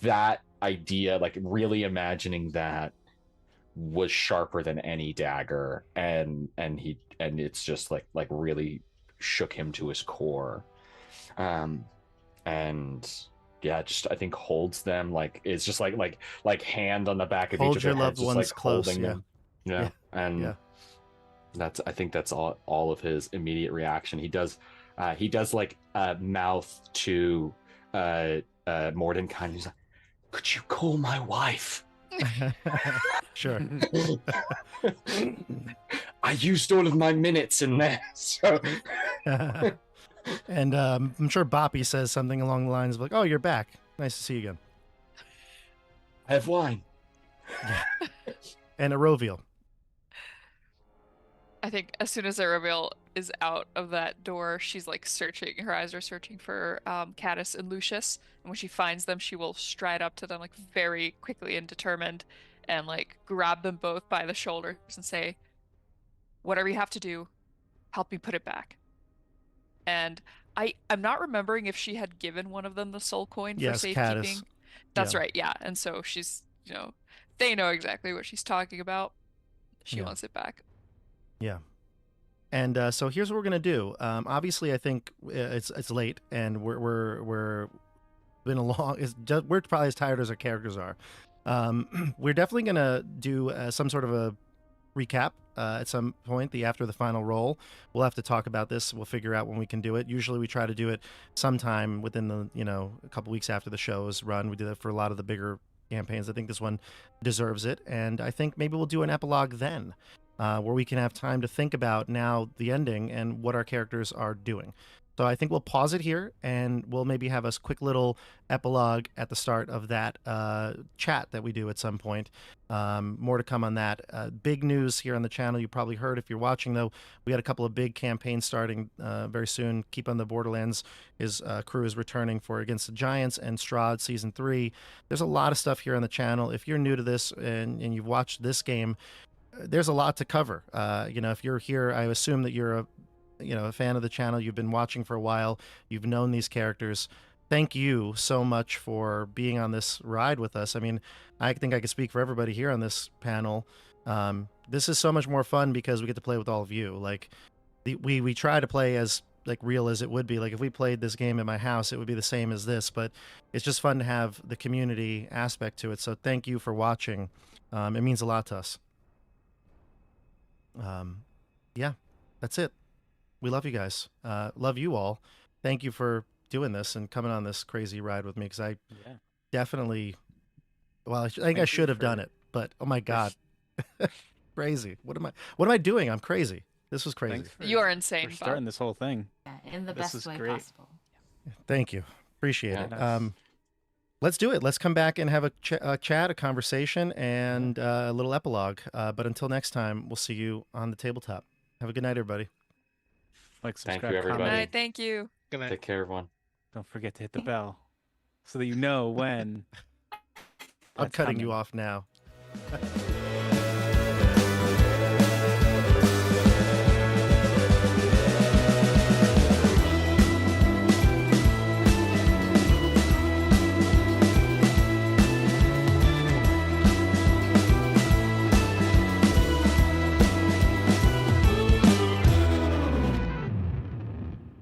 that idea, like really imagining that, was sharper than any dagger, and it's just like really shook him to his core. And yeah, just I think holds them, like it's just like hand on the back of each Hold of your their heads, loved just ones like close, holding yeah. them. Yeah. And Yeah. that's, I think that's all of his immediate reaction. He does like mouth to Mordenkainen. He's like, could you call my wife? Sure. I used all of my minutes in there, so. And I'm sure Boppy says something along the lines of like, "Oh, you're back. Nice to see you again." I have wine. And a Roviel. I think as soon as Arabiel is out of that door, she's like searching. Her eyes are searching for Caddis and Lucius, and when she finds them, she will stride up to them like very quickly and determined, and like grab them both by the shoulders and say, "Whatever you have to do, help me put it back." And I'm not remembering if she had given one of them the soul coin for Yes, safekeeping. Caddis. That's Yeah. right, yeah. And so she's, they know exactly what she's talking about. She Yeah. wants it back. Yeah. And so here's what we're gonna do. Obviously, I think it's late, and we're been a long. We're probably as tired as our characters are. We're definitely gonna do some sort of a recap at some point after the final roll. We'll have to talk about this. We'll figure out when we can do it. Usually we try to do it sometime within the a couple weeks after the show's run. We do that for a lot of the bigger campaigns. I think this one deserves it, and I think maybe we'll do an epilogue then, where we can have time to think about now the ending and what our characters are doing. So I think we'll pause it here, and we'll maybe have a quick little epilogue at the start of that chat that we do at some point. More to come on that. Big news here on the channel. You probably heard if you're watching, though. We got a couple of big campaigns starting very soon. Keep on the Borderlands. His crew is returning for Against the Giants and Strahd Season 3. There's a lot of stuff here on the channel. If you're new to this and you've watched this game, there's a lot to cover. If you're here, I assume that you're a fan of the channel. You've been watching for a while. You've known these characters. Thank you so much for being on this ride with us. I mean, I think I can speak for everybody here on this panel. This is so much more fun because we get to play with all of you. Like, we try to play as like real as it would be. Like if we played this game in my house, it would be the same as this. But it's just fun to have the community aspect to it. So thank you for watching. It means a lot to us. Yeah, that's it. We love you guys. Love you all. Thank you for doing this and coming on this crazy ride with me, because I definitely, well, I think I should have done it, but oh my God, crazy. What am I doing? I'm crazy. This was crazy. You are insane, for starting Bob. this whole thing. Yeah, in the This best is way great. possible. Thank you. Appreciate it. Nice. Let's do it. Let's come back and have a chat, a conversation, and a little epilogue. But until next time, we'll see you on the tabletop. Have a good night, everybody. Thank Like, you, subscribe, everybody. Good comment. night, thank you. Good night. Take care, everyone. Don't forget to hit the bell so that you know when. I'm that's cutting coming. you off now.